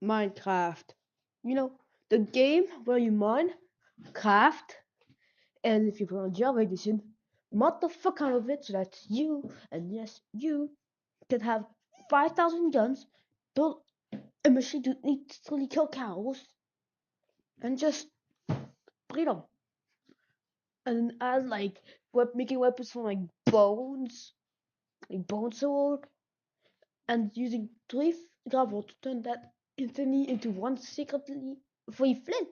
Minecraft. You know, the game where you mine, craft, and if you put on Java edition, mod the fuck out of it so that you, and yes, you, can have 5,000 guns, build a machine to instantly kill cows, and just breed them. And add like making weapons from like bone sword, and using three gravel to turn that instantly into one secretly free flint.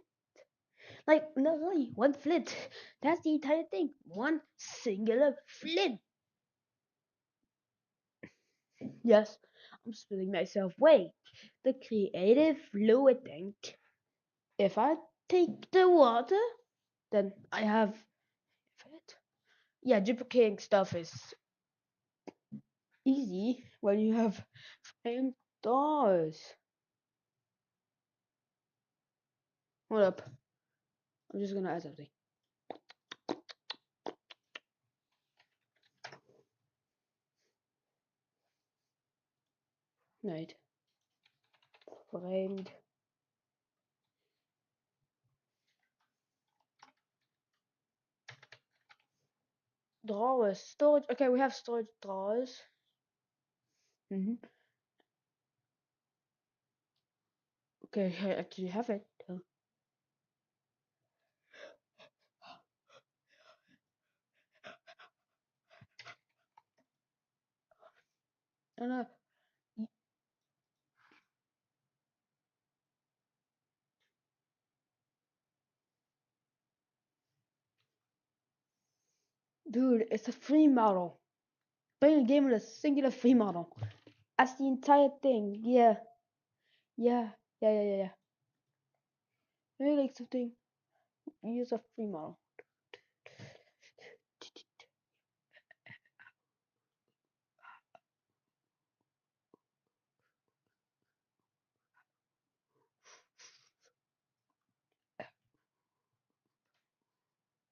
Like, no, really, one flint. That's the entire thing. One singular flint. Yes, I'm spilling myself. Wait, the creative fluid tank. If I take the water, then I have it. Yeah, duplicating stuff is easy when you have flame doors. Hold up. I'm just gonna add something. Right. Framed. Drawers. Storage. Okay, we have storage drawers. Okay, I actually have it. And dude, it's a free model. Playing a game with a singular free model. That's the entire thing. Yeah. Yeah. Yeah, yeah, yeah, yeah. Maybe like something. Use a free model.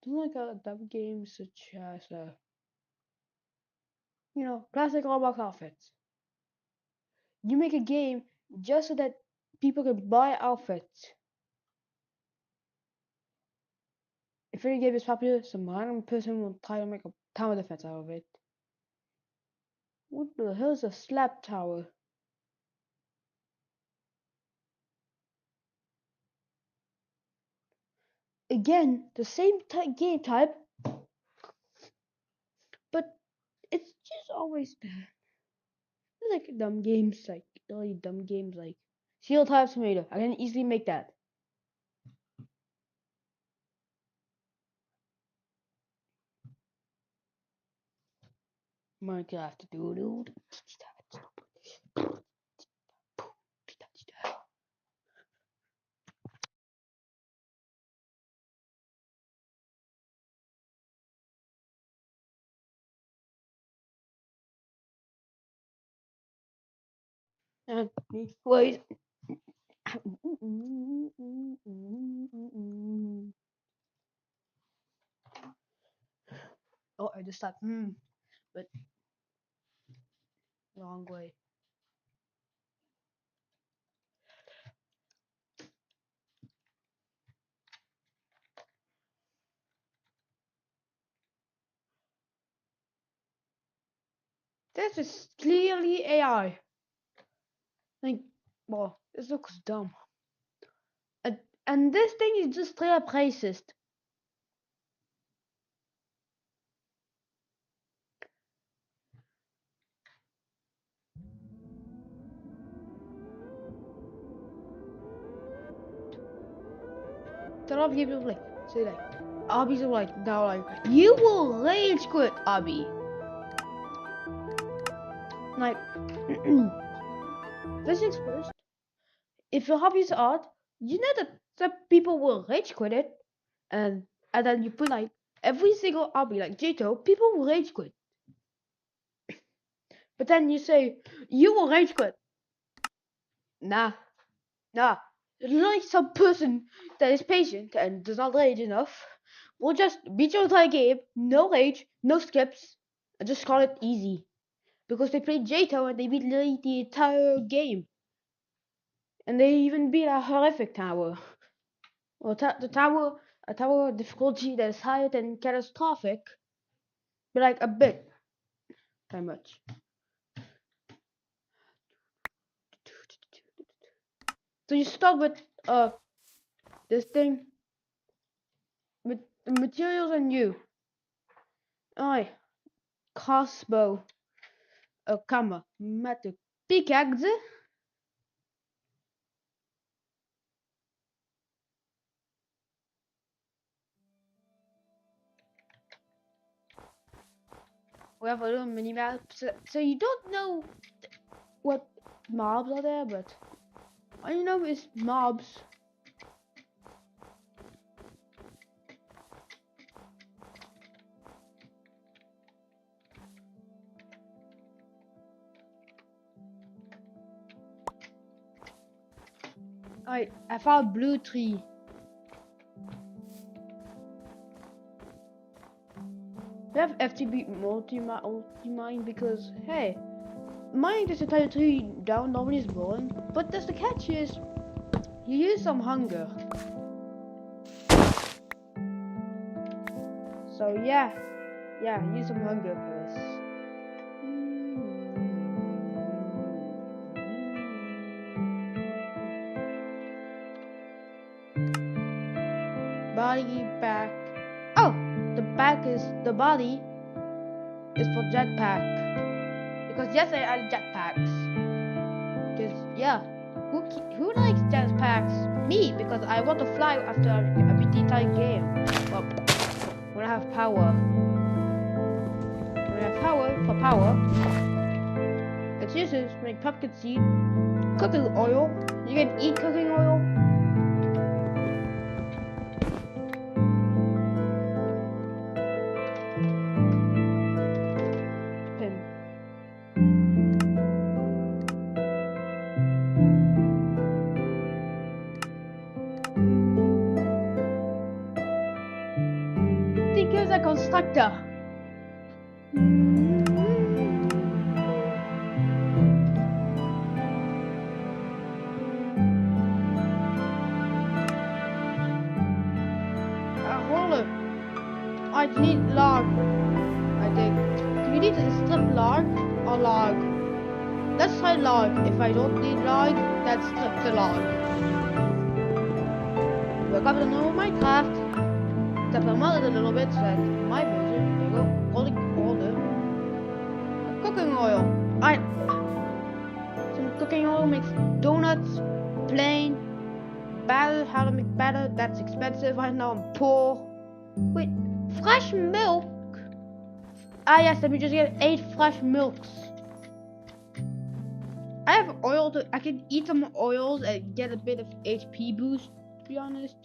Don't like dumb games such as classic Roblox outfits. You make a game just so that people can buy outfits. If any game is popular, some random person will try to make a tower defense out of it. What the hell is a slap tower? Again, the same game type, but it's just always there. It's like dumb games, like really dumb games, like Steel Type Simulator. I can easily make that. Minecraft, dude. And wait. Oh, I just thought, but wrong way. This is clearly AI. Like, well, this looks dumb. And this thing is just straight up racist. A lot of people like say like, Abby's like now like, you will rage quit, Abby. Like, first things first. If your hobby is art, you know that some people will rage quit it, and then you put like every single hobby like Jito, people will rage quit. But then you say you will rage quit. Nah, nah. Like some person that is patient and does not rage enough will just beat your entire game, no rage, no skips, and just call it easy. Because they played Jito and they beat literally the entire game. And they even beat a horrific tower. Or a tower difficulty that is higher than catastrophic, but like a bit, by much. So you start with this thing with the materials and you. I crossbow, a camera, matte pickaxe. We have a little mini map, so you don't know what mobs are there, but all you know is mobs. I found blue tree. We have FTB multi-mine because hey, mining this entire tree down normally is boring, but that's the catch is you use some hunger. So yeah, use some hunger first. Body back. Oh, the body is for jetpack. Because yes, I added jetpacks. Because yeah, who likes jetpacks? Me, because I want to fly after I beat the entire game. Well, when I have power. When I have power for power. It's useless to make pumpkin seed, cooking oil. You can eat cooking oil. Think of the constructor. Hold on. I need log. I think. Do you need to strip log or log? Let's try log. If I don't need log, then strip the log. Welcome to normal Minecraft. Except I modded a little bit so that my version, there you go, holding order. Cooking oil. Some cooking oil makes donuts, plain, batter, how to make batter, that's expensive right now, I'm poor. Wait, fresh milk? Ah yes, let me just get 8 fresh milks. I have oil I can eat some oils and get a bit of HP boost, to be honest.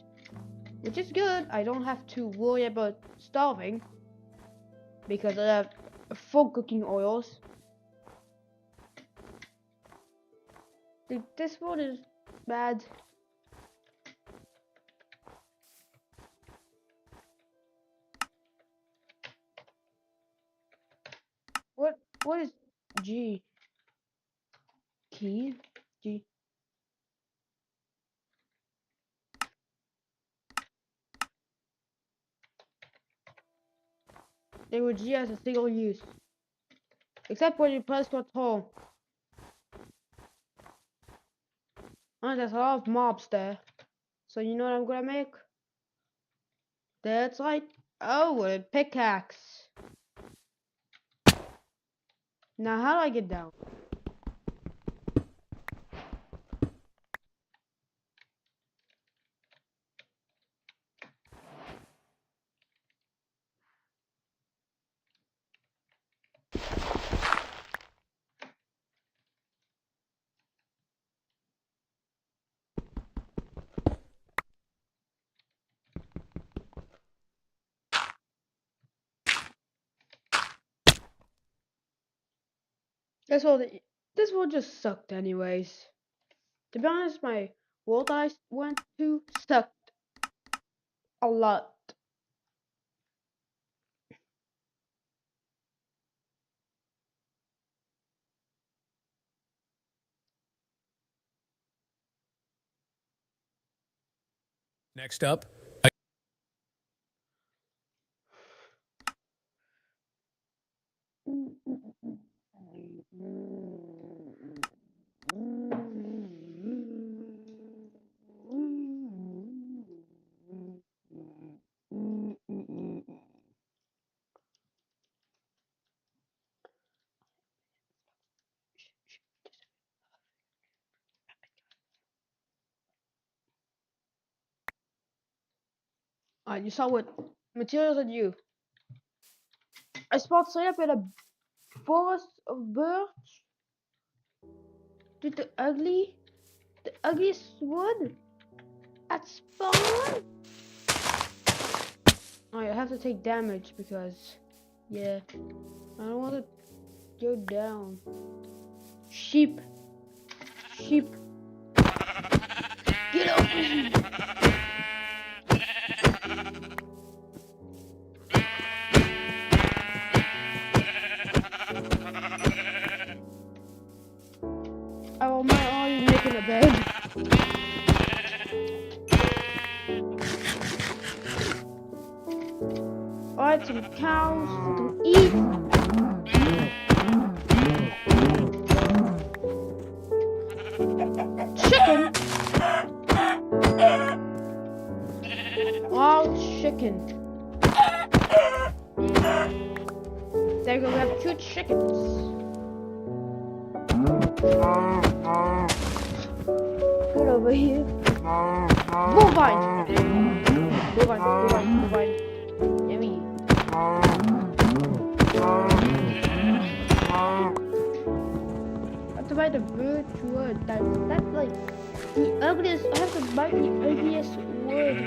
Which is good, I don't have to worry about starving. Because I have full cooking oils. This one is bad. What is G? Key? G. They were G as a single use. Except when you press control. Oh, there's a lot of mobs there. So you know what I'm gonna make? That's right. Oh, a pickaxe. Now how do I get down? This one just sucked anyways. To be honest, my world I went to sucked a lot. Next up. Alright, you saw what materials are you? I spawned straight up in a forest of birds. Did the ugliest wood at spawn? Alright, I have to take damage because, yeah, I don't want to go down. Sheep. Get off me! Oh, my already making a bed. Alright, some cows to eat. Chicken. Wild chicken. There we go, we have 2 chickens. Good over here. Bovine. Yummy. I have to buy the birch wood. That's like the ugliest. I have to buy the ugliest wood.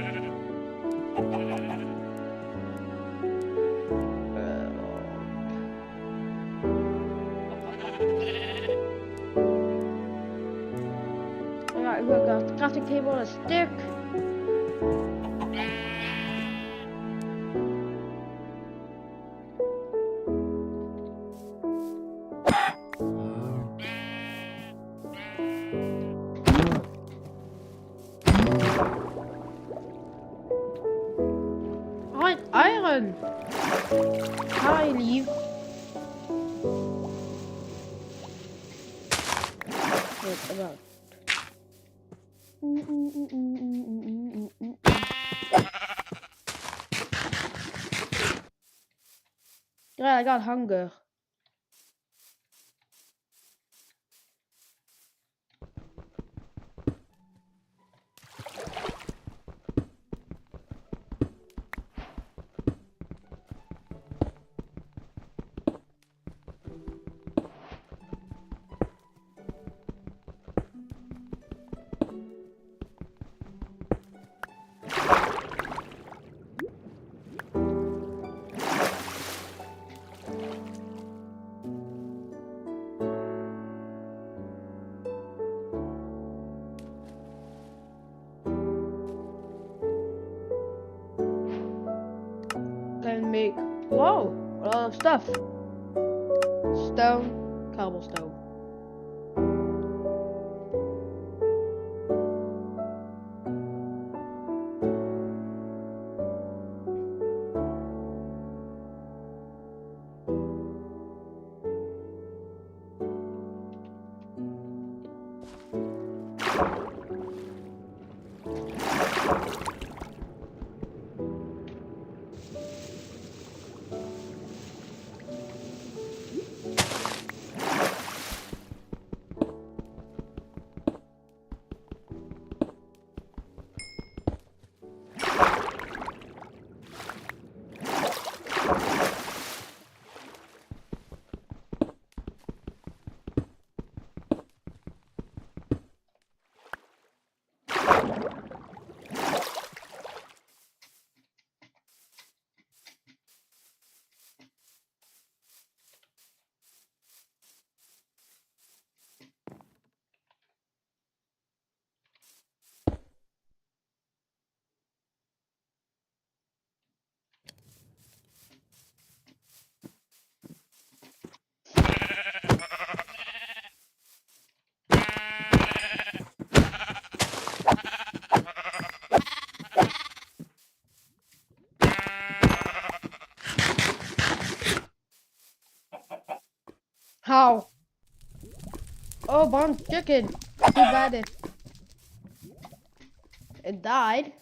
Alright, we got a crafting table and a stick. Alright, iron. How I leave? Wait, about. Yeah, I got hunger. Can make, whoa, a lot of stuff. Stone, cobblestone. How? Oh, bomb chicken. Too bad it died.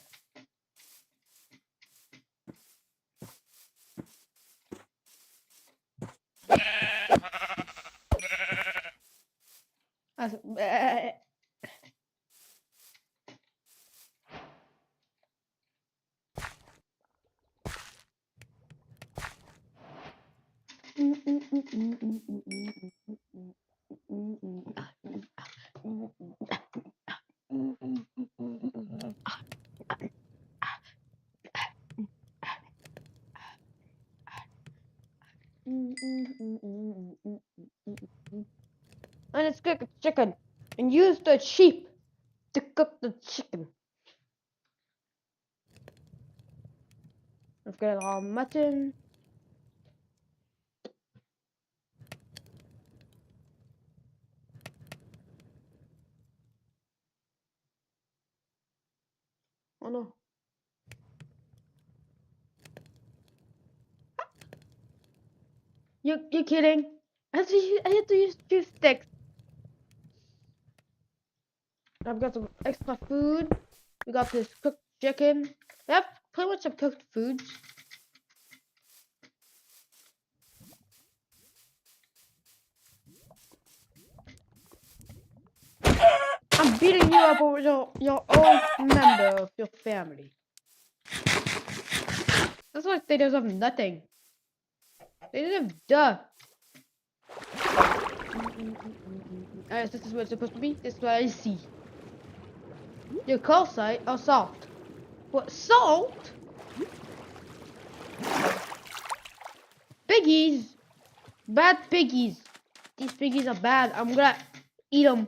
And let's cook a chicken and use the sheep to cook the chicken. Let's get our mutton. Oh no. You're kidding. I have to use two sticks. I've got some extra food. We got this cooked chicken. We have pretty much some cooked foods. I'm beating you up over your own member of your family. That's like they deserve nothing. They deserve duh. Alright, this is what it's supposed to be. This is what I see. Your calcite or salt. What, salt? Piggies! Bad piggies. These piggies are bad. I'm gonna eat them.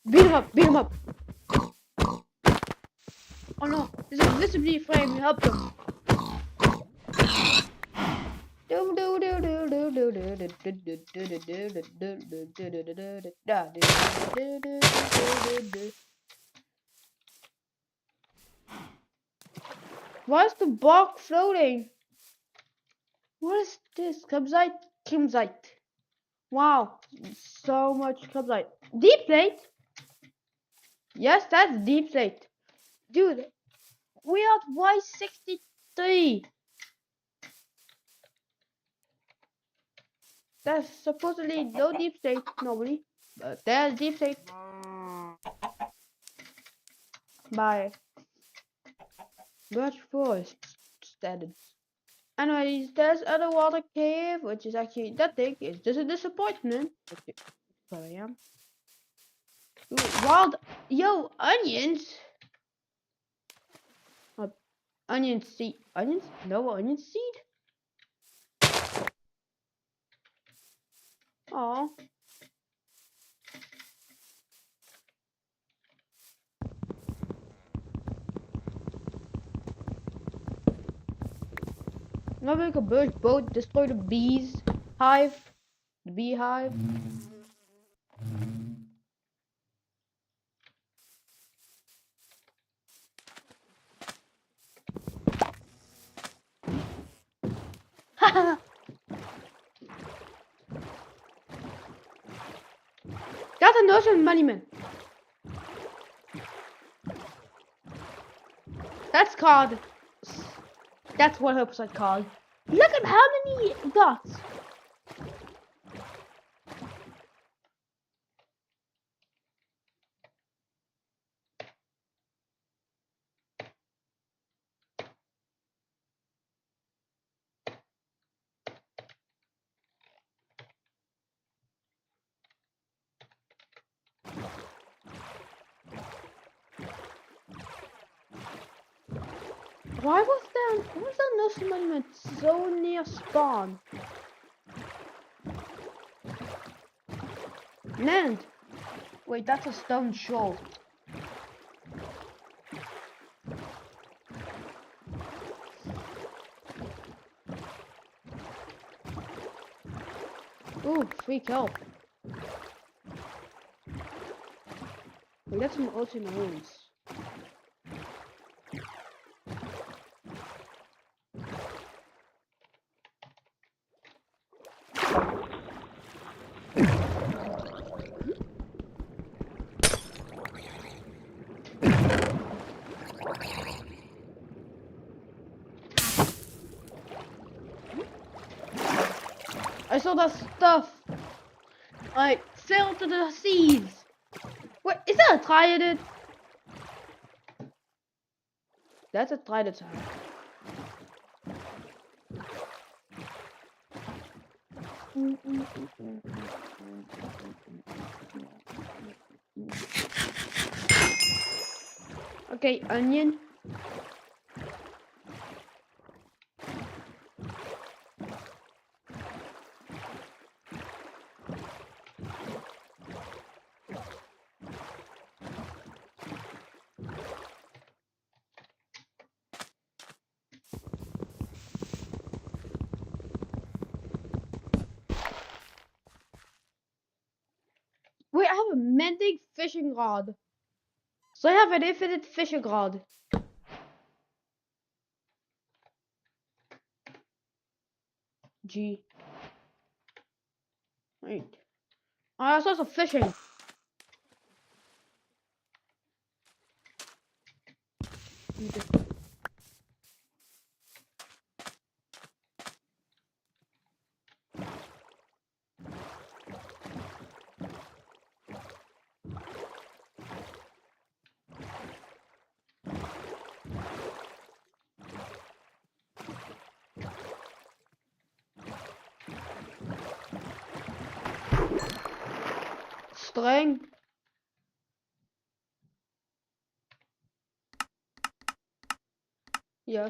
Beat him up, beat him up. Oh no, there's a visibly flame. Help them. Why is the bark floating? What is this? Cubzite? Kimzite. Wow, so much cubzite. Deep slate? Yes, that's deep slate. Dude, we are at Y63. That's supposedly no deep slate, nobody. But there's deep slate. By Birch Forest standards. Anyways, there's Underwater Cave, which is actually that thing. It's just a disappointment. Okay, where I am. Ooh, wild, onions. Onion seed. Onions? No onion seed. Oh. Now make a bird boat, destroy the bees hive, the beehive. That's an ocean monument. That's called. That's what her was called. Look at how many dots. Why was that ocean monument so near spawn? Land. Wait, that's a stone shore. Ooh, free kill. We got some ocean ruins. saw that stuff. Like, fell to the seas. Wait, is that a trident? That's a trident. Okay, onion. Wait, I have a mending fishing rod. So I have an infinite fishing rod. G. Wait. I saw some fishing. String. Yeah.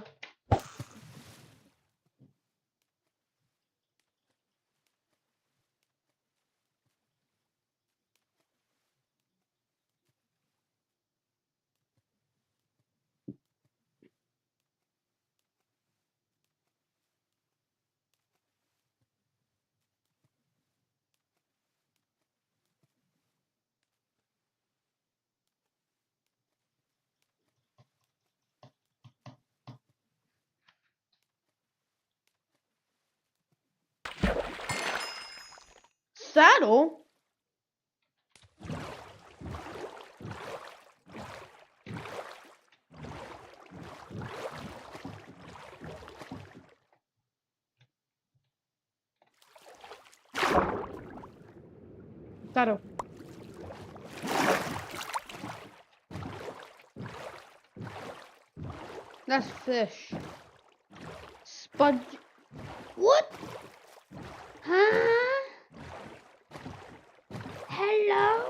Saddle? Saddle. That's fish. Sponge. What? Huh? Hello?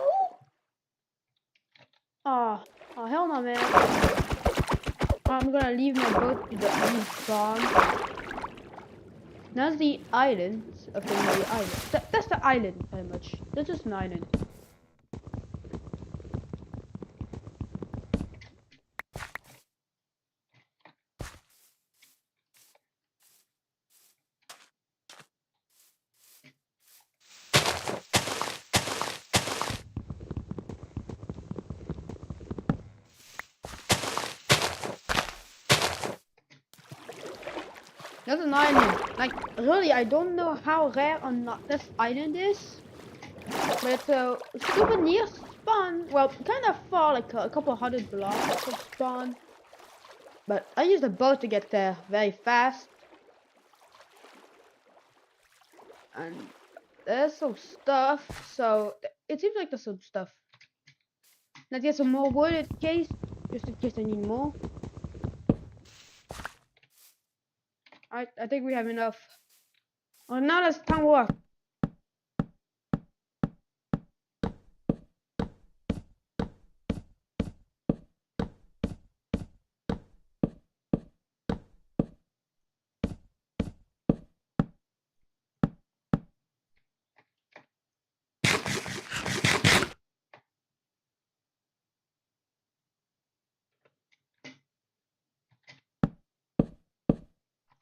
Oh, oh hell no, man. I'm gonna leave my boat to the farm. That's the island. Okay, the island. That's the island, pretty much. That's just an island. That's an island. Like, really, I don't know how rare or not this island is. But it's a super near spawn. Well, kind of far, like a couple hundred blocks from spawn. But I used a boat to get there very fast. And there's some stuff. So, it seems like there's some stuff. Let's get some more wood in case. Just in case I need more. Alright, I think we have enough. Oh, now it's time to work.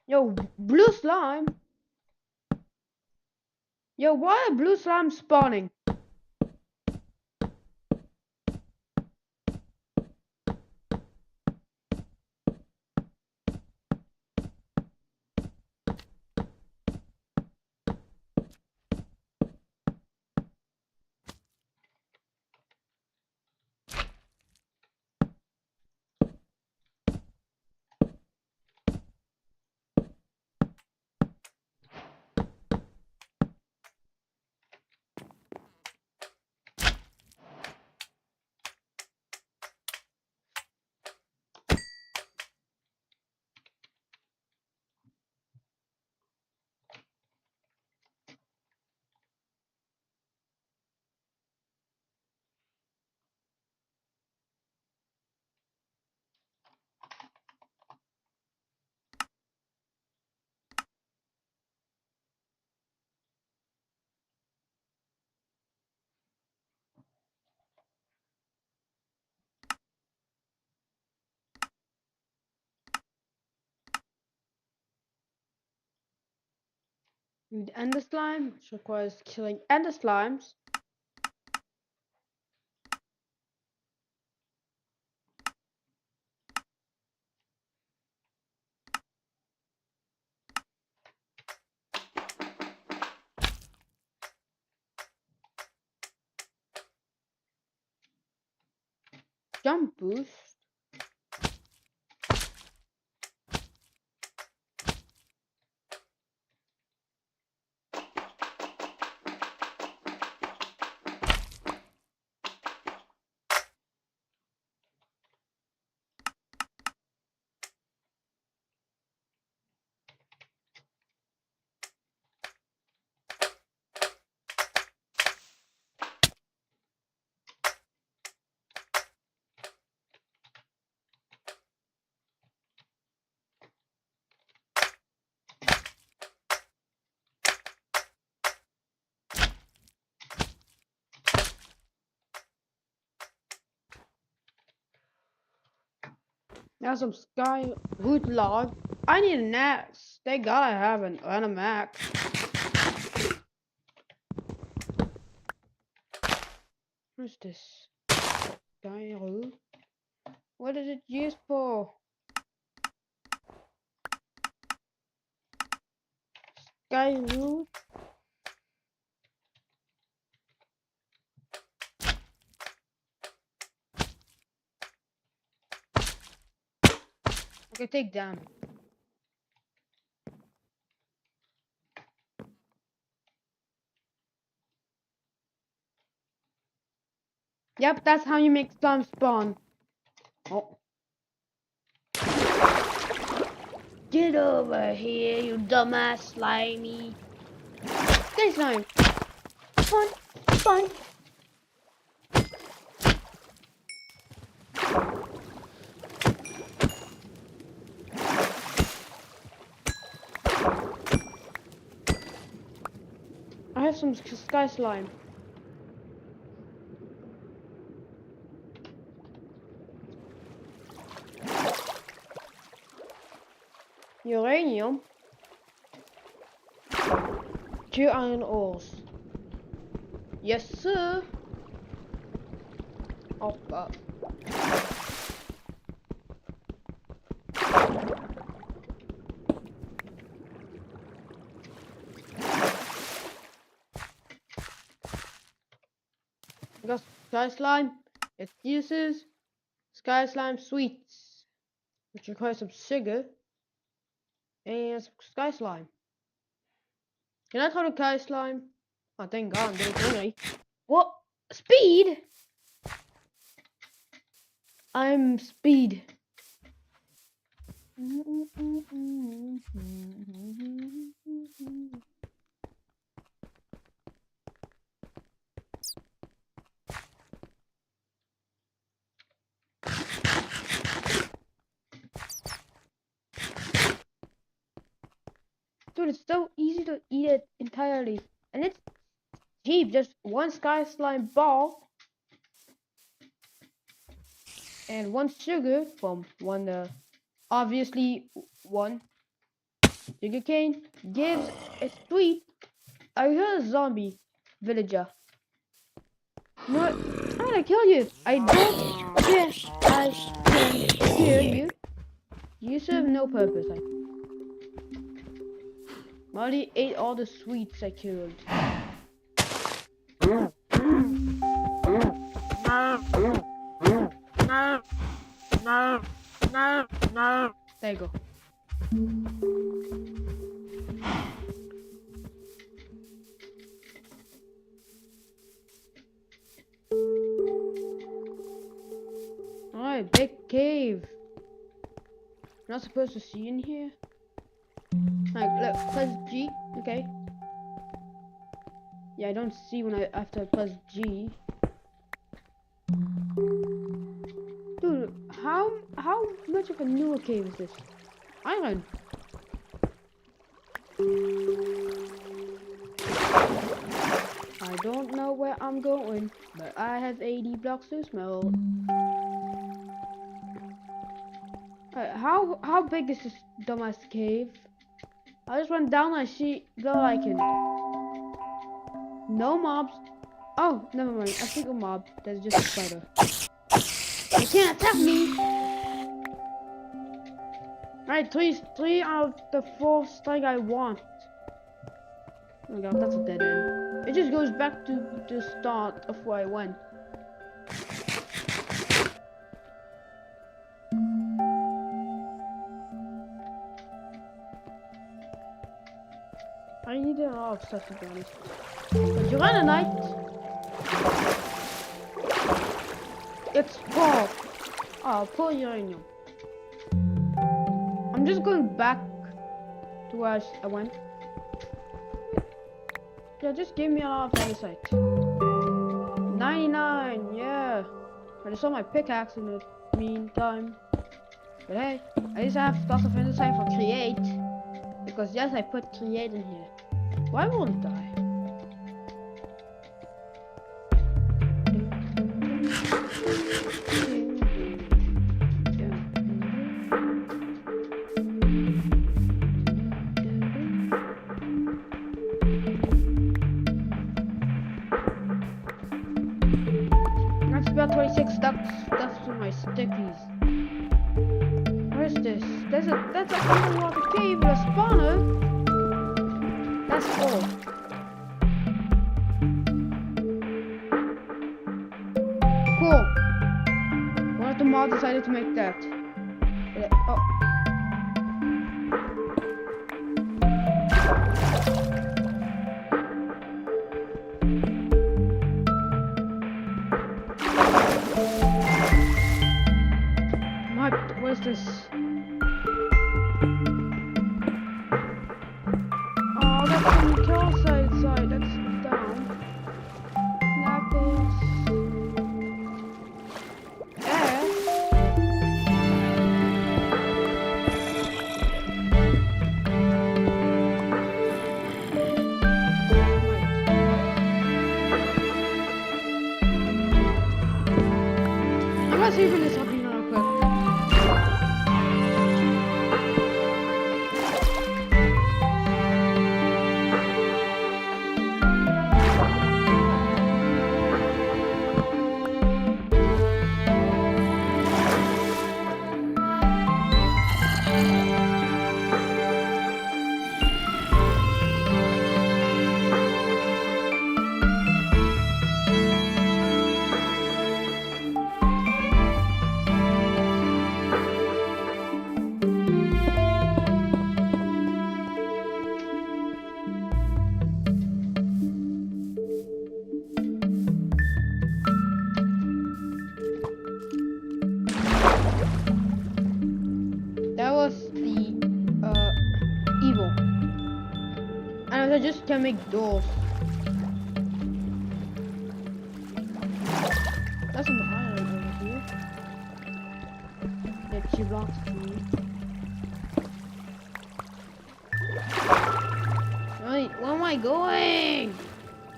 Yo, blue slime. Yo, why are blue slime spawning? Need ender slime, which requires killing ender slimes. Jump boost. Now some sky root log. I need an axe. They gotta have an axe. What's this? Sky root. What is it used for? Sky root. Okay, take down. Yep, that's how you make slime spawn. Oh. Get over here, you dumbass slimy. Stay slime. Fun, fun. I have some sky slime. Uranium. 2 iron ores. Yes, sir. Oh, I got sky slime. It uses sky slime sweets, which requires some sugar and some sky slime. Can I throw the sky slime? Oh, thank God, I'm getting hungry. What? Speed? I'm speed. Dude, it's so easy to eat it entirely. And it's cheap, just 1 sky slime ball. And 1 sugar from 1, obviously 1 sugar cane gives a sweet. I heard a zombie villager. You know what? I'm gonna kill you. I don't care. I can kill you. You serve no purpose. Molly ate all the sweets I killed. There you go. Alright, big cave. Not supposed to see in here. Like, look, press G. Okay. Yeah, I don't see when I after I press G. Dude, how much of a newer cave is this? Iron. I don't know where I'm going, but I have 80 blocks to smell. How big is this dumbass cave? I just went down. I see go like in. No mobs. Oh, never mind. I think a mob. That's just a spider. You can't attack me. Alright, three out of the 4 strike I want. Oh my god, that's a dead end. It just goes back to the start of where I went. I need a lot of stuff to be honest. But you're on a night. It's Paul. Oh, poor uranium. I'm just going back to where I went. Yeah, just give me a lot of andesite. 99, yeah. I just saw my pickaxe in the meantime. But hey, I just have lots of andesite for create. Because yes, I put create in here. Why won't it die? That's about 26 stuff to my stickies. Where is this? That's an underwater cave with a spawner. That's cool. Cool. One of the mods decided to make that. Oh. What is this? Oh, that's some calcite side. That's down. Knuckles. Let's see if this up real quick. That was the evil. And I just can make doors. That's some iron over here. That she blocks me. Wait, where am I going?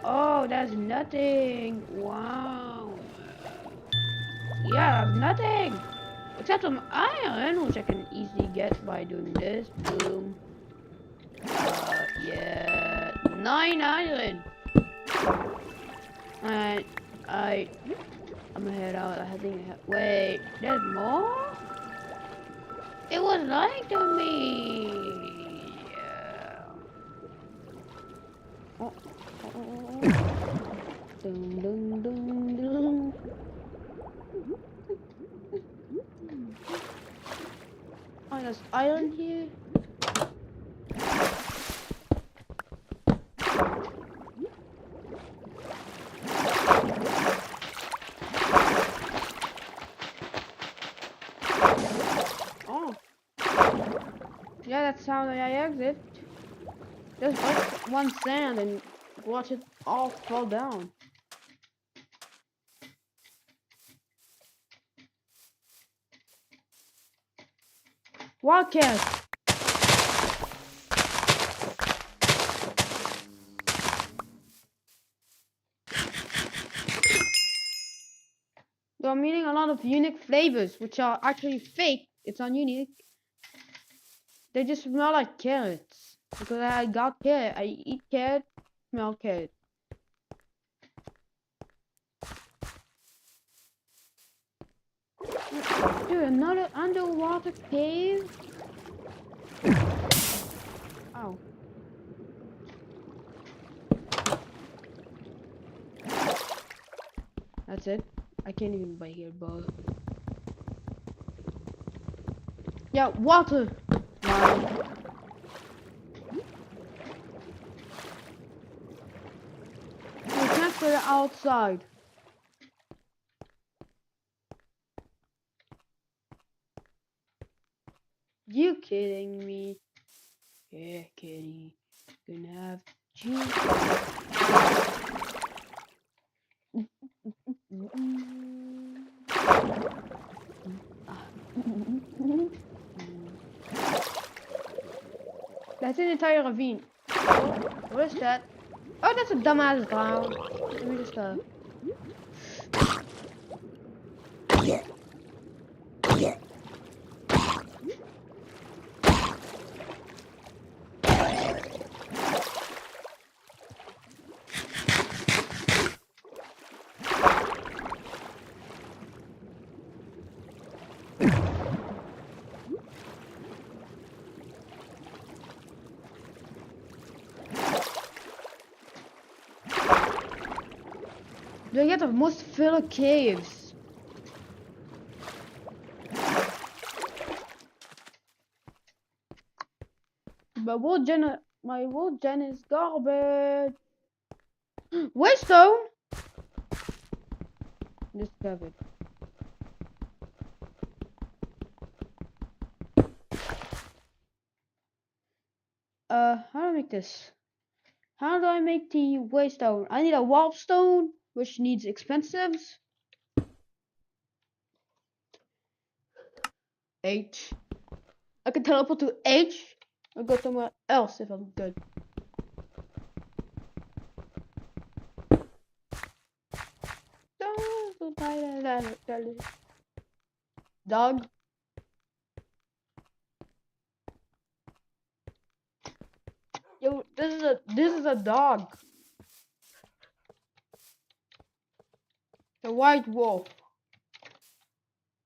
Oh, that's nothing. Wow. Yeah, that's nothing. Except some iron, which I can easily get by doing this. Boom. Yeah. 9 iron. And I'm gonna head out. I think wait, there's more? It was lying to me. Yeah. Oh. Dun, dun, dun, dun. Oh, there's iron here. Oh. Yeah, that's how I exit. Just break one sand and watch it all fall down. Wildcat! They're meaning a lot of unique flavors, which are actually fake. It's not unique. They just smell like carrots. Because I got cat. I eat cat, smell cat. Dude, another underwater cave? Oh. That's it. I can't even buy here, but yeah, water. Mine. We can't put it outside. You kidding me? Yeah, kitty. Gonna have cheese. That's an entire ravine. What is that? Oh, that's a dumbass drown. Let me just They get the most filler caves. My wool gen is garbage. Waystone discovered. How do I make this? How do I make the waystone? I need a warp stone, which needs expensives. H. I can teleport to H. I'll go somewhere else if I'm good. Dog. Yo, this is a dog. The white wolf.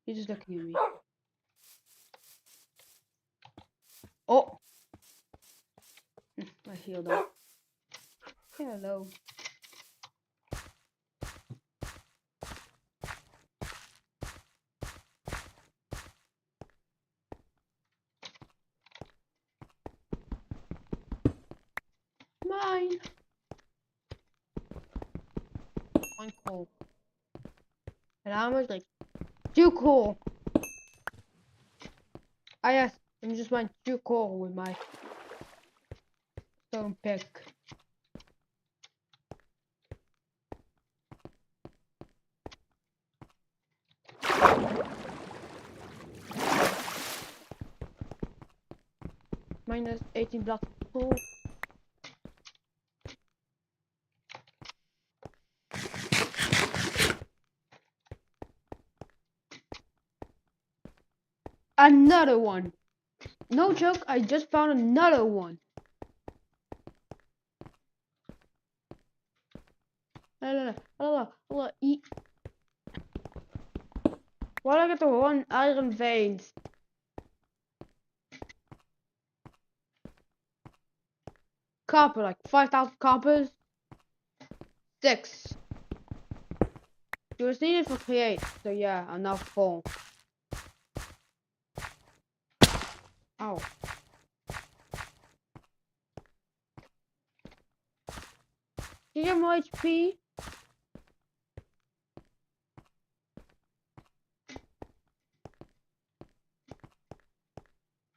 He's just looking at me. Oh. I healed him. Hello. Mine. One coal. And how much? Like 2 coal. Yes, I'm just want 2 coal with my stone pick. Minus 18 blocks of coal. Another one. No joke, I just found another one. Eat. Why do I get the 1 iron veins? Copper, like 5,000 coppers. 6. It was needed for create, so yeah, I'm now full. Ow. Can you get more HP?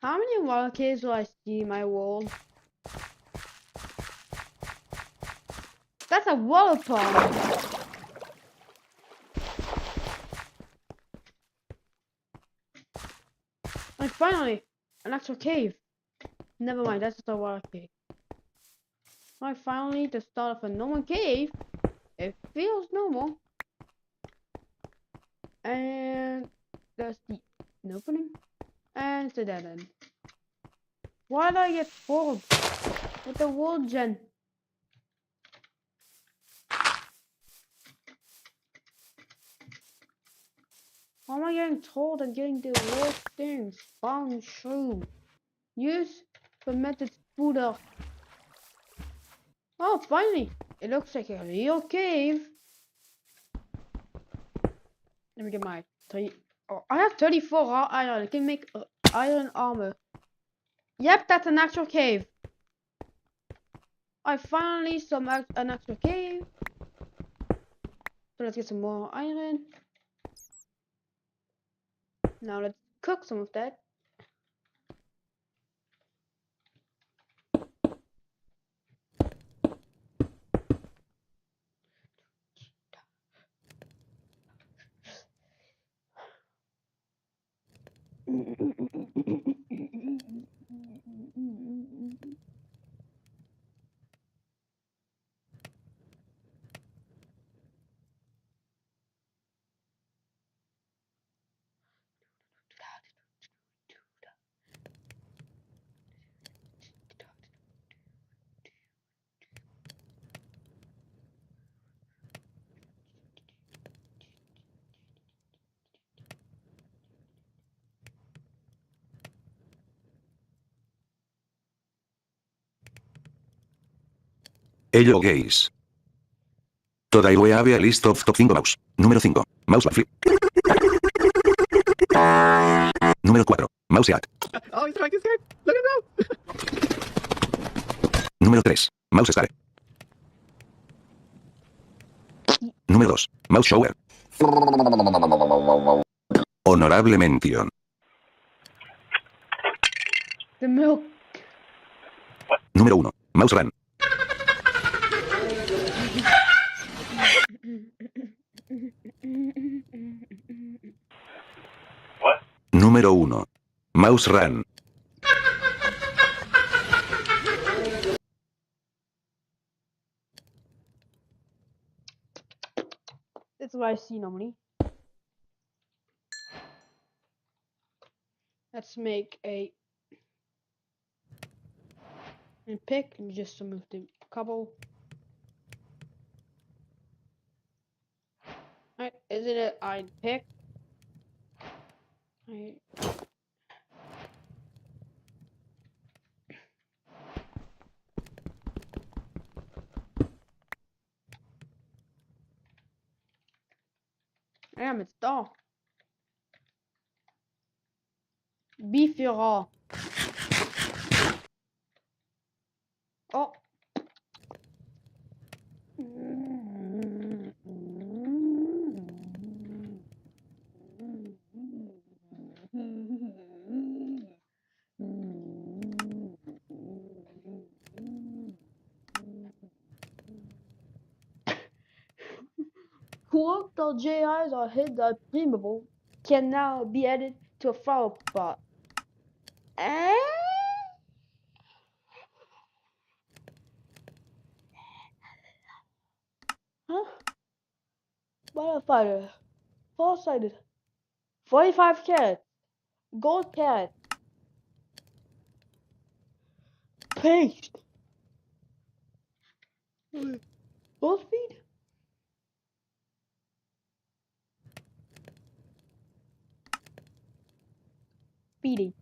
How many water caves will I see in my world? That's a water pond. And finally, an actual cave. Never mind, that's just a water cave. Right, finally, the start of a normal cave. It feels normal. And there's the opening. And it's a dead end. Why did I get fooled with the wool gen? Why am I getting told I'm getting the worst things? Spawn shroom. Use fermented powder. Oh, finally! It looks like a real cave. Let me get my three. Oh, I have 34 raw iron. I can make iron armor. Yep, that's an actual cave. I finally saw an actual cave. So let's get some more iron. Now let's cook some of that. Hello guys. Today we have a list of top 5 mouse. Número 5. Mouse flip. Número 4. Mouse hat. Oh, he's trying to escape. Let him go. Número 3. Mouse scare. Número 2. Mouse shower. Honorable mention. The milk. Número 1. Mouse run. Número 1. Mouse run. That's what I see normally. Let's make a pick. Let me just remove the cobble. Alright, is it an iron pick? Damn, it's dark. Beefy raw. Oh. Cool.ji's are hid primable can now be added to a flower pot. Huh? Butterfighter. Four-sided. 45 carats. Gold carrot. Paste. Full speed. Speeding.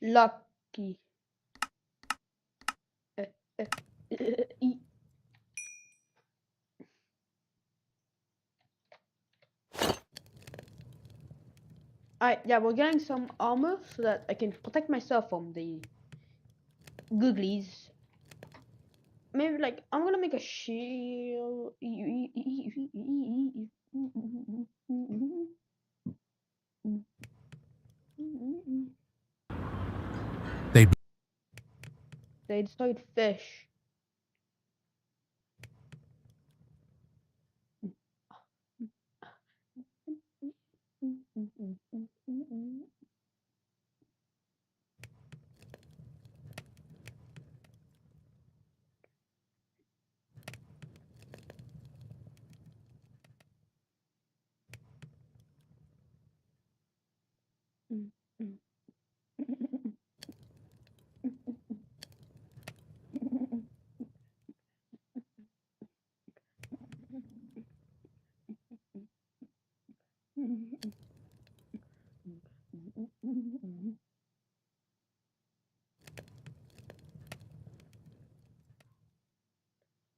Lucky. Alright, yeah, we're getting some armor so that I can protect myself from the googlies. Maybe like I'm gonna make a shield. They destroyed fish.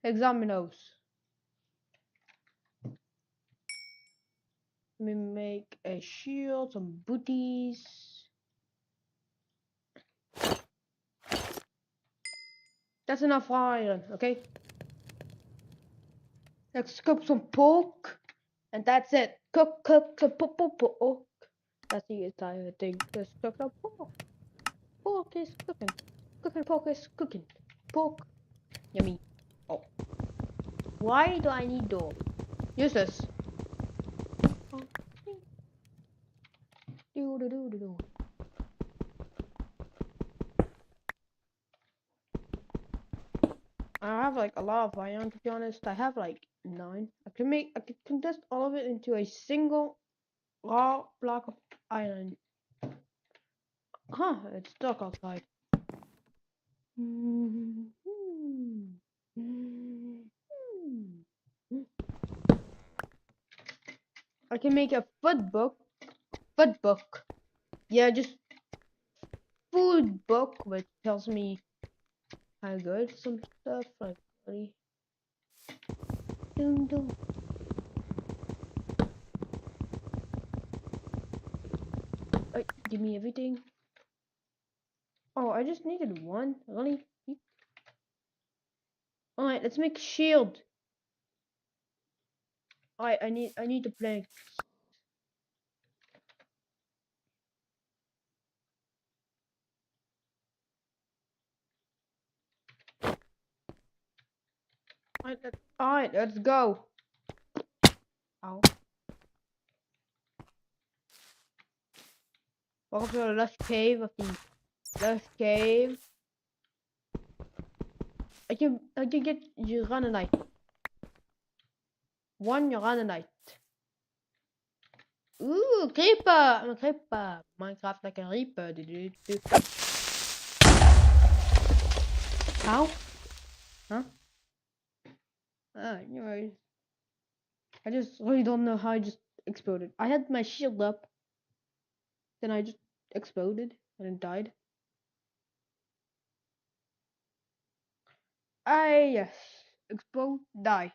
Examinos. Let me make a shield, some booties. That's enough iron, okay? Let's cook some pork, and that's it. Cook, pork. That's the entire thing. Let's cook some pork. Pork is cooking. Pork is cooking. Pork. Yummy. Oh. Why do I need door? Use this. Do. I have like a lot of iron, to be honest. I have like 9. I can condense all of it into a single raw block of iron. Huh, it's dark outside. I can make a food book. Yeah, just food book, which tells me how good some stuff, like really. Give me everything. Oh, I just needed 1. Really? Alright, let's make a shield. Alright, I need the planks. Alright, let's go. Ow. Welcome to the left cave of the left cave. I can get Uranite. 1 Uranite. Ooh, creeper! I'm a creeper. Minecraft like a reaper. How? Huh? Anyways. I just really don't know how I just exploded. I had my shield up. Then I just exploded and then died. Yes. Explode, die.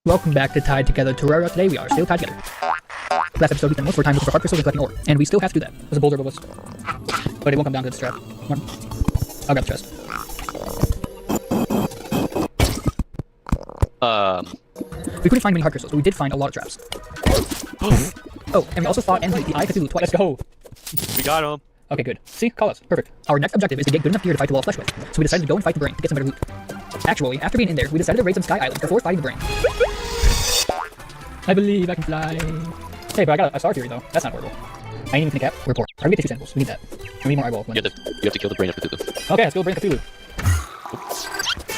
Welcome back to Tied Together Terraria. Today we are still tied together. Last episode we spent most of our time looking for hard crystals and collecting ore, and we still have to do that. There's a boulder above us, but it won't come down to this trap. I'll grab the chest. We couldn't find many hard crystals, but we did find a lot of traps. Oh, and we also fought and the Eye Cthulhu twice. Let's go. We got him. Okay, good. See, call us. Perfect. Our next objective is to get good enough gear to fight the wall of flesh with, so we decided to go and fight the brain to get some better loot. Actually, after being in there, we decided to raid some Sky Island before fighting the brain. I believe I can fly. Hey, but I got a Star Fury though. That's not horrible. I ain't even think cap. We're poor. How do we get tissue samples? We need that. We need more eyeball. You have to kill the brain of Cthulhu. Okay, let's go brain Cthulhu.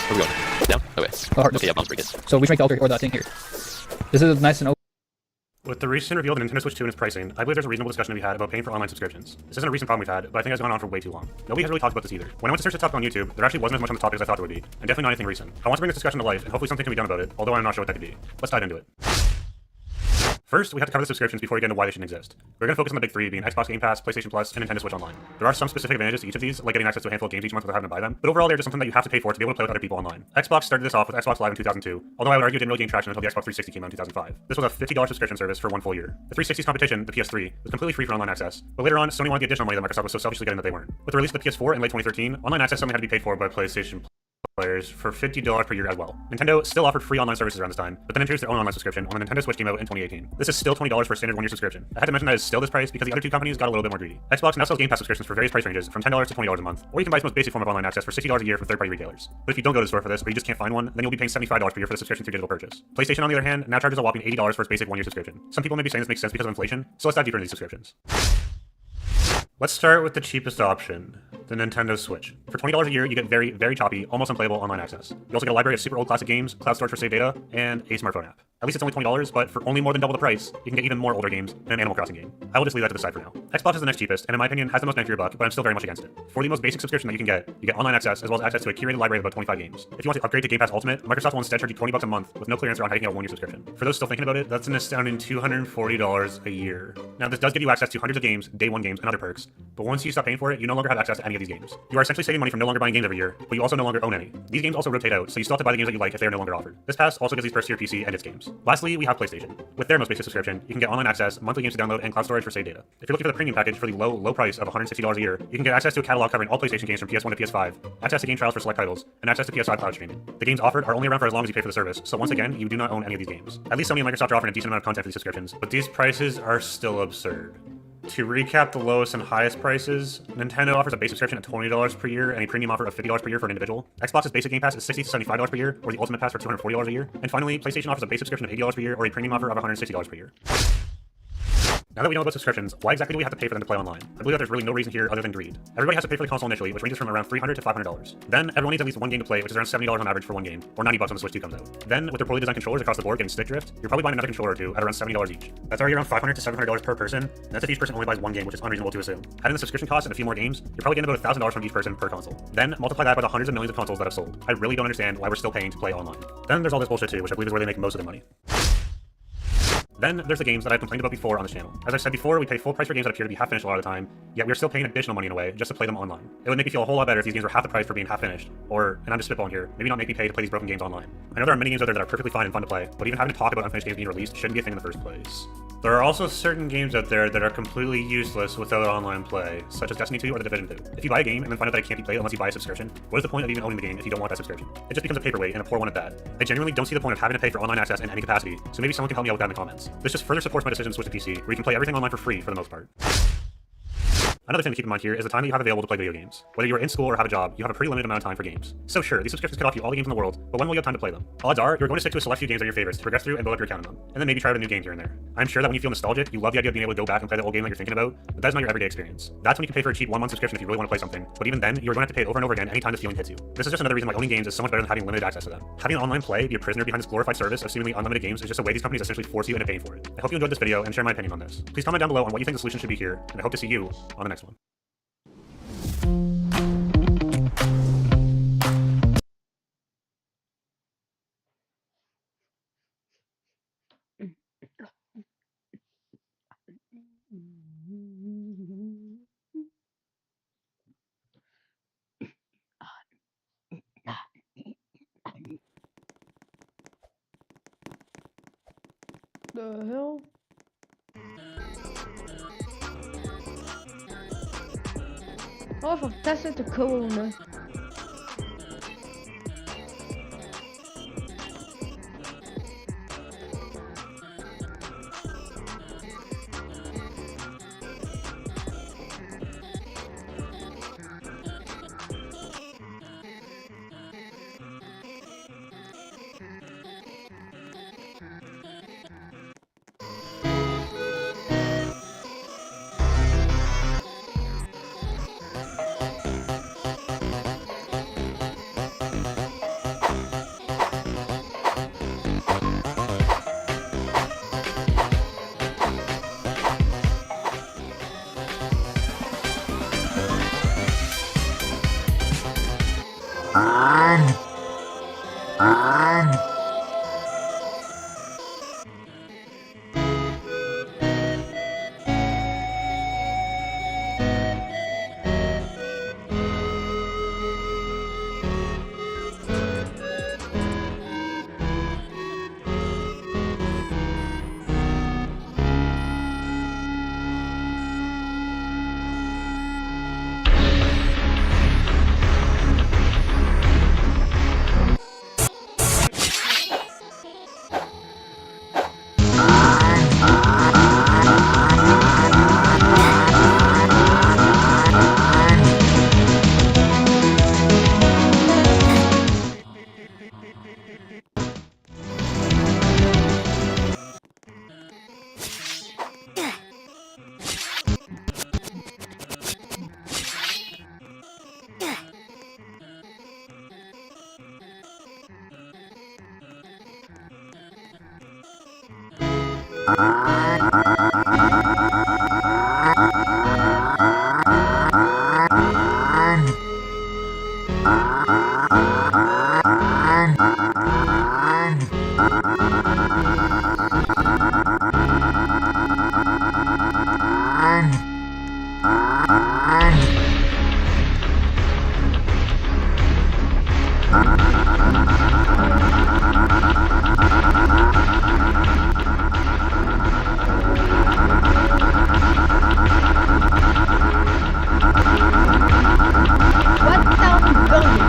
Where are we going? Down? Okay. Oh, heart. Okay, yeah, mom's pretty good. So we should make the altar or the thing here. This is nice and open. With the recent reveal of the Nintendo Switch 2 and its pricing, I believe there's a reasonable discussion to be had about paying for online subscriptions. This isn't a recent problem we've had, but I think it's gone on for way too long. Nobody has really talked about this either. When I went to search this topic on YouTube, there actually wasn't as much on the topic as I thought there would be, and definitely not anything recent. I want to bring this discussion to life, and hopefully something can be done about it, although I'm not sure what that could be. Let's dive into it. First, we have to cover the subscriptions before we get into why they shouldn't exist. We're going to focus on the big 3 being Xbox Game Pass, PlayStation Plus, and Nintendo Switch Online. There are some specific advantages to each of these, like getting access to a handful of games each month without having to buy them, but overall they're just something that you have to pay for to be able to play with other people online. Xbox started this off with Xbox Live in 2002, although I would argue it didn't really gain traction until the Xbox 360 came out in 2005. This was a $50 subscription service for 1 full year. The 360's competition, the PS3, was completely free for online access, but later on, Sony wanted the additional money that Microsoft was so selfishly getting that they weren't. With the release of the PS4 in late 2013, online access suddenly had to be paid for by PlayStation players for $50 per year as well. Nintendo still offered free online services around this time, but then introduced their own online subscription when the Nintendo Switch came out in 2018. This is still $20 for a standard one-year subscription. I had to mention that it's still this price because the other two companies got a little bit more greedy. Xbox now sells Game Pass subscriptions for various price ranges from $10 to $20 a month, or you can buy its most basic form of online access for $60 a year from third-party retailers. But if you don't go to the store for this, or you just can't find one, then you'll be paying $75 per year for the subscription through digital purchase. PlayStation, on the other hand, now charges a whopping $80 for its basic one-year subscription. Some people may be saying this makes sense because of inflation, so let's dive deeper into these subscriptions. Let's start with the cheapest option, the Nintendo Switch. For $20 a year, you get very, very choppy, almost unplayable online access. You also get a library of super old classic games, cloud storage for save data, and a smartphone app. At least it's only $20, but for only more than double the price, you can get even more older games and an Animal Crossing game. I will just leave that to the side for now. Xbox is the next cheapest, and in my opinion, has the most bang for your buck, but I'm still very much against it. For the most basic subscription that you get online access, as well as access to a curated library of about 25 games. If you want to upgrade to Game Pass Ultimate, Microsoft will instead charge you $20 a month with no clear answer on how you can get a one-year subscription. For those still thinking about it, that's an astounding $240 a year. Now, this does give you access to hundreds of games, day one games, and other perks, but once you stop paying for it, you no longer have access to any of these games. You are essentially saving money from no longer buying games every year, but you also no longer own any. These games also rotate out, so you still have to buy the games that you like if they are no longer offered. This pass also gives these perks to your PC and its games. Lastly, we have PlayStation. With their most basic subscription, you can get online access, monthly games to download, and cloud storage for save data. If you're looking for the premium package for the low price of $160 a year, you can get access to a catalog covering all PlayStation games from PS1 to PS5, access to game trials for select titles, and access to PS5 cloud streaming. The games offered are only around for as long as you pay for the service, so once again, you do not own any of these games. At least Sony and Microsoft are offering a decent amount of content for these subscriptions, but these prices are still absurd. To recap the lowest and highest prices, Nintendo offers a base subscription at $20 per year and a premium offer of $50 per year for an individual. Xbox's basic Game Pass is $60 to $75 per year, or the Ultimate Pass for $240 a year. And finally, PlayStation offers a base subscription of $80 per year, or a premium offer of $160 per year. Now that we know about subscriptions, why exactly do we have to pay for them to play online? I believe that there's really no reason here other than greed. Everybody has to pay for the console initially, which ranges from around $300 to $500. Then everyone needs at least one game to play, which is around $70 on average for one game, or $90 when the Switch 2 comes out. Then, with their poorly designed controllers across the board getting stick drift, you're probably buying another controller or two at around $70 each. That's already around $500 to $700 per person, and that's if each person only buys one game, which is unreasonable to assume. Adding the subscription costs and a few more games, you're probably getting about $1,000 from each person per console. Then multiply that by the hundreds of millions of consoles that have sold. I really don't understand why we're still paying to play online. Then there's all this bullshit too, which I believe is where they make most of their money. Then there's the games that I've complained about before on this channel. As I said before, we pay full price for games that appear to be half finished a lot of the time, yet we're still paying additional money in a way just to play them online. It would make me feel a whole lot better if these games were half the price for being half finished, or, and I'm just spitballing here, maybe not make me pay to play these broken games online. I know there are many games out there that are perfectly fine and fun to play, but even having to talk about unfinished games being released shouldn't be a thing in the first place. There are also certain games out there that are completely useless without online play, such as Destiny 2 or The Division 2. If you buy a game and then find out that it can't be played unless you buy a subscription, what is the point of even owning the game if you don't want that subscription? It just becomes a paperweight, and a poor one at that. I genuinely don't see the point of having to pay for online access in any capacity, so maybe someone can help me out with that in the comments. This just further supports my decision to switch to PC, where you can play everything online for free for the most part. Another thing to keep in mind here is the time that you have available to play video games. Whether you're in school or have a job, you have a pretty limited amount of time for games. So sure, these subscriptions could offer you all the games in the world, but when will you have time to play them? Odds are, you're going to stick to a select few games that are your favorites to progress through and build up your account on them, and then maybe try out a new game here and there. I'm sure that when you feel nostalgic, you love the idea of being able to go back and play the old game that you're thinking about, but that's not your everyday experience. That's when you can pay for a cheap one-month subscription if you really want to play something, but even then, you're going to have to pay it over and over again anytime this feeling hits you. This is just another reason why owning games is so much better than having limited access to them. Having online play be a prisoner behind this glorified service of seemingly unlimited games is just a way these companies essentially force you into paying for it. I hope you enjoyed this video and share my opinion on this. Please comment down below on what you think the solution should be here, and I hope to see you on the next one. The hell? Oh, fantastic, the corona. What the building?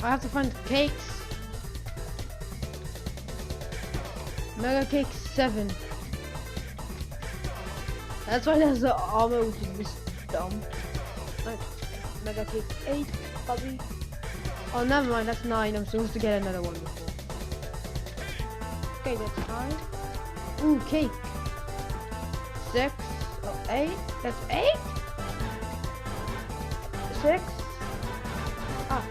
I have to find the cakes. Mega Cake 7. That's why there's the armor, which is this dumb. Like, Mega Cake 8, probably. Oh, never mind, that's 9. I'm supposed to get another one before. Okay, that's 9. Ooh, cake. 6. Oh, 8. That's 8? 6. Ah.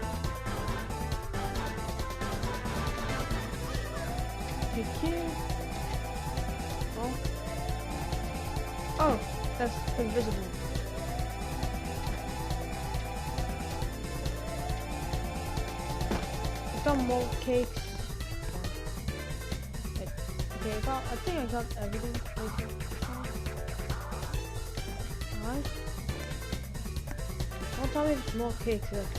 Here. Oh, that's invisible. Some more cakes. Okay, I think I got everything. Alright. Don't tell me there's more cakes left.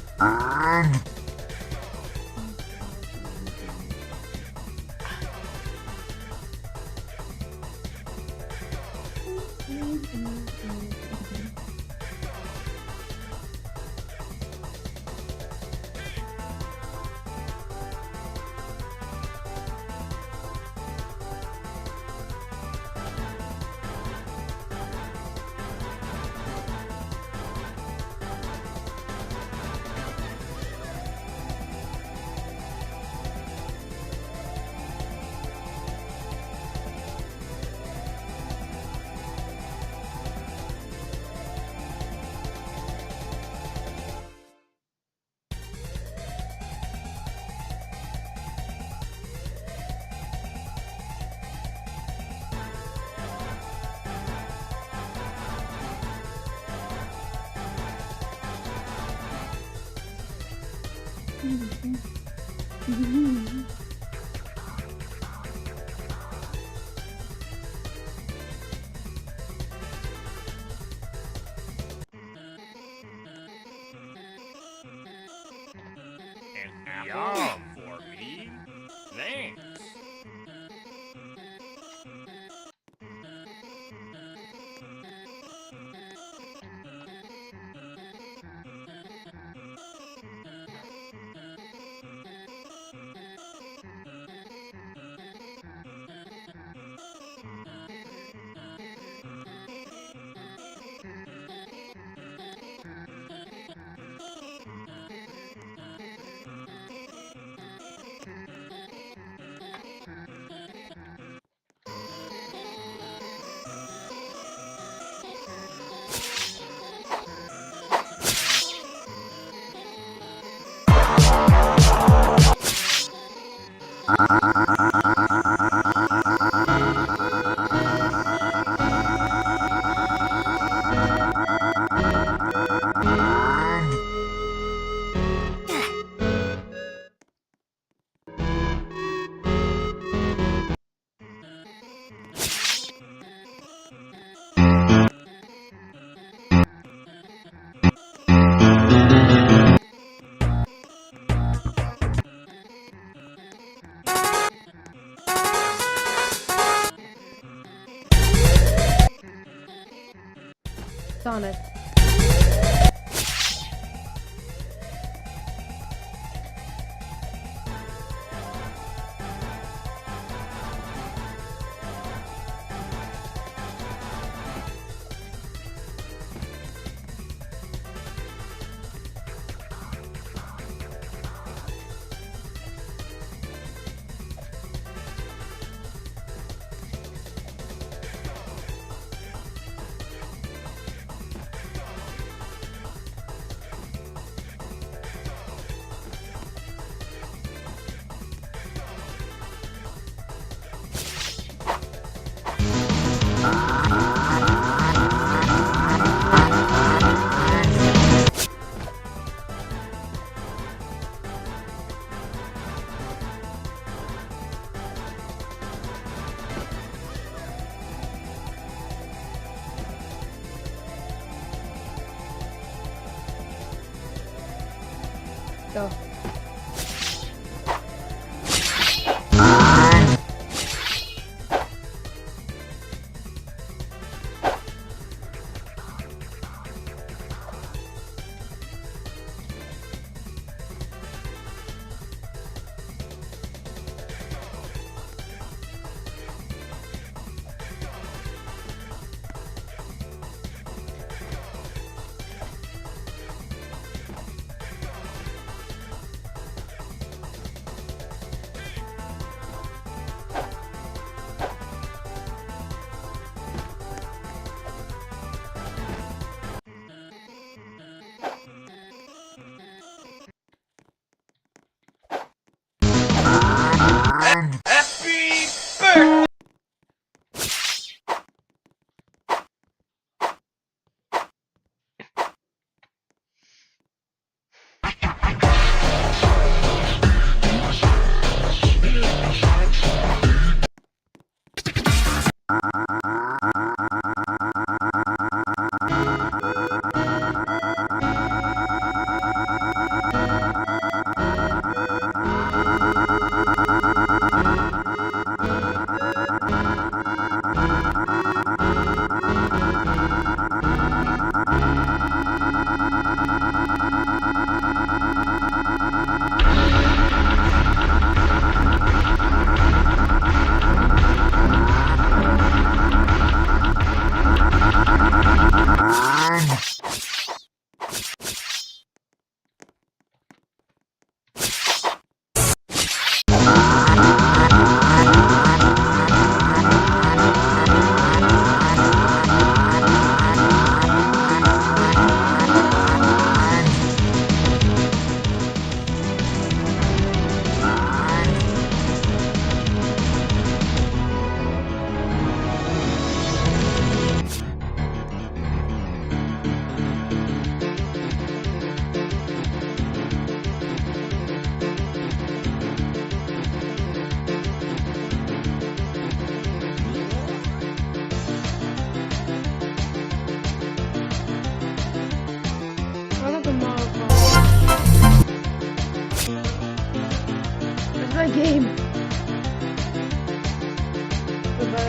Yum for me? Thanks. Sonic. Go.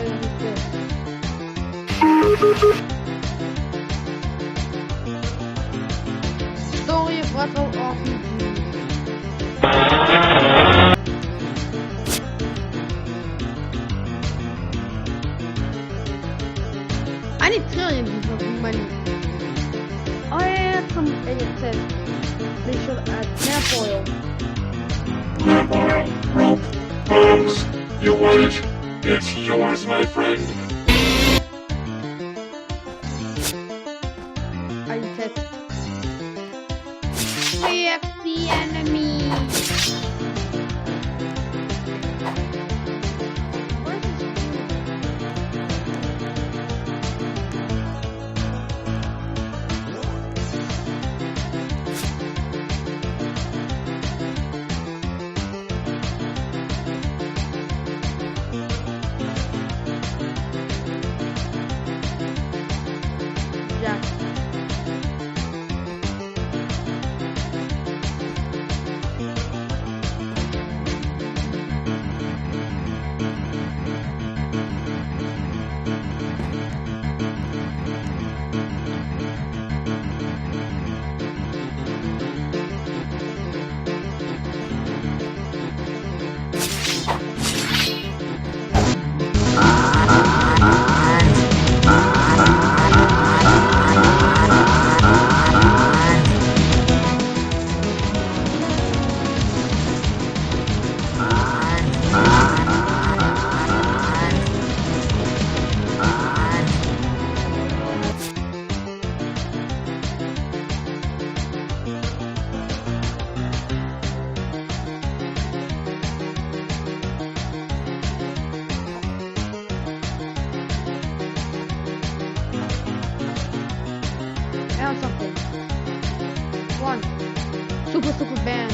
gotta do this. Story of Retro RPG. I need trillions of money. Oh yeah, some idiot says they should add snap oil. You want it? It's yours, my friend. I text. React the enemy. Where's this? Jack. And something. One. Super band.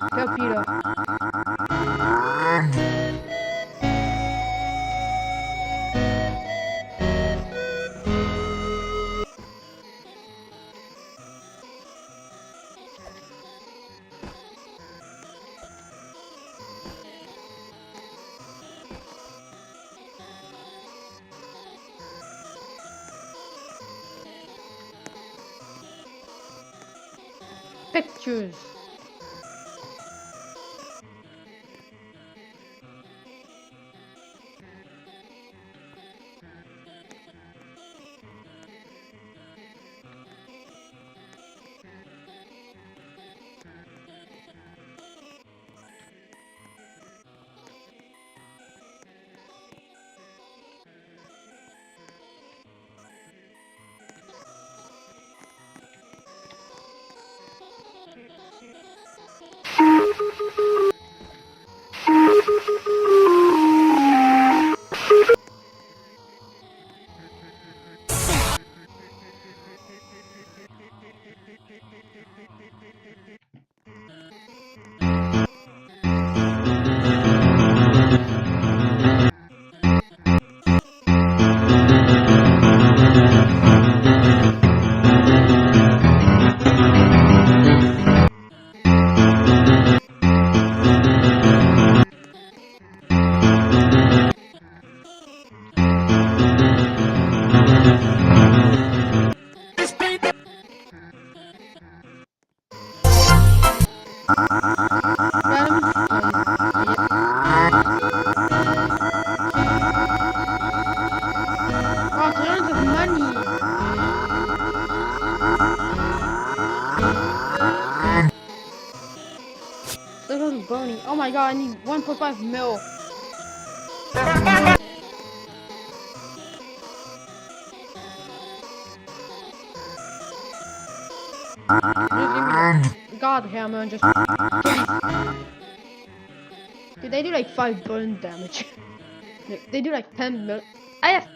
Torpedo. Pictures. Look at Bernie. Oh my god, I need 1.5 mil. Just give me the God hammer and just Dude, they do like 5 burn damage. They do like 10 mil. I have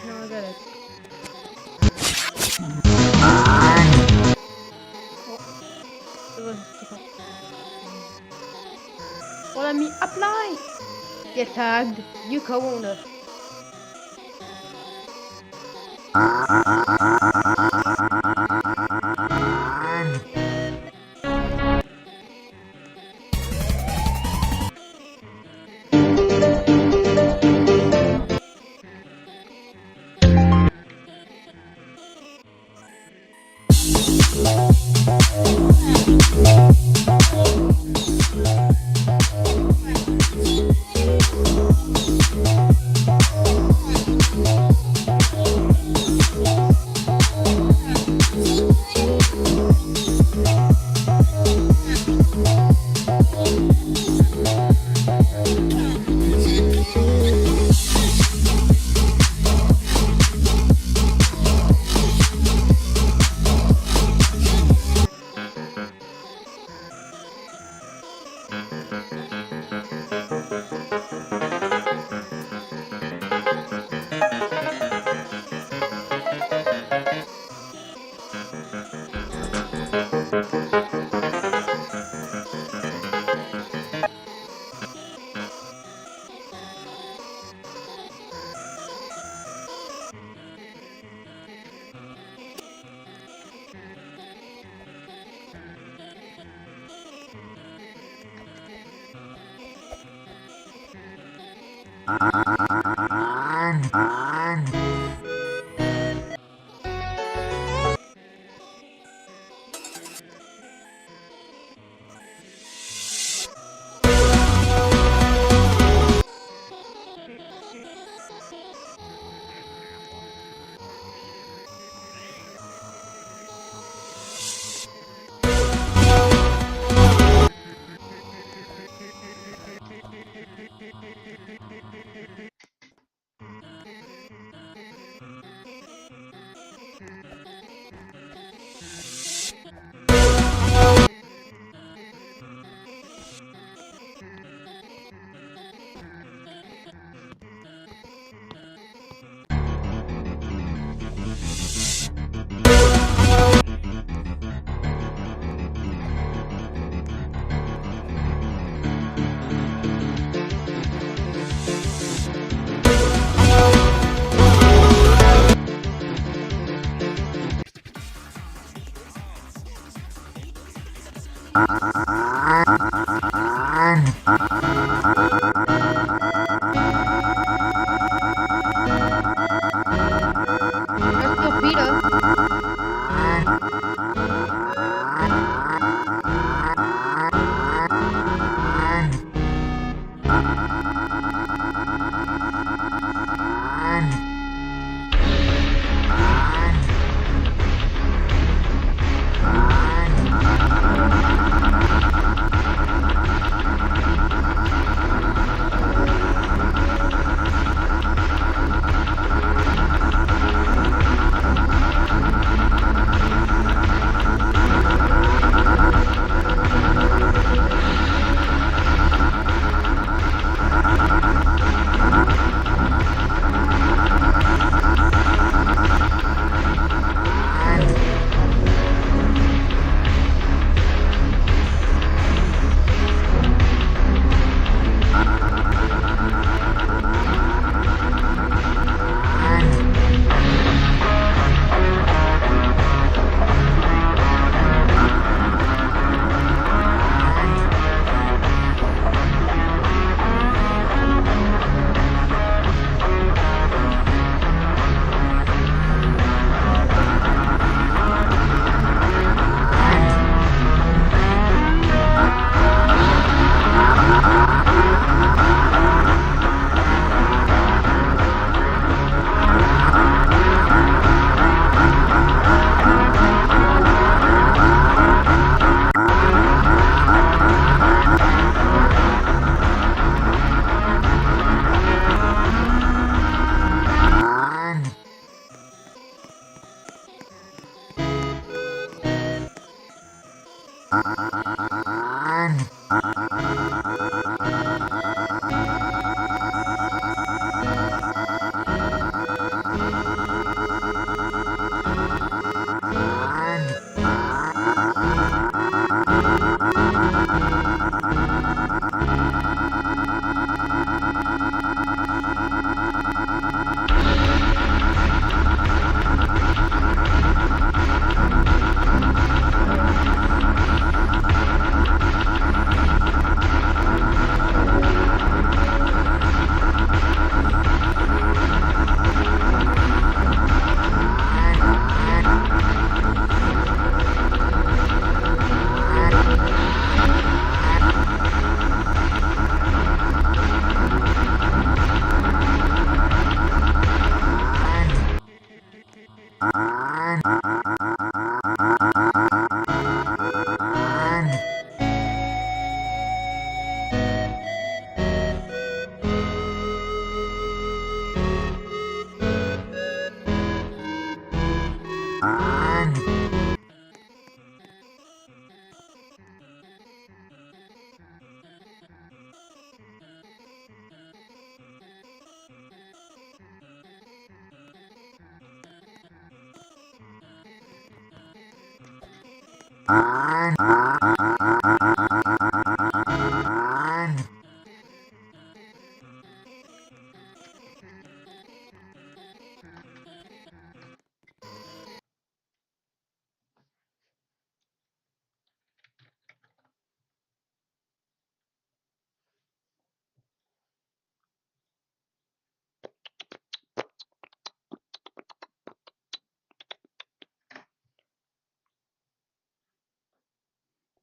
no, I got it. Well, let me apply. Get tagged. You co-owner.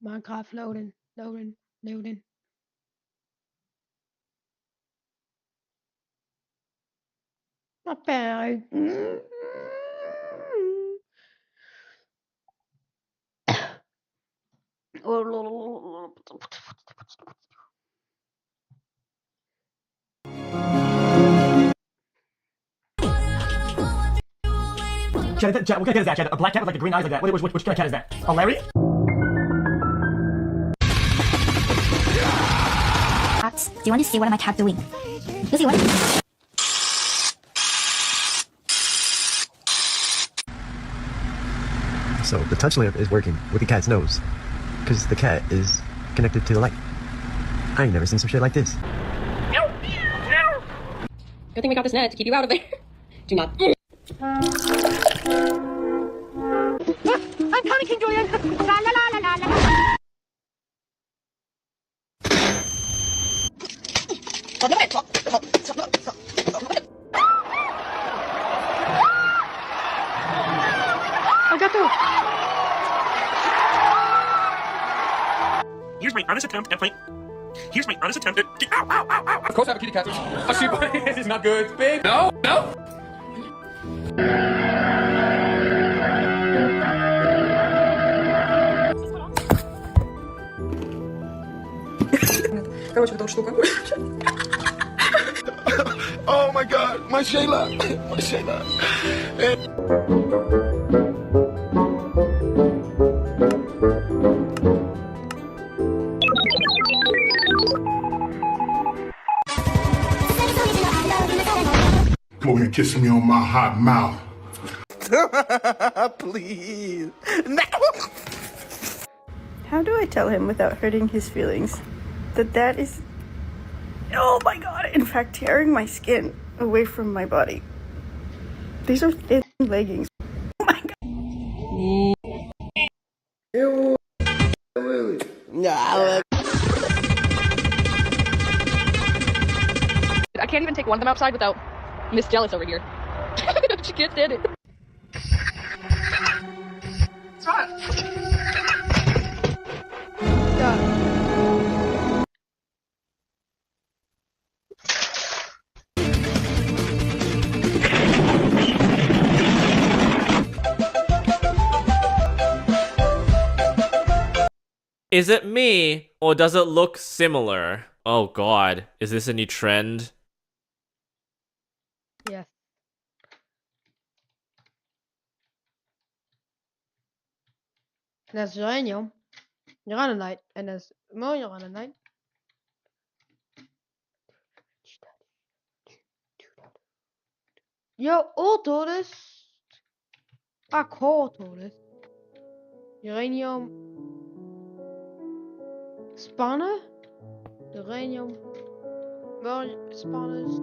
Minecraft loading, loading, loading. Not bad. Chad, what kind of cat is that, Chad? A black cat with like the green eyes like that. Which kind of cat is that? A Larry? Cats. Do you want to see what my cat doing? Lucy, what? So the touch lamp is working with the cat's nose, because the cat is connected to the light. I ain't never seen some shit like this. Good thing we got this net to keep you out of there. Do not. I'm coming, King Julian. La la la la la la. I got through. Here's my honest attempt at playing. Here's my honest attempt at. Ow, ow, ow, ow. Of course I have a kitty cat. Oh, shit, this is not good, babe. No, no. Короче, вот эта вот штука. Oh my god, my Shayla. My Shayla. Come over here and kiss me on my hot mouth. Please. No. How do I tell him without hurting his feelings that is, oh my god, in fact, tearing my skin away from my body? These are thin leggings. Oh my god. Ew. No. I can't even take one of them outside without Miss Jealous over here. She can't stand it. What's wrong? Is it me, or does it look similar? Oh god, is this a new trend? Yes. And there's uranium. Uranite. And there's more uranite. Yo, autolist. Autolist. Uranium. Spawner. Uranium. More spawners.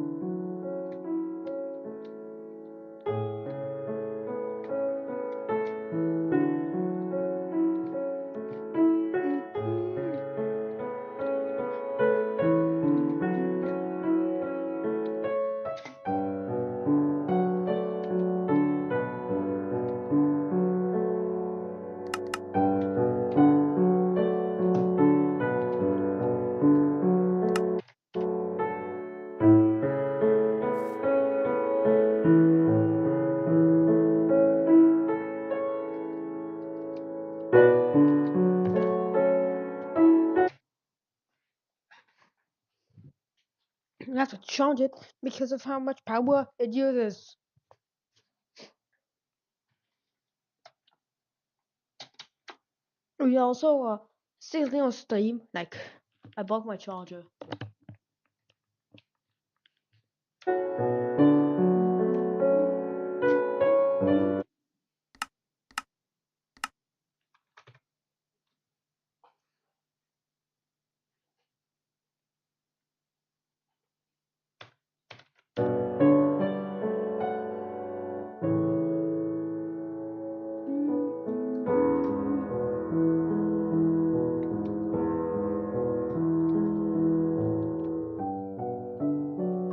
You have to charge it because of how much power it uses. We also still on Steam. Like, I bought my charger.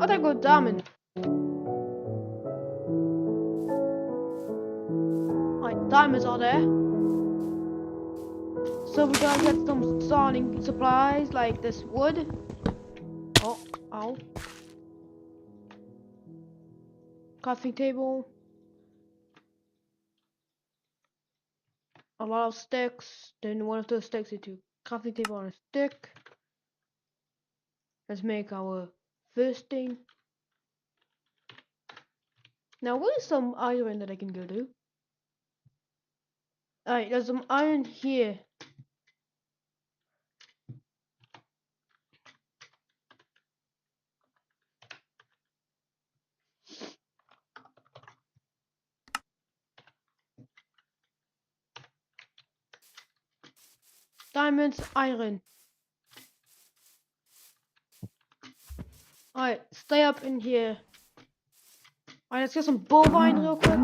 Oh, there go diamond. Right, diamonds are there. So we gotta get some starting supplies like this wood. Oh, ow. Crafting table. A lot of sticks. Then one of those sticks into crafting table on a stick. Let's make our first thing. Now where's some iron that I can go to? Alright, there's some iron here. Diamonds, iron. Alright, stay up in here. Alright, let's get some bovine real quick.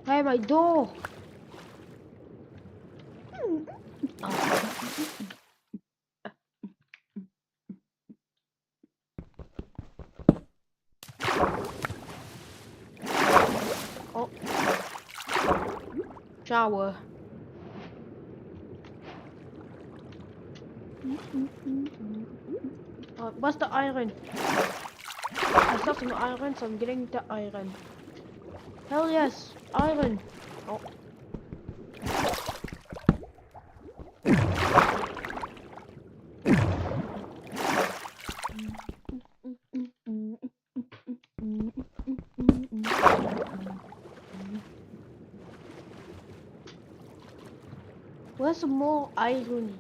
Hey, my door. Oh. Shower. What's the iron? I saw some iron, so I'm getting the iron. Hell yes, iron. Oh. Where's some more iron?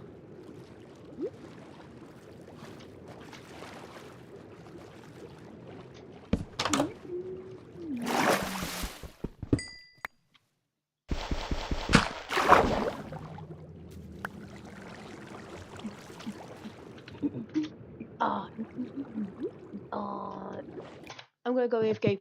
I'm gonna go AFK.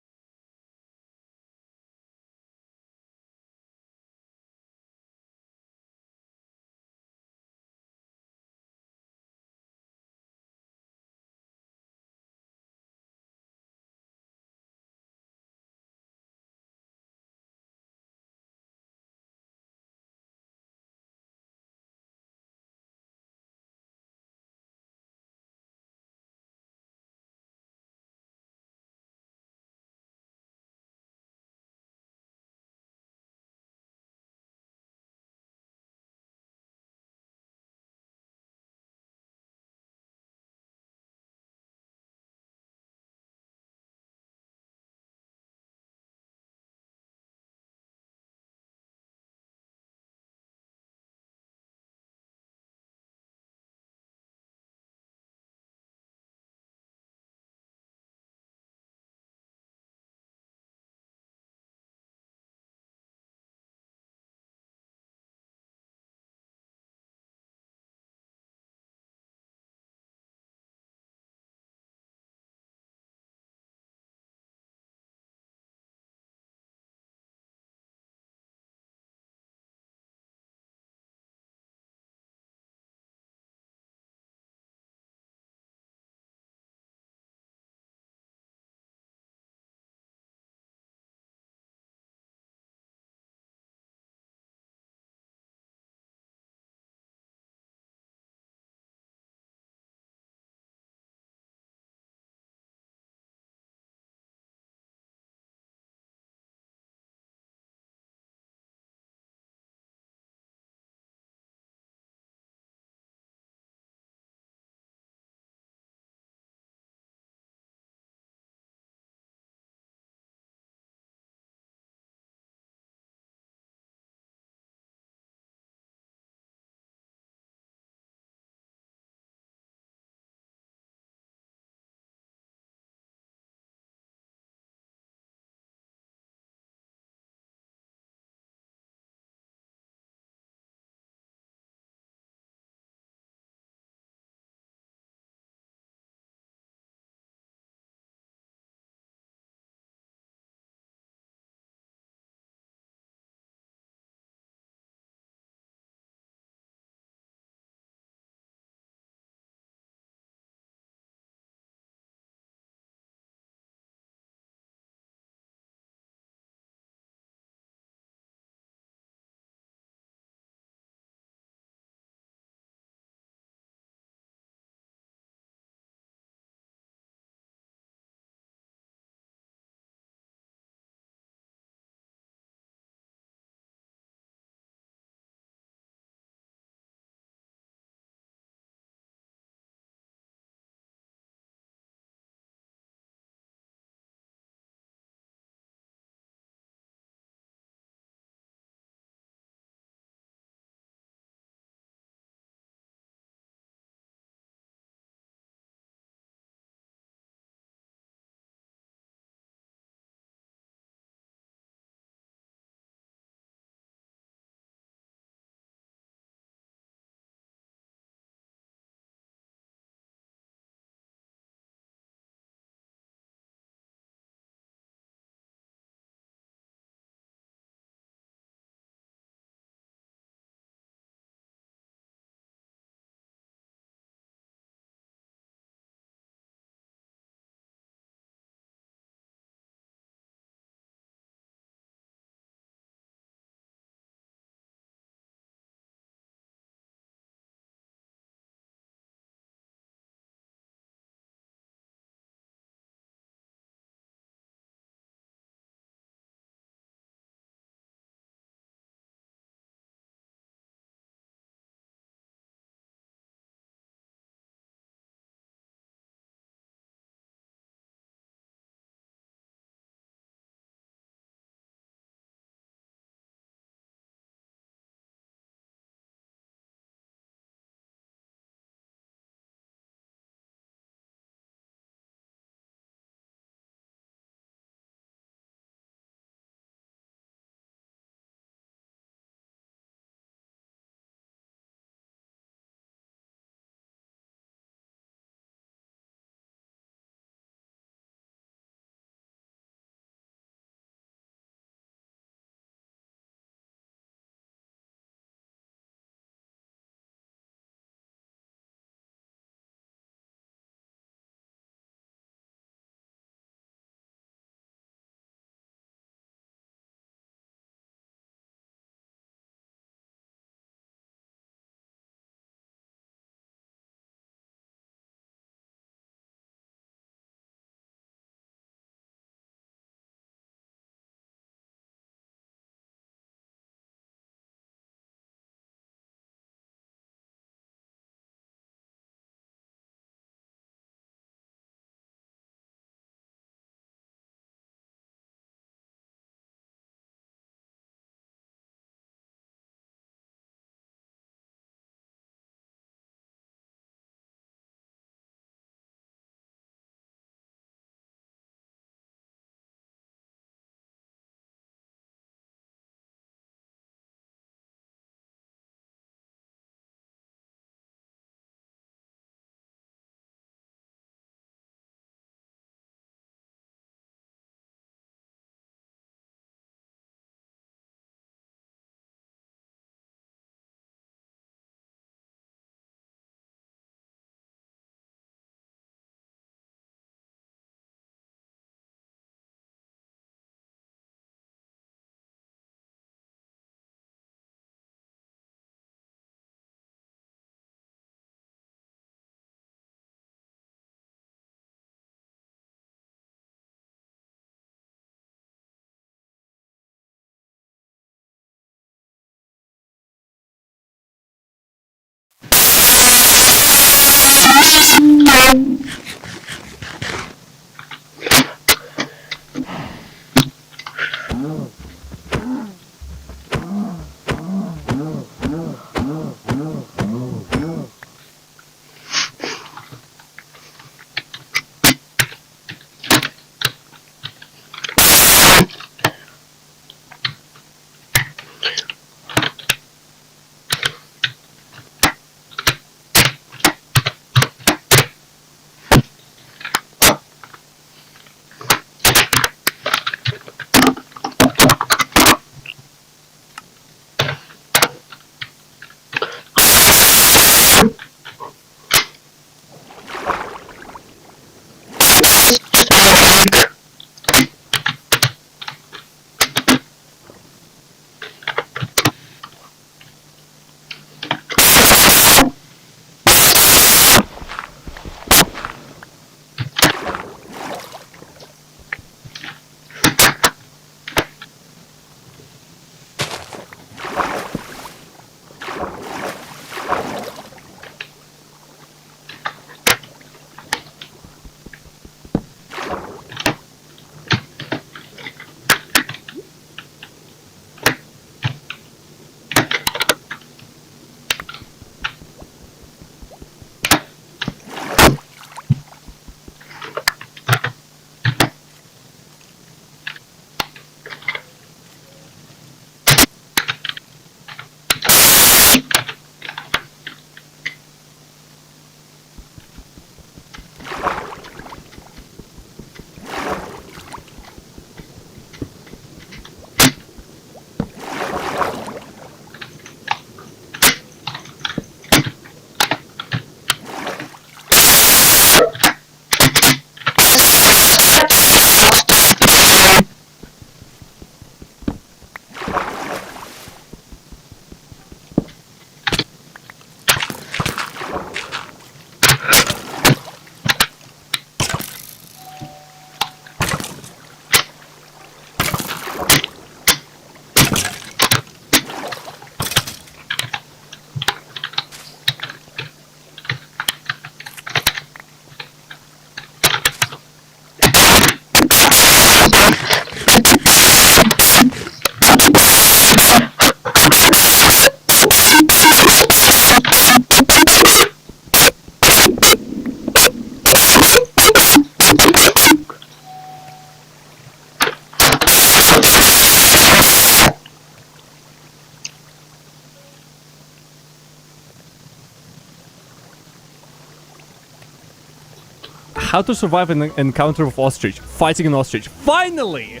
How to survive an encounter with ostrich. Fighting an ostrich. Finally!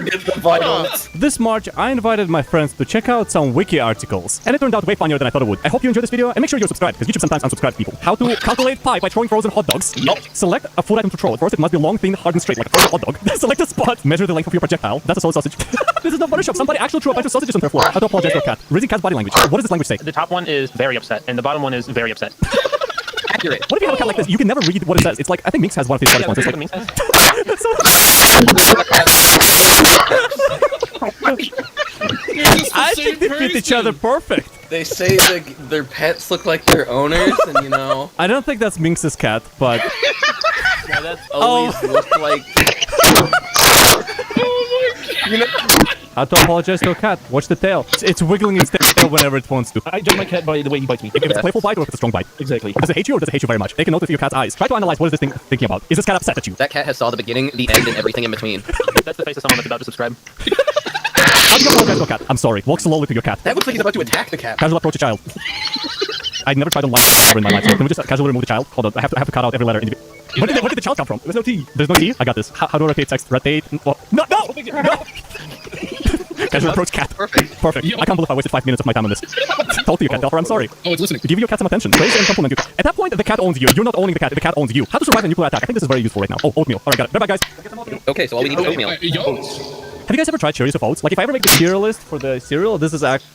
Get the vitals. This March, I invited my friends to check out some wiki articles, and it turned out way funnier than I thought it would. I hope you enjoyed this video, and make sure you're subscribed, because YouTube sometimes unsubscribes people. How to calculate pi by throwing frozen hot dogs. Yup. Select a food item to throw. First, it must be long, thin, hard, and straight, like a frozen hot dog. Select a spot. Measure the length of your projectile. That's a solid sausage. This is not Photoshop. Somebody actually threw a bunch of sausages on their floor. I have to apologize for a cat. Reading cat's body language. What does this language say? The top one is very upset, and the bottom one is very upset. Accurate. What if you have a cat like this? You can never read what it says. It's like, I think Minx has one of his responses. It's like, Minx has? I think they fit each other perfect. They say their pets look like their owners, and you know. I don't think that's Minx's cat, but. Yeah, that's always looked like. You know. How to apologize to a cat? Watch the tail. It's wiggling its tail whenever it wants to. I judge my cat by the way he bites me. If it's a playful bite or if it's a strong bite. Exactly. Does it hate you or does it hate you very much? Take a note of your cat's eyes. Try to analyze what is this thing thinking about. Is this cat upset at you? That cat has saw the beginning, the end, and everything in between. That's the face of someone that's about to subscribe. How do you apologize to a cat? I'm sorry. Walk slowly to your cat. That looks like he's about to attack the cat. Casual approach a child. I'd never tried to lie ever in my life, so can we just casually remove the child? Hold on, I have to cut out every letter. Where did the child come from? There's no T. There's no T? I got this. How do I rotate text? Rotate? No! Casual approach cat. Perfect. I can't believe I wasted 5 minutes of my time on this. Talk to your cat, Delpher, I'm sorry. Oh, it's listening. Give your cat some attention. Praise and compliment your cat. At that point, the cat owns you. You're not owning the cat owns you. How to survive a nuclear attack? I think this is very useful right now. Oh, oatmeal. Alright, got it. Bye-bye, guys. Okay, so all we need is oatmeal. Have you guys ever tried Cheerios with oats? Like, if I ever make the cereal list for the cereal, this is actually...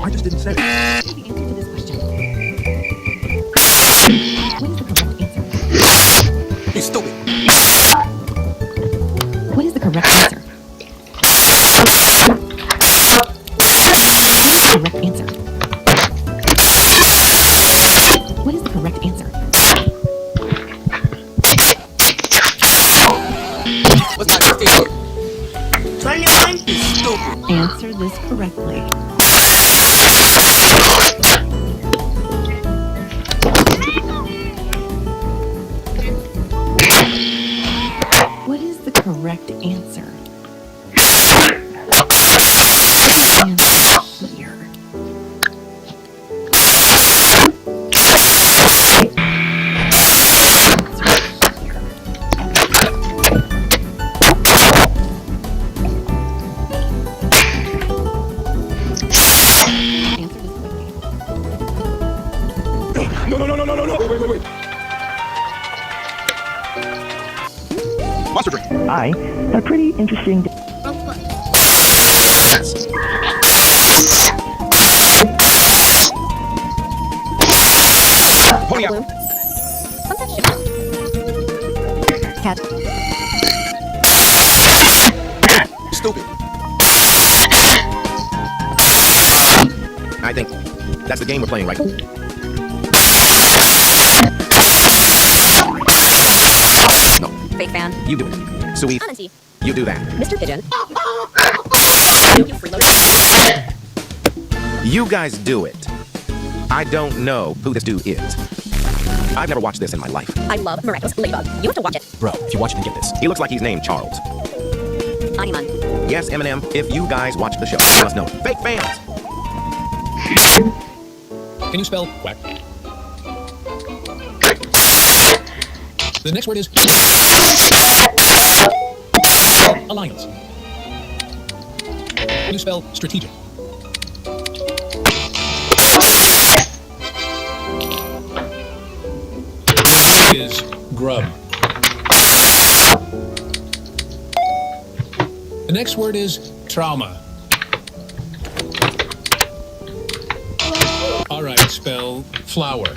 I just didn't say it. The answer to this question. What is the correct answer? You stupid. What is the correct answer? What is the correct answer? What's my birthday date? 29. You stupid. Answer this correctly. What is the correct answer? Answer here. No. Wait. Monster drink. I had a pretty interesting day. Pony out. Cat. Stupid. I think that's the game we're playing, right? No. Fake fan. You do it. Sui, Honesty. you do that. Mr. Pigeon. You guys do it. I don't know who this dude is. I've never watched this in my life. I love Miraculous Ladybug. You have to watch it. Bro, if you watch it, then get this. He looks like he's named Charles. Animan. Yes, Eminem, if you guys watch the show, you must know. Fake fans! Can you spell quack? The next word is alliance. Can you spell strategic? is grub. The next word is trauma. All right, spell flower.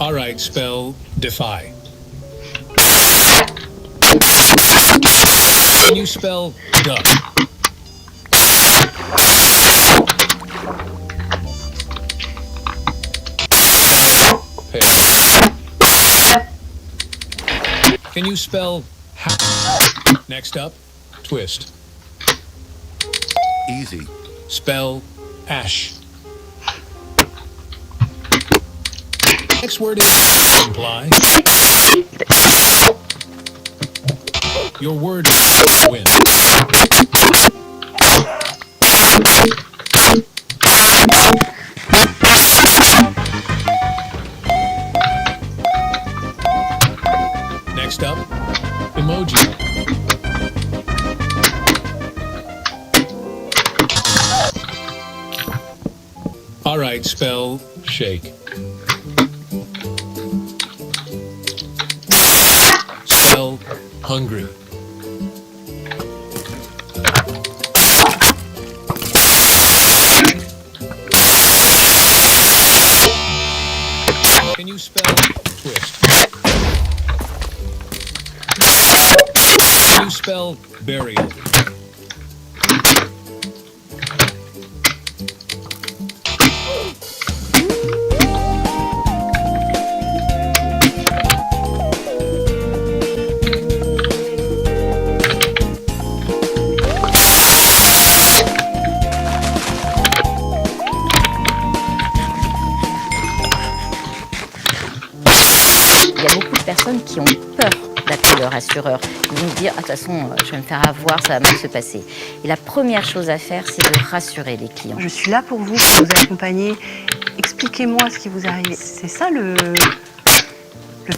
All right, spell defy. Can you spell duck? Can you spell hat? Next up, twist. Easy. Spell ash. Next word is imply. Your word is win. Next up, emoji. All right, spell shake. Spell hungry. Can you spell twist? Can you spell burial? Il y a beaucoup de personnes qui ont peur d'appeler leur assureur. Ils vont se dire, ah, de toute façon, je vais me faire avoir, ça va mal se passer. Et la première chose à faire, c'est de rassurer les clients. Je suis là pour vous accompagner. Expliquez-moi ce qui vous arrive. C'est ça le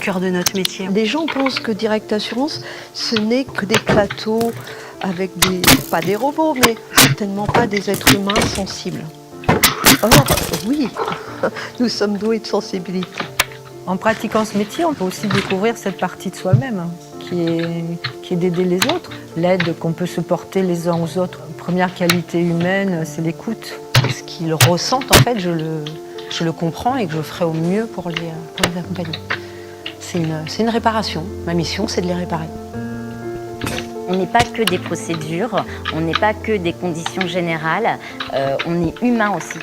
cœur de notre métier. Les gens pensent que Direct Assurance, ce n'est que des plateaux avec pas des robots, mais certainement pas des êtres humains sensibles. Or, oui, nous sommes doués de sensibilité. En pratiquant ce métier, on peut aussi découvrir cette partie de soi-même, qui est d'aider les autres. L'aide qu'on peut se porter les uns aux autres. Première qualité humaine, c'est l'écoute. Ce qu'ils ressentent, en fait, je le comprends et que je ferai au mieux pour les accompagner. C'est une réparation. Ma mission, c'est de les réparer. On n'est pas que des procédures, on n'est pas que des conditions générales, on est humain aussi.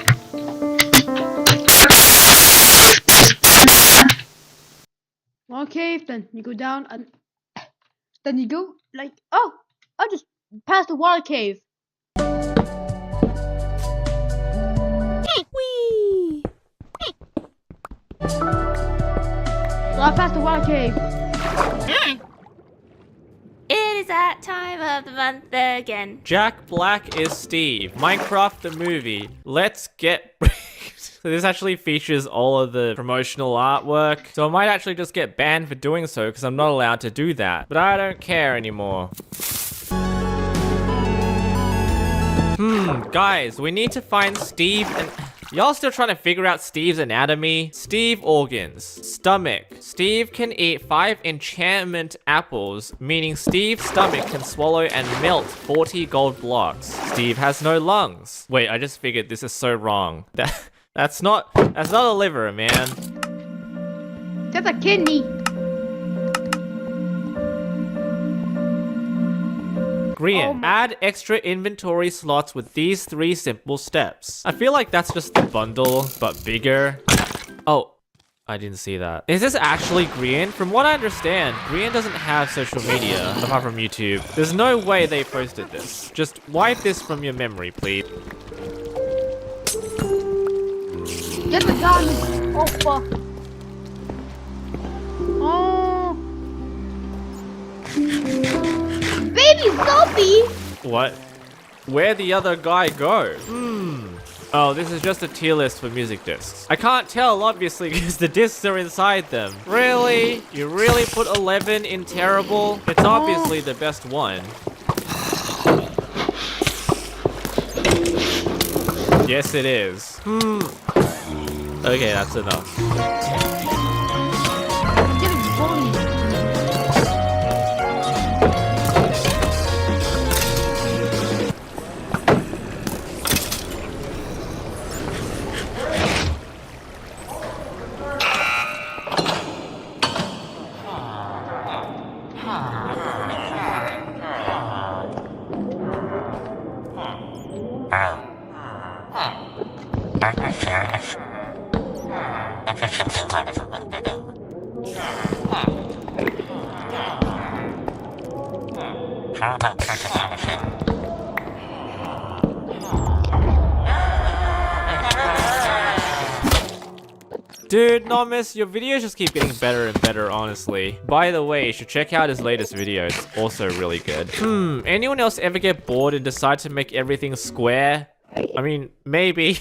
Okay, then you go down and then you go like, oh, I just passed the water cave. Whee! So I passed the water cave. It is that time of the month again. Jack Black is Steve. Minecraft the movie. Let's get... So this actually features all of the promotional artwork. So I might actually just get banned for doing so because I'm not allowed to do that. But I don't care anymore. Guys, we need to find Steve and... Y'all still trying to figure out Steve's anatomy? Steve organs. Stomach. Steve can eat 5 enchantment apples, meaning Steve's stomach can swallow and melt 40 gold blocks. Steve has no lungs. Wait, I just figured this is so wrong. That's not a liver, man. That's a kidney. Grian, add extra inventory slots with these 3 simple steps. I feel like that's just the bundle, but bigger. Oh, I didn't see that. Is this actually Grian? From what I understand, Grian doesn't have social media, apart from YouTube. There's no way they posted this. Just wipe this from your memory, please. Get the gun! Oh fuck! Oh! Baby zombie! What? Where'd the other guy go? Oh, this is just a tier list for music discs. I can't tell, obviously, because the discs are inside them. Really? You really put 11 in terrible? It's obviously the best one. Yes, it is. Okay, that's enough. Dude, Nomus, your videos just keep getting better and better, honestly. By the way, you should check out his latest video. It's also really good. Anyone else ever get bored and decide to make everything square? I mean, maybe.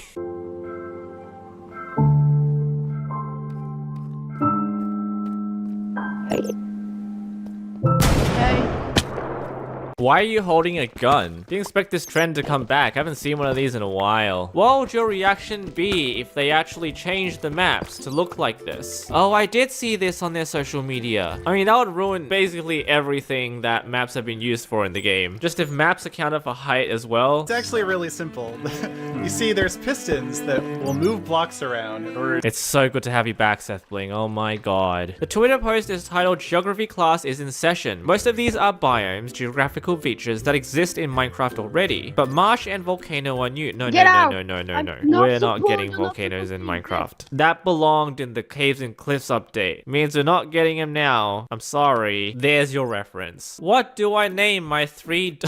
Why are you holding a gun? Didn't expect this trend to come back. I haven't seen one of these in a while. What would your reaction be if they actually changed the maps to look like this? Oh, I did see this on their social media. I mean, that would ruin basically everything that maps have been used for in the game. Just if maps accounted for height as well. It's actually really simple. You see, there's pistons that will move blocks around in order. It's so good to have you back, Seth Bling. Oh my god. The Twitter post is titled Geography Class is in Session. Most of these are biomes, geographical features that exist in Minecraft already, but marsh and volcano are new. No. We're not getting volcanoes in Minecraft. That belonged in the Caves and Cliffs update. Means we're not getting them now. I'm sorry. There's your reference. What do I name my 3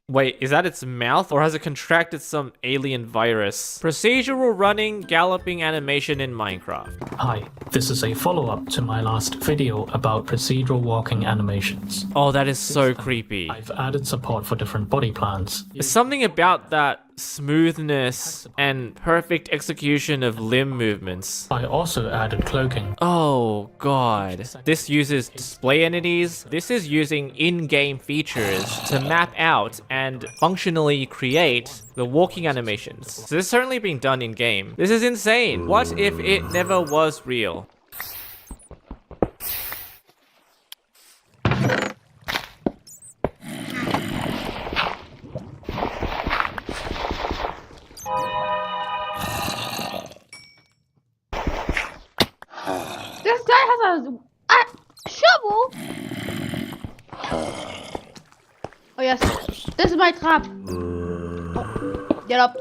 Wait, is that its mouth, or has it contracted some alien virus? Procedural running, galloping animation in Minecraft. Hi, this is a follow-up to my last video about procedural walking animations. Oh, that is so creepy. I've added support for different body plans. There's something about that smoothness and perfect execution of limb movements. I also added cloaking. Oh god. This uses display entities. This is using in-game features to map out and functionally create the walking animations. So this is certainly being done in-game. This is insane. What if it never was real? This guy has a shovel. Oh yes, this is my trap. Oh, get up.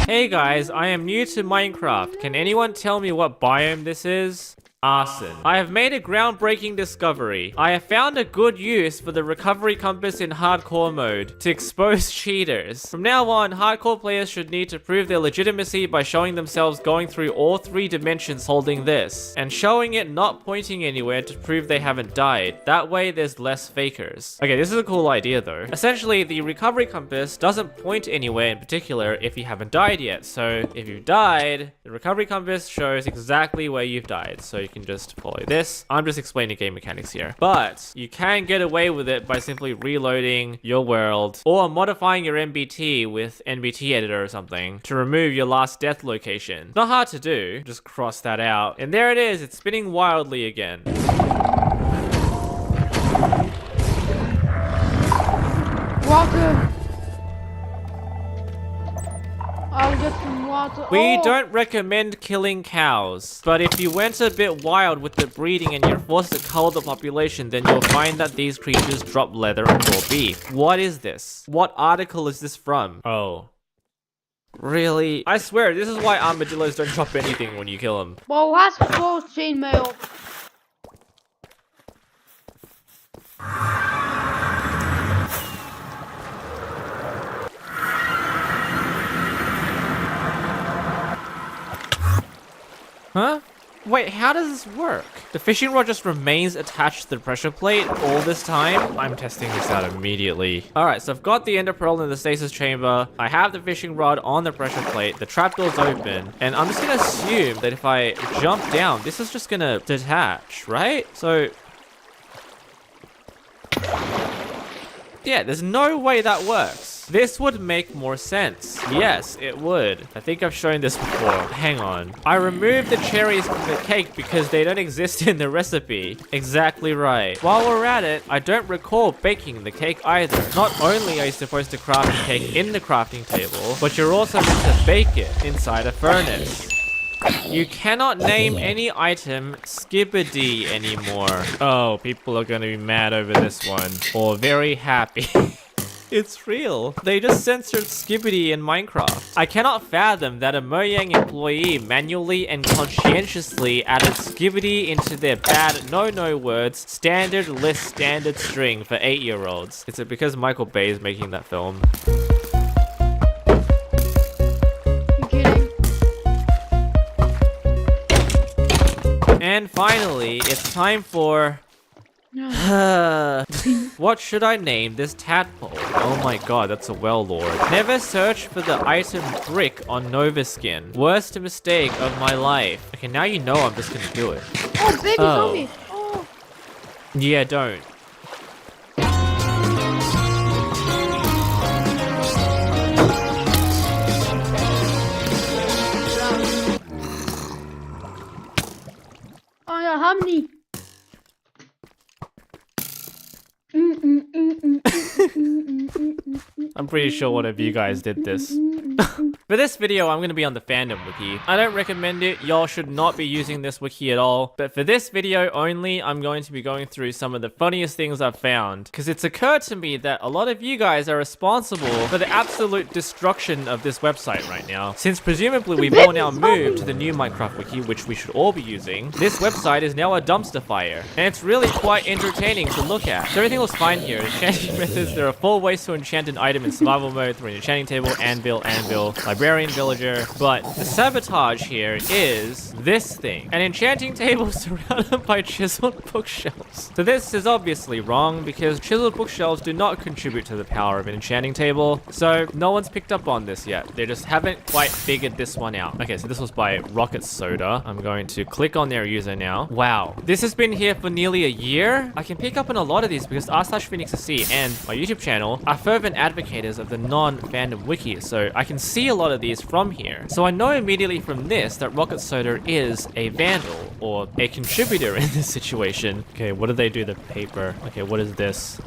Hey guys, I am new to Minecraft. Can anyone tell me what biome this is? Arson. I have made a groundbreaking discovery. I have found a good use for the recovery compass in hardcore mode to expose cheaters. From now on, hardcore players should need to prove their legitimacy by showing themselves going through all 3 dimensions holding this, and showing it not pointing anywhere to prove they haven't died. That way there's less fakers. Okay, this is a cool idea though. Essentially, the recovery compass doesn't point anywhere in particular if you haven't died yet. So if you've died, the recovery compass shows exactly where you've died. So you can just follow this. I'm just explaining game mechanics here. But you can get away with it by simply reloading your world or modifying your NBT with NBT editor or something to remove your last death location. Not hard to do. Just cross that out. And there it is. It's spinning wildly again. Water. I'll get some water. We don't recommend killing cows, but if you went a bit wild with the breeding and you're forced to cull the population, then you'll find that these creatures drop leather and raw beef. What is this? What article is this from? Oh. Really? I swear, this is why armadillos don't drop anything when you kill them. Well, that's full chainmail. Huh? Wait, how does this work? The fishing rod just remains attached to the pressure plate all this time? I'm testing this out immediately. Alright, so I've got the ender pearl in the stasis chamber. I have the fishing rod on the pressure plate. The trapdoor's open. And I'm just gonna assume that if I jump down, this is just gonna detach, right? So... yeah, there's no way that works. This would make more sense. Yes, it would. I think I've shown this before. Hang on. I removed the cherries from the cake because they don't exist in the recipe. Exactly right. While we're at it, I don't recall baking the cake either. Not only are you supposed to craft the cake in the crafting table, but you're also meant to bake it inside a furnace. You cannot name any item Skibidi anymore. Oh, people are gonna be mad over this one. Or very happy. It's real. They just censored Skibidi in Minecraft. I cannot fathom that a Mojang employee manually and conscientiously added Skibidi into their bad no-no words standard list standard string for 8-year-olds. Is it because Michael Bay is making that film? And finally, it's time for... what should I name this tadpole? Oh my god, that's a well lord. Never search for the item brick on Novaskin. Worst mistake of my life. Okay, now you know I'm just gonna do it. Oh, baby zombie! Oh. Yeah, don't. Oh yeah, how many? I'm pretty sure one of you guys did this. For this video, I'm going to be on the fandom wiki. I don't recommend it. Y'all should not be using this wiki at all. But for this video only, I'm going to be going through some of the funniest things I've found. Because it's occurred to me that a lot of you guys are responsible for the absolute destruction of this website right now. Since presumably we've all now moved to the new Minecraft wiki, which we should all be using, this website is now a dumpster fire. And it's really quite entertaining to look at. So everything looks fine here. Enchanting methods, there are 4 ways to enchant an item in survival mode through an enchanting table, anvil, librarian, villager. But the sabotage here is this thing. An enchanting table surrounded by chiseled bookshelves. So this is obviously wrong because chiseled bookshelves do not contribute to the power of an enchanting table. So no one's picked up on this yet. They just haven't quite figured this one out. Okay, so this was by Rocket Soda. I'm going to click on their user now. Wow. This has been here for nearly a year. I can pick up on a lot of these because r/PhoenixC and my YouTube channel are fervent advocates of the non-fandom wiki, so I can see a lot of these from here. So I know immediately from this that Rocket Soda is a vandal or a contributor in this situation. Okay, what did they do to paper? Okay, what is this?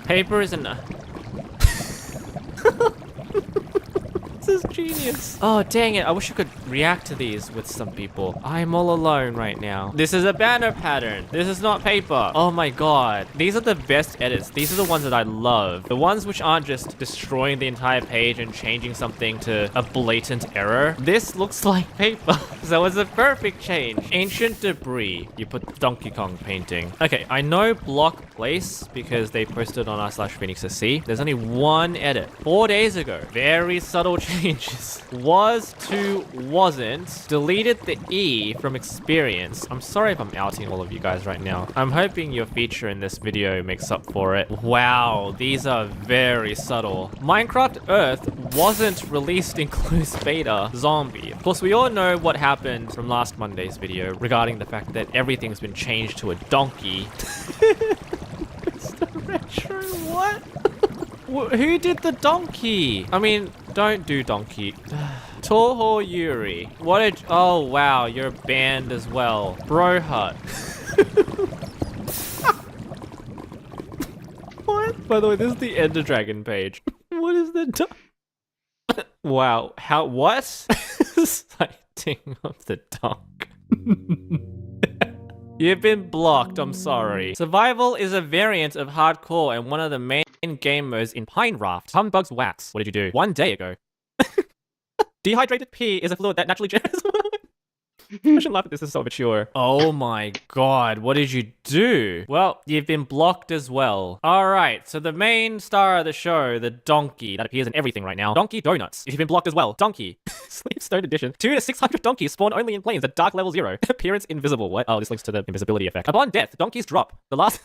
Paper is an... This is genius. Oh, dang it. I wish I could react to these with some people. I'm all alone right now. This is a banner pattern. This is not paper. Oh my god. These are the best edits. These are the ones that I love. The ones which aren't just destroying the entire page and changing something to a blatant error. This looks like paper. So it's a perfect change. Ancient debris. You put Donkey Kong painting. Okay, I know block place because they posted on r/PhoenixC. There's only one edit. 4 days ago. Very subtle changes. Was to wasn't. Deleted the E from experience. I'm sorry if I'm outing all of you guys right now. I'm hoping your feature in this video makes up for it. Wow, these are very subtle. Minecraft Earth wasn't released in closed beta. Zombie. Of course, we all know what happened from last Monday's video regarding the fact that everything's been changed to a donkey. It's the retro what? Who did the donkey? I mean, don't do donkey. Toho Yuri. What a... Oh, wow. You're banned as well. Bro Hut. What? By the way, this is the Ender Dragon page. What is the... Wow. How... What? Sighting of the donk. You've been blocked, I'm sorry. Survival is a variant of hardcore and one of the main game modes in Pine Raft. Humbug's wax. What did you do? 1 day ago. Dehydrated pee is a fluid that naturally generates... I shouldn't laugh at this, this is so mature. Oh my god, what did you do? Well, you've been blocked as well. Alright, so the main star of the show, the donkey, that appears in everything right now. Donkey Donuts. If you've been blocked as well, donkey. Sleep Stone Edition. 2 to 600 donkeys spawn only in planes at dark level 0. Appearance invisible. What? Oh, this links to the invisibility effect. Upon death, donkeys drop. The last...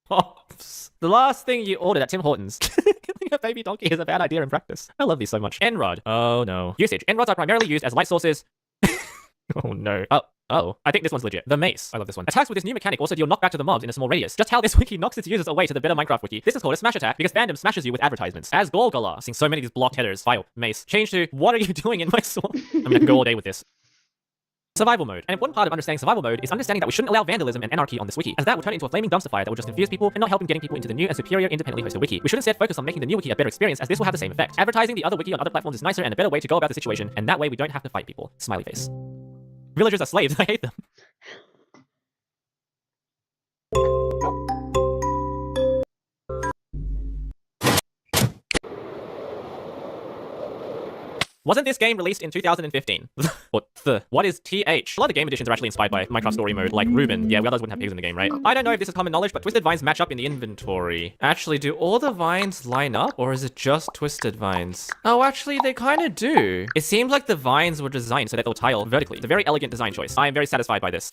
The last thing you ordered at Tim Hortons. Killing a baby donkey is a bad idea in practice. I love these so much. N-Rod. Oh no. Usage. N-Rods are primarily used as light sources. Oh no. Oh, I think this one's legit. The mace. I love this one. Attacks with this new mechanic also deal knockback to the mobs in a small radius. Just how this wiki knocks its users away to the better Minecraft wiki. This is called a smash attack because fandom smashes you with advertisements. As Golgala, seeing so many of these blocked headers. File. Mace. Change to, what are you doing in my swamp? I mean, I can go all day with this. Survival mode. An important part of understanding survival mode is understanding that we shouldn't allow vandalism and anarchy on this wiki, as that will turn into a flaming dumpster fire that will just confuse people and not help in getting people into the new and superior independently hosted wiki. We should instead focus on making the new wiki a better experience, as this will have the same effect. Advertising the other wiki on other platforms is nicer and a better way to go about the situation, and that way we don't have to fight people. Smiley face. Villagers are slaves. I hate them. Wasn't this game released in 2015? What is TH? A lot of game editions are actually inspired by Minecraft story mode, like Ruben. Yeah, we otherwise wouldn't have pigs in the game, right? I don't know if this is common knowledge, but twisted vines match up in the inventory. Actually, do all the vines line up, or is it just twisted vines? Oh, actually, they kind of do. It seems like the vines were designed so that they'll tile vertically. It's a very elegant design choice. I am very satisfied by this.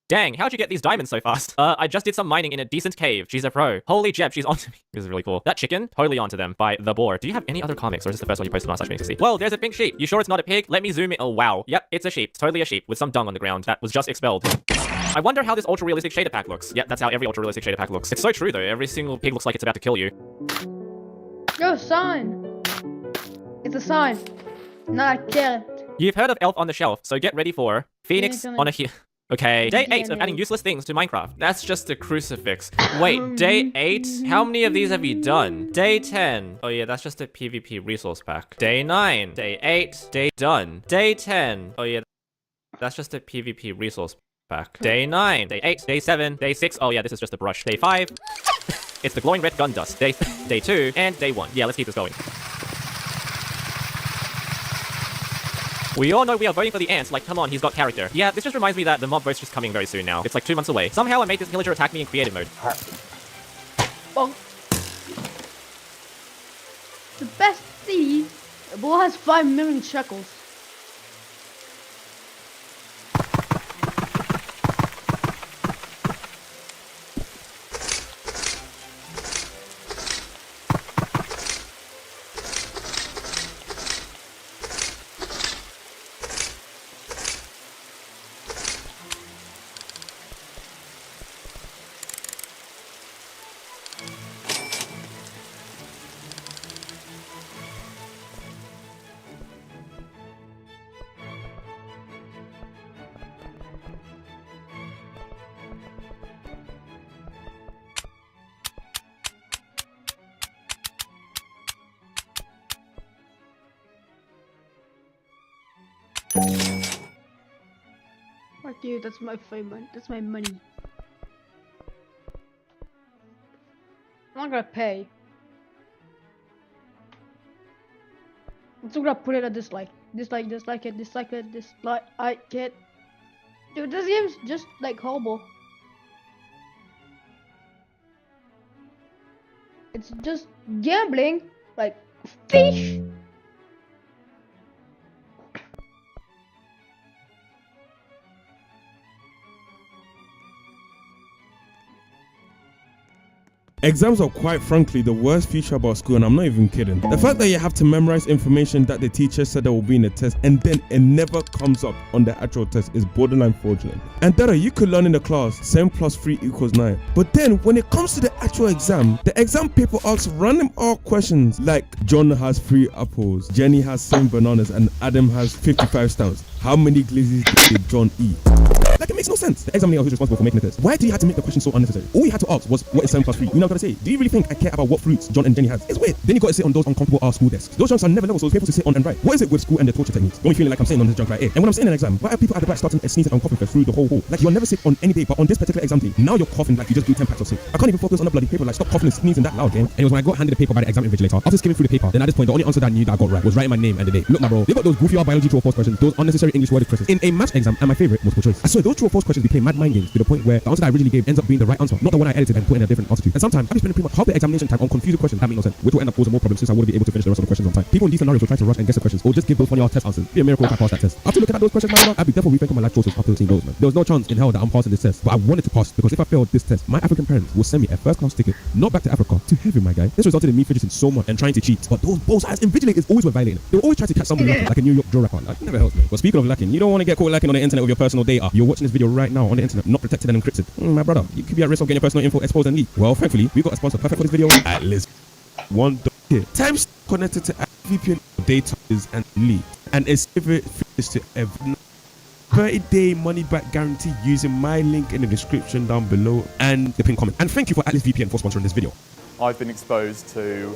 Dang, how'd you get these diamonds so fast? I just did some mining in a decent cave. She's a pro. Holy Jeb, she's onto me. This is really cool. That chicken, totally onto them by The Boar. Do you have any other comics, or is this the first one you posted on /phoenix? Whoa, there's a pink sheep. You sure it's not a pig? Let me zoom in. Oh, wow. Yep, it's a sheep. It's totally a sheep with some dung on the ground that was just expelled. I wonder how this ultra-realistic shader pack looks. Yep, that's how every ultra-realistic shader pack looks. It's so true, though. Every single pig looks like it's about to kill you. Yo, sign. It's a sign. Not a carrot. You've heard of Elf on the Shelf, so get ready for Phoenix on a hill. Okay, day 8 of adding useless things to Minecraft. That's just a crucifix. Wait, day 8? How many of these have you done? Day 10. Oh yeah, that's just a PvP resource pack. Day 9. Day 8. Day done. Day 10. Oh yeah, that's just a PvP resource pack. Day 9. Day 8. Day 7. Day 6. Oh yeah, this is just a brush. Day 5. It's the glowing red gun dust. Day 2. And day 1. Yeah, let's keep this going. We all know we are voting for the ants, like come on, he's got character. Yeah, this just reminds me that the mob vote's just coming very soon now. It's like 2 months away. Somehow I made this villager attack me in creative mode. Oh. The best seed. The ball has 5 million shekels. Fuck you, that's my favorite. That's my money. I'm not gonna pay. I'm still gonna put it at dislike. Dislike it, dislike it, dislike it. Dude, this game's just like horrible. It's just gambling, like fish. Exams are quite frankly the worst feature about school, and I'm not even kidding. The fact that you have to memorize information that the teacher said that will be in the test and then it never comes up on the actual test is borderline fraudulent. And that you could learn in the class 7 + 3 = 9. But then when it comes to the actual exam, the exam paper asks random odd questions like John has 3 apples, Jenny has 7 bananas, and Adam has 55 stones. How many glazes did John eat? Like, it makes no sense. The examiner who's responsible for making the test. Why do you have to make the question so unnecessary? All you had to ask was, what is 7 + 3? You know what I'm trying to say? Do you really think I care about what fruits John and Jenny has? It's weird. Then you got to sit on those uncomfortable ass school desks. Those chunks are never level, so it's painful to sit on and write. What is it with school and the torture techniques? Don't be feeling like I'm sitting on this junk right here. And when I'm sitting in an exam, why are people at the back starting sneezing and coughing through the whole hall? Like, you're never sick on any day, but on this particular exam day, now you're coughing like you just do 10 packs of sick. I can't even focus on the bloody paper. Like, stop coughing and sneezing that loud, game. And it was when I got handed the paper by the exam invigilator. After skimming through the paper, then at this point, the only answer that I knew that I got right was writing my name and the day. Look, my bro, they got those goofy biology true or false questions, those unnecessary English word expressions in a maths exam, and my favorite, multiple choice. I swear, those true or false questions, we play mad mind games to the point where the answer that I originally gave ends up being the right answer, not the one I edited and put in a different answer to. And sometimes I'll be spending pretty much half the examination time on confusing questions that make no sense, which will end up causing more problems since I wouldn't be able to finish the rest of the questions on time. People in these scenarios will try to rush and guess the questions, or just give those funny ass test answers. It'd be a miracle if I passed that test. After looking at those questions, man, I'd be definitely rethinking my life choices after seeing those, man. There was no chance in hell that I'm passing this test, but I wanted to pass because if I failed this test, my African parents will send me a first-class ticket, not back to Africa, to heaven, my guy. This resulted in me fidgeting so much and trying to cheat, but those bullseyes invigilators always were violating. They would always try to catch somebody lacking, like a New York drill rapper. Like, never helps, man. But speaking of lacking, you don't want to get caught lacking on the internet with your personal data. You're watching this video right now on the internet, not protected and encrypted. My brother, you could be at risk of getting your personal info exposed and leaked. Well, thankfully, we got a sponsor perfect for this video. At least one here. Times connected to VPN data is and leak, and its favorite is to ever 30-day money-back guarantee using my link in the description down below and the pinned comment. And thank you for Atlas VPN for sponsoring this video. I've been exposed to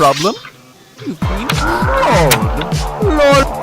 Problem? You've been trolled. Lord.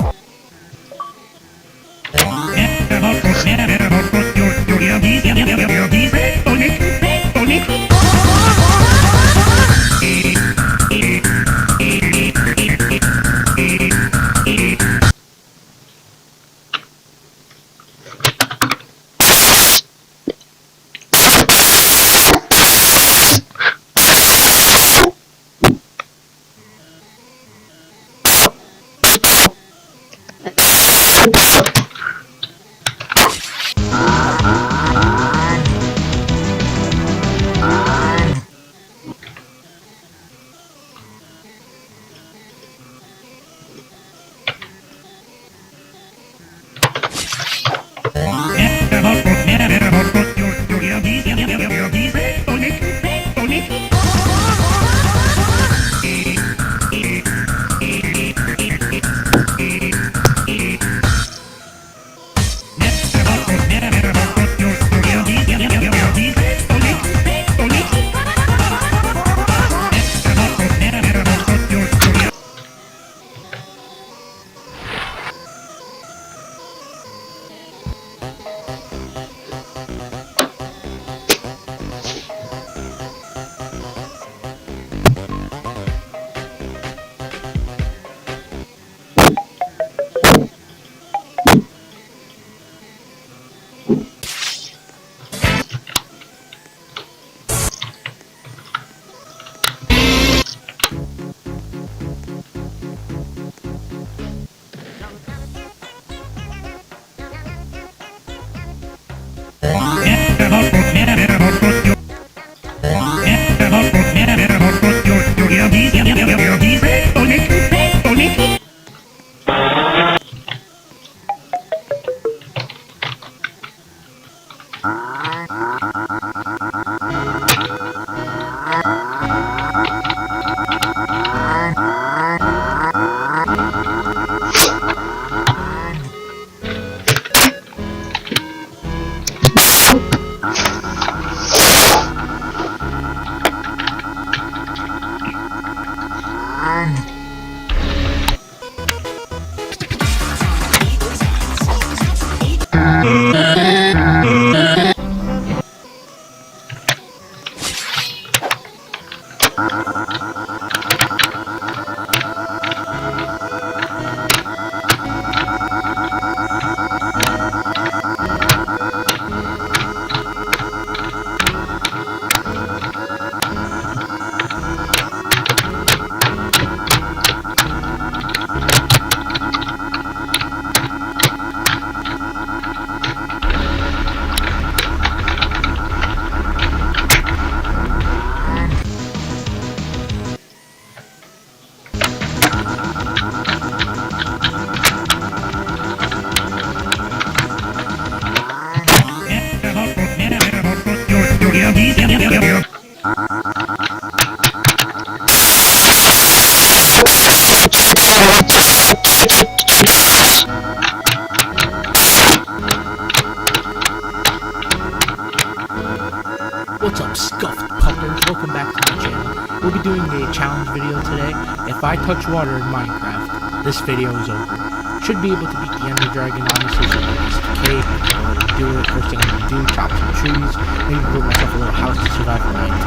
What's up, scuffed puppers? Welcome back to my channel. We'll be doing a challenge video today. If I touch water in Minecraft, this video is over. Should be able to beat the Ender Dragon, honestly, so I piece of cake. I'm gonna do it. First thing I'm gonna do, chop some trees, maybe build myself a little house to survive the night.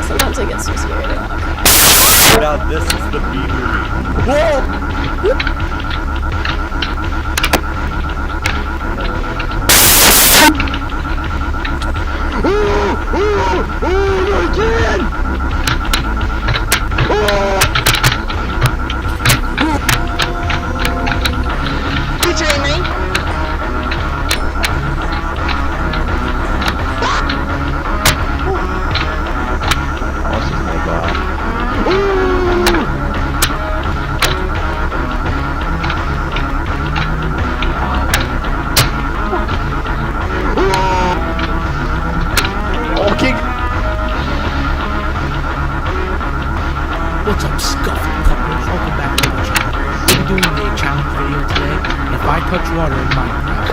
Sometimes I get so scared. Now this is the B movie. Whoa! What's up, scuffed puppers? Welcome back to my channel. We'll be doing a challenge video today. If I touch water in Minecraft,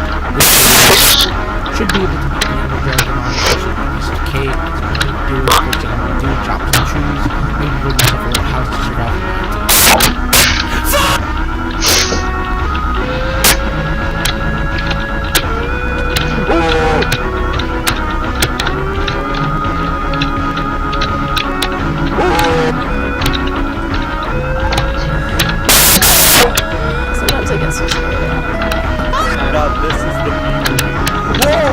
should be able to beat the Ender Dragon, honestly, so a piece of cake. That's what I'm gonna do. First thing I'm gonna do, chop some trees, maybe build myself a little house to survive the night. Sometimes I get so scared. Now this is the B movie. Whoa!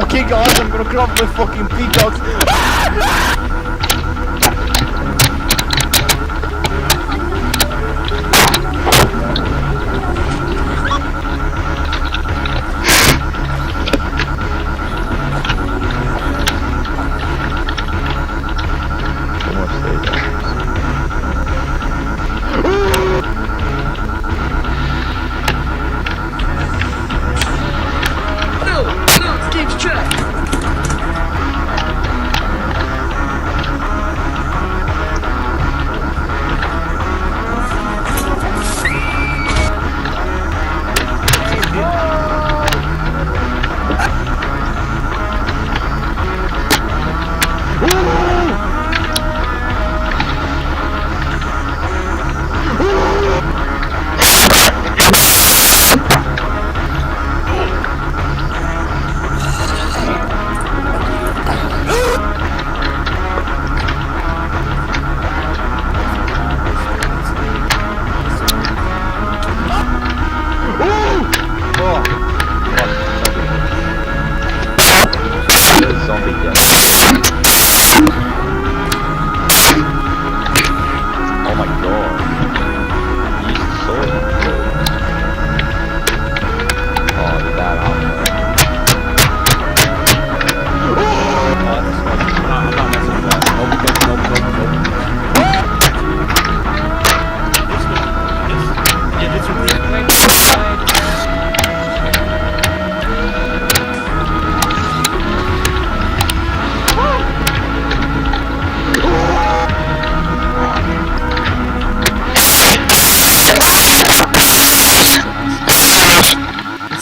Okay guys, I'm gonna crop my fucking peacocks.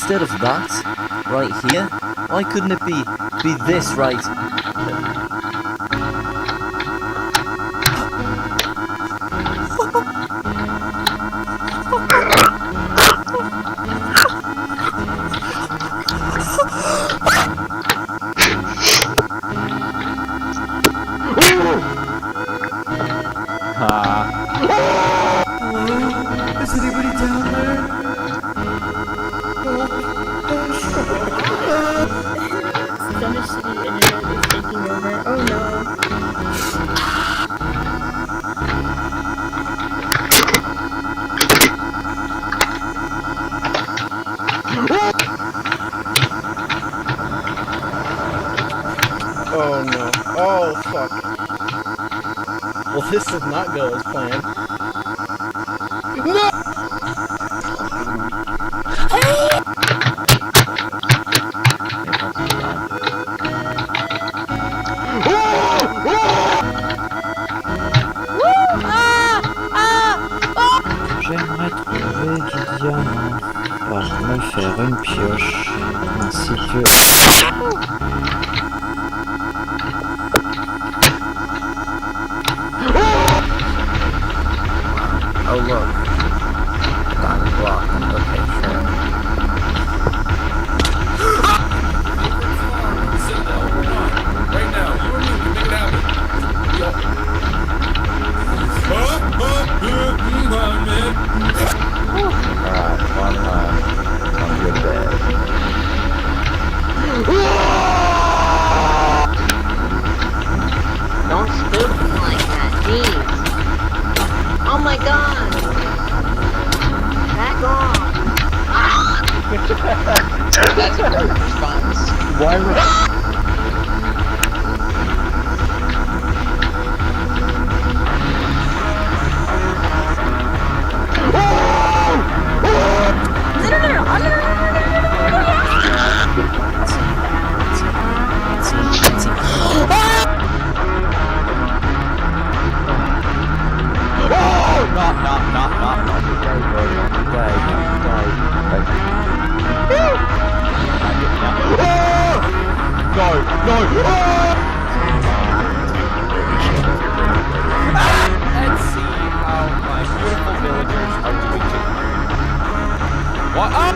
instead of that, right here, why couldn't it be this right? Is anybody down there? Summer City internet is taking over. Oh no. Oh no. Oh fuck. Well, this does not go as planned. No! J'aimerais trouver du diamant par me faire une pioche, ainsi que... Oh look, diamond block. Okay, sure. Right now, you and me can make it happen. On your bed. Don't spook me like that, jeez. Oh my god! Back off! That's a great response. Why Let's see how my beautiful villagers are doing too. What up?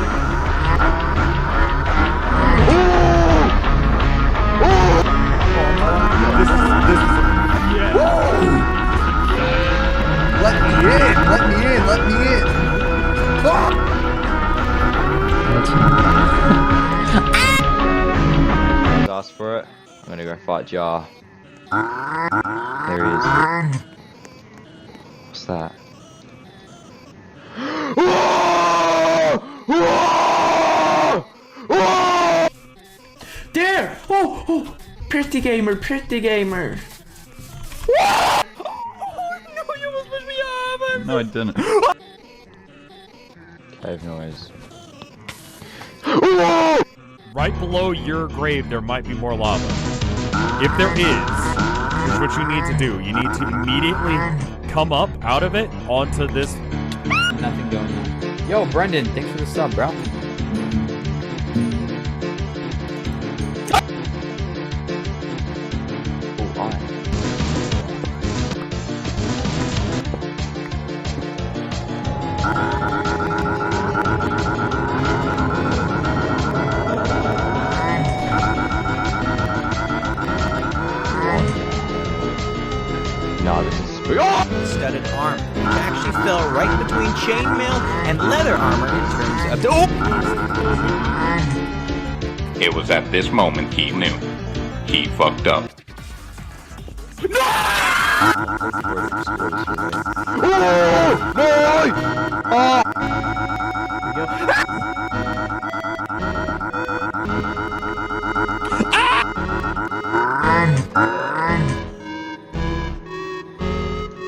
Let me in! Let me in! Let me in! Ask for it. I'm gonna go fight Jar. There he is. What's that? There! Oh! Pretty gamer, pretty gamer. No, I didn't. Cave noise. Right below your grave, there might be more lava. If there is, here's what you need to do. You need to immediately come up out of it onto this. Nothing going on. Yo, Brendan, thanks for the sub, bro. No, this is spooky. Studded arm, which actually fell right between chainmail and leather armor in terms of It was at this moment he knew. He fucked up.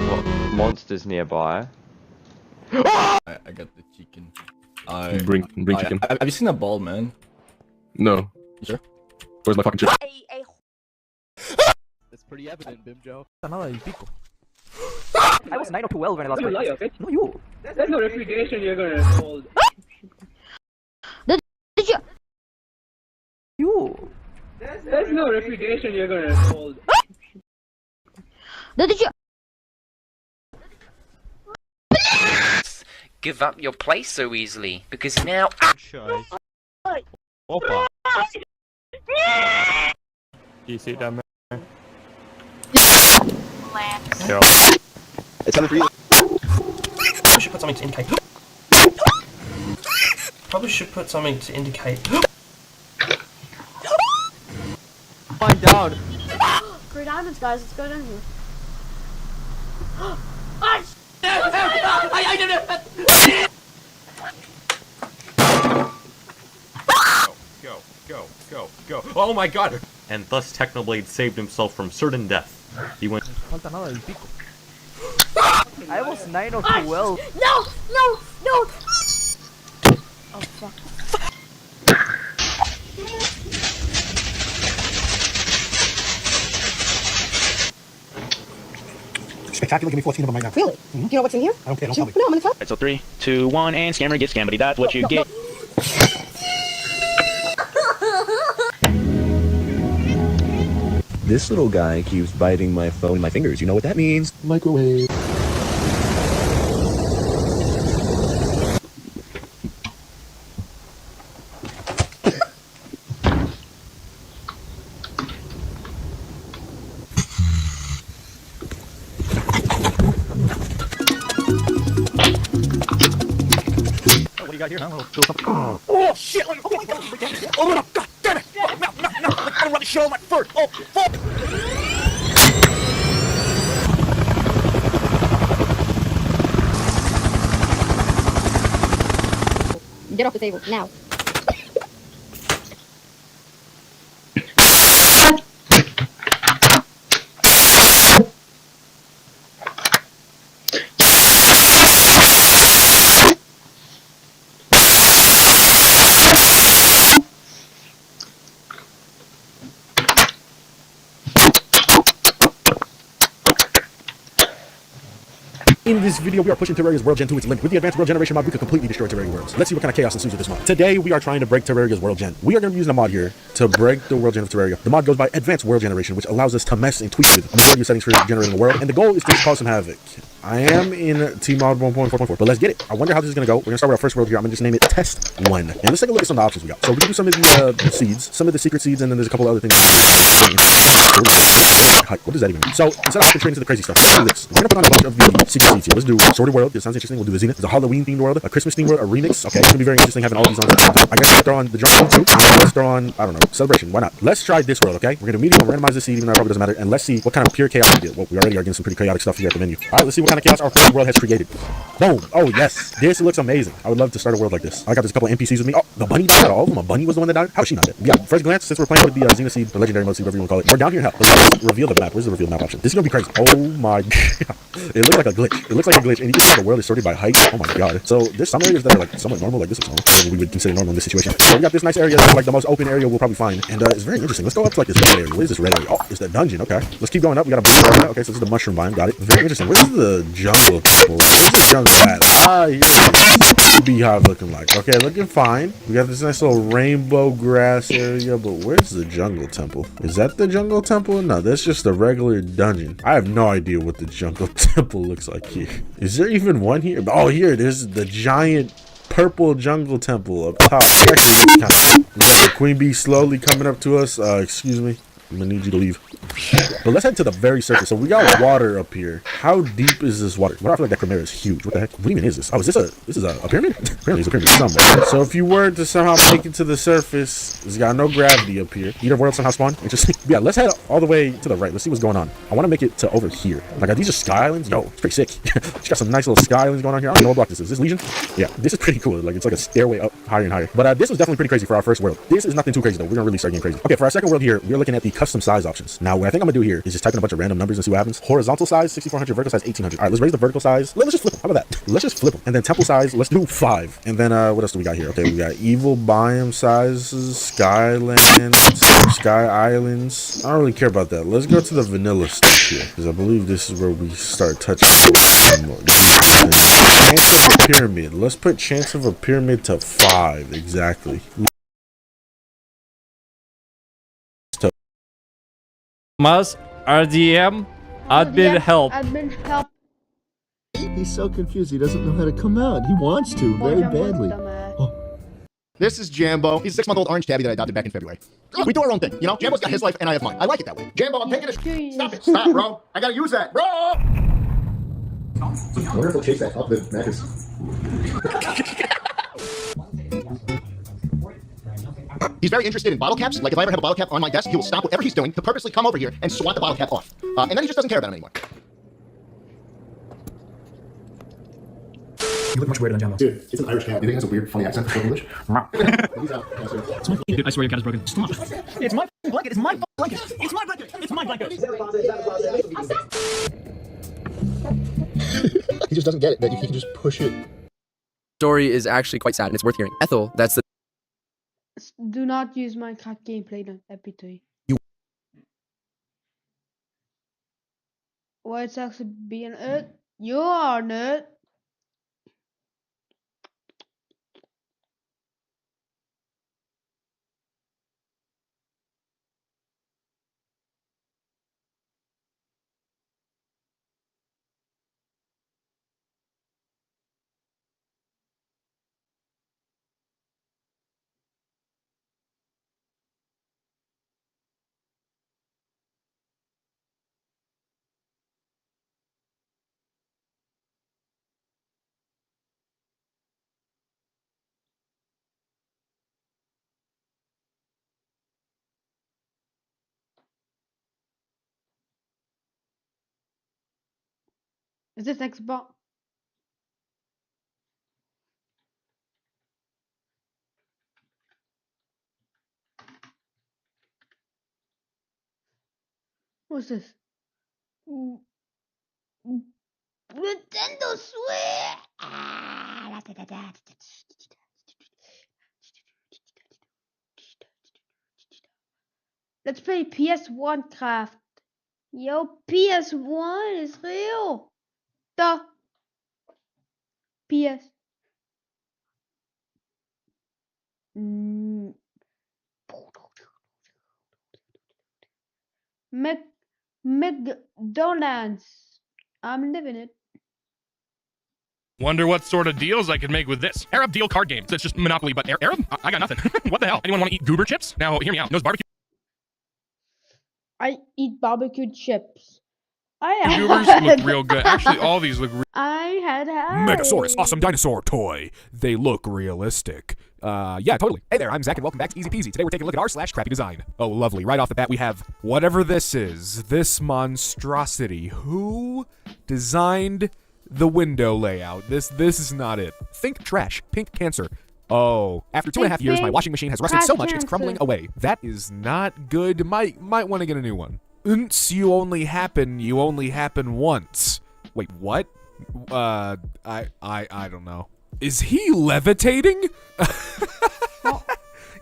What, monsters nearby? I got the chicken. Bring chicken. Have you seen a bald man? No. You sure? Where's my fucking chicken? That's pretty evident, Bimjo. Nada y pico. I was 9 or 12 when I lost my... No, you. That's no reputation you're gonna hold. no reputation you're gonna hold. Give up your place so easily, because now. Opa. You see that man? Yo. It's coming for you. Probably should put something to indicate. Probably should put something to indicate. Find down. Great diamonds, guys. Let's go down here. Go. Oh my god! And thus Technoblade saved himself from certain death. He went. I was 9 or 12. No! Oh, fuck. Spectacular, give me 14 of them right now. Really? Do you know what's in here? I don't care, don't tell me. No, I'm gonna tell. Alright, so 3, 2, 1, and scammer gets scammery. That's what you get. This little guy keeps biting my phone in my fingers. You know what that means? Microwave. What do you got here? Oh shit! Oh no! God damn it! No! I'm running show on my first. Oh fuck! Get off the table now. In this video, we are pushing Terraria's World Gen to its limit. With the Advanced World Generation mod, we could completely destroy Terraria worlds. Let's see what kind of chaos ensues with this mod. Today, we are trying to break Terraria's World Gen. We are going to be using a mod here to break the World Gen of Terraria. The mod goes by Advanced World Generation, which allows us to mess and tweak with a majority of settings for generating the world. And the goal is to cause some havoc. I am in T-Mod 1.4.4, but let's get it. I wonder how this is going to go. We're going to start with our first world here. I'm going to just name it Test 1. And let's take a look at some of the options we got. So we can do some of the seeds, some of the secret seeds, and then there's a couple other things. What does that even mean? So instead of concentrating to the crazy stuff, let's do this. We're going to put on a bunch of the secret seeds here. Let's do Sorted World. This sounds interesting. We'll do the Zenith. There's a Halloween themed world, a Christmas themed world, a remix. Okay, it's going to be very interesting having all these on the same time. I guess let's throw on the Jungle too. Let's throw on, I don't know, Celebration. Why not? Let's try this world, okay? We're going to immediately randomize the seed, even though it probably doesn't matter. And let's see what kind of pure chaos we get. Well, we already are getting some pretty chaotic stuff here at the menu. All right, let's see what kind of chaos our first world has created. Boom. Oh, yes. This looks amazing. I would love to start a world like this. I got this couple of NPCs with me. Oh, the bunny died out of all of them. A bunny was the one that died. How is she not dead? Yeah, first glance, since we're playing with the Xena Seed, the legendary mode seed, whatever you want to call it, we're down here in hell. Let's reveal the map. Where's the reveal map option? This is going to be crazy. Oh my god. It looks like a glitch. It looks like a glitch. And you can see the world is sorted by height. Oh my god. So there's some areas that are like somewhat normal, like this looks normal. Whatever we would consider normal in this situation. So we got this nice area that's like the most open area we'll probably find. And it's very interesting. Let's go up to like this red area. What is this red area? Oh, it's the dungeon. Okay. Let's keep going up. We got a blue area. Okay, so this is the mushroom biome. Got it. Very interesting. Where's the jungle temple? Where's the jungle at? Ah, here's the beehive looking like. Okay, looking fine. We got this nice little rainbow grass area, but where's the jungle temple? Is that the jungle temple? No, that's just a regular dungeon. I have no idea what the jungle temple looks like here. Is there even one here? Oh, here it is. The giant purple jungle temple up top. It actually looks kind of... We got the queen bee slowly coming up to us. Excuse me. I'm gonna need you to leave. But let's head to the very surface. So we got water up here. How deep is this water? Well, I feel like that Chimera is huge. What the heck? What even is this? Oh, is this a pyramid? Apparently it's a pyramid somewhere. So if you were to somehow make it to the surface, it's got no gravity up here. Either world somehow spawned. Interesting. Yeah, let's head all the way to the right. Let's see what's going on. I want to make it to over here. Like, are these just sky islands? Yo, it's pretty sick. It's got some nice little sky islands going on here. I don't know what block this is. Is this Legion? Yeah, this is pretty cool. Like, it's like a stairway up higher and higher. But this was definitely pretty crazy for our first world. This is nothing too crazy though. We're gonna really start getting crazy. Okay, for our second world here, we're looking at the custom size options. Now, what I think I'm gonna do here is just type in a bunch of random numbers and see what happens. Horizontal size 6400, vertical size 1800. All right, let's raise the vertical size. Let's just flip them. How about that? Let's just flip them. And then temple size, let's do 5. And then what else do we got here? Okay, we got evil biome sizes, skylands, sky islands. I don't really care about that. Let's go to the vanilla stuff here, because I believe this is where we start touching. Chance of a pyramid. Let's put chance of a pyramid to 5 exactly. Maz, RDM, admin help. Admin help. He's so confused. He doesn't know how to come out. He wants to very badly. This is Jambo. He's a 6-month-old orange tabby that I adopted back in February. We do our own thing, you know? Jambo's got his life and I have mine. I like it that way. Jambo, I'm taking this. Stop it. Stop, bro. I gotta use that, bro. I wonder if he'll chase that up the mattress. He's very interested in bottle caps. Like if I ever have a bottle cap on my desk, he will stop whatever he's doing to purposely come over here and swat the bottle cap off. And then he just doesn't care about it anymore. You look much weirder than Jambo. Dude, it's an Irish cat. You think it has a weird, funny accent for English? It's my dude, I swear your cat is broken. Stop. It's my blanket. It's my blanket. It's my blanket. It's my blanket. He just doesn't get it, that you can just push it. Story is actually quite sad and it's worth hearing. Ethel, that's the... Do not use Minecraft gameplay dan Epitui. Why it's actually being it? You are nerd. Is this Xbox? What's this? Nintendo Switch! Let's play PS1 Craft. Yo, PS1 is real. The PS. McDonald's. I'm living it. Wonder what sort of deals I could make with this. Arab deal card game. It's just Monopoly, but Arab? I got nothing. What the hell? Anyone want to eat goober chips? Now, hear me out. Those barbecue I eat barbecue chips. goobers look real good. Actually, all these look real. I had Megasaurus, awesome dinosaur toy. They look realistic. Yeah, totally. Hey there, I'm Zach and welcome back to Easy Peasy. Today we're taking a look at r/crappy design. Oh, lovely. Right off the bat, we have whatever this is. This monstrosity. Who designed the window layout? This is not it. Think trash. Pink cancer. Oh, after 2.5 years, my washing machine has rusted so much it's crumbling away. That is not good. Might want to get a new one. You only happen once. Wait, what? I don't know. Is he levitating?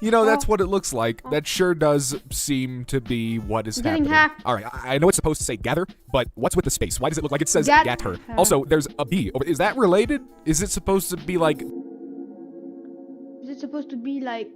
You know, that's what it looks like. That sure does seem to be what is happening. All right, I know it's supposed to say gather, but what's with the space? Why does it look like it says gather? Also, there's a bee. Is that related? Is it supposed to be like... Is it supposed to be like...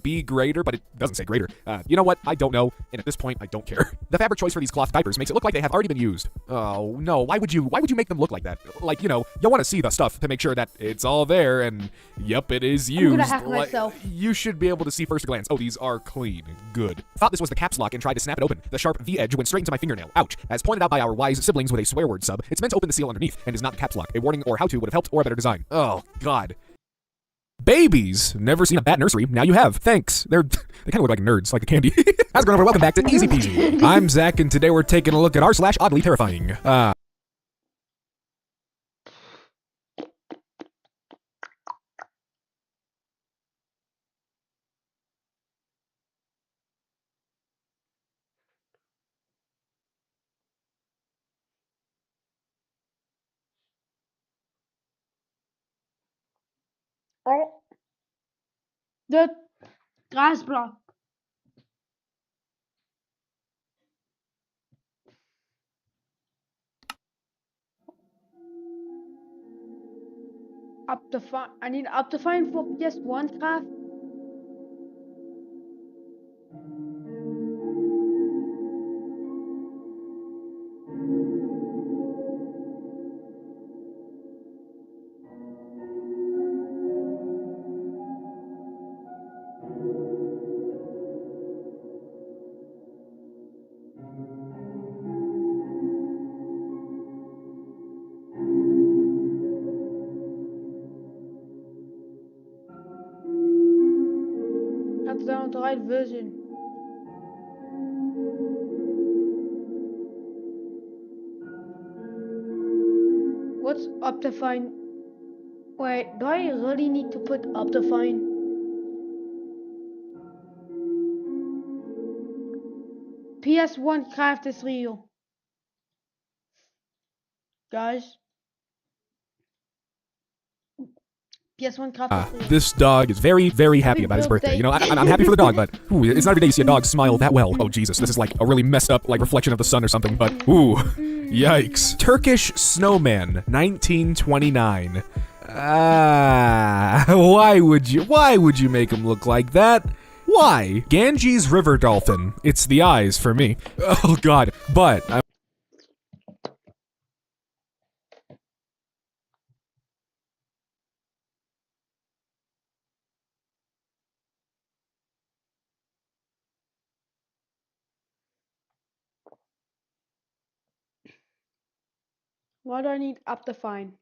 be greater, but it doesn't say greater. You know what? I don't know, and at this point, I don't care. The fabric choice for these cloth diapers makes it look like they have already been used. Oh, no, why would you make them look like that? Like, you know, you want to see the stuff to make sure that it's all there, and yep, it is used. I'm gonna hack myself. You should be able to see first at a glance. Oh, these are clean. Good. Thought this was the caps lock and tried to snap it open. The sharp V-edge went straight into my fingernail. Ouch. As pointed out by our wise siblings with a swear word sub, it's meant to open the seal underneath, and is not the caps lock. A warning or how-to would have helped, or a better design. Oh, God. Babies! Never seen a bat nursery. Now you have. Thanks. They kind of look like nerds, like a candy. How's it going? Welcome back to Easy Peasy. I'm Zach, and today we're taking a look at r/oddly terrifying. Oh. The grass block. Optifine. I need Optifine for PS1 craft. That's down the right version. What's Optifine? Wait, do I really need to put Optifine? PS1 craft is real. Guys. PS1 craft is real. This dog is very, very happy about his birthday. You know, I'm happy for the dog, but ooh, it's not every day you see a dog smile that well. Oh, Jesus, this is like a really messed up, like, reflection of the sun or something, but ooh, yikes. Turkish Snowman, 1929. Why would you make him look like that? Why? Ganges River Dolphin. It's the eyes for me. Oh, God. But Why do I need Optifine?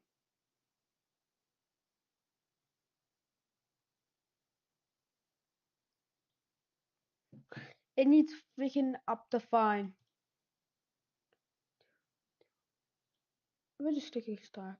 It needs freaking Optifine. Let me just click extract.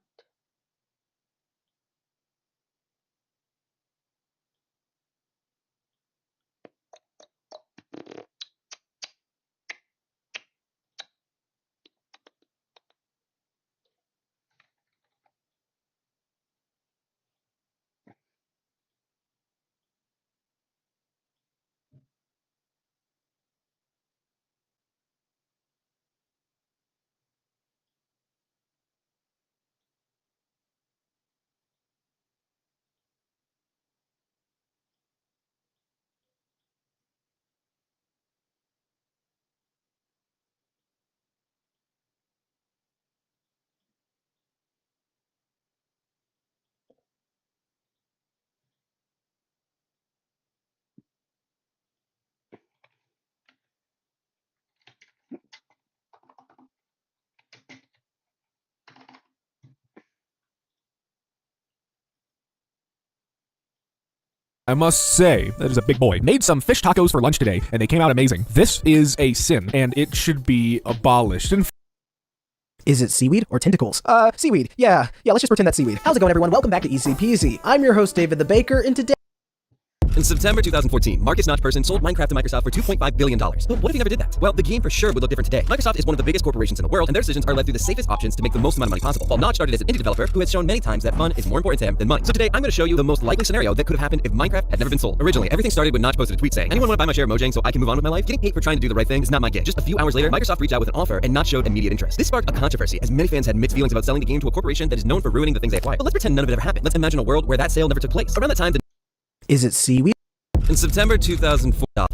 I must say, that is a big boy. Made some fish tacos for lunch today, and they came out amazing. This is a sin, and it should be abolished. Is it seaweed or tentacles? Seaweed. Yeah, let's just pretend that's seaweed. How's it going, everyone? Welcome back to Easy Peasy. I'm your host, David the Baker, and today... In September 2014, Marcus Notchperson sold Minecraft to Microsoft for $2.5 billion. But what if he never did that? Well, the game for sure would look different today. Microsoft is one of the biggest corporations in the world, and their decisions are led through the safest options to make the most amount of money possible. While Notch started as an indie developer who has shown many times that fun is more important to him than money. So today, I'm going to show you the most likely scenario that could have happened if Minecraft had never been sold. Originally, everything started when Notch posted a tweet saying, "Anyone want to buy my share of Mojang so I can move on with my life?" Getting hate for trying to do the right thing is not my gig. Just a few hours later, Microsoft reached out with an offer, and Notch showed immediate interest. This sparked a controversy, as many fans had mixed feelings about selling the game to a corporation that is known for ruining the things they acquire. But let's pretend none of it ever happened. Let's imagine a world where that sale never took place. Around that time, Is it seaweed? in September 2004,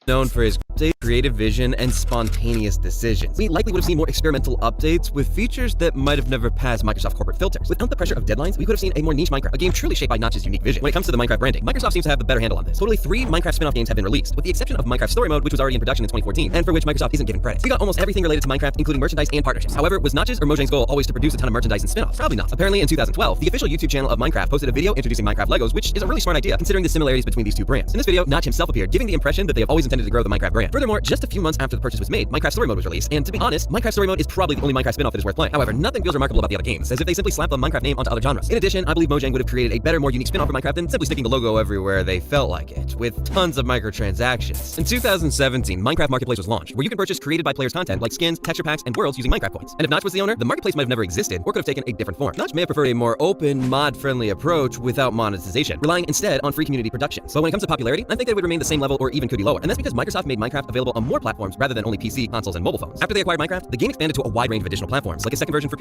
known for his creative vision and spontaneous decisions. We likely would have seen more experimental updates with features that might have never passed Microsoft corporate filters. Without the pressure of deadlines, we could have seen a more niche Minecraft, a game truly shaped by Notch's unique vision. When it comes to the Minecraft branding, Microsoft seems to have the better handle on this. Totally 3 Minecraft spin-off games have been released, with the exception of Minecraft Story Mode, which was already in production in 2014, and for which Microsoft isn't given credit. We got almost everything related to Minecraft, including merchandise and partnerships. However, was Notch's or Mojang's goal always to produce a ton of merchandise and spin-offs? Probably not. Apparently, in 2012, the official YouTube channel of Minecraft posted a video introducing Minecraft Legos, which is a really smart idea, considering the similarities between these two brands. In this video, Notch himself appeared, giving the impression that they have always intended intended to grow the Minecraft brand. Furthermore, just a few months after the purchase was made, Minecraft Story Mode was released, and to be honest, Minecraft Story Mode is probably the only Minecraft spin-off that is worth playing. However, nothing feels remarkable about the other games, as if they simply slapped the Minecraft name onto other genres. In addition, I believe Mojang would have created a better, more unique spin-off for Minecraft than simply sticking the logo everywhere they felt like it, with tons of microtransactions. In 2017, Minecraft Marketplace was launched, where you can purchase created by players content like skins, texture packs, and worlds using Minecraft coins. And if Notch was the owner, the marketplace might have never existed, or could have taken a different form. Notch may have preferred a more open, mod-friendly approach without monetization, relying instead on free community productions. But when it comes to popularity, I think they would remain the same level or even could be lower. And that's because Microsoft made Minecraft available on more platforms rather than only PC, consoles, and mobile phones. After they acquired Minecraft, the game expanded to a wide range of additional platforms, like a second version for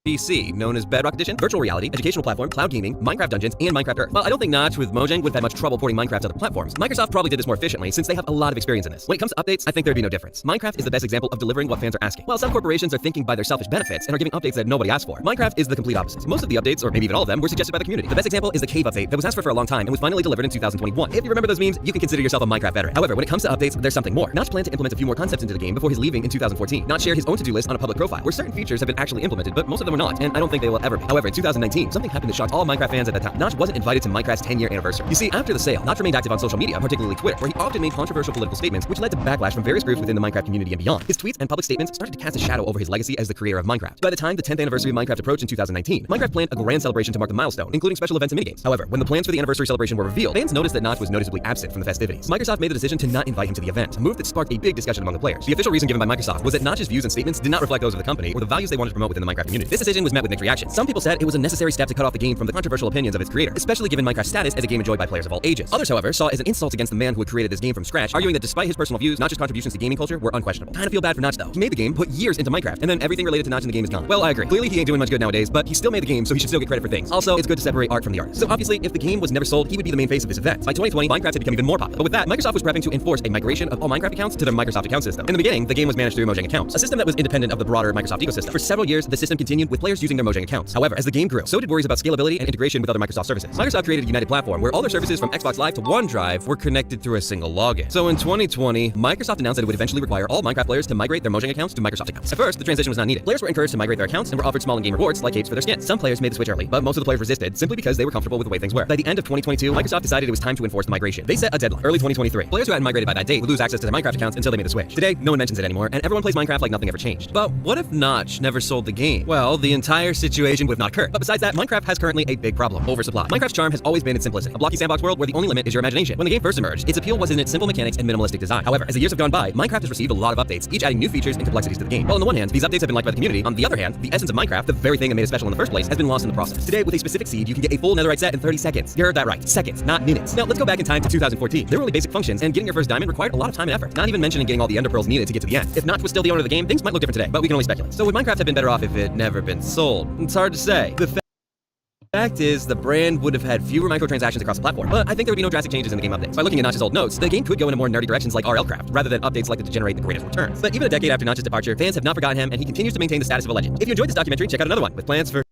PC, known as Bedrock Edition, virtual reality, educational platform, cloud gaming, Minecraft Dungeons, and Minecraft Earth. While I don't think Notch with Mojang would have had much trouble porting Minecraft to other platforms, Microsoft probably did this more efficiently since they have a lot of experience in this. When it comes to updates, I think there'd be no difference. Minecraft is the best example of delivering what fans are asking. While some corporations are thinking by their selfish benefits and are giving updates that nobody asked for, Minecraft is the complete opposite. Most of the updates, or maybe even all of them, were suggested by the community. The best example is the cave update that was asked for a long time and was finally delivered in 2021. If you remember those memes, you can consider yourself a Minecraft veteran. However, when it comes to updates, there's something more. Notch planned to implement a few more concepts into the game before his leaving in 2014. Notch shared his own to-do list on a public profile, where certain features have been actually implemented, but most of them were not, and I don't think they will ever be. However, in 2019, something happened that shocked all Minecraft fans at that time. Notch wasn't invited to Minecraft's 10-year anniversary. You see, after the sale, Notch remained active on social media, particularly Twitter, where he often made controversial political statements, which led to backlash from various groups within the Minecraft community and beyond. His tweets and public statements started to cast a shadow over his legacy as the creator of Minecraft. By the time the 10th anniversary of Minecraft approached in 2019, Minecraft planned a grand celebration to mark the milestone, including special events and minigames. However, when the plans for the anniversary celebration were revealed, fans noticed that Notch was noticeably absent from the festivities. Microsoft made the decision to not invite him to the event, a move that sparked a big discussion among the players. The official reason given by Microsoft was that Notch's views and statements did not reflect those of the company or the values they wanted to promote within the Minecraft community. This decision was met with mixed reactions. Some people said it was a necessary step to cut off the game from the controversial opinions of its creator, especially given Minecraft's status as a game enjoyed by players of all ages. Others, however, saw it as an insult against the man who had created this game from scratch, arguing that despite his personal views, Notch's contributions to gaming culture were unquestionable. Kinda feel bad for Notch though. He made the game, put years into Minecraft, and then everything related to Notch in the game is gone. Well, I agree. Clearly he ain't doing much good nowadays, but he still made the game, so he should still get credit for things. Also, it's good to separate art from the artist. So obviously, if the game was never sold, he would be the main face of this event. By 2020, Minecraft had become even more popular. But with that, Microsoft was prepping to enforce a migration of all Minecraft accounts to their Microsoft account system. In the beginning, the game was managed through Mojang accounts, a system that was independent of the broader Microsoft ecosystem. For several years, the system continued with players using their Mojang accounts. However, as the game grew, so did worries about scalability and integration with other Microsoft services. Microsoft created a united platform where all their services from Xbox Live to OneDrive were connected through a single login. So in 2020, Microsoft announced that it would eventually require all Minecraft players to migrate their Mojang accounts to Microsoft accounts. At first, the transition was not needed. Players were encouraged to migrate their accounts and were offered small in-game rewards like capes for their skins. Some players made the switch early, but most of the players resisted simply because they were comfortable with the way things were. By the end of 2022, Microsoft decided it was time to enforce the migration. They set a deadline, early 2023. Players who hadn't migrated by that date would lose access to their Minecraft accounts until they made the switch. Today, no one mentions it anymore, and everyone plays Minecraft like nothing ever changed. But what if Notch never sold the game? Well, the entire situation would not occur. But besides that, Minecraft has currently a big problem: oversupply. Minecraft's charm has always been its simplicity, a blocky sandbox world where the only limit is your imagination. When the game first emerged, its appeal was in its simple mechanics and minimalistic design. However, as the years have gone by, Minecraft has received a lot of updates, each adding new features and complexities to the game. Well, on the one hand, these updates have been liked by the community. On the other hand, the essence of Minecraft, the very thing that made it special in the first place, has been lost in the process. Today, with a specific seed, you can get a full netherite set in 30 seconds. You heard that right. Seconds, not minutes. Now, let's go back in time to 2014. There were only basic functions, and getting your first diamond required a lot of time and effort. Not even mentioning getting all the ender pearls needed to get to the end. If Notch was still the owner of the game, things might look different today, but we can only speculate. So would Minecraft have been better off if it never been sold? It's hard to say. The fact is, the brand would have had fewer microtransactions across the platform, but I think there would be no drastic changes in the game updates. By looking at Notch's old notes, the game could go into more nerdy directions like RLcraft, rather than updates likely to generate the greatest returns. But even a decade after Notch's departure, fans have not forgotten him, and he continues to maintain the status of a legend. If you enjoyed this documentary, check out another one with plans for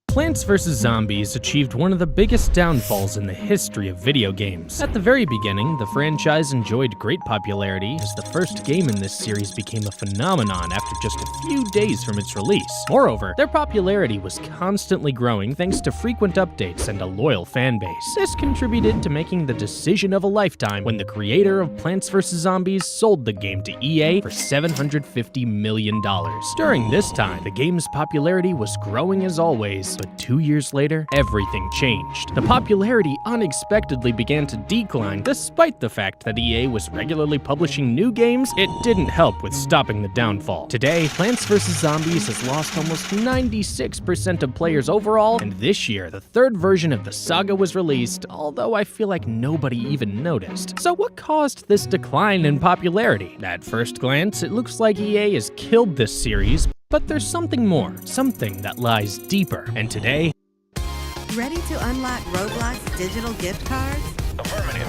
Plants vs. Zombies achieved one of the biggest downfalls in the history of video games. At the very beginning, the franchise enjoyed great popularity as the first game in this series became a phenomenon after just a few days from its release. Moreover, their popularity was constantly growing thanks to frequent updates and a loyal fan base. This contributed to making the decision of a lifetime when the creator of Plants vs. Zombies sold the game to EA for $750 million. During this time, the game's popularity was growing as always, but 2 years later, everything changed. The popularity unexpectedly began to decline, despite the fact that EA was regularly publishing new games. It didn't help with stopping the downfall. Today, Plants vs. Zombies has lost almost 96% of players overall, and this year, the third version of the saga was released, although I feel like nobody even noticed. So what caused this decline in popularity? At first glance, it looks like EA has killed this series, but there's something more, something that lies deeper. And today, ready to unlock Roblox digital gift cards? Affirmative.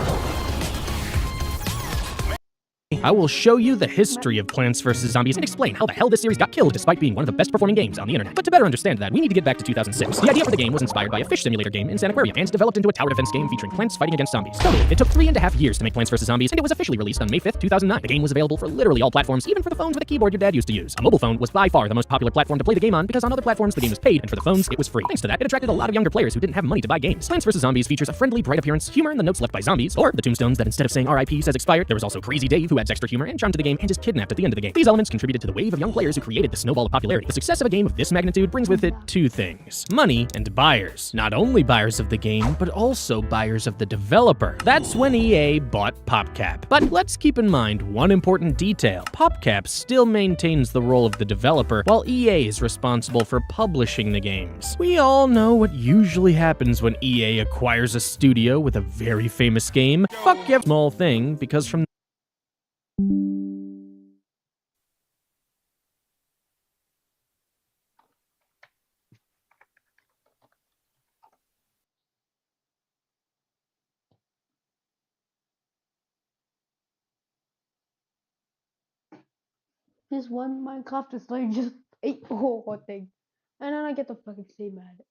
I will show you the history of Plants vs. Zombies and explain how the hell this series got killed despite being one of the best performing games on the internet. But to better understand that, we need to get back to 2006. The idea for the game was inspired by a fish simulator game in San Aquarium and developed into a tower defense game featuring plants fighting against zombies. Totally, it took 3.5 years to make Plants vs. Zombies, and it was officially released on May 5th, 2009. The game was available for literally all platforms, even for the phones with a keyboard your dad used to use. A mobile phone was by far the most popular platform to play the game on because on other platforms the game was paid, and for the phones it was free. Thanks to that, it attracted a lot of younger players who didn't have money to buy games. Plants vs. Zombies features a friendly, bright appearance, humor in the notes left by zombies, or the tombstones that instead of saying RIP says expired. There was also Crazy Dave, who adds extra humor and charm to the game and is kidnapped at the end of the game. These elements contributed to the wave of young players who created the snowball of popularity. The success of a game of this magnitude brings with it two things: money and buyers. Not only buyers of the game, but also buyers of the developer. That's when EA bought PopCap. But let's keep in mind one important detail. PopCap still maintains the role of the developer, while EA is responsible for publishing the games. We all know what usually happens when EA acquires a studio with a very famous game. Fuck every small thing, because from This one Minecraft is like just a whole thing. And then I get to fucking stay mad.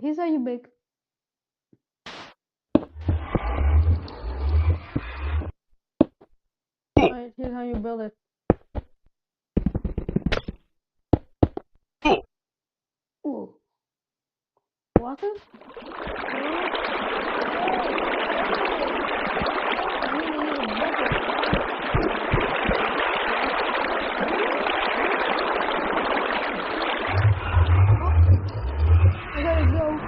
Here's how you make. Alright, here's how you build it. Ooh. Water? Okay, let's go.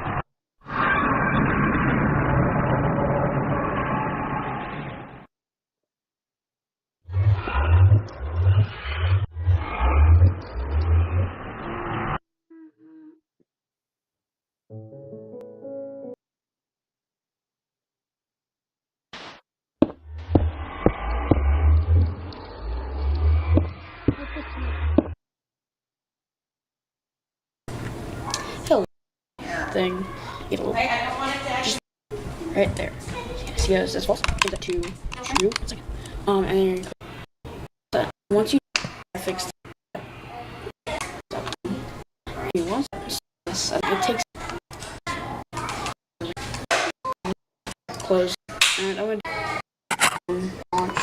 Thing, it'll just right there. See how that's false? Change that to true. 1 second. And then you click that. Once you fix you want this, it takes close, and I'm gonna launch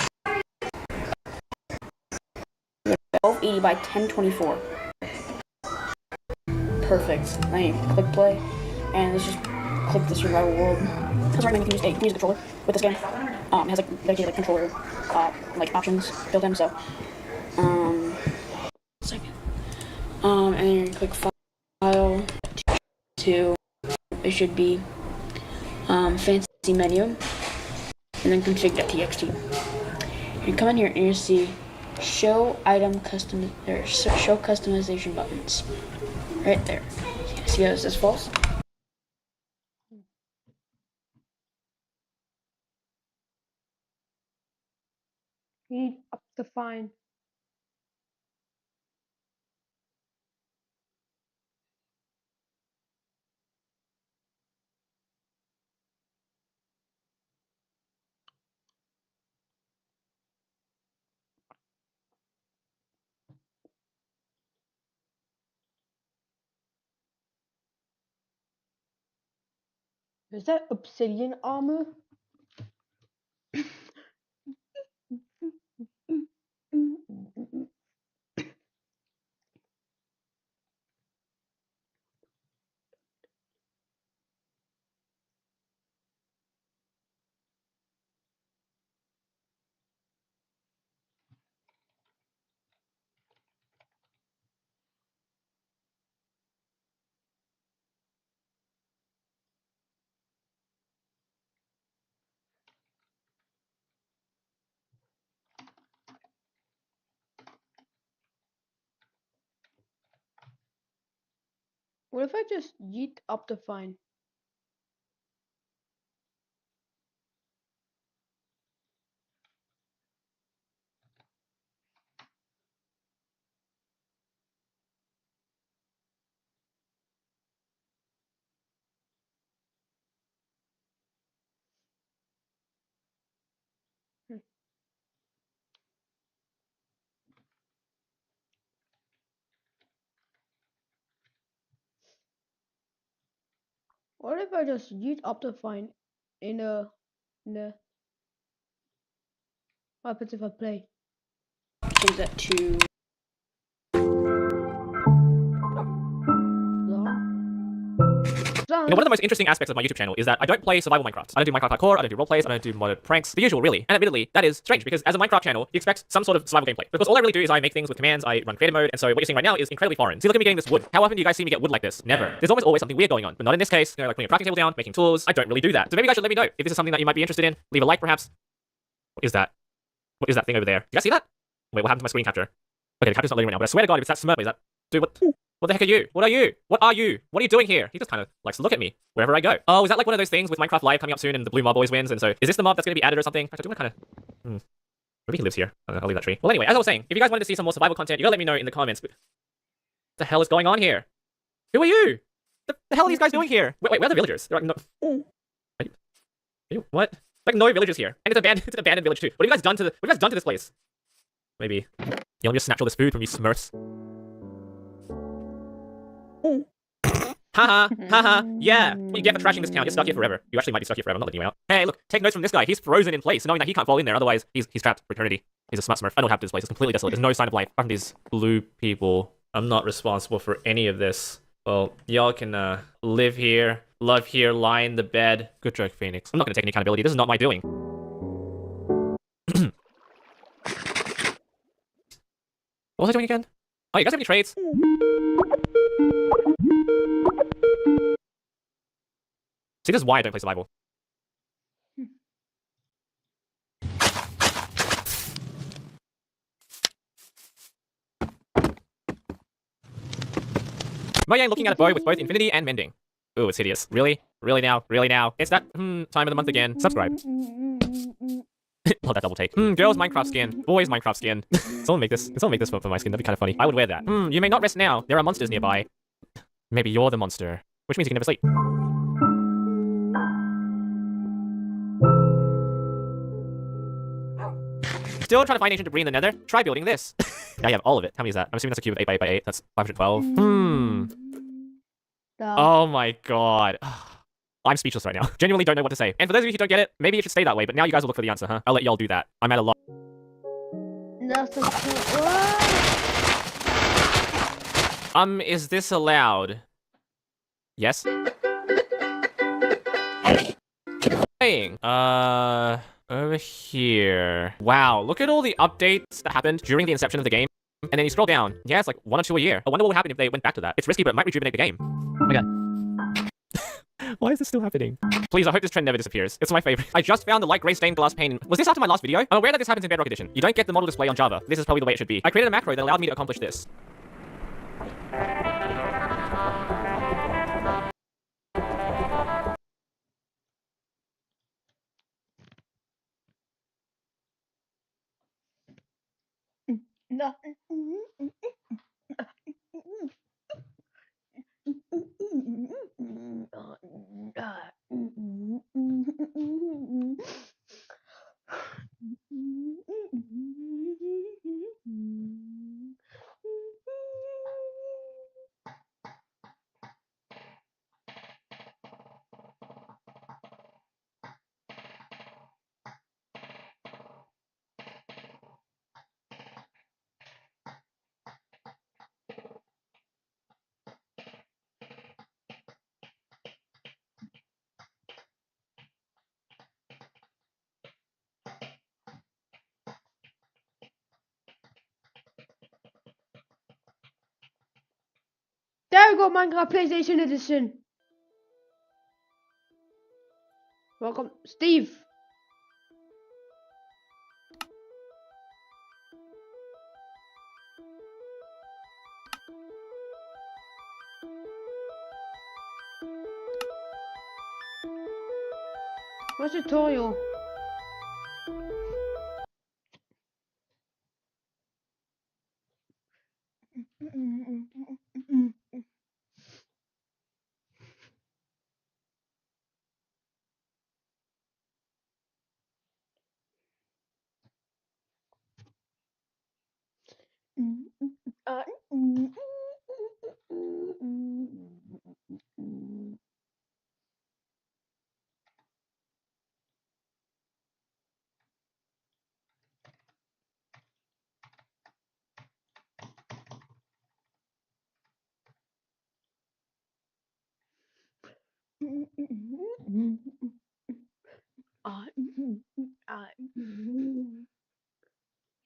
1280 by 1024. Perfect. Then you click play, and let's just click the survival world. Because right now you can use a music controller with this game. It has like dedicated controller like options built in. So, second. And then you click file to it should be fancy menu, and then config.txt. You come in here and you see show item custom or show customization buttons. Right there. See how this is false? You need up to find. Is that obsidian armor? What if I just yeet Optifine? What if I just use Optifine in the what happens if I play? Change that to You know, one of the most interesting aspects of my YouTube channel is that I don't play survival Minecraft. I don't do Minecraft hardcore, I don't do roleplays, I don't do modded pranks, the usual really. And admittedly, that is strange because as a Minecraft channel, you expect some sort of survival gameplay. Because all I really do is I make things with commands, I run creative mode, and so what you're seeing right now is incredibly foreign. See, look at me getting this wood. How often do you guys see me get wood like this? Never. There's always something weird going on, but not in this case. You know, like putting a crafting table down, making tools. I don't really do that. So maybe you guys should let me know if this is something that you might be interested in. Leave a like perhaps. What is that? What is that thing over there? Do you guys see that? Wait, what happened to my screen capture? Okay, the capture's not loading right now, but I swear to God, if it's that Smurf, is that... Dude, what the heck are you? What are you? What are you? What are you doing here? He just kind of likes to look at me wherever I go. Oh, is that like one of those things with Minecraft Live coming up soon and the blue mob always wins? And so, is this the mob that's going to be added or something? In fact, I do want to kind of... Maybe he lives here. I'll leave that tree. Well, anyway, as I was saying, if you guys wanted to see some more survival content, you gotta let me know in the comments. What the hell is going on here? Who are you? The hell are these guys doing here? Wait, where are the villagers? They're like, no... What? Like, no villagers here. And it's abandoned. It's an abandoned village too. What have you guys done to this place? Maybe. You'll just snatch all this food from you Smurfs. Haha, haha, yeah. What you get for trashing this town, you're stuck here forever. You actually might be stuck here forever, I'm not letting you out. Hey, look, take notes from this guy. He's frozen in place, knowing that he can't fall in there, otherwise he's trapped for eternity. He's a smart Smurf. I don't have this place, it's completely desolate. There's no sign of life. Apart from these blue people. I'm not responsible for any of this. Well, y'all can live here, love here, lie in the bed. Good joke, Phoenix. I'm not gonna take any accountability. This is not my doing. What was I doing again? Oh, you guys have any trades? See, this is why I don't play survival. Mojang looking at a bow with both infinity and mending. Ooh, it's hideous. Really? Really now? Really now? It's that time of the month again. Subscribe. Love that double take. Girls Minecraft skin. Boys Minecraft skin. Someone make this for my skin. That'd be kind of funny. I would wear that. You may not rest now. There are monsters nearby. Maybe you're the monster. Which means you can never sleep. Still trying to find ancient debris in the nether? Try building this. Now you have all of it. How many is that? I'm assuming that's a cube of 8x8x8. That's 512. Oh my god. I'm speechless right now. Genuinely don't know what to say. And for those of you who don't get it, maybe it should stay that way, but now you guys will look for the answer, huh? I'll let y'all do that. I'm at a loss. Is this allowed? Yes? Playing. Over here. Wow, look at all the updates that happened during the inception of the game. And then you scroll down. Yeah, it's like 1 or 2 a year. I wonder what would happen if they went back to that. It's risky, but it might rejuvenate the game. Oh my god. Why is this still happening? Please, I hope this trend never disappears. It's my favorite. I just found the light gray stained glass pane. Was this after my last video? I'm aware that this happens in Bedrock Edition. You don't get the model display on Java. This is probably the way it should be. I created a macro that allowed me to accomplish this. No. There we go, Minecraft PlayStation Edition. Welcome, Steve. What's the tutorial?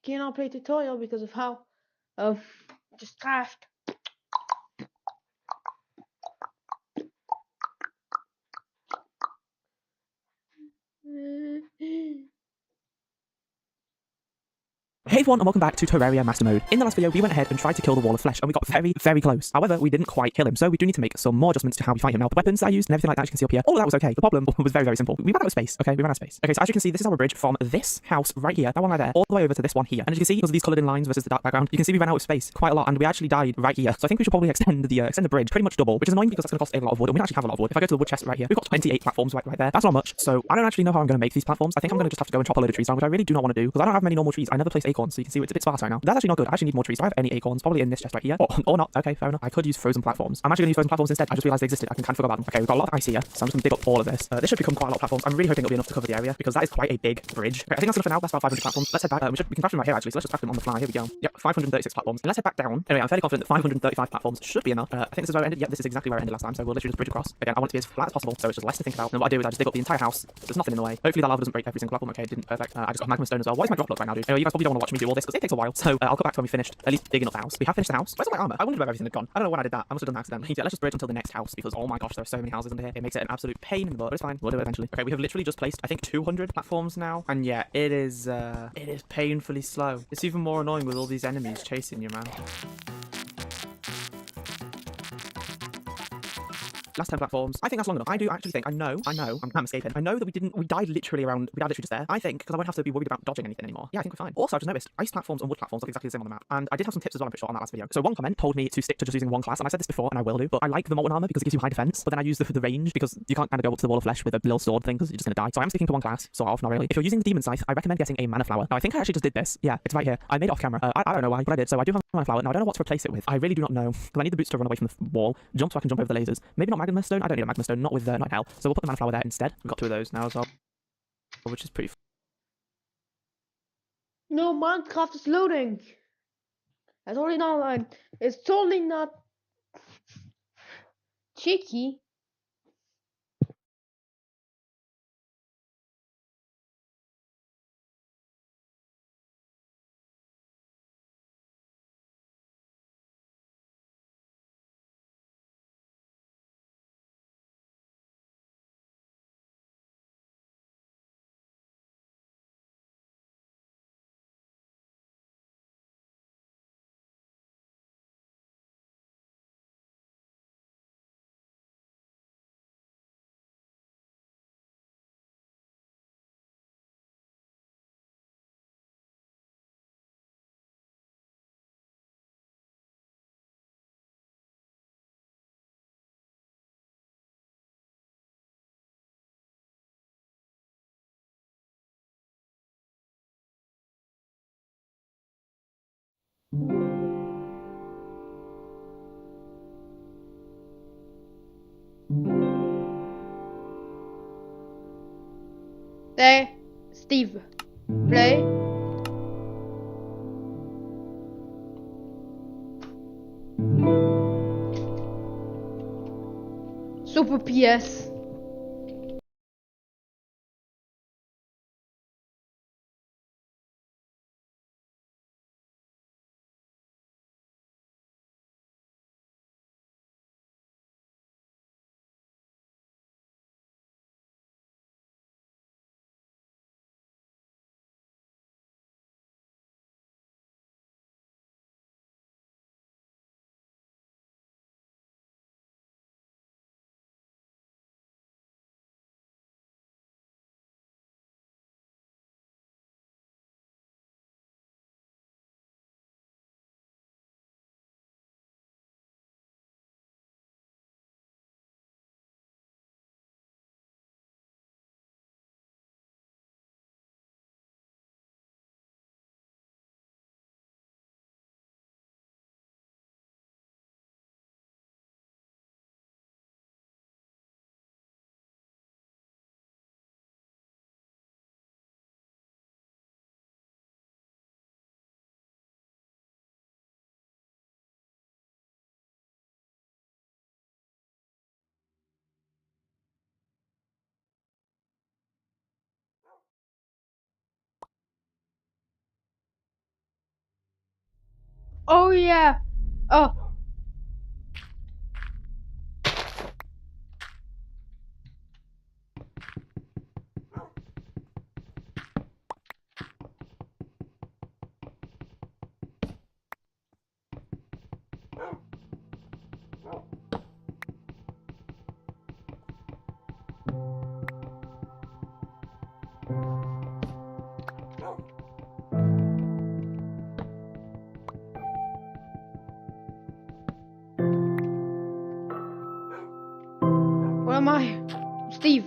Cannot play tutorial because of how just crashed. Hey everyone, and welcome back to Terraria Master Mode. In the last video, we went ahead and tried to kill the Wall of Flesh, and we got very, very close. However, we didn't quite kill him, so we do need to make some more adjustments to how we fight him. Now, the weapons that I used and everything like that, as you can see up here, all of that was okay. The problem was very, very simple. We ran out of space, okay? We ran out of space. Okay, so as you can see, this is our bridge from this house right here, that one right there, all the way over to this one here. And as you can see, because of these coloured in lines versus the dark background, you can see we ran out of space quite a lot, and we actually died right here. So I think we should probably extend the bridge pretty much double, which is annoying because that's going to cost a lot of wood, and we don't actually have a lot of wood. If I go to the wood chest right here, we've got 28 platforms right there. That's not much, so I don't actually know how I'm going to make these platforms. I think I'm going to just have to go and chop a load of trees down, which I really do not want to do, because I don't have many normal trees. I never place acorns, so you can see it's a bit sparse right now. That's actually not good. I actually need more trees. Do I have any acorns? Probably in this chest right here. Or not. Okay, fair enough. I could use frozen platforms. I'm actually going to use frozen platforms instead. I just realized they existed. I can kind of forget about them. Okay, we've got a lot of ice here, so I'm just going to dig up all of this. This should become quite a lot of platforms. I'm really hoping it'll be enough to cover the area, because that is quite a big bridge. Okay, I think that's enough for now. That's about 500 platforms. Let's head back. We can craft them right here, actually, so let's just craft them on the fly. Here we go. Yep, 536 platforms. And let's head back down. Anyway, I'm fairly confident that 535 platforms should be enough. I think this is where I ended. Yep, this is exactly where I ended last time, so we'll literally just bridge across. Again, I want it to be as flat as possible, so it's just less to think about. And what I do is I just dig up the entire house. There's nothing in the way. Hopefully that lava doesn't break every single platform. Okay, it didn't. Perfect. I just got magma stone as well. What is my drop look right now, dude? Anyway, you guys probably don't want to watch me do all this, because it takes a while, so I'll come back to when we finished at least digging up the house. We have finished the house. Where's all my armor? I wondered where everything had gone. I don't know when I did that. I must have done that accidentally. Yeah, let's just bridge until the next house, because oh my gosh, there are so many houses under here. It makes it an absolute pain in the butt, but it's fine. We'll do it eventually. Okay, we have literally just placed, I think, 200 platforms now, and yeah, it is painfully slow. It's even more annoying with all these enemies chasing you, man. Last 10 platforms. I think that's long enough. I do actually think, I know, I'm escaping. I know that we died literally just there. I think, because I won't have to be worried about dodging anything anymore. Yeah, I think we're fine. Also, I just noticed, ice platforms and wood platforms look exactly the same on the map. And I did have some tips as well, I'm pretty sure, on that last video. So one comment told me to stick to just using one class, and I said this before, and I will do, but I like the molten armor because it gives you high defense, but then I use the range because you can't kind of go up to the wall of flesh with a little sword thing because you're just gonna die. So I'm sticking to one class, sort of, not really. If you're using the demon scythe, I recommend getting a mana flower. Now, I think I actually just did this. Yeah, it's right here. I made it off camera. I don't know why, but I did. So I do have a mana flower. Now, I don't know what to replace it with. I really do not know, because I need the boots to run away from the wall, jump so I can jump over the lasers. Maybe not magma stone. I don't need a magma stone, not with not in hell. So we'll put the mana flower there instead. We've got 2 of those now as well, which is pretty. No, Minecraft is loading. That's already not. It's totally not cheeky. There, Steve. Play. Super PS. Oh yeah. Oh. Where am I? Steve.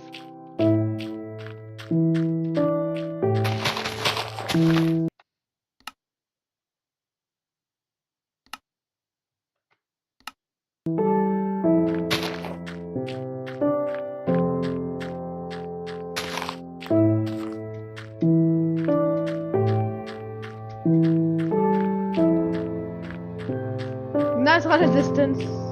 Nice run a distance.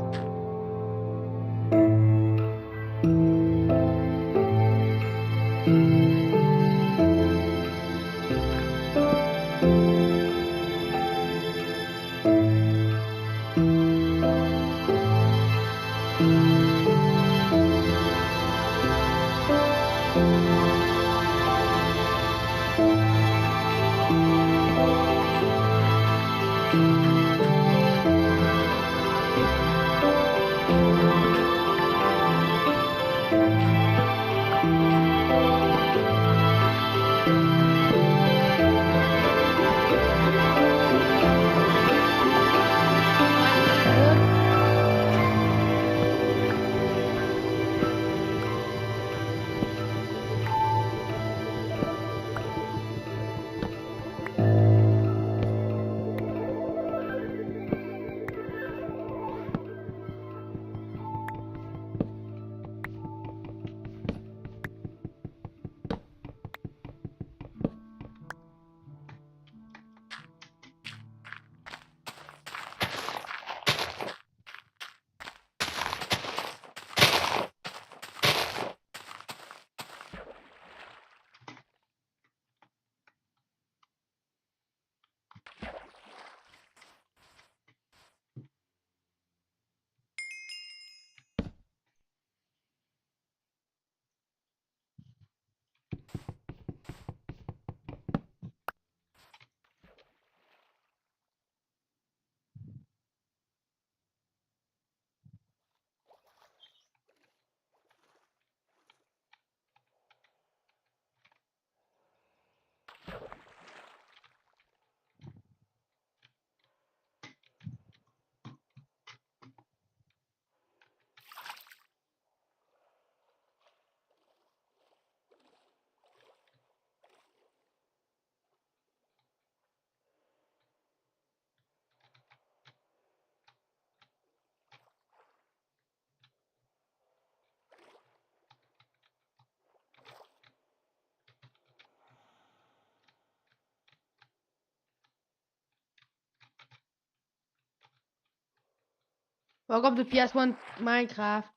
Welcome to PS1 Minecraft.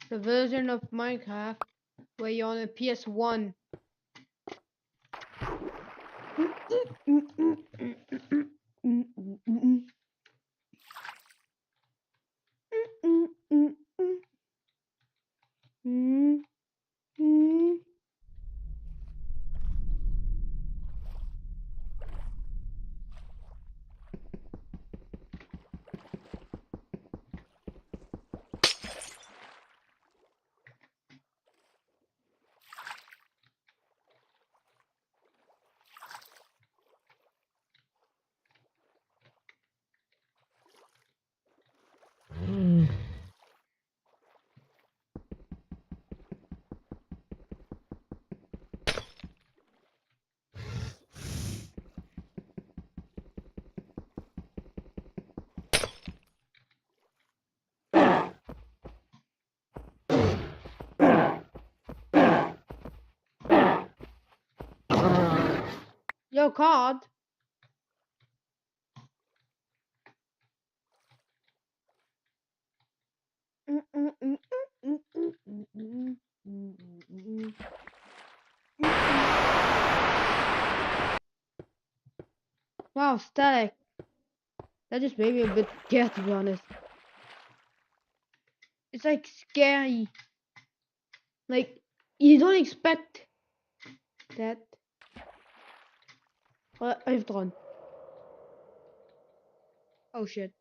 The version of Minecraft where you're on a PS1. Yo, card. Wow, static. That just made me a bit scared, to be honest. It's like scary. Like, you don't expect that. I've drawn. Oh shit.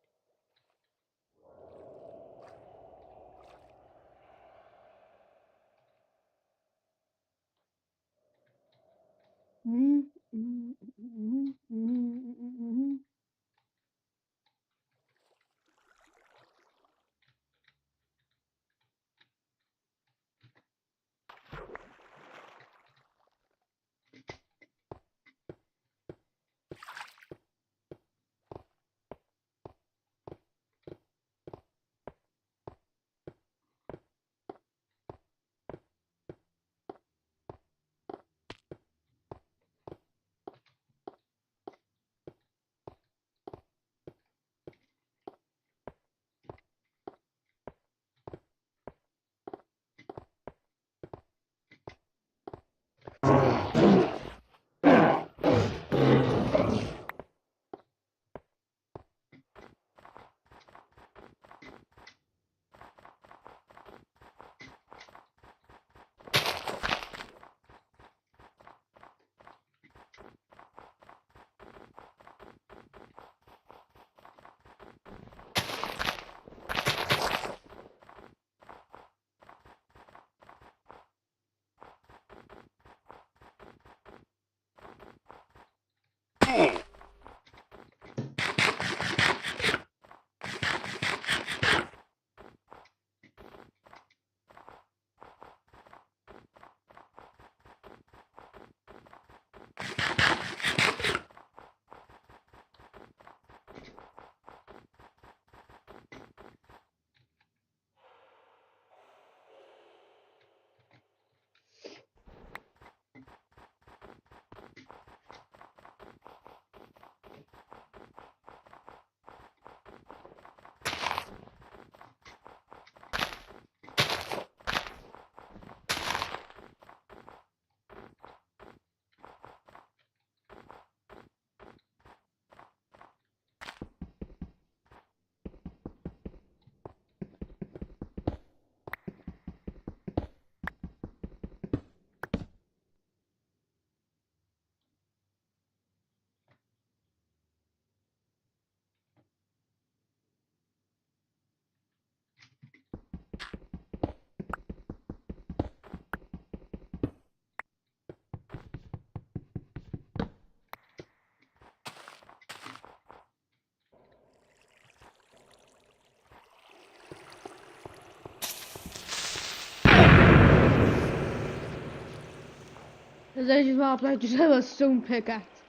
Deze is wel blijft dus helemaal zo'n pickaxe.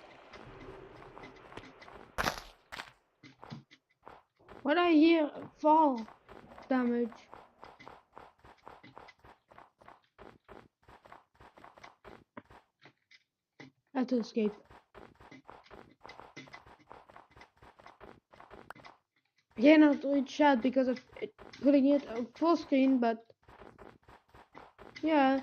What I hear fall damage. I have to escape. I cannot reach chat because of it, putting it on full screen, but yeah.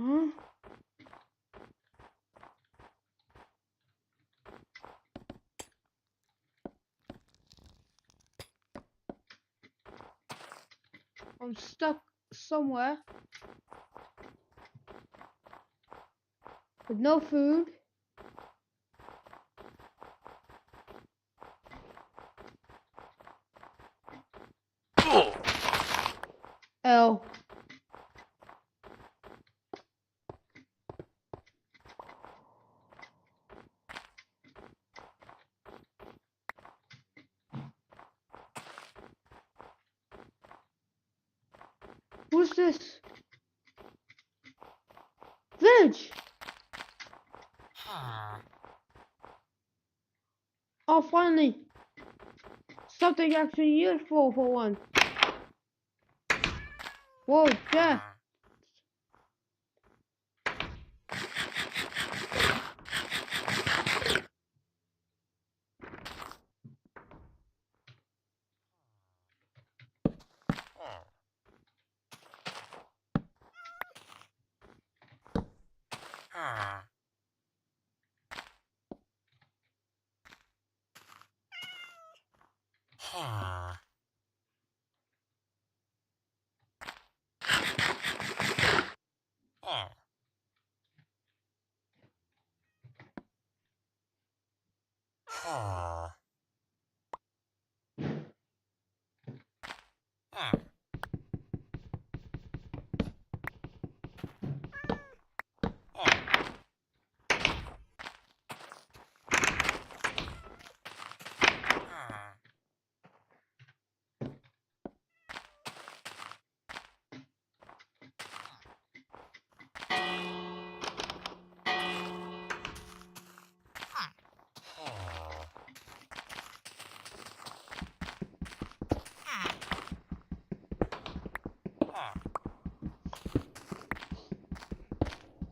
Huh? I'm stuck somewhere with no food. Oh. What's this? Village! Oh, finally! Something actually useful for one. Whoa, yeah.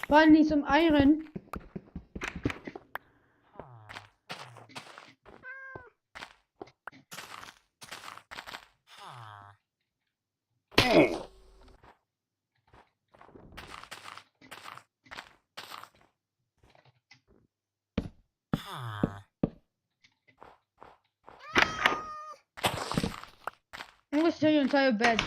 Finally, some iron. I'm gonna steal your entire bed.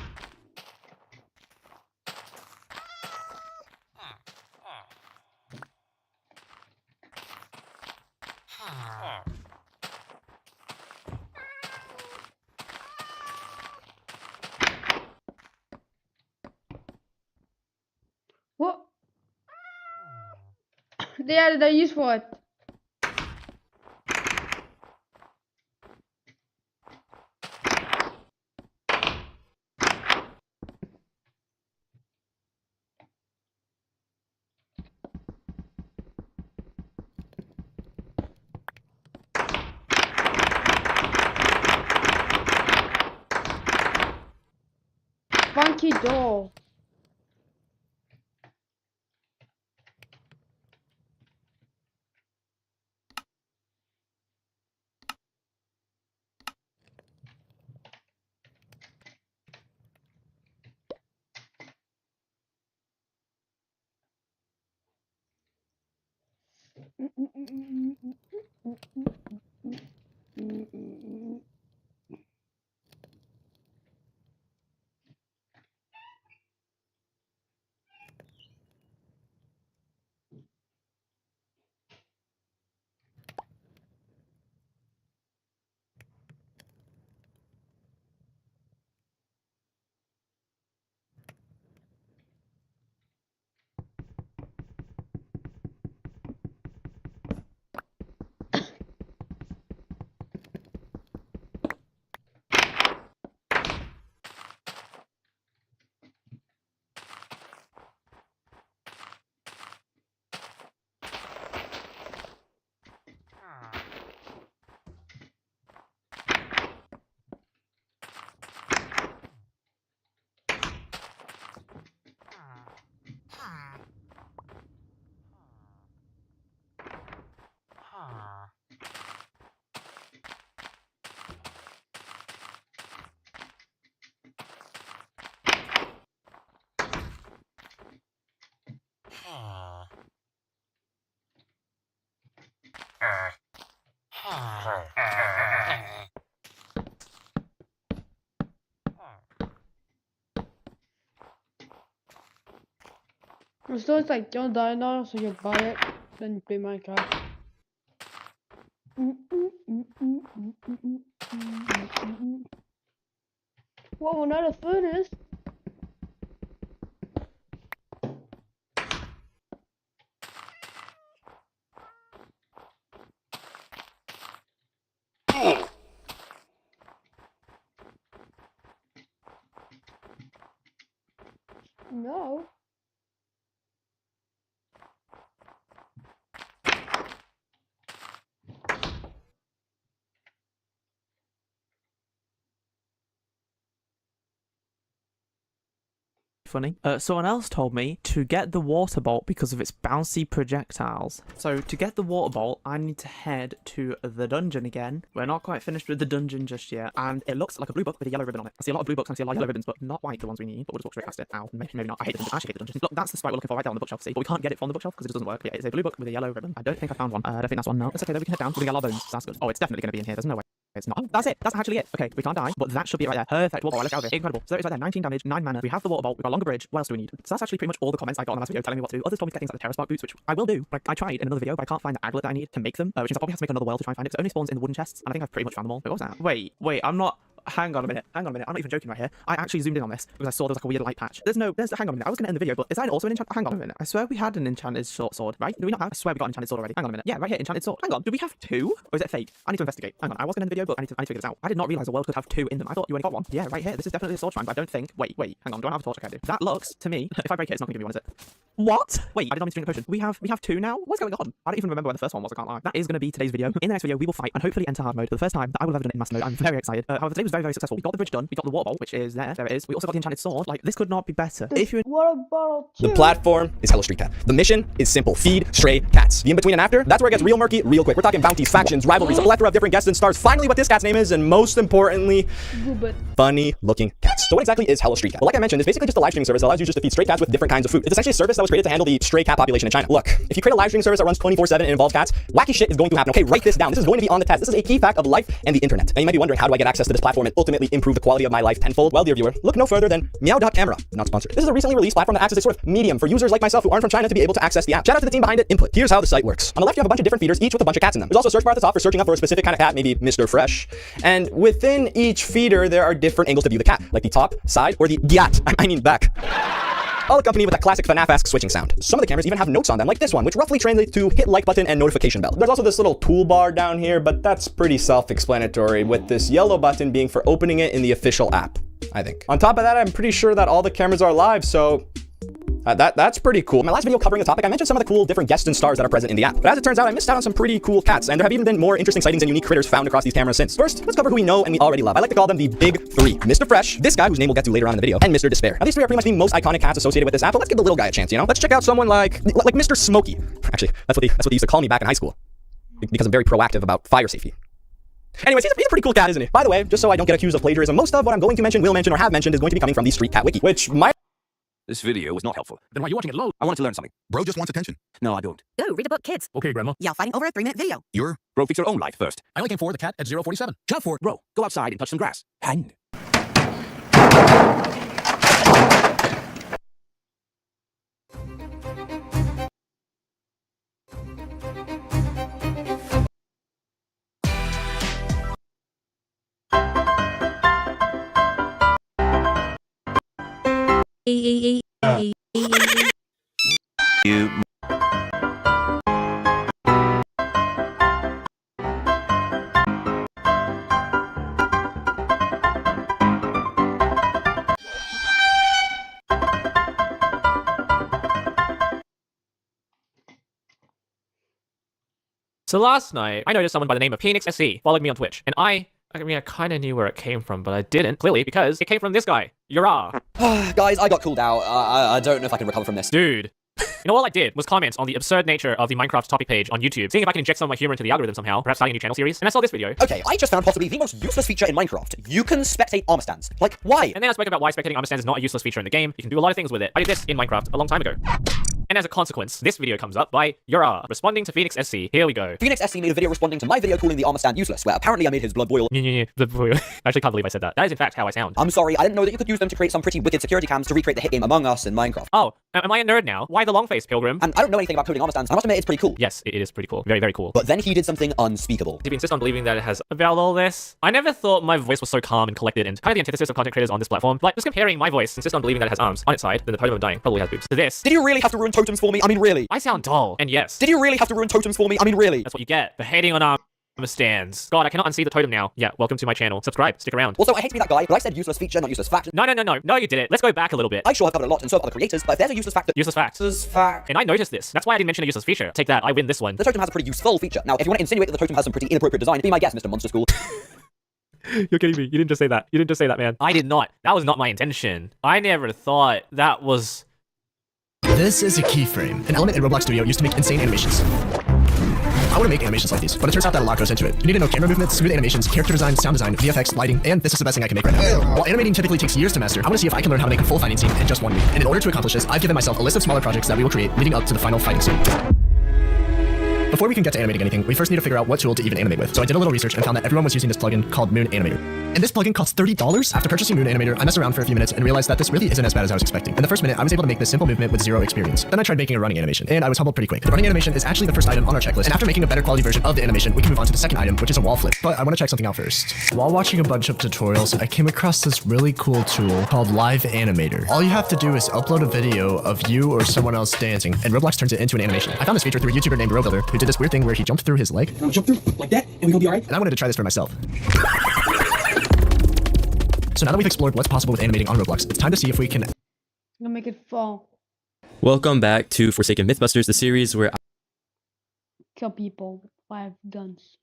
What? They added a use for it. Funky door. So it's like don't die now, so you buy it, then play Minecraft. Whoa, another furnace. No. Funny. Someone else told me to get the water bolt because of its bouncy projectiles. So to get the water bolt, I need to head to the dungeon again. We're not quite finished with the dungeon just yet, and it looks like a blue book with a yellow ribbon on it. I see a lot of blue books and I see a lot of yellow ribbons, but not quite the ones we need. But we'll just walk straight past it. Ow, maybe not. I hate the dungeon. I actually hate the dungeon. Look, that's the sprite we're looking for right there on the bookshelf. See, but we can't get it from the bookshelf because it doesn't work. Yeah, it's a blue book with a yellow ribbon. I don't think I found one. I don't think that's one. No, it's okay. Then we can head down to the yellow bones. That's good. Oh, it's definitely going to be in here. There's no way. It's not. Oh, that's it. That's actually it. Okay, we can't die, but that should be it right there. Perfect. Water bolt. Let's go over here. Incredible. So it's right there. 19 damage, 9 mana. We have the water bolt. We've got longer bridge. What else do we need? So that's actually pretty much all the comments I got on the last video telling me what to do. Others told me to get things like the Terra Spark boots, which I will do. Like I tried in another video, but I can't find the aglet that I need to make them, which means I probably have to make another world to try and find it. So it only spawns in the wooden chests, and I think I've pretty much found them all. Wait, what was that? Wait, I'm not. Hang on a minute. I'm not even joking right here. I actually zoomed in on this because I saw there was like a weird light patch. Hang on a minute. I was going to end the video, but is that also an enchant? Hang on a minute. I swear we had an enchanted short sword, right? Do we not have? I swear we got an enchanted sword already. Hang on a minute. Yeah, right here, enchanted sword. Hang on. Do we have 2? Or is it fake? I need to investigate. Hang on. I was going to end the video, but I need to figure this out. I did not realize a world could have 2 in them. I thought you only got 1. Yeah, right here. This is definitely a sword shrine, but I don't think. Wait. Hang on. Do I have a torch I can do? That looks to me. If I break it, it's not going to give me one, is it? What? Wait, I did not mean to drink the potion. We have two now? What's going on? I don't even remember where the first one was, I can't lie. That is going to be today's video. In the next video, we will fight and hopefully enter hard mode for the first time that I will have ever done it in Master Mode. I'm very excited. However, today was very, very successful. We got the bridge done. We got the water bolt, which is there. There it is. We also got the enchanted sword. Like, this could not be better. If you The platform is Hello Street Cat. The mission is simple. Feed stray cats. The in-between and after, that's where it gets real murky real quick. We're talking bounties, factions, rivalries, a plethora of different guests and stars. Finally, what this cat's name is, and most importantly, funny looking cats. So what exactly is Hello Street Cat? Well, like I mentioned, it's basically just a live streaming service that allows users to feed stray cats with different kinds of food. It's essentially a service that was created to handle the stray cat population in China. Look, if you create a live streaming service that runs 24/7 and involves cats, wacky shit is going to happen. Okay, write this down. This is going to be on the test. This is a key fact of life and the internet. And you might be wondering, how do I get access to this platform and ultimately improve the quality of my life tenfold? Well, dear viewer, look no further than Meow.camera. Not sponsored. This is a recently released platform that acts as a sort of medium for users like myself who aren't from China to be able to access the app. Shout out to the team behind it, Input. Here's how the site works. On the left, you have a bunch of different feeders, each with a bunch of cats in them. There's also a search bar at the top for searching up for a specific kind of cat, maybe Mr. Fresh. And within each feeder, there are different angles to view the cat, like the top, side, or the gyat. I mean back. All accompanied with a classic FNAF-esque switching sound. Some of the cameras even have notes on them, like this one, which roughly translates to hit like button and notification bell. There's also this little toolbar down here, but that's pretty self-explanatory, with this yellow button being for opening it in the official app, I think. On top of that, I'm pretty sure that all the cameras are live, so that's pretty cool. In my last video covering the topic, I mentioned some of the cool different guests and stars that are present in the app. But as it turns out, I missed out on some pretty cool cats, and there have even been more interesting sightings and unique critters found across these cameras since. First, let's cover who we know and we already love. I like to call them the big three. Mr. Fresh, this guy whose name we'll get to later on in the video, and Mr. Despair. Now these three are pretty much the most iconic cats associated with this app, but let's give the little guy a chance, you know? Let's check out someone like Mr. Smokey. Actually, that's what they used to call me back in high school, because I'm very proactive about fire safety. Anyways, he's a pretty cool cat, isn't he? By the way, just so I don't get accused of plagiarism, most of what I'm going to mention, will mention, or have mentioned is going to be coming from the Street Cat Wiki, which might... This video was not helpful. Then why are you watching it low? I wanted to learn something. Bro just wants attention. No, I don't. Go, read a book, kids. Okay, Grandma. Y'all fighting over a 3-minute video. Bro, fix your own life first. I only came for the cat at 0:47. Jump for it, bro. Go outside and touch some grass. Hang. You. So last night, I noticed someone by the name of Phoenix SC followed me on Twitch, and I kind of knew where it came from, but I didn't, clearly, because it came from this guy, Yura. Guys, I got called out. I don't know if I can recover from this. Dude. You know, all I did was comment on the absurd nature of the Minecraft topic page on YouTube, seeing if I can inject some of my humor into the algorithm somehow, perhaps starting a new channel series, and I saw this video. Okay, I just found possibly the most useless feature in Minecraft. You can spectate armor stands. Like, why? And then I spoke about why spectating armor stands is not a useless feature in the game. You can do a lot of things with it. I did this in Minecraft a long time ago. And as a consequence, this video comes up by Yura, responding to Phoenix SC. Here we go. Phoenix SC made a video responding to my video calling the armor stand useless, where apparently I made his blood boil. Blood boil. I actually can't believe I said that. That is in fact how I sound. I'm sorry, I didn't know that you could use them to create some pretty wicked security cams to recreate the hit game Among Us in Minecraft. Oh, am I a nerd now? Why the long face, Pilgrim? And I don't know anything about coding armor stands. I must admit, it's pretty cool. Yes, it is pretty cool. Very, very cool. But then he did something unspeakable. If you insist on believing that it has about all this, I never thought my voice was so calm and collected and kind of the antithesis of content creators on this platform. Like, just comparing my voice, insist on believing that it has arms on its side, then the totem of dying probably has boobs. To this. Did you really have to ruin totems for me? I mean, really? I sound dull, and yes. Did you really have to ruin totems for me? I mean, really? That's what you get for hating on armor stands. God, I cannot unsee the totem now. Yeah, welcome to my channel. Subscribe, stick around. Also, I hate to be that guy, but I said useless feature, not useless fact. No, you did it. Let's go back a little bit. I sure have covered a lot, and so have other creators, but if there's a useless fact... Useless fact. Useless fact. And I noticed this. That's why I didn't mention a useless feature. Take that, I win this one. The totem has a pretty useful feature. Now, if you want to insinuate that the totem has some pretty inappropriate design, be my guest, Mr. Monster School. You're kidding me. You didn't just say that. You didn't just say that, man. I did not. That was not my intention. I never thought that was... This is a keyframe. An element in Roblox Studio used to make insane animations. I want to make animations like these, but it turns out that a lot goes into it. You need to know camera movements, smooth animations, character design, sound design, VFX, lighting, and this is the best thing I can make right now. While animating typically takes years to master, I want to see if I can learn how to make a full fighting scene in just 1 week. And in order to accomplish this, I've given myself a list of smaller projects that we will create leading up to the final fighting scene. Before we can get to animating anything, we first need to figure out what tool to even animate with. So I did a little research and found that everyone was using this plugin called Moon Animator. And this plugin costs $30? After purchasing Moon Animator, I messed around for a few minutes and realized that this really isn't as bad as I was expecting. In the first minute, I was able to make this simple movement with zero experience. Then I tried making a running animation, and I was humbled pretty quick. The running animation is actually the first item on our checklist, and after making a better quality version of the animation, we can move on to the second item, which is a wall flip. But I want to check something out first. While watching a bunch of tutorials, I came across this really cool tool called Live Animator. All you have to do is upload a video of you or someone else dancing, and Roblox turns it into an animation. I found this feature through a YouTuber named Robuilder, who did this weird thing where he jumped through his leg. Jump through like that, and we're gonna be alright. And I wanted to try this for myself. So now that we've explored what's possible with animating on Roblox, it's time to see if we can... I'm gonna make it fall. Welcome back to Forsaken Mythbusters, the series where Kill people with 5 guns.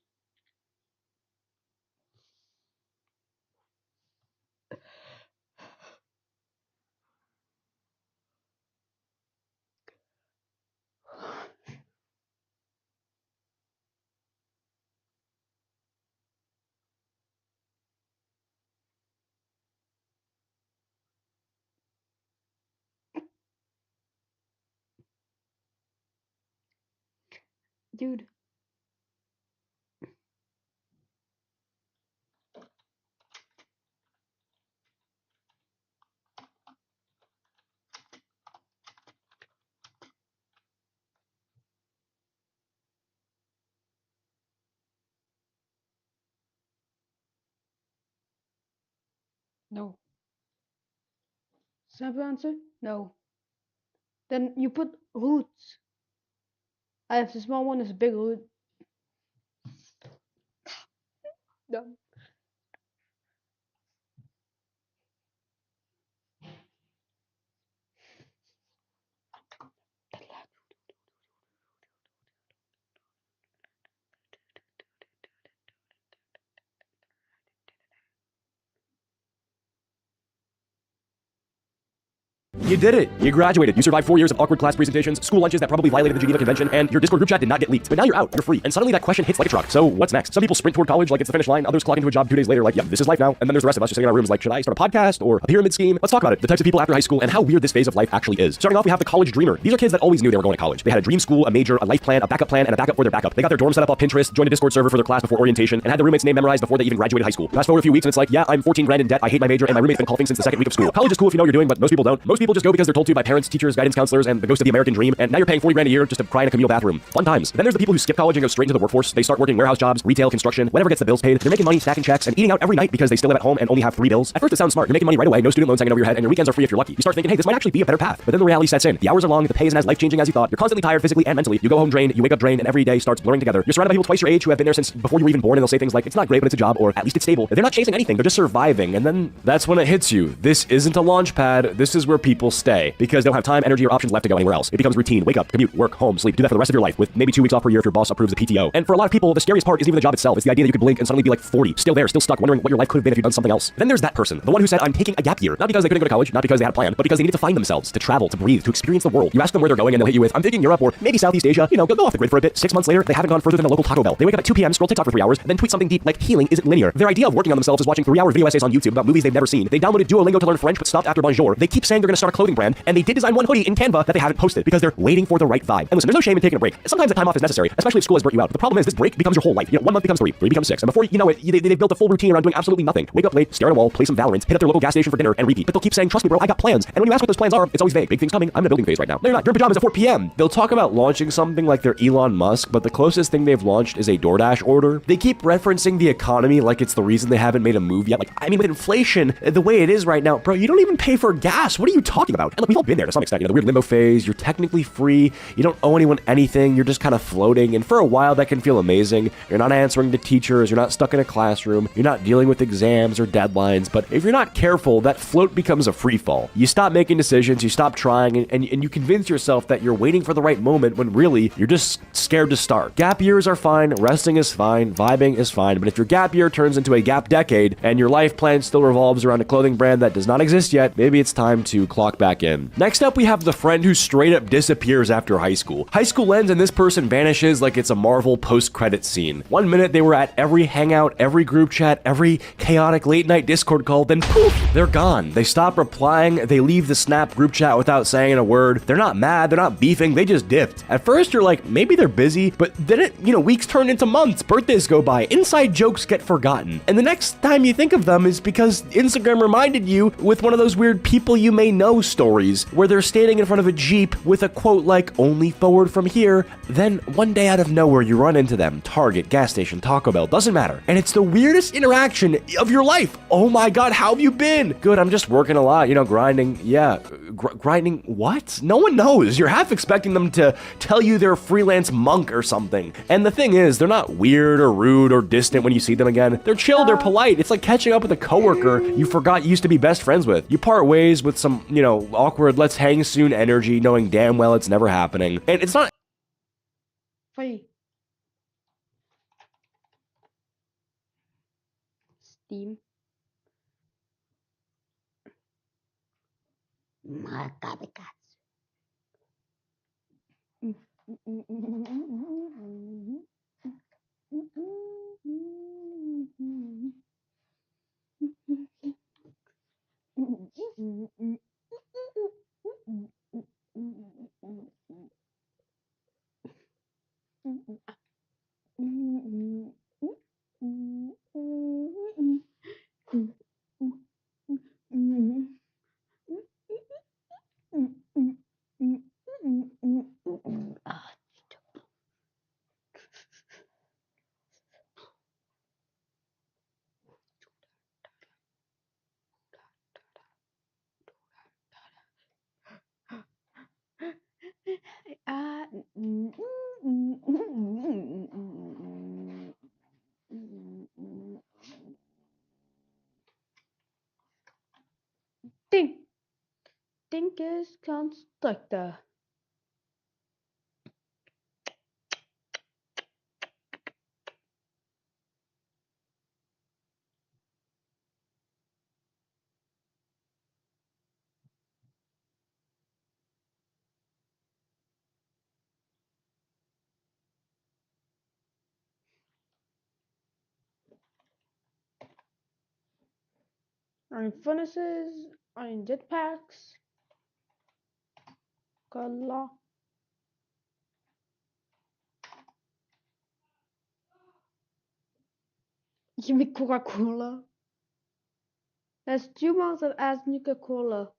Dude. No. Simple answer? No. Then you put roots. I have the small one is a big root. Done. You did it! You graduated. You survived 4 years of awkward class presentations, school lunches that probably violated the Geneva Convention, and your Discord group chat did not get leaked. But now you're out, you're free, and suddenly that question hits like a truck. So what's next? Some people sprint toward college like it's the finish line, others clock into a job 2 days later like, yeah, this is life now. And then there's the rest of us just sitting in our rooms like, should I start a podcast or a pyramid scheme? Let's talk about it. The types of people after high school and how weird this phase of life actually is. Starting off, we have the college dreamer. These are kids that always knew they were going to college. They had a dream school, a major, a life plan, a backup plan, and a backup for their backup. They got their dorm set up off Pinterest, joined a Discord server for their class before orientation, and had their roommate's name memorized before they even graduated high school. Fast forward a few weeks and it's like, yeah, I'm 14 grand in debt, I hate my major, and my roommate's been coughing since the second week of school. College is cool if you know what you're doing, but most people don't. Most people just go because they're told to by parents, teachers, guidance counselors, and the ghost of the American dream, and now you're paying 40 grand a year just to cry in a communal bathroom. Fun times. Then there's the people who skip college and go straight into the workforce. They start working warehouse jobs, retail, construction, whatever gets the bills paid. They're making money, stacking checks, and eating out every night because they still live at home and only have 3 bills. At first it sounds smart. You're making money right away, no student loans hanging over your head, and your weekends are free if you're lucky. You start thinking, hey, this might actually be a better path. But then the reality sets in. The hours are long, the pay isn't as life-changing as you thought. You're constantly tired physically and mentally. You go home drained, you wake up drained, and every day starts blurring together. You're surrounded by people twice your age who have been there since before you were even born, and they'll say things like, it's not great, but it's a job, or at least it's stable. They're not chasing anything, they're just surviving, and then that's when it hits you. This isn't a launch pad, this is where people stay. Because they don't have time, energy, or options left to go anywhere else. It becomes routine. Wake up, commute, work, home, sleep. Do that for the rest of your life, with maybe 2 weeks off per year if your boss approves the PTO. And for a lot of people, the scariest part isn't even the job itself. It's the idea that you could blink and suddenly be like 40, still there, still stuck, wondering what your life could have been if you'd done something else. Then there's that person, the one who said, I'm taking a gap year. Not because they couldn't go to college, not because they had a plan, but because they needed to find themselves, to travel, to breathe, to experience the world. You ask them where they're going and they'll hit you with, I'm thinking Europe or maybe Southeast Asia, go off the grid for a bit. 6 months later, they haven't gone further than a local Taco Bell. They wake up at 2 p.m., scroll TikTok for 3 hours, then tweet something deep like healing isn't linear. Their idea of working on themselves is watching 3-hour video essays on YouTube about movies they've never seen. They downloaded Duolingo to learn French but stopped after bonjour. They keep saying they're gonna start a clothing brand, and they did design one hoodie in Canva that they haven't posted because they're waiting for the right vibe. And listen, there's no shame in taking a break. Sometimes a time off is necessary, especially if school has burnt you out. The problem is this break becomes your whole life. 1 month becomes 3, 3 becomes 6, and before you know it, they've built a full routine around doing absolutely nothing. Wake up late, stare at a wall, play some Valorant, hit up their local gas station for dinner, and repeat. But they'll keep saying, trust me bro, I got plans. And when you ask what those plans are, it's always vague. Big things coming, I'm in a building phase right now. No, you're not. Your pajamas at 4 p.m. they'll talk about launching something like they're Elon Musk, but the closest thing they've launched is a DoorDash order. They keep referencing the economy like it's the reason they haven't made a move yet. Like, I mean, with inflation the way it is right now, bro, you don't even pay for gas. What are you talking about? And look, we've all been there to some extent. The weird limbo phase, you're technically free, you don't owe anyone anything, you're just kind of floating, and for a while that can feel amazing. You're not answering to teachers, you're not stuck in a classroom, you're not dealing with exams or deadlines, but if you're not careful, that float becomes a free fall. You stop making decisions, you stop trying, and you convince yourself that you're waiting for the right moment when really you're just scared to start. Gap years are fine, resting is fine, vibing is fine, but if your gap year turns into a gap decade and your life plan still revolves around a clothing brand that does not exist yet, maybe it's time to clock back in. Next up, we have the friend who straight up disappears after high school. High school ends and this person vanishes like it's a Marvel post-credit scene. 1 minute they were at every hangout, every group chat, every chaotic late night Discord call, then poof, they're gone. They stop replying, they leave the Snap group chat without saying a word. They're not mad, they're not beefing, they just dipped. At first you're like, maybe they're busy, but then weeks turn into months, birthdays go by, inside jokes get forgotten. And the next time you think of them is because Instagram reminded you with one of those weird people you may know stories where they're standing in front of a Jeep with a quote like, only forward from here. Then one day out of nowhere you run into them. Target, gas station, Taco Bell, doesn't matter. And it's the weirdest interaction of your life. Oh my God, how have you been? Good, I'm just working a lot, grinding. Yeah, grinding what? No one knows. You're half expecting them to tell you they're a freelance monk or something. And the thing is, they're not weird or rude or distant when you see them again. They're chill, they're polite. It's like catching up with a coworker you forgot you used to be best friends with. You part ways with some, you know, awkward, let's hang soon energy, knowing damn well it's never happening. And it's not. Free. Steam. Think is constructor. Iron furnaces, iron jetpacks, color. Give me Coca-Cola. There's 2 months that has Coca-Cola.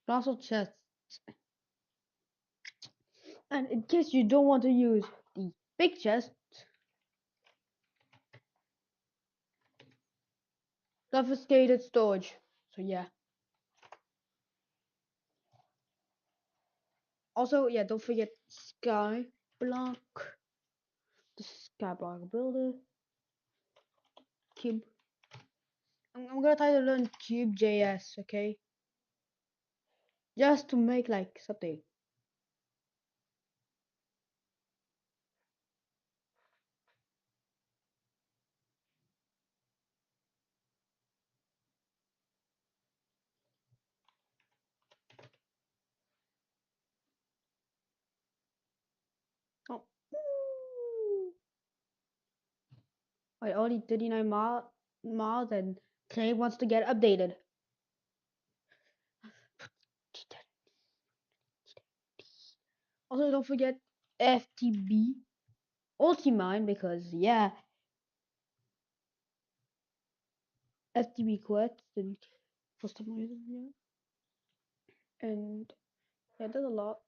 Also chests. And in case you don't want to use the big chest, confiscated storage. So yeah. Also, yeah, don't forget Sky Block, the Sky Block builder. Cube. I'm gonna try to learn Cube.js, okay? Just to make like something. Oh. I only 39 miles and Clay wants to get updated. Also, don't forget FTB Ultimine because yeah, FTB quits for some reason, yeah. And yeah, there's a lot.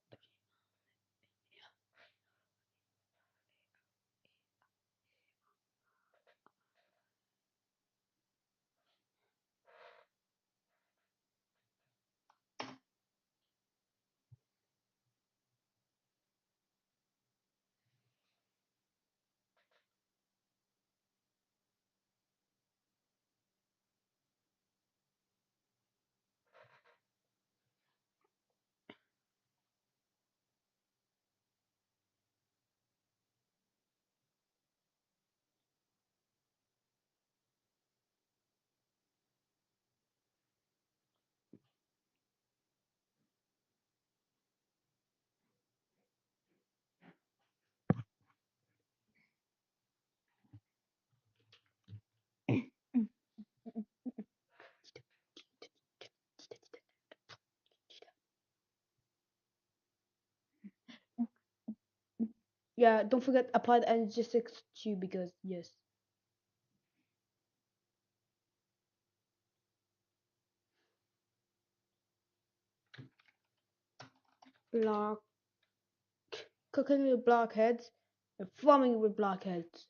Yeah, don't forget apply the energy 6 too, because yes. Block, cooking with blockheads and farming with blockheads.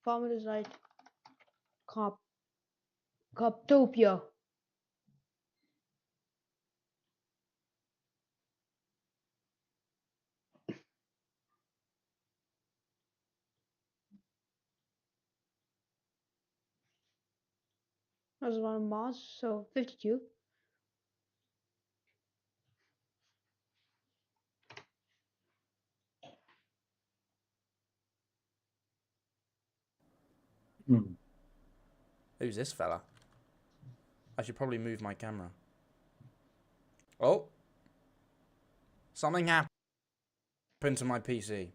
Farm is like Coptopia. That's one of Mars, so 52. Who's this fella? I should probably move my camera. Oh. Something happened to my PC.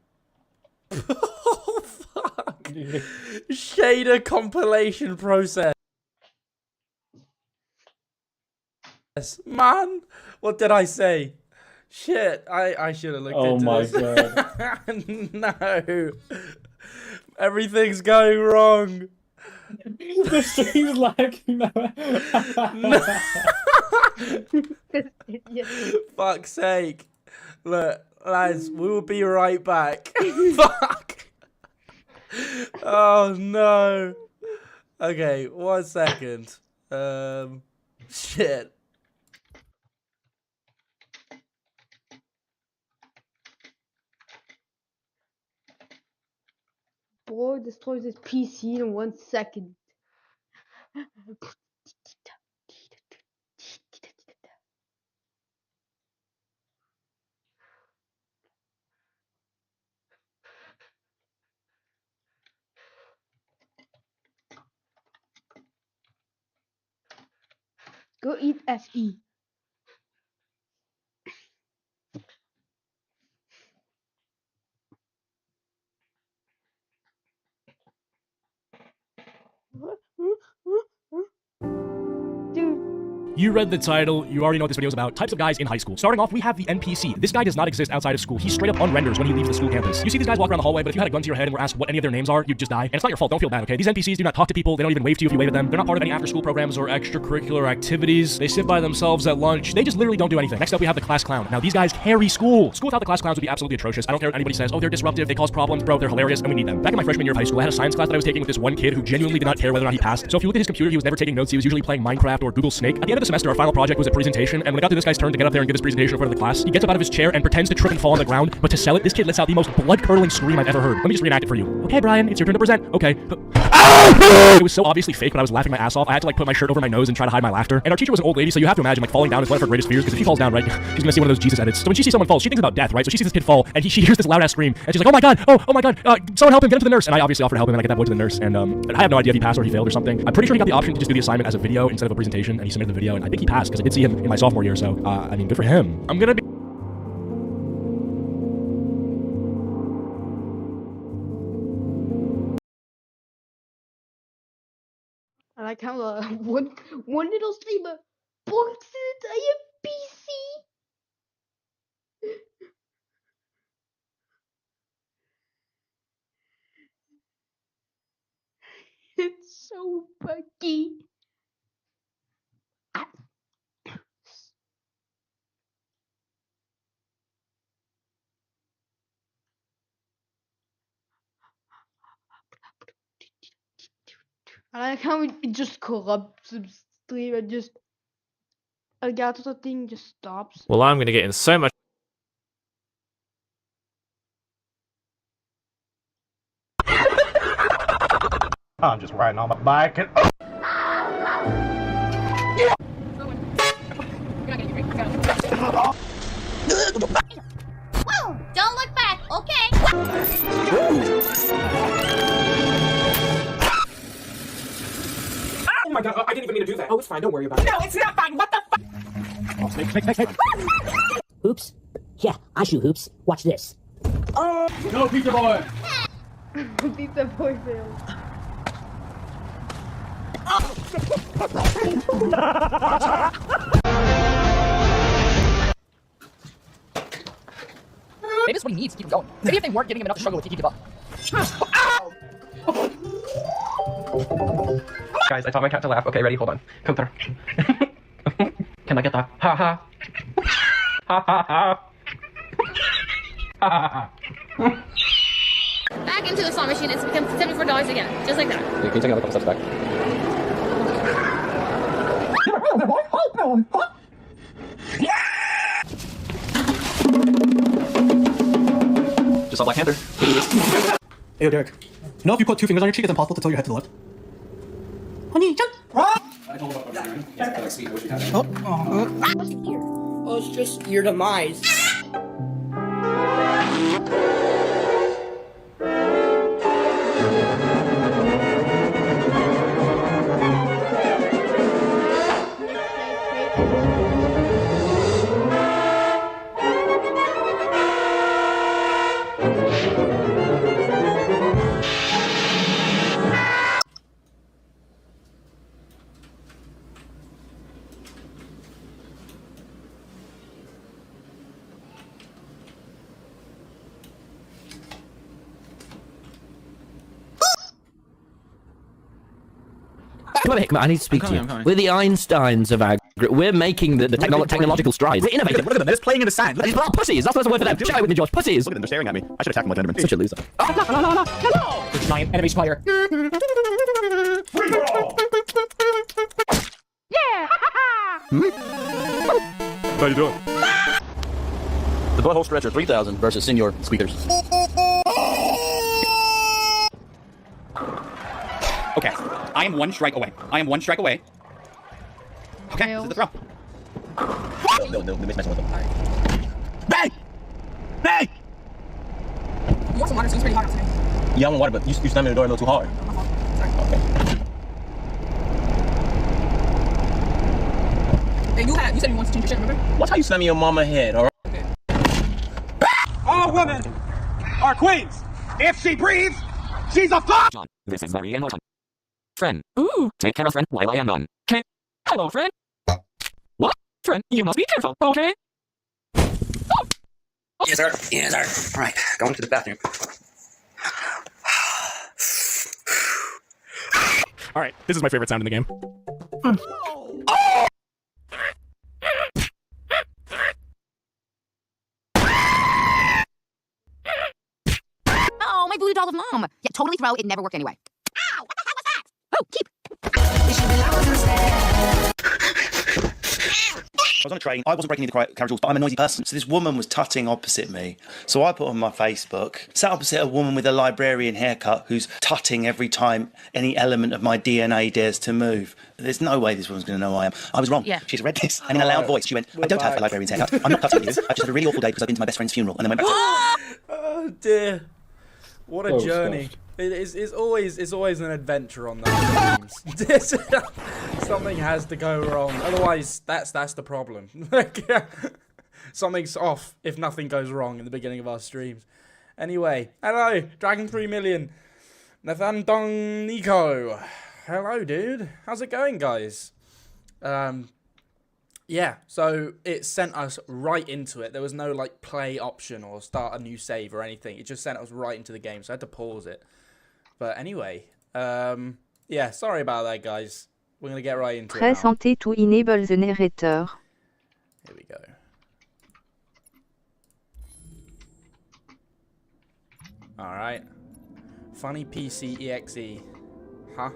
Oh, fuck. Shader compilation process. Man, what did I say? Shit, I should have looked into this. Oh my god. No. Everything's going wrong. The stream's lagging now. Fuck's sake. Look, lads, we will be right back. Fuck. Oh no. Okay, 1 second. Shit. Boy destroys his PC in 1 second. Go eat FE. You read the title, you already know what this video is about. Types of guys in high school. Starting off, we have the NPC. This guy does not exist outside of school. He straight up unrenders when he leaves the school campus. You see these guys walk around the hallway, but if you had a gun to your head and were asked what any of their names are, you'd just die. And it's not your fault, don't feel bad, okay? These NPCs do not talk to people, they don't even wave to you if you wave at them. They're not part of any after-school programs or extracurricular activities. They sit by themselves at lunch. They just literally don't do anything. Next up, we have the class clown. Now, these guys carry school. School without the class clowns would be absolutely atrocious. I don't care what anybody says. Oh, they're disruptive, they cause problems. Bro, they're hilarious, and we need them. Back in my freshman year of high school, I had a science class that I was taking with this one kid who genuinely did not care whether or not he passed. So if you look at his computer, he was never taking notes. He was usually playing Minecraft or Google Snake. At the end of the semester, our final project was a presentation, and when it got to this guy's turn to get up there and give his presentation in front of the class, he gets up out of his chair and pretends to trip and fall on the ground, but to sell it, this kid lets out the most blood-curdling scream I've ever heard. Let me just reenact it for you. Okay, Brian, it's your turn to present. Okay. It was so obviously fake, but I was laughing my ass off. I had to like put my shirt over my nose and try to hide my laughter. And our teacher was an old lady, so you have to imagine like falling down is one of her greatest fears, because if she falls down, right, she's gonna see one of those Jesus edits. So when she sees someone fall, she thinks about death, right? So she sees this kid fall, and she hears this loud ass scream, and she's like, oh my god, someone help him, get him to the nurse. And I obviously offered to help him, and I get that boy to the nurse, and I have no idea if he passed or he failed or something. I'm pretty sure he got the option to just do the assignment as a video instead of a presentation, and he submitted the video, and I think he passed because I did see him in my sophomore year. So I mean, good for him. I'm gonna be. I like how one little streamer bonks the entire PC. It's so buggy. I like how it just corrupts the stream and just Alligator thing just stops. Well, I'm gonna get in so much. I'm just riding on my bike and. Whoa! Don't look back, okay? Oh my god, I didn't even mean to do that. Oh, it's fine, don't worry about it. No, it's not fine, what the fuck? Oh, snake. Hoops? Yeah, I shoot hoops. Watch this. Oh! Go, pizza boy! Pizza boy failed. Maybe that's what he needs to keep him going. Maybe if they weren't giving him enough to struggle with, he'd give up. Guys, I taught my cat to laugh. Okay, ready? Hold on. Come through. Can I get that? Ha ha. Ha ha ha. Ha ha ha. Back into the slot machine, it's become $74 again. Just like that. Can you take another couple steps back? Just saw Black Panther. Hey, yo, Derek. You know if you put 2 fingers on your cheek, it's impossible to tilt your head to the left? Honey, jump! Oh, it's just your demise. Come over here, come on, I need to speak to you. We're the Einsteins of our group. We're making the technological strides. We're innovative. Look at them, they're just playing in the sand. These are pussies. That's the word for them. Share it with me, George. Pussies. Look at them, they're staring at me. I should attack them like Enderman. Such a loser. No! Giant enemy spider. Yeah! How you doing? The Butthole Stretcher 3000 versus Senior Squeakers. Okay, I am 1 strike away. I am 1 strike away. Okay, this is the throw. No, they missed messing with them. Bang! Bang! You want some water? Seems pretty hot today. Yeah, I want water, but you slammed the door a little too hard. Hey, you said you wanted to change your shit, remember? Watch how you slam your mama head, alright? All women are queens. If she breathes, she's a fuck! This is very annoying. Friend. Ooh. Take care of friend while I am gone. Okay. Hello, friend. What? Friend, you must be careful, okay? Oh. Yes, sir. Yes, sir. Alright, going to the bathroom. Alright, this is my favorite sound in the game. Oh, my voodoo doll of mom. Yeah, totally throw. It never worked anyway. Ow! What the hell was that? Oh, keep. I was on a train, I wasn't breaking any of the carriage rules, but I'm a noisy person. So this woman was tutting opposite me. So I put on my Facebook, sat opposite a woman with a librarian haircut who's tutting every time any element of my DNA dares to move. There's no way this woman's going to know who I am. I was wrong. Yeah. She's read this. And in a loud voice, she went, I don't have a librarian's haircut. I'm not tutting you. I've just had a really awful day because I've been to my best friend's funeral. And then went back to Oh dear. What a journey. It's always an adventure on those streams. Something has to go wrong. Otherwise, that's the problem. Something's off if nothing goes wrong in the beginning of our streams. Anyway, hello, Dragon 3 Million. Nathan Dong Nico. Hello, dude. How's it going, guys? Yeah, so it sent us right into it. There was no like play option or start a new save or anything. It just sent us right into the game, so I had to pause it. But anyway, yeah, sorry about that, guys. We're going to get right into it Press Enter to enable the narrator. Here we go. Alright. Funny PC EXE. Huh?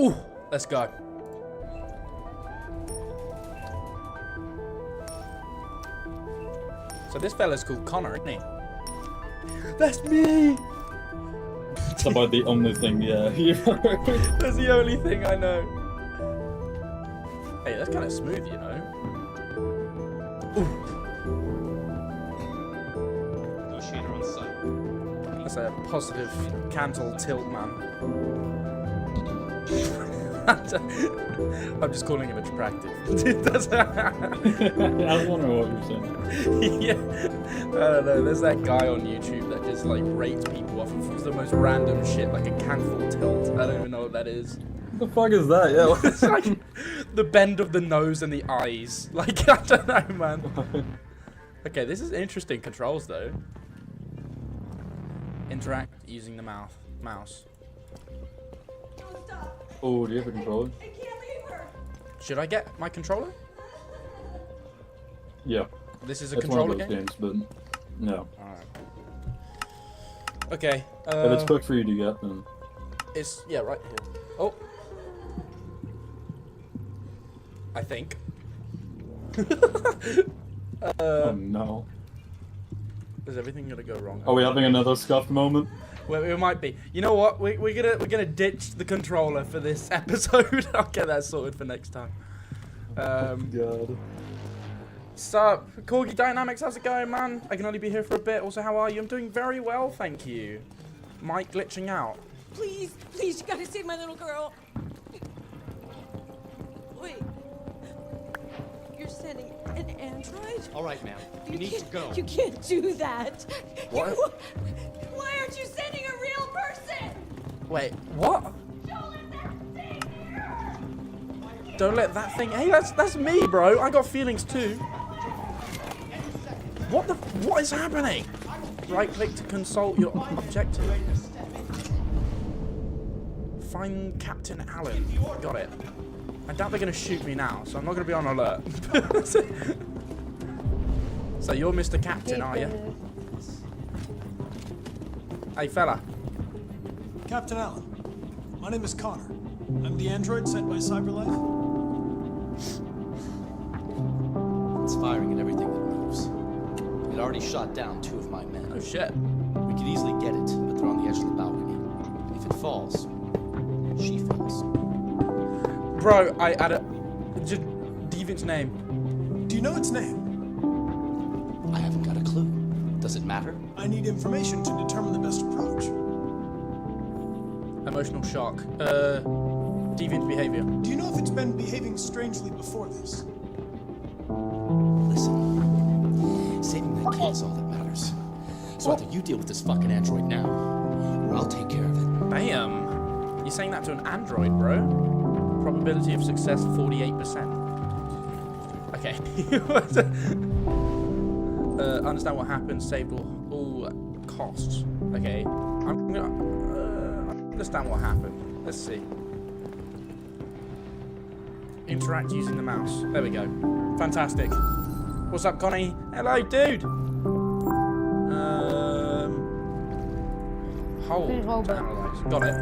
Ooh, let's go. So this fella's called Connor, isn't he? That's me! That's about the only thing, yeah. That's the only thing I know. Hey, that's kind of smooth, you know. Ooh. No shader on site. That's a positive cantle tilt, man. I'm just calling him attractive. I was wondering what you were saying. Yeah, don't know, there's that guy on YouTube that just like rates people off of the most random shit, like a canful tilt. I don't even know what that is. What the fuck is that? Yeah. It's like the bend of the nose and the eyes. Like, I don't know, man. Okay, this is interesting controls though. Interact using the mouse. Oh, do you have a controller? Should I get my controller? Yeah. This is a it's controller one of those game? games, but no. Alright. Okay. If it's quick for you to get, then It's, yeah, right here. Oh. I think. oh no. Is everything gonna go wrong? Are we having another scuffed moment? Well, it might be. You know what? We're gonna ditch the controller for this episode. I'll get that sorted for next time. God. Sup, Corgi Dynamics, how's it going, man? I can only be here for a bit. Also, how are you? I'm doing very well, thank you. Mike glitching out. Please, please, you gotta save my little girl. Wait. You're sending an android? All right, ma'am. You need to go. You can't do that. What? Why aren't you sending a real person? Wait, what? Don't let that thing. Hey, that's me, bro. I got feelings too. What is happening? Right click to consult your objective. Find Captain Allen. Got it. I doubt they're gonna shoot me now, so I'm not gonna be on alert. So you're Mr. Captain, are you? Hey, fella. Captain Allen, my name is Connor. I'm the android sent by CyberLife. It's firing at everything that moves. It already shot down 2 of my men. Oh shit. We could easily get it, but they're on the edge of the balcony. If it falls, she falls. Bro, I had a Deviant's name. Do you know its name? I haven't got a clue. Does it matter? I need information to determine the best approach. Emotional shock. Deviant behavior. Do you know if it's been behaving strangely before this? Listen, saving that kid is all that matters. So either you deal with this fucking android now, or I'll take care of it. Bam! You're saying that to an android, bro? Probability of success 48%. Okay. Understand what happened. Saved all costs. Okay. I'm gonna understand what happened. Let's see. Interact using the mouse. There we go. Fantastic. What's up, Connie? Hello, dude. Hold to analyze. Got it.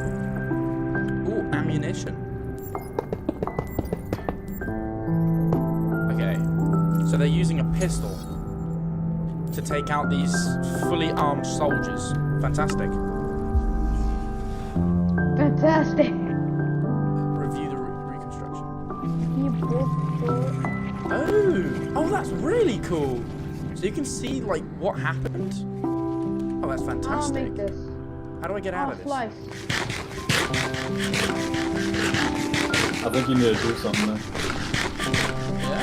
Ooh, ammunition. Okay. So they're using a pistol to take out these fully armed soldiers. Fantastic. Fantastic. Review the reconstruction. Oh, that's really cool. So you can see like what happened. Oh, that's fantastic. I'll make this. How do I get out of this? Slice. I think you need to do something there. Yeah.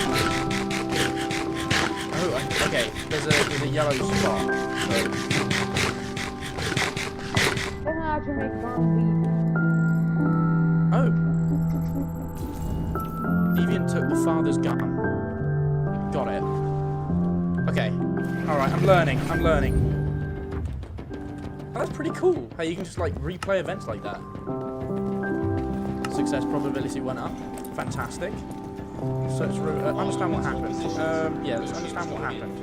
Oh, okay. There's a yellow spot. Then I have to make zombie. Oh. Deviant took the father's gun. Got it. Okay. Alright, I'm learning. Oh, that's pretty cool. How you can just like replay events like that. Success probability went up. Fantastic. So let's understand what happened. Yeah, let's understand what happened.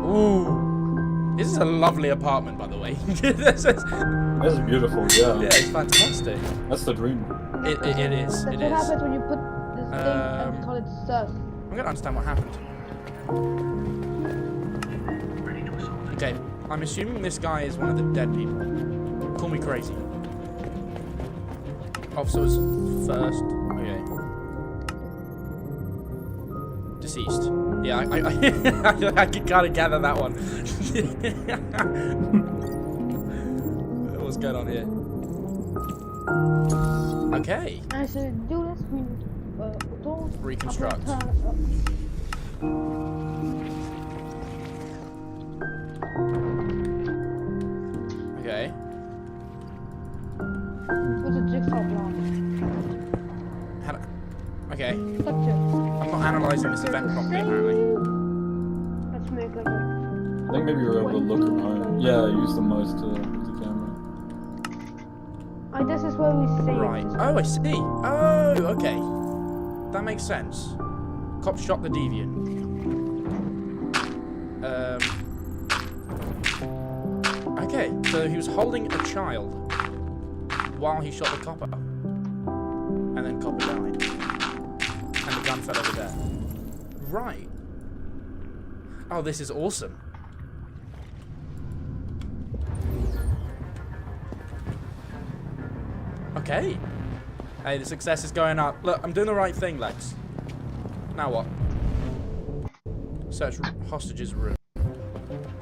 Ooh. This is a lovely apartment, by the way. This is beautiful, yeah. Yeah, it's fantastic. That's the dream. It is. That's what happens when you put this thing and call it stuff. I'm gonna understand what happened. Okay, I'm assuming this guy is one of the dead people. Call me crazy. Officer was first. Okay. Deceased. Yeah, I can kind of gather that one. What's going on here? Okay. I should do this. Reconstruct. Okay. What's a jigsaw block? Okay. Gotcha. I'm not analysing this event properly, apparently. Let's make like a... I think maybe you're able to look around. Yeah, use the mouse to move the camera. This is where we save. Right. Oh, I see. Oh, okay. That makes sense. Cop shot the deviant. Okay, so he was holding a child while he shot the copper. And then copper died. And the gun fell over there. Right. Oh, this is awesome. Okay. Hey, the success is going up. Look, I'm doing the right thing, Lex. Now what? Search hostages room.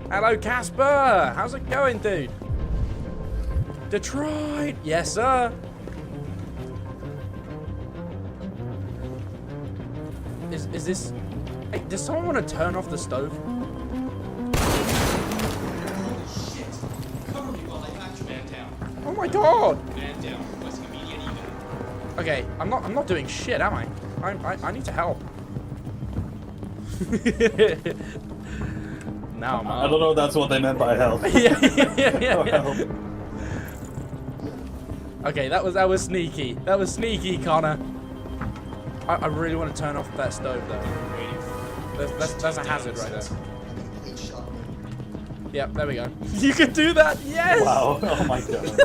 Hello, Casper! How's it going, dude? Detroit! Yes, sir! Is this... Hey, does someone want to turn off the stove? Cover me while I patch man down. Oh my god! Man down, requesting immediate evac. Okay, I'm not doing shit, am I? I need to help. Now I'm I don't know if that's what they meant by help. yeah. Okay, that was sneaky. That was sneaky, Connor. I really want to turn off that stove though. That's a hazard right there. Yep, there we go. You can do that. Yes. Wow. Oh my god.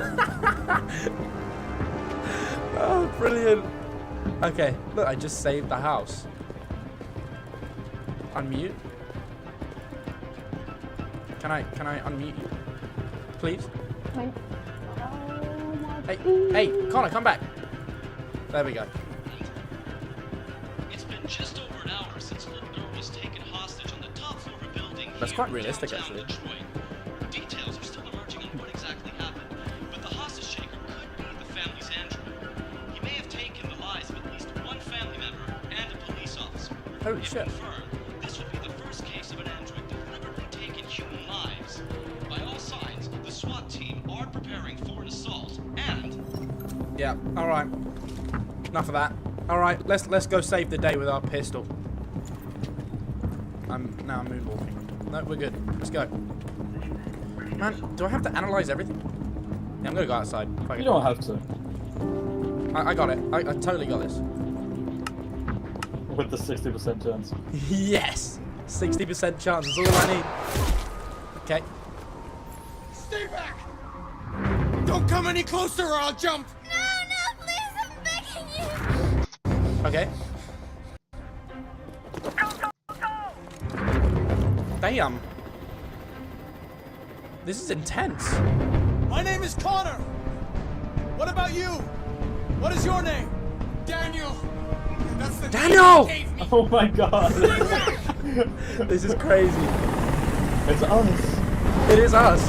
Oh, brilliant. Okay, look, I just saved the house. Unmute. Can I unmute you? Please? Hey, Connor, come back. There we go. It's been just over an hour since a little girl was taken hostage on the top floor of a building. That's quite realistic, actually. Details are still emerging on what exactly happened, but the hostage taker could be the family's android. He may have taken the lives of at least one family member and a police officer. Holy shit. Confirmed, this would be the first case of an android deliberately taking human lives. By all signs, the SWAT team are preparing for an assault, and... Yeah, alright. Enough of that. Alright, let's go save the day with our pistol. I'm moonwalking. No, we're good. Let's go. Man, do I have to analyze everything? Yeah, I'm gonna go outside. You don't have to. I got it. I totally got this. With the 60% chance. Yes! 60% chance is all I need. Okay. Stay back! Don't come any closer or I'll jump! No, please, I'm begging you! Okay. Damn. This is intense. My name is Connor! What about you? What is your name? Daniel! That's the Daniel! name you gave me. Oh my god. This is crazy. It's us. It is us.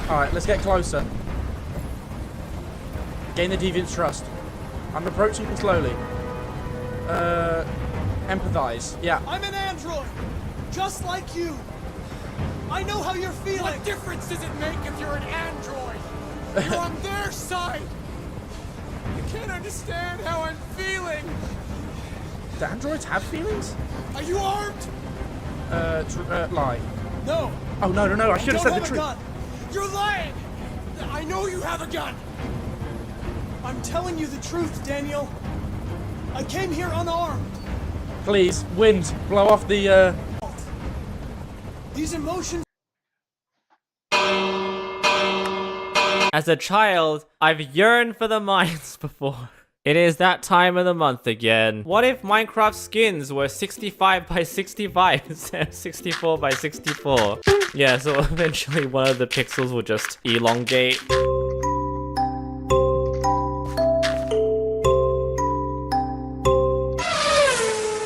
Alright, let's get closer. Gain the deviant's trust. I'm approaching him slowly. Empathize. Yeah. I'm an android! Just like you! I know how you're feeling! What difference does it make if you're an android? You're on their side! You can't understand how I'm feeling! Do androids have feelings? Are you armed? Lie. No. Oh, no, I should have said the truth. Gun. You're lying! I know you have a gun! I'm telling you the truth, Daniel. I came here unarmed. Please, wind, blow off the, These emotions... As a child, I've yearned for the mines before. It is that time of the month again. What if Minecraft skins were 65 by 65 instead of 64 by 64? Yeah, so eventually one of the pixels will just elongate.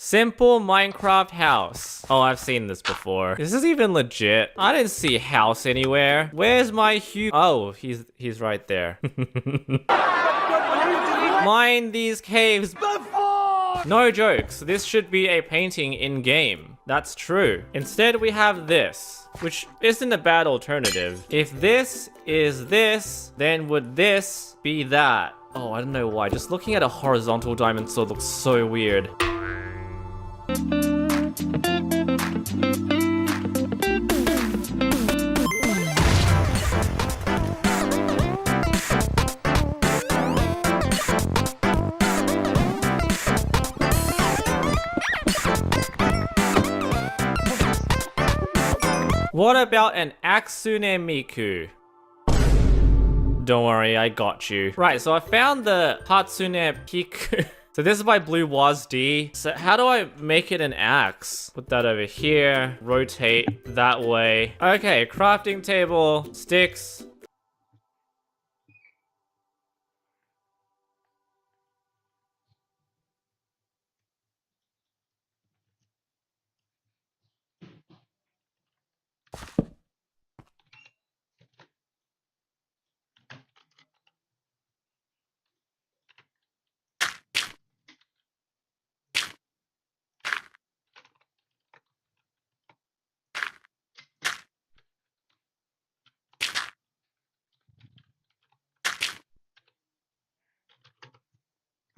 Simple Minecraft house. Oh, I've seen this before. This is even legit. I didn't see house anywhere. Where's my Oh, he's right there. Mine these caves. No jokes, this should be a painting in-game. That's true. Instead, we have this, which isn't a bad alternative. If this is this, then would this be that? Oh, I don't know why. Just looking at a horizontal diamond sword looks so weird. What about an Aksune Miku? Don't worry, I got you. Right, so I found the Hatsune Piku. So this is by Blue Waz D. So how do I make it an axe? Put that over here, rotate that way. Okay, crafting table, sticks.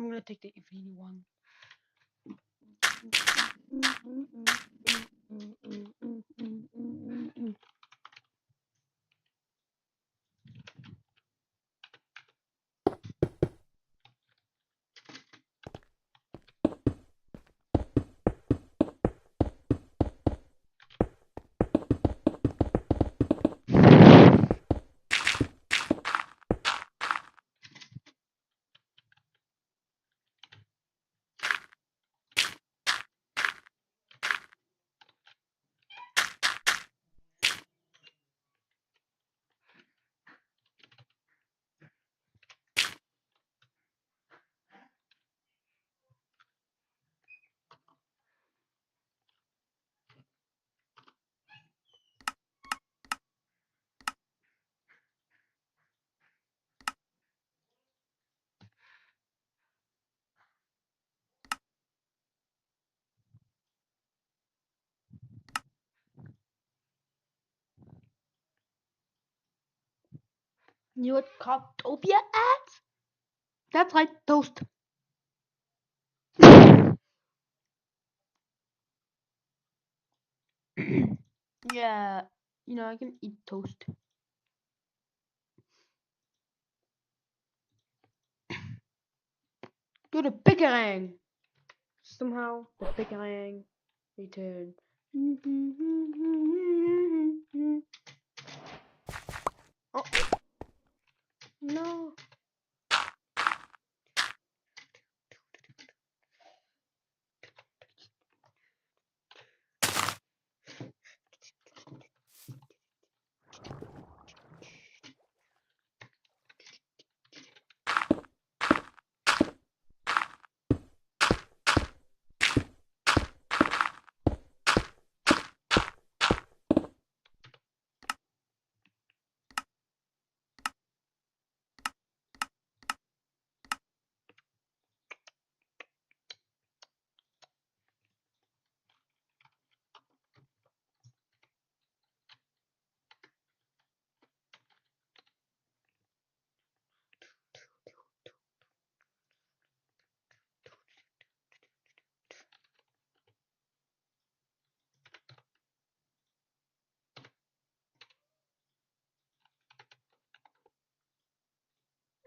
I'm gonna take the Infinity one. You know what Coptopia adds? That's like toast. Yeah, you know, I can eat toast. Do the Pickering! Somehow, the Pickering return. Oh. No.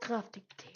Crafting table.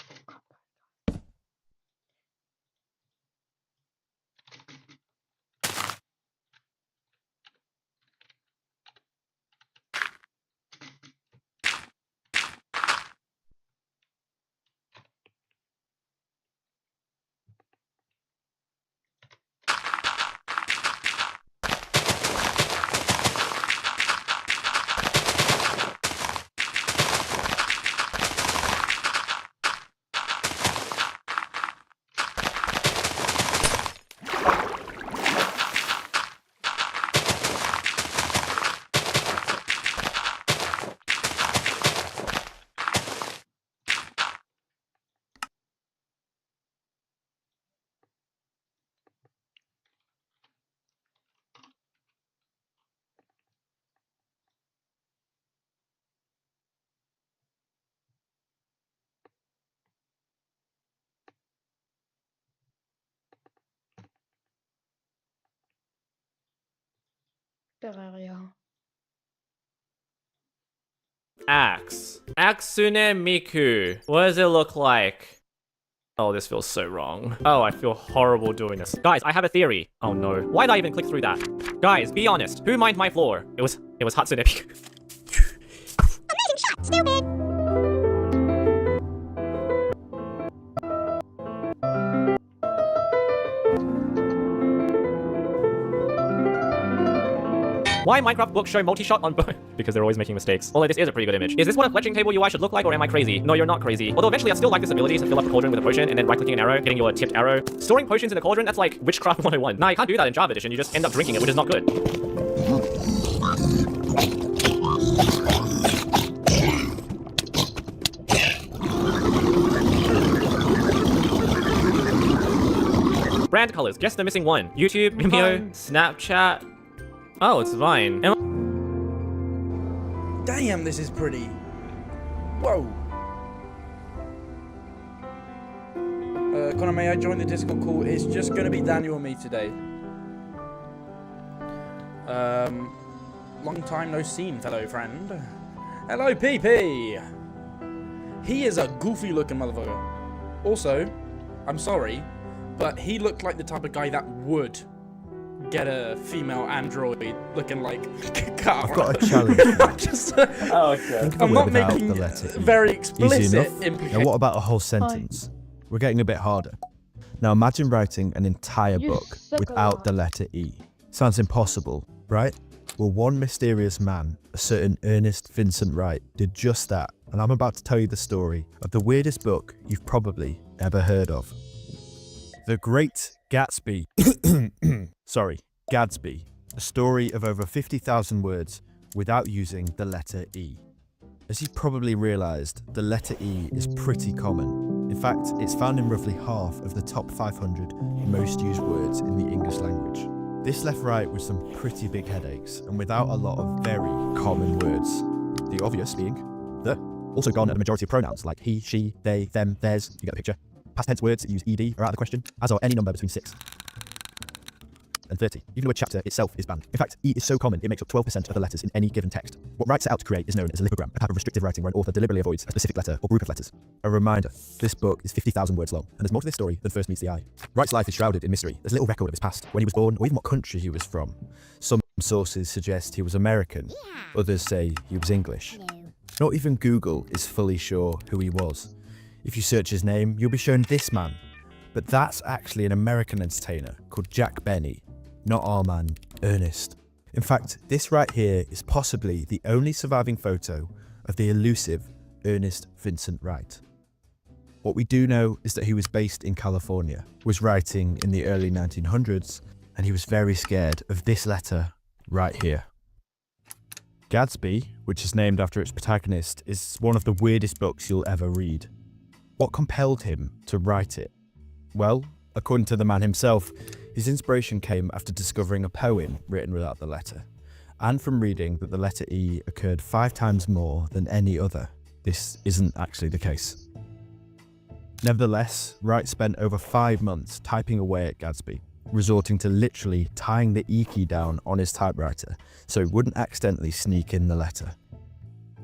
Terraria. Axe. Aksune Miku. What does it look like? Oh, this feels so wrong. Oh, I feel horrible doing this. Guys, I have a theory. Oh no. Why did I even click through that? Guys, be honest. Who mined my floor? It was Hatsune Miku. Amazing shot, stupid! Why Minecraft books show multi-shot on both? Because they're always making mistakes. Although this is a pretty good image. Is this what a fletching table UI should look like, or am I crazy? No, you're not crazy. Although eventually I'd still like this ability to fill up a cauldron with a potion and then right-clicking an arrow, getting your tipped arrow. Storing potions in a cauldron, that's like Witchcraft 101. Nah, you can't do that in Java Edition. You just end up drinking it, which is not good. Brand colors. Guess the missing one. YouTube, Vimeo, Snapchat. Oh, it's Vine. Damn, this is pretty. Whoa. Connor, may I join the Discord call? It's just gonna be Daniel and me today. Long time no seen, fellow friend. Hello, PP. He is a goofy looking motherfucker. Also, I'm sorry, but he looked like the type of guy that would get a female android looking like Kara. I've got a challenge. I'm not making very explicit implications. Now, what about a whole sentence? We're getting a bit harder. Now, imagine writing an entire book without the letter E. Sounds impossible, right? Well, one mysterious man, a certain Ernest Vincent Wright, did just that, and I'm about to tell you the story of the weirdest book you've probably ever heard of. The Great Gatsby. Sorry, Gadsby. A story of over 50,000 words without using the letter E. As you've probably realised, the letter E is pretty common. In fact, it's found in roughly half of the top 500 most used words in the English language. This left Wright with some pretty big headaches, and without a lot of very common words. The obvious being the, also gone at a majority of pronouns like he, she, they, them, theirs, you get the picture. Past tense words that use ed are out of the question, as are any number between 6 and 30. Even the word chapter itself is banned. In fact, E is so common it makes up 12% of the letters in any given text. What Wright set out to create is known as a lipogram, a type of restrictive writing where an author deliberately avoids a specific letter or group of letters. A reminder, this book is 50,000 words long, and there's more to this story than first meets the eye. Wright's life is shrouded in mystery. There's little record of his past, when he was born, or even what country he was from. Some sources suggest he was American, others say he was English. Not even Google is fully sure who he was. If you search his name, you'll be shown this man. But that's actually an American entertainer called Jack Benny, not our man, Ernest. In fact, this right here is possibly the only surviving photo of the elusive Ernest Vincent Wright. What we do know is that he was based in California, was writing in the early 1900s, and he was very scared of this letter right here. Gadsby, which is named after its protagonist, is one of the weirdest books you'll ever read. What compelled him to write it? Well, according to the man himself, his inspiration came after discovering a poem written without the letter, and from reading that the letter E occurred 5 times more than any other. This isn't actually the case. Nevertheless, Wright spent over 5 months typing away at Gadsby, resorting to literally tying the E key down on his typewriter so he wouldn't accidentally sneak in the letter.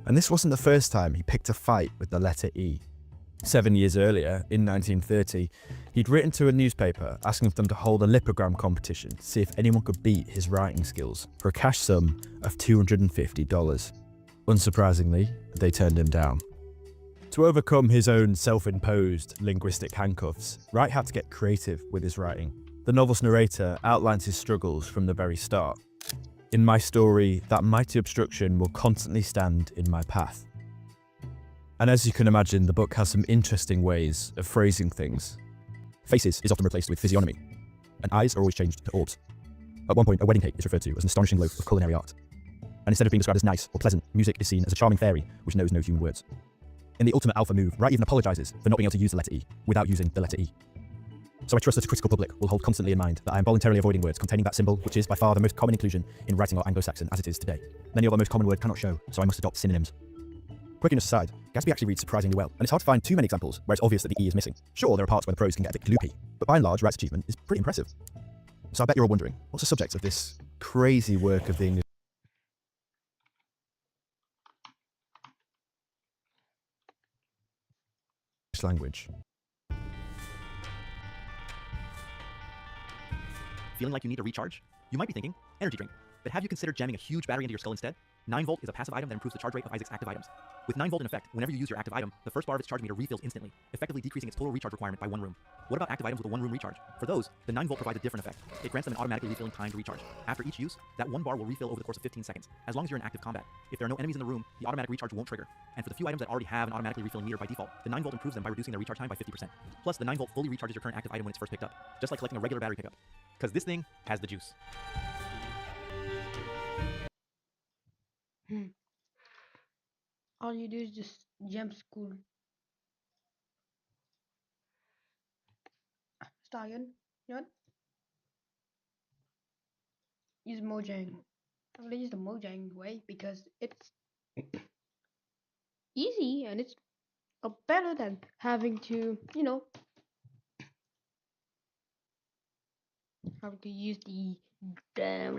And this wasn't the first time he picked a fight with the letter E. 7 years earlier, in 1930, he'd written to a newspaper asking for them to hold a lipogram competition to see if anyone could beat his writing skills for a cash sum of $250. Unsurprisingly, they turned him down. To overcome his own self-imposed linguistic handcuffs, Wright had to get creative with his writing. The novel's narrator outlines his struggles from the very start. In my story, that mighty obstruction will constantly stand in my path. And as you can imagine, the book has some interesting ways of phrasing things. Faces is often replaced with physiognomy, and eyes are always changed to orbs. At one point, a wedding cake is referred to as an astonishing loaf of culinary art. And instead of being described as nice or pleasant, music is seen as a charming fairy which knows no human words. In the ultimate alpha move, Wright even apologises for not being able to use the letter E without using the letter E. So I trust that a critical public will hold constantly in mind that I am voluntarily avoiding words containing that symbol, which is by far the most common inclusion in writing or Anglo-Saxon as it is today. Many of our most common words cannot show, so I must adopt synonyms. Quirkiness aside, Gatsby actually reads surprisingly well, and it's hard to find too many examples where it's obvious that the E is missing. Sure, there are parts where the prose can get a bit gloopy, but by and large, Wright's achievement is pretty impressive. So I bet you're all wondering, what's the subject of this crazy work of the English English language. Feeling like you need a recharge? You might be thinking, energy drink. But have you considered jamming a huge battery into your skull instead? 9V is a passive item that improves the charge rate of Isaac's active items. With 9V in effect, whenever you use your active item, the first bar of its charge meter refills instantly, effectively decreasing its total recharge requirement by 1 room. What about active items with a 1 room recharge? For those, the 9V provides a different effect. It grants them an automatically refilling time to recharge. After each use, that 1 bar will refill over the course of 15 seconds, as long as you're in active combat. If there are no enemies in the room, the automatic recharge won't trigger. And for the few items that already have an automatically refilling meter by default, the 9V improves them by reducing their recharge time by 50%. Plus, the 9V fully recharges your current active item when it's first picked up, just like collecting a regular battery pickup. Because this thing has the juice. All you do is just jump school. Start again. You know what? Use Mojang. I'm gonna use the Mojang way because it's easy and it's better than having to, you know, having to use the No.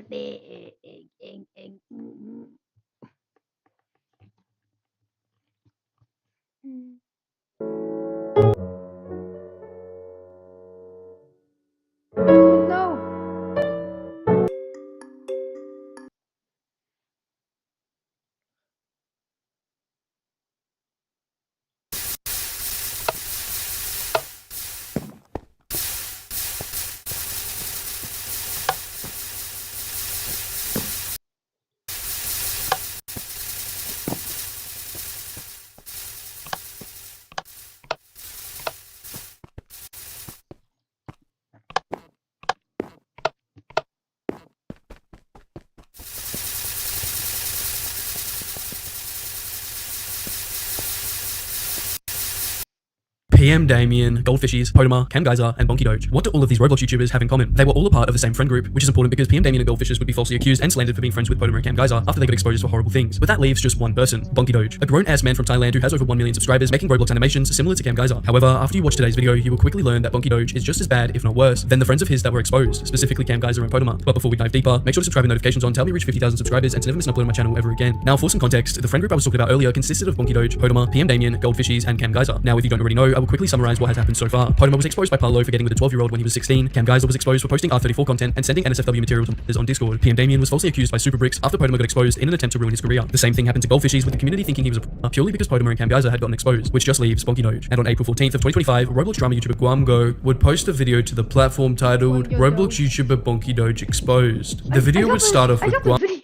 PM Damien, Goldfishies, Podema, CamGeyser, and Bonky Doge. What do all of these Roblox YouTubers have in common? They were all a part of the same friend group, which is important because PM Damien and Goldfishies would be falsely accused and slandered for being friends with Podema and CamGeyser after they got exposed for horrible things. But that leaves just one person, Bonky Doge, a grown-ass man from Thailand who has over 1 million subscribers making Roblox animations similar to CamGeyser. However, after you watch today's video, you will quickly learn that Bonky Doge is just as bad, if not worse, than the friends of his that were exposed, specifically CamGeyser and Podema. But before we dive deeper, make sure to subscribe and notifications on to help me reach 50,000 subscribers and to never miss an upload on my channel ever again. Now, for some context, the friend group I was talking about earlier consisted of Bonky Doge, Podema, PM Damien, Goldfishies, and CamGeyser. Now, if you don't already know, I will quickly summarize what has happened so far. Podema was exposed by Paolo for getting with a 12-year-old when he was 16. CamGeyser was exposed for posting R34 content and sending NSFW materials on Discord. PM Damien was falsely accused by Superbricks after Podema got exposed in an attempt to ruin his career. The same thing happened to Goldfishies, with the community thinking he was a purely because Podema and CamGeyser had gotten exposed, which just leaves Bonky Doge. And on April 14th of 2025, Roblox drama YouTuber Guamgo would post a video to the platform titled Roblox YouTuber Bonky Doge Exposed. The video would start off with Guamgo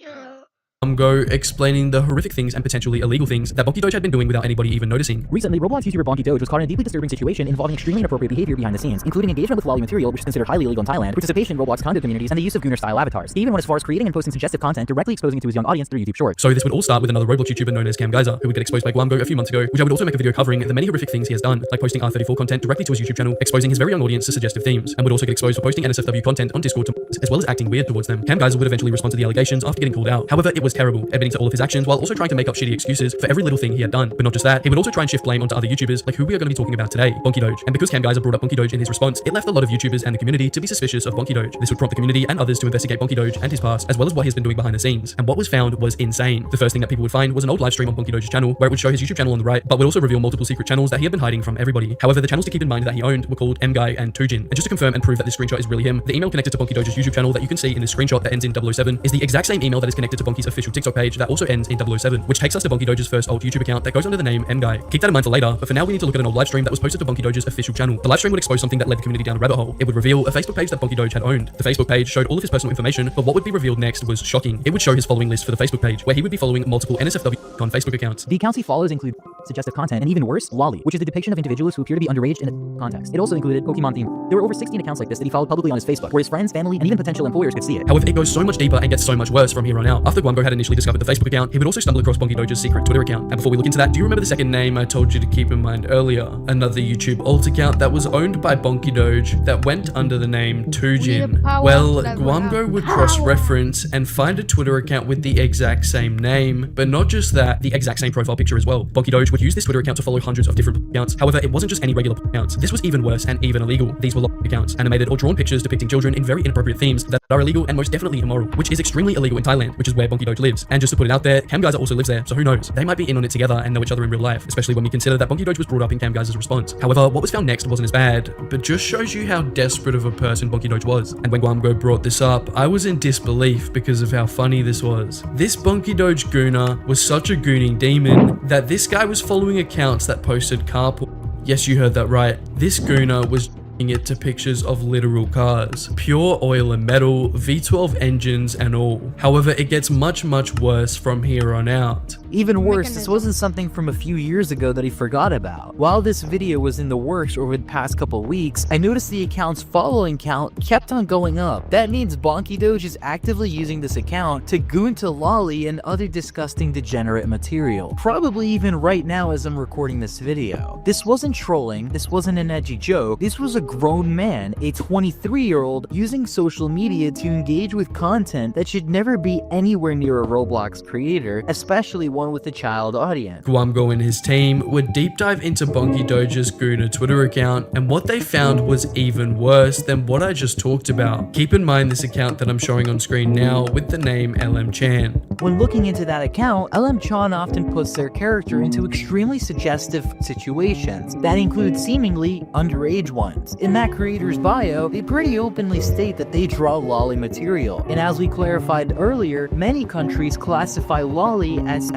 explaining the horrific things and potentially illegal things that Bonky Doge had been doing without anybody even noticing. Recently, Roblox YouTuber Bonky Doge was caught in a deeply disturbing situation involving extremely inappropriate behavior behind the scenes, including engagement with lolly material, which is considered highly illegal in Thailand, participation in Roblox content communities, and the use of Gooner-style avatars. He even went as far as creating and posting suggestive content, directly exposing it to his young audience through YouTube Shorts. So this would all start with another Roblox YouTuber known as CamGeyser, who would get exposed by Guamgo a few months ago, which I would also make a video covering the many horrific things he has done, like posting R34 content directly to his YouTube channel, exposing his very young audience to suggestive themes, and would also get exposed for posting NSFW content on Discord as well as acting weird towards them. CamGeyser would eventually respond to the allegations after getting called out. However, it was terrible, admitting to all of his actions while also trying to make up shitty excuses for every little thing he had done. But not just that, he would also try and shift blame onto other YouTubers, like who we are going to be talking about today, Bonky Doge. And because CamGeyser brought up Bonky Doge in his response, it left a lot of YouTubers and the community to be suspicious of Bonky Doge. This would prompt the community and others to investigate Bonky Doge and his past, as well as what he's been doing behind the scenes. And what was found was insane. The first thing that people would find was an old live stream on Bonky Doge's channel, where it would show his YouTube channel on the right, but would also reveal multiple secret channels that he had been hiding from everybody. However, the channels to keep in mind that he owned were called MGuy and Tujin. And just to confirm and prove that this screenshot is really him, the email connected to Bonky Doge's YouTube channel that you can see in this screenshot that ends in 007 is the exact same email that is connected to Bonky's official TikTok page that also ends in 007, which takes us to Bonky Doge's first old YouTube account that goes under the name MGuy. Keep that in mind for later, but for now we need to look at an old live stream that was posted to Bonky Doge's official channel. The live stream would expose something that led the community down a rabbit hole. It would reveal a Facebook page that Bonky Doge had owned. The Facebook page showed all of his personal information, but what would be revealed next was shocking. It would show his following list for the Facebook page, where he would be following multiple NSFW on Facebook accounts. The accounts he follows include suggestive content, and even worse, lolly, which is the depiction of individuals who appear to be underage in a context. It also included Pokemon theme. There were over 16 accounts like this that he followed publicly on his Facebook, where his friends, family, and even potential employers could see it. However, it goes so much deeper and gets so much worse from here on out. After Guamgo had initially discovered the Facebook account, he would also stumble across Bonky Doge's secret Twitter account. And before we look into that, do you remember the second name I told you to keep in mind earlier? Another YouTube alt account that was owned by Bonky Doge that went under the name Tujin. Well, Guamgo would cross-reference and find a Twitter account with the exact same name, but not just that, the exact same profile picture as well. Bonky Doge Doge would use this Twitter account to follow hundreds of different accounts. However, it wasn't just any regular accounts. This was even worse and even illegal. These were accounts, animated or drawn pictures depicting children in very inappropriate themes that are illegal and most definitely immoral, which is extremely illegal in Thailand, which is where Bonky Doge lives. And just to put it out there, Cam Geyser also lives there, so who knows? They might be in on it together and know each other in real life, especially when we consider that Bonky Doge was brought up in Cam Geyser's response. However, what was found next wasn't as bad, but just shows you how desperate of a person Bonky Doge was. And when Guamgo brought this up, I was in disbelief because of how funny this was. This Bonky Doge gooner was such a gooning demon that this guy was following accounts that posted carpool. Yes, you heard that right. This gooner was it to pictures of literal cars, pure oil and metal, V12 engines and all. However, it gets much worse from here on out. Even worse, this wasn't something from a few years ago that he forgot about. While this video was in the works over the past couple weeks, I noticed the account's following count kept on going up. That means Bonky Doge is actively using this account to goon to Lolly and other disgusting degenerate material. Probably even right now as I'm recording this video. This wasn't trolling, this wasn't an edgy joke, this was a grown man, a 23-year-old, using social media to engage with content that should never be anywhere near a Roblox creator, especially one with a child audience. Guamgo and his team would deep dive into Bonky Doge's gooner Twitter account, and what they found was even worse than what I just talked about. Keep in mind this account that I'm showing on screen now with the name LM Chan. When looking into that account, LM Chan often puts their character into extremely suggestive situations that include seemingly underage ones. In that creator's bio, they pretty openly state that they draw lolly material, and as we clarified earlier, many countries classify lolly as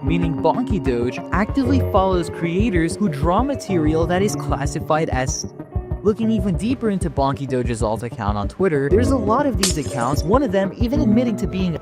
meaning Bonky Doge actively follows creators who draw material that is classified as. Looking even deeper into Bonky Doge's alt account on Twitter, there's a lot of these accounts, one of them even admitting to being.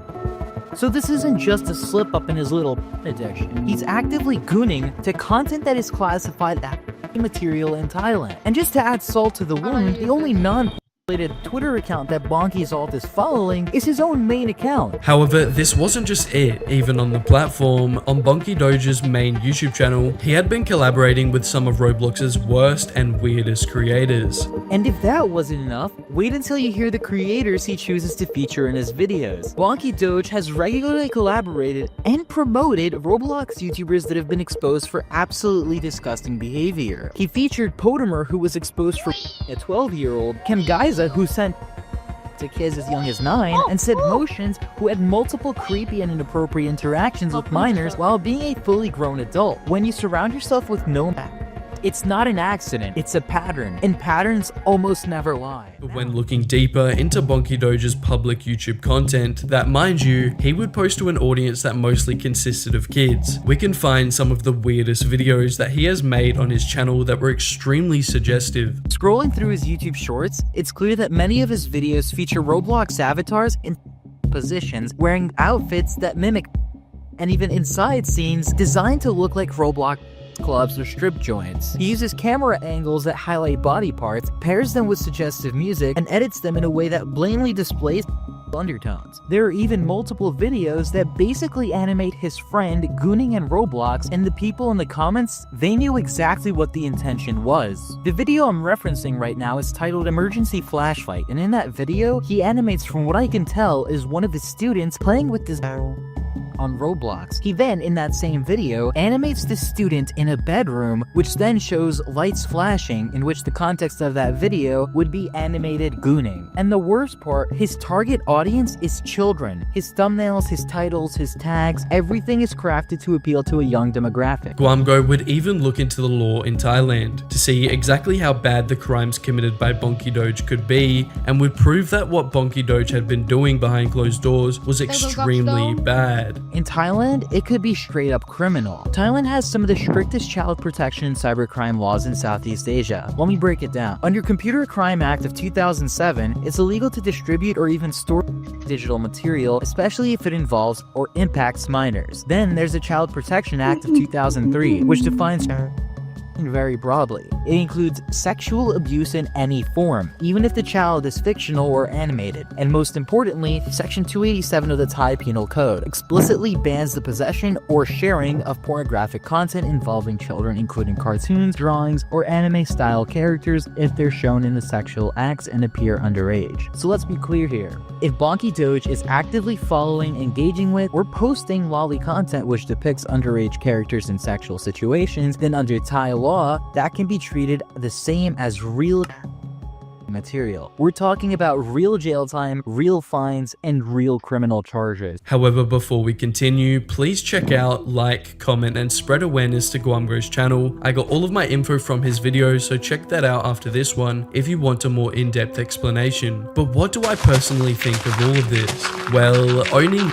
So this isn't just a slip up in his little addiction. He's actively gooning to content that is classified as material in Thailand. And just to add salt to the wound, the only non-related Twitter account that Bonky's alt is following is his own main account. However, this wasn't just it. Even on the platform, on Bonky Doge's main YouTube channel, he had been collaborating with some of Roblox's worst and weirdest creators. And if that wasn't enough, wait until you hear the creators he chooses to feature in his videos. Bonky Doge has regularly collaborated and promoted Roblox YouTubers that have been exposed for absolutely disgusting behavior. He featured Potamer, who was exposed for a 12-year-old, Cam Geyser, who sent to kids as young as 9, and Sid Motions, who had multiple creepy and inappropriate interactions with minors while being a fully grown adult. When you surround yourself with no it's not an accident, it's a pattern, and patterns almost never lie. When looking deeper into Bonky Doge's public YouTube content, that mind you, he would post to an audience that mostly consisted of kids, we can find some of the weirdest videos that he has made on his channel that were extremely suggestive. Scrolling through his YouTube shorts, it's clear that many of his videos feature Roblox avatars in positions wearing outfits that mimic, and even inside scenes designed to look like Roblox clubs or strip joints. He uses camera angles that highlight body parts, pairs them with suggestive music, and edits them in a way that blatantly displays undertones. There are even multiple videos that basically animate his friend gooning in Roblox, and the people in the comments, they knew exactly what the intention was. The video I'm referencing right now is titled Emergency Flashlight, and in that video, he animates, from what I can tell, is one of his students playing with this on Roblox. He then, in that same video, animates the student in a bedroom, which then shows lights flashing, in which the context of that video would be animated gooning. And the worst part, his target audience is children. His thumbnails, his titles, his tags, everything is crafted to appeal to a young demographic. Guamgo would even look into the law in Thailand to see exactly how bad the crimes committed by Bonky Doge could be, and would prove that what Bonky Doge had been doing behind closed doors was extremely bad. In Thailand, it could be straight up criminal. Thailand has some of the strictest child protection and cybercrime laws in Southeast Asia. Let me break it down. Under Computer Crime Act of 2007, it's illegal to distribute or even store digital material, especially if it involves or impacts minors. Then there's the Child Protection Act of 2003, which defines very broadly. It includes sexual abuse in any form, even if the child is fictional or animated. And most importantly, Section 287 of the Thai Penal Code explicitly bans the possession or sharing of pornographic content involving children, including cartoons, drawings, or anime-style characters if they're shown in the sexual acts and appear underage. So let's be clear here. If Bonky Doge is actively following, engaging with, or posting lolly content which depicts underage characters in sexual situations, then under Thai law, that can be treated the same as real material. We're talking about real jail time, real fines, and real criminal charges. However, before we continue, please check out, like, comment, and spread awareness to Guamgro's channel. I got all of my info from his videos, so check that out after this one if you want a more in-depth explanation. But what do I personally think of all of this? Well, owning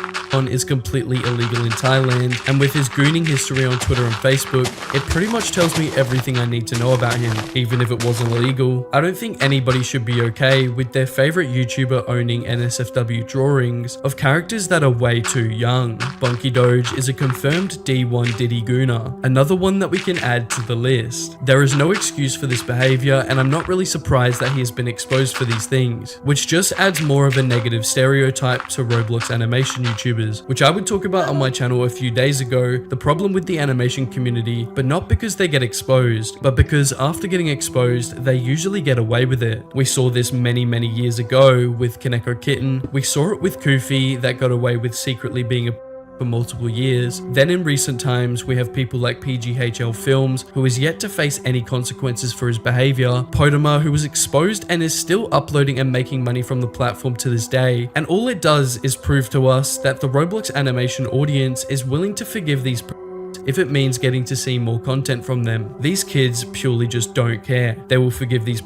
is completely illegal in Thailand, and with his gooning history on Twitter and Facebook, it pretty much tells me everything I need to know about him, even if it wasn't illegal. I don't think anybody should be okay with their favorite YouTuber owning NSFW drawings of characters that are way too young. Bonky Doge is a confirmed D1 Diddy Gooner, another one that we can add to the list. There is no excuse for this behavior, and I'm not really surprised that he has been exposed for these things, which just adds more of a negative stereotype to Roblox animation YouTubers, which I would talk about on my channel a few days ago, the problem with the animation community, but not because they get exposed, but because after getting exposed, they usually get away with it. We saw this many years ago with Kaneko Kitten, we saw it with Koofy that got away with secretly being a for multiple years. Then in recent times, we have people like PGHL Films, who is yet to face any consequences for his behavior, Podema, who was exposed and is still uploading and making money from the platform to this day, and all it does is prove to us that the Roblox animation audience is willing to forgive these if it means getting to see more content from them. These kids purely just don't care. They will forgive these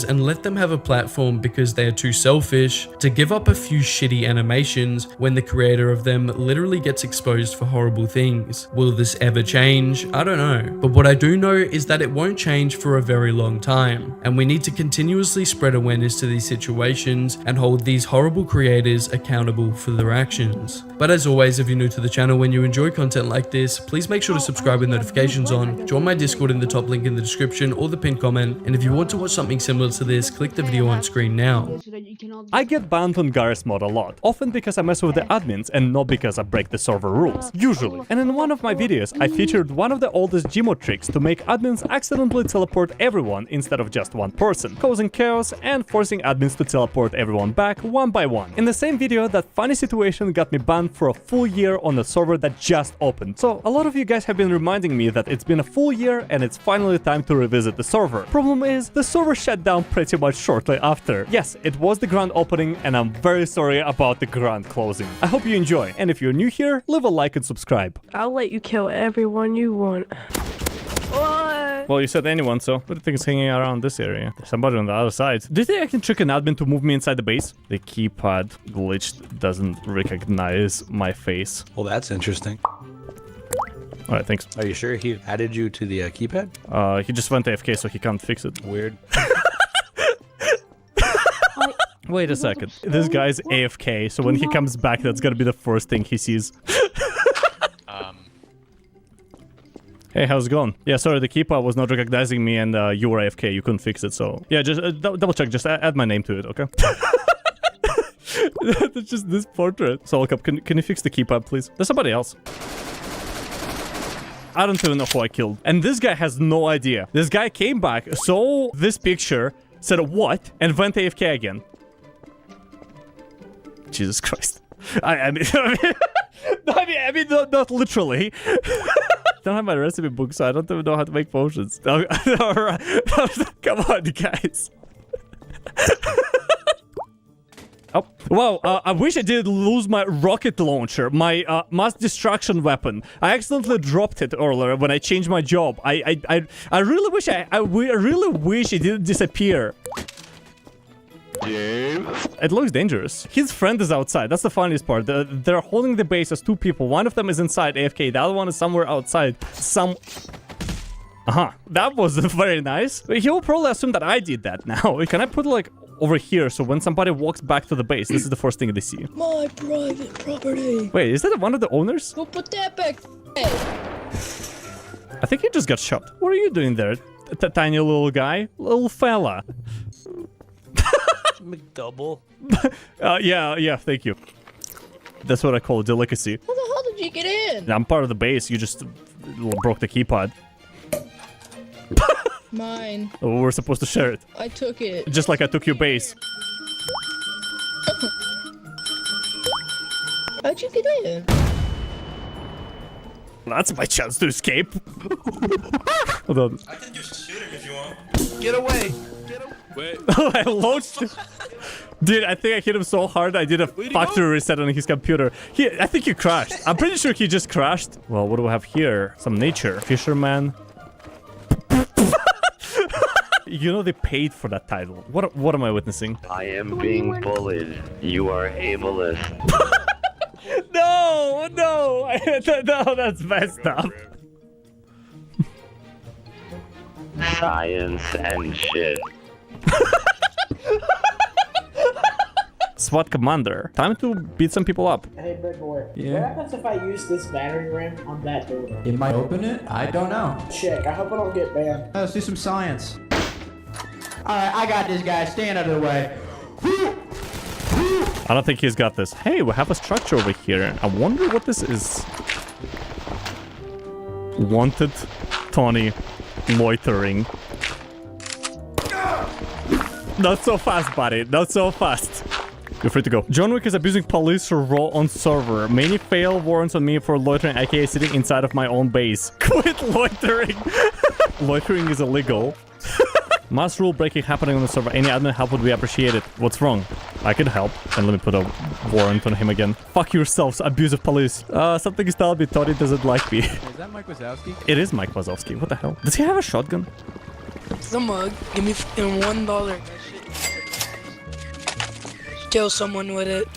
and let them have a platform because they are too selfish to give up a few shitty animations when the creator of them literally gets exposed for horrible things. Will this ever change? I don't know. But what I do know is that it won't change for a very long time, and we need to continuously spread awareness to these situations and hold these horrible creators accountable for their actions. But as always, if you're new to the channel, when you enjoy content like this, please make sure to subscribe with notifications on, join my Discord in the top link in the description or the pinned comment, and if you want to watch something similar to this, click the video on screen now. I get banned on Garry's Mod a lot, often because I mess with the admins and not because I break the server rules, usually. And in one of my videos, I featured one of the oldest Gmod tricks to make admins accidentally teleport everyone instead of just one person, causing chaos and forcing admins to teleport everyone back one by one. In the same video, that funny situation got me banned for a full year on a server that just opened. So a lot of you guys have been reminding me that it's been a full year and it's finally time to revisit the server. Problem is, the server shut down pretty much shortly after. Yes, it was the grand opening and I'm very sorry about the grand closing. I hope you enjoy, and if you're new here, leave a like and subscribe. I'll let you kill everyone you want. What? Well, you said anyone, so what do you think is hanging around this area? There's somebody on the other side. Do you think I can trick an admin to move me inside the base? The keypad glitched doesn't recognize my face. Well, that's interesting. Alright, thanks. Are you sure he added you to the keypad? He just went AFK, so he can't fix it. Weird. Wait a second. This guy's AFK, so when he comes back, that's gonna be the first thing he sees. Hey, how's it going? Yeah, sorry, the keypad was not recognizing me and you were AFK, you couldn't fix it, so... Yeah, just double check, just add my name to it, okay? It's just this portrait. Solcup, can you fix the keypad, please? There's somebody else. I don't even know who I killed. And this guy has no idea. This guy came back, saw this picture, said what, and went AFK again. Jesus Christ. I mean, not literally. I don't have my recipe book, so I don't even know how to make potions. Come on, guys. Oh, wow, I wish I didn't lose my rocket launcher, my mass destruction weapon. I accidentally dropped it earlier when I changed my job. I really wish I really wish it didn't disappear. It looks dangerous. His friend is outside. That's the funniest part. They're holding the base as two people. One of them is inside AFK. The other one is somewhere outside. That was very nice. He'll probably assume that I did that now. Can I put like over here so when somebody walks back to the base, this is the first thing they see? My private property. Wait, is that one of the owners? Go put that back. I think he just got shot. What are you doing there, tiny little guy? Little fella. McDouble. Yeah, thank you. That's what I call a delicacy. How the hell did you get in? I'm part of the base, you just broke the keypad. Mine. We're supposed to share it. I took it. Just like I took your base. How'd you get in? That's my chance to escape. Hold on. I can just shoot him if you want. Get away. Oh, I launched him. Dude, I think I hit him so hard I did a factory reset on his computer. I think he crashed. I'm pretty sure he just crashed. Well, what do we have here? Some nature. Fisherman. You know they paid for that title. What am I witnessing? I am being bullied. You are ableist. No, no, no, that's messed up. Science and shit. SWAT commander. Time to beat some people up. Hey, big boy. Yeah? What happens if I use this battering ram on that door? It might open it? I don't know. Check. I hope I don't get banned. Let's do some science. Alright, I got this guy. Stand out of the way. I don't think he's got this. Hey, we have a structure over here. I wonder what this is. Wanted Tony loitering. Not so fast, buddy. Not so fast. You're free to go. John Wick is abusing police role on server. Many fail warrants on me for loitering, aka sitting inside of my own base. Quit loitering. Loitering is illegal. Mass rule breaking happening on the server. Any admin help would be appreciated. What's wrong? I could help. And let me put a warrant on him again. Fuck yourselves, abusive police. Something is telling me Tony doesn't like me. Is that Mike Wazowski? It is Mike Wazowski. What the hell? Does he have a shotgun? Someone give me $1. Kill someone with it.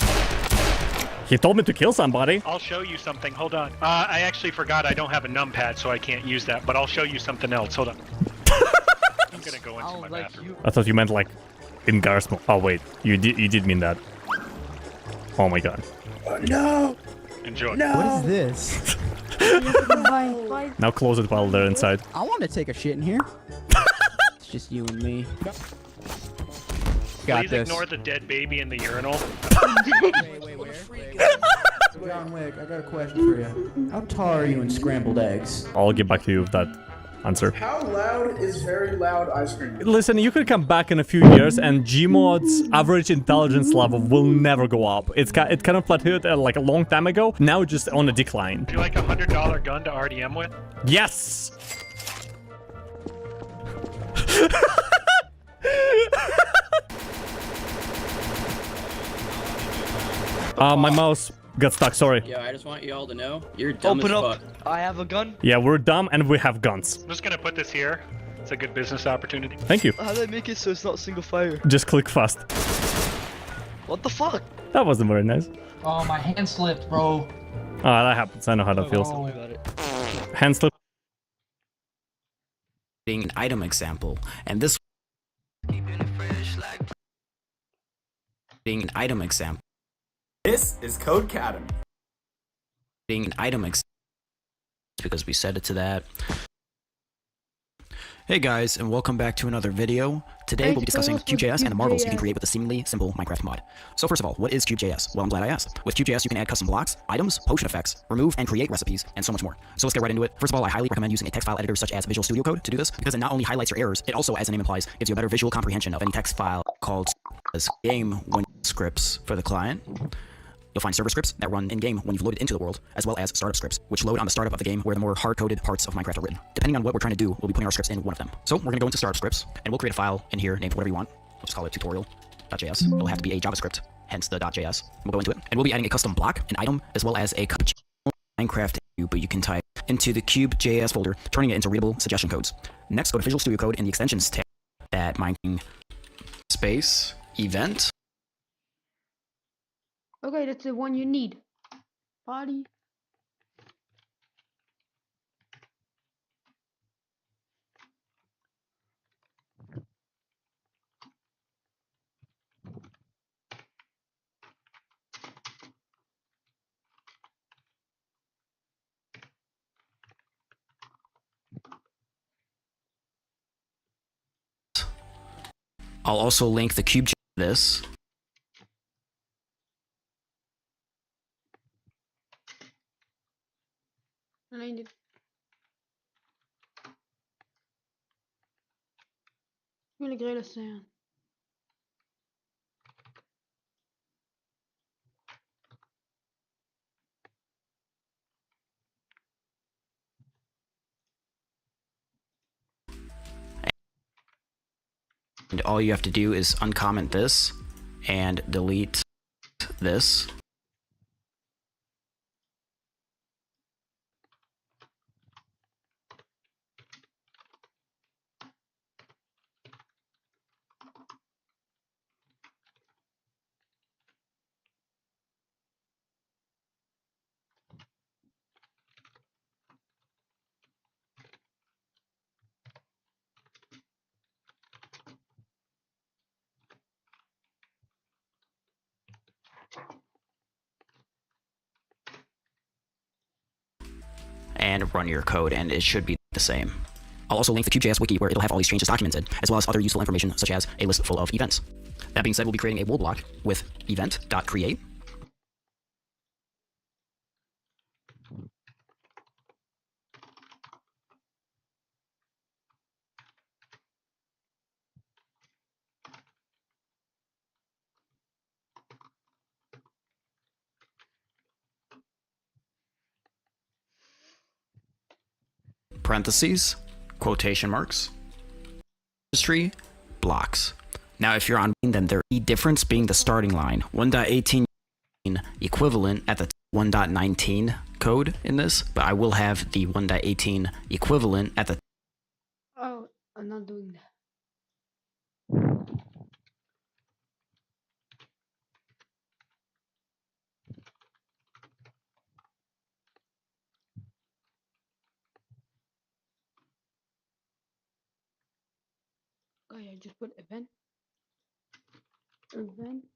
He told me to kill somebody. I'll show you something. Hold on. I actually forgot I don't have a numpad, so I can't use that. But I'll show you something else. Hold on. I'm gonna go into my bathroom. I thought you meant like in Gar's mode. Oh wait, you did mean that. Oh my god. No. Enjoy. No. What is this? Now close it while they're inside. I want to take a shit in here. It's just you and me. Got Please this. ignore the dead baby in the urinal. John Wick, I got a question for you. How tall are you in scrambled eggs? I'll get back to you with that answer. How loud is very loud ice cream? Listen, you could come back in a few years and Gmod's average intelligence level will never go up. It kind of plateaued like a long time ago. Now just on a decline. Would you like a $100 gun to RDM with? Yes! My mouse got stuck, sorry. Yeah, I just want you all to know, you're dumb as fuck. I have a gun. Yeah, we're dumb and we have guns. I'm just gonna put this here. It's a good business opportunity. Thank you. How do I make it so it's not single fire? Just click fast. What the fuck? That wasn't very nice. Oh, my hand slipped, bro. Oh, that happens. I know how that feels. Hand slip. Being an item example, and this being an item example. This is Code Academy. Being an item example because we set it to that. Hey guys, and welcome back to another video. Today we'll be discussing Cube.js and the marvels you can create with a seemingly simple Minecraft mod. So first of all, what is Cube.js? Well, I'm glad I asked. With Cube.js, you can add custom blocks, items, potion effects, remove and create recipes, and so much more. So let's get right into it. First of all, I highly recommend using a text file editor such as Visual Studio Code to do this, because it not only highlights your errors, it also, as the name implies, gives you a better visual comprehension of any text file called as game when scripts for the client. You'll find server scripts that run in-game when you've loaded into the world, as well as startup scripts, which load on the startup of the game where the more hard-coded parts of Minecraft are written. Depending on what we're trying to do, we'll be putting our scripts in one of them. So we're going to go into startup scripts, and we'll create a file in here named whatever you want. We'll just call it tutorial.js. It'll have to be a JavaScript, hence the .js. We'll go into it, and we'll be adding a custom block, an item, as well as a Minecraft cube, but you can type into the Cube.js folder, turning it into readable suggestion codes. Next, go to Visual Studio Code in the extensions tab, that Minecraft space event. Okay, that's the one you need. Body. I'll also link the cube this. And I need. Jullie grillen staan. And all you have to do is uncomment this and delete this. And run your code, and it should be the same. I'll also link the Cube.js wiki where it'll have all these changes documented, as well as other useful information such as a list full of events. That being said, we'll be creating a wool block with event.create. Parentheses, quotation marks, registry, blocks. Now, if you're on, then the difference being the starting line, 1.18 equivalent at the 1.19 code in this, but I will have the 1.18 equivalent at the. Oh, I'm not doing that. Oh yeah, just put event. Event.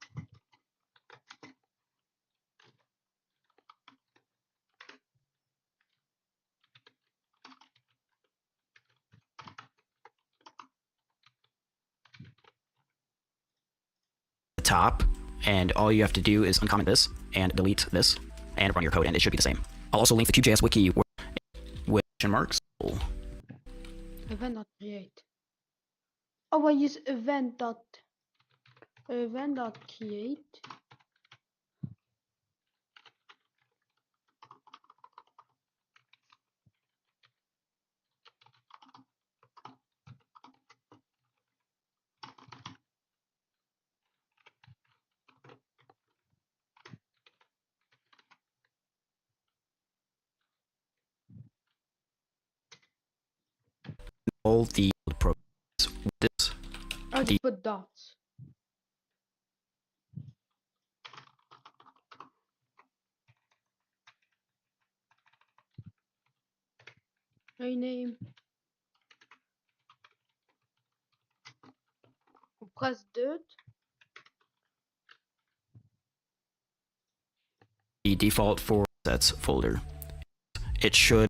Top, and all you have to do is uncomment this and delete this and run your code, and it should be the same. I'll also link the Cube.js wiki with question marks. Event.create. Oh, I use event.create. All the programs with this. I just put dots. Rename. Press dirt. The default for sets folder. It should.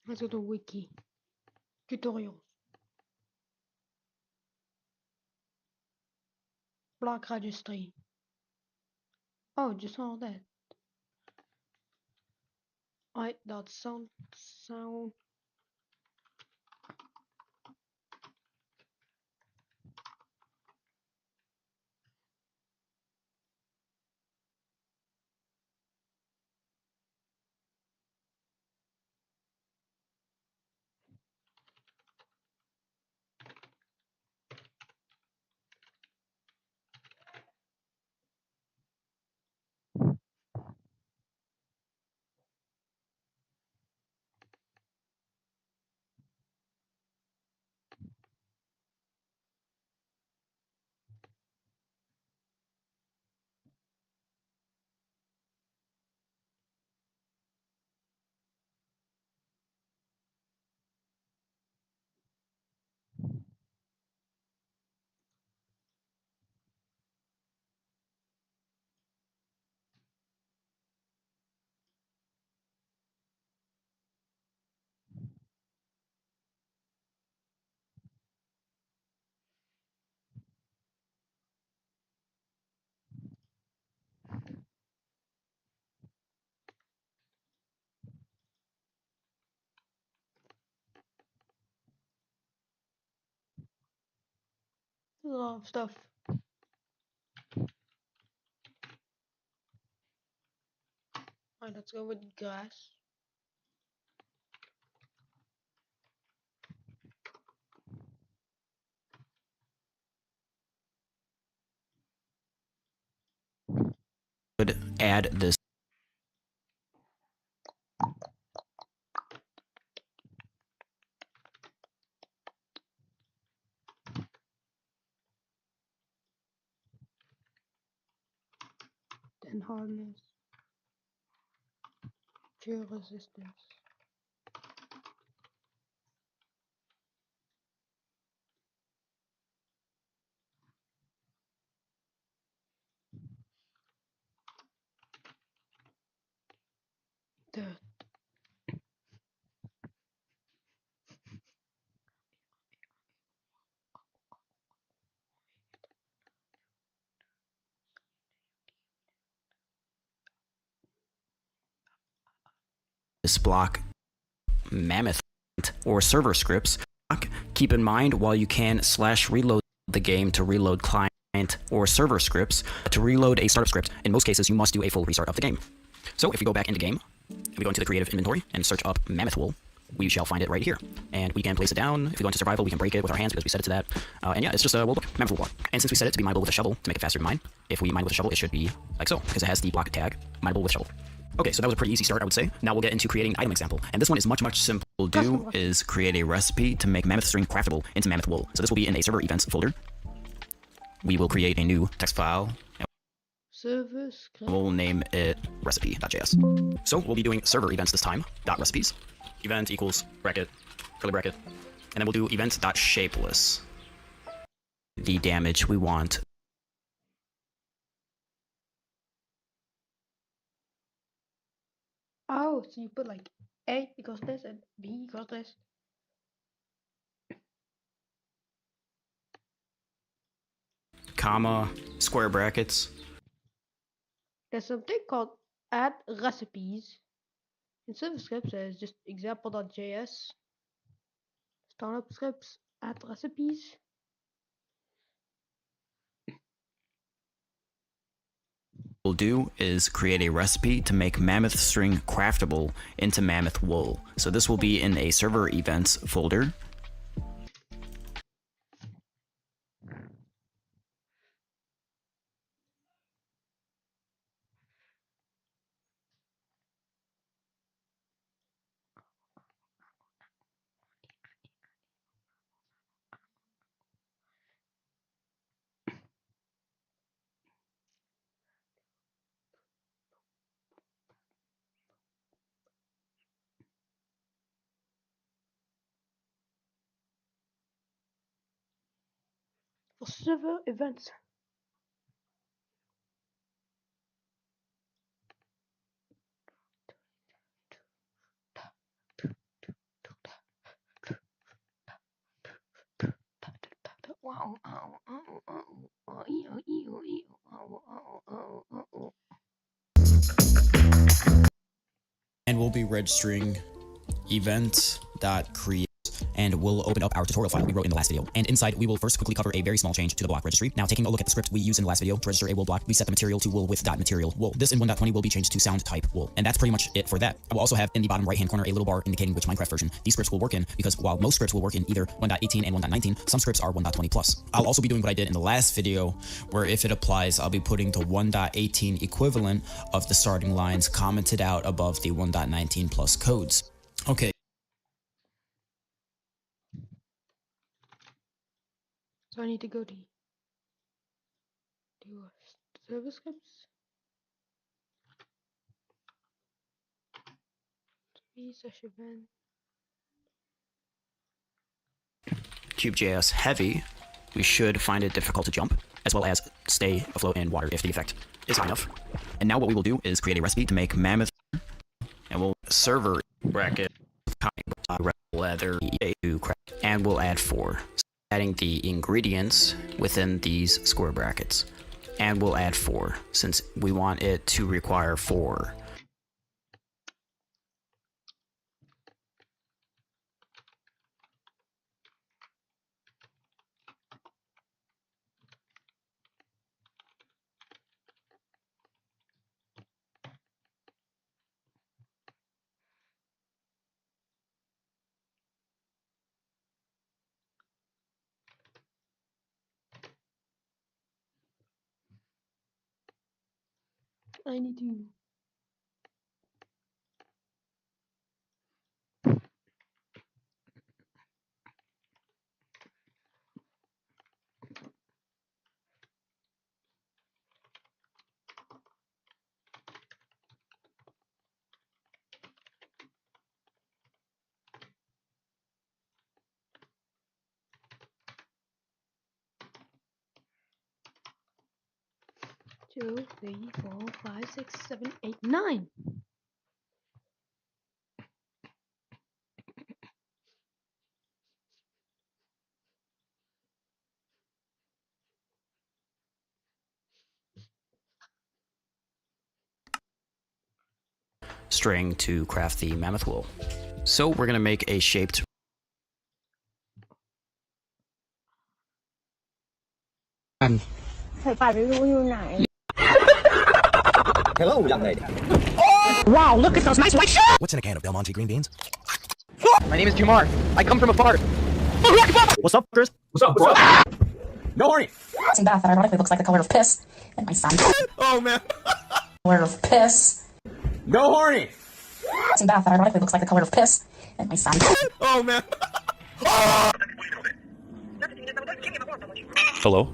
Let's go to wiki. Tutorials. Block registry. Oh, just all that. Alright, that's sound. A lot of stuff. Alright, let's go with grass. Would add this. Then hardness. Chill resistance. Dirt. This block mammoth or server scripts. Keep in mind while you can /reload the game to reload client or server scripts, to reload a startup script, in most cases you must do a full restart of the game. So if we go back into game, and we go into the creative inventory and search up mammoth wool, we shall find it right here. And we can place it down. If we go into survival, we can break it with our hands because we set it to that. And yeah, it's just a wool block, mammoth wool block. And since we set it to be mineable with a shovel to make it faster to mine, if we mine with a shovel, it should be like so, because it has the block tag, mineable with shovel. Okay, so that was a pretty easy start, I would say. Now we'll get into creating an item example. And this one is much simple. What we'll do is create a recipe to make mammoth string craftable into mammoth wool. So this will be in a server events folder. We will create a new text file. We'll name it recipe.js. So we'll be doing server events this time, .recipes. Event equals bracket, curly bracket. And then we'll do event.shapeless. The damage we want. Oh, so you put like A equals this and B equals this. Comma, square brackets. There's something called add recipes. In server scripts, there's just example.js. Startup scripts, add recipes. We'll do is create a recipe to make mammoth string craftable into mammoth wool. So this will be in a server events folder. For server events. And we'll be registering event.create. And we'll open up our tutorial file we wrote in the last video. And inside, we will first quickly cover a very small change to the block registry. Now, taking a look at the script we used in the last video to register a wool block, we set the material to wool with .material wool. This in 1.20 will be changed to sound type wool. And that's pretty much it for that. I will also have in the bottom right-hand corner a little bar indicating which Minecraft version these scripts will work in, because while most scripts will work in either 1.18 and 1.19, some scripts are 1.20 plus. I'll also be doing what I did in the last video, where if it applies, I'll be putting the 1.18 equivalent of the starting lines commented out above the 1.19 plus codes. Okay. So I need to go to server scripts. Event. Cube.js heavy, we should find it difficult to jump, as well as stay afloat in water if the effect is high enough. And now what we will do is create a recipe to make mammoth, and we'll server bracket leather and we'll add 4. Adding the ingredients within these square brackets. And we'll add 4, since we want it to require 4. I need to. Two, 3, 4, 5, 6, 7, 8, 9. String to craft the mammoth wool. So we're gonna make a shaped Hello, young lady. Oh! Wow, look at those nice white shirts! What's in a can of Del Monte green beans? My name is Jamar. I come from afar. What's up, Chris? What's up, bro? No horny. Some bath that ironically looks like the color of piss. And my son. Oh man. Color of piss. No horny. Some bath that ironically looks like the color of piss. And my son. Oh man. Hello?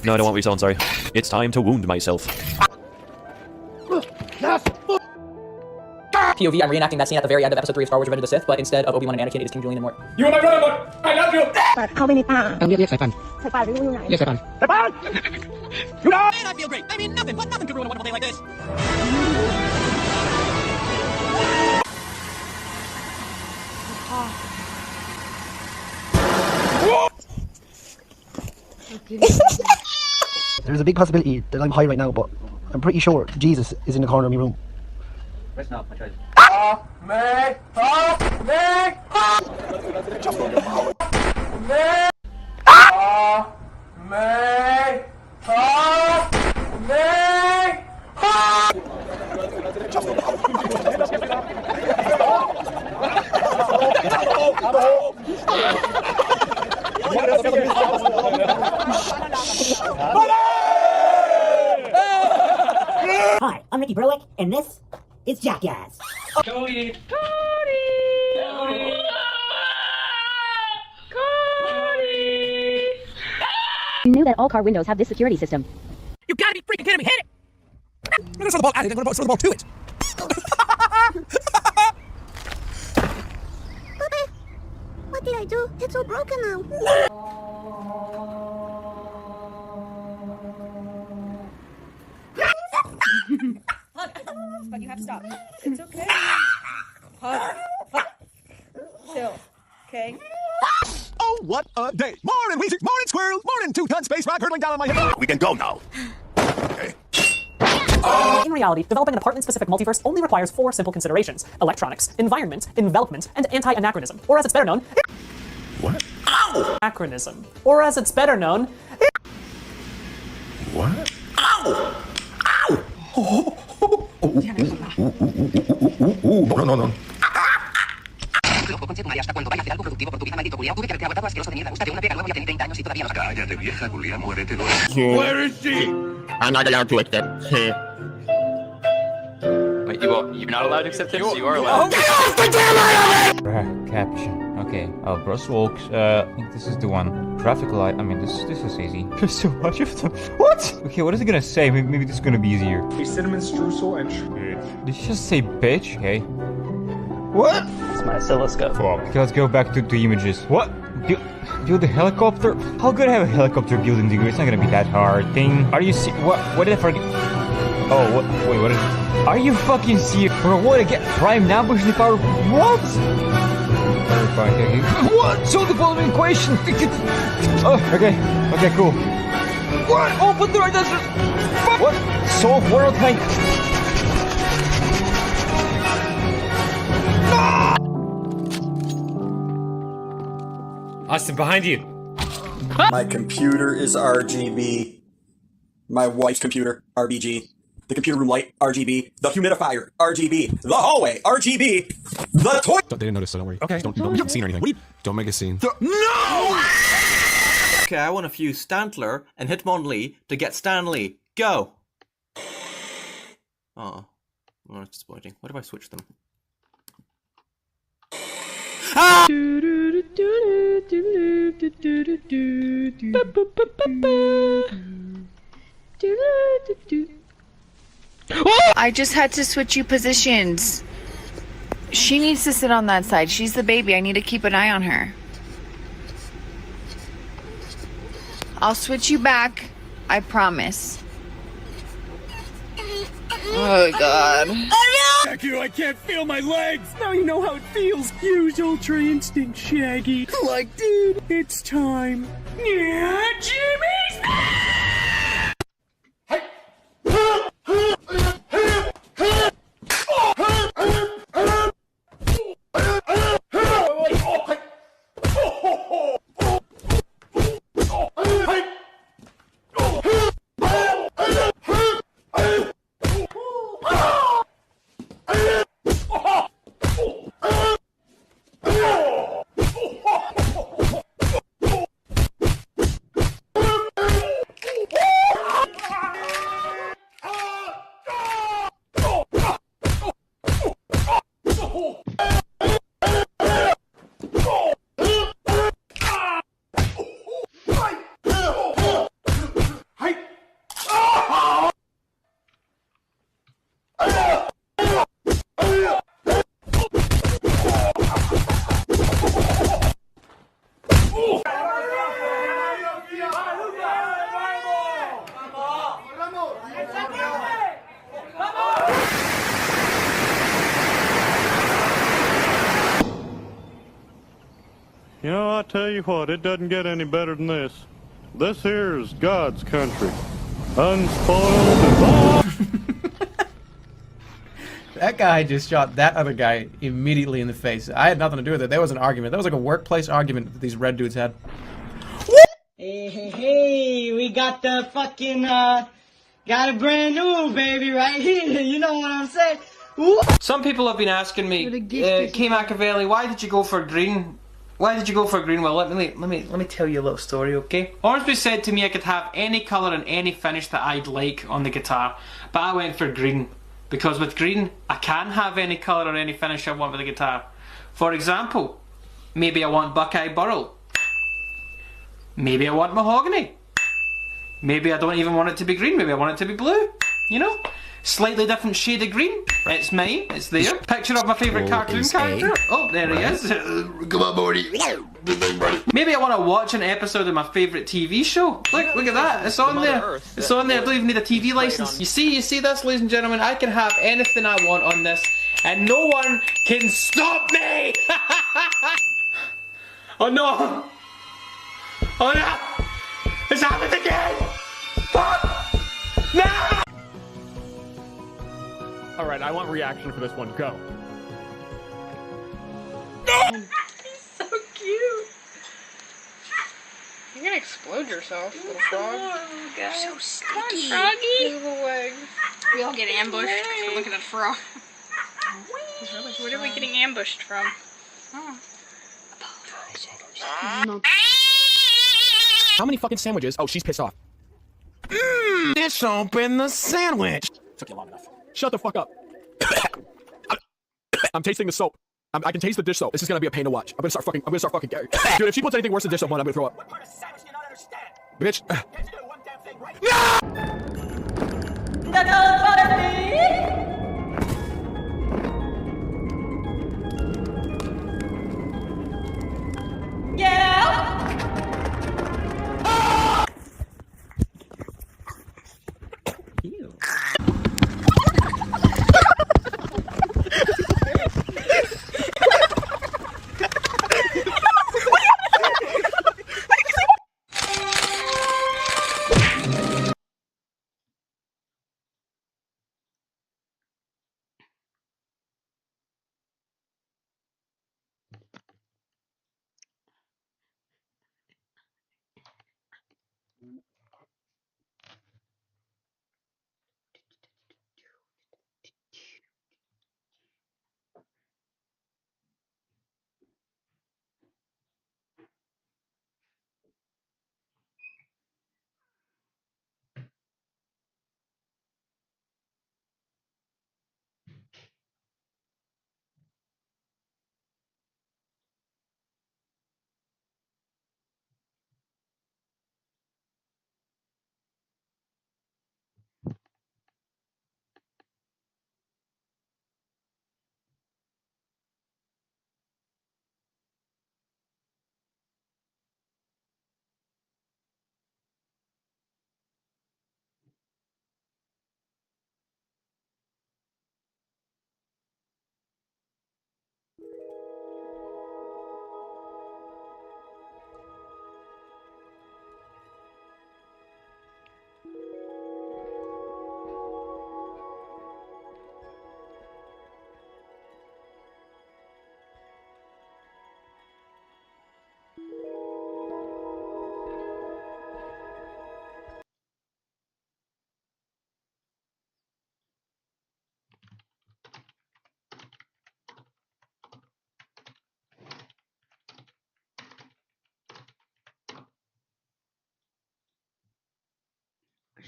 No, I don't want what you're sorry. It's time to wound myself. POV, I'm reenacting that scene at the very end of episode 3 of Star Wars Revenge of the Sith, but instead of Obi-Wan and Anakin, it is King Julian and Mort. You are my brother, Mort! I love you! เขาไม่มีตา เรียกสายพันธุ์ สายป่านรู้อยู่ไหน เรียกสายพันธุ์ You know? Man, I feel great. I mean, nothing could ruin a wonderful day like this. There's a big possibility that I'm high right now, but I'm pretty sure Jesus is in the corner of my room. Rest now, my child. Hi, I'm Ricky Berwick, and this is Jackass. Cody! You knew that all car windows have this security system. You gotta be freaking kidding me! Hit it! I'm gonna throw the ball at it. I'm gonna throw the ball to it. What did I do? It's all broken now. But you have to stop. It's okay. Hug. Chill. Okay? Oh, what a day! Morning, Weezer! Morning, Squirrel! Morning, 2-ton space rock hurtling down on my hip! We can go now. In reality, developing an apartment-specific multiverse only requires 4 simple considerations: electronics, environment, envelopment, and anti-anachronism. Or as it's better known... What? Anachronism. Or as it's better known... What? No. Where is she? I'm not allowed to accept her. Wait, you're not allowed to accept tips? You are allowed. Caption. Okay. Bruce walks. I think this is the one. Traffic light. I mean, this is easy. There's so much of them. What? Okay, what is it gonna say? Maybe this is gonna be easier. A cinnamon streusel and bitch. Did you just say bitch? Okay. What? It's my oscilloscope. Okay, let's go back to images. What? Build a helicopter? How could I have a helicopter build in degree? It's not gonna be that hard. Thing. Are you what did I forget? Oh, what? Wait, what is it? Are you fucking serious? Bro, what? I get prime nabushny power? What? What? Solve the following equation. Oh, okay, cool. What? Open the right answer. What? Solve world tank. Austin, behind you. My computer is RGB. My wife's computer, RBG. The computer room light, RGB. The humidifier, RGB. The hallway, RGB. The toilet. They didn't notice, so don't worry. Okay. Don't make a scene or anything. Don't make a scene. No! Okay, I want to fuse Stantler and Hitmonlee to get Stanley. Go. Oh, well, that's disappointing. What if I switch them? I just had to switch you positions. She needs to sit on that side. She's the baby. I need to keep an eye on her. I'll switch you back. I promise. Oh, God. Thank you, I can't feel my legs! Now you know how it feels! Use Ultra Instinct, Shaggy! Like, dude, it's time! Yeah, Jimmy's You know, I tell you what, it doesn't get any better than this. This here is God's country. Unspoiled and... That guy just shot that other guy immediately in the face. I had nothing to do with it. There was an argument. There was like a workplace argument that these red dudes had. Hey, we got the fucking, got a brand new baby right here. You know what I'm saying? Ooh. Some people have been asking me, K. Machiavelli, why did you go for green? Why did you go for green? Well, let me tell you a little story, okay? Ormsby said to me I could have any colour and any finish that I'd like on the guitar, but I went for green. Because with green, I can have any colour or any finish I want with the guitar. For example, maybe I want Buckeye Burl. Maybe I want mahogany. Maybe I don't even want it to be green, maybe I want it to be blue. You know? Slightly different shade of green. It's mine, it's there. Picture of my favourite cartoon character. Oh, there he is. Come on, Morty. Maybe I want to watch an episode of my favourite TV show. Look at that. It's on there. It's on there. I don't even need a TV licence. You see this, ladies and gentlemen? I can have anything I want on this, and no one can stop me! Oh no! Oh no! It's happened again! Fuck! No! Alright, I want reaction for this one. Go. So cute. You're gonna explode yourself, little frog. You're so sticky. Froggy. Little legs. We all get ambushed because we're looking at a frog. What are we getting ambushed from? Oh. How many fucking sandwiches? Oh, she's pissed off. It's soap in the sandwich. Took you long enough. Shut the fuck up. I'm tasting the soap. I can taste the dish soap. This is gonna be a pain to watch. I'm gonna start fucking. Dude, if she puts anything worse than dish soap on, I'm gonna throw up. What part of sandwich do you not understand? Bitch. Can't you do one damn thing right? Get out!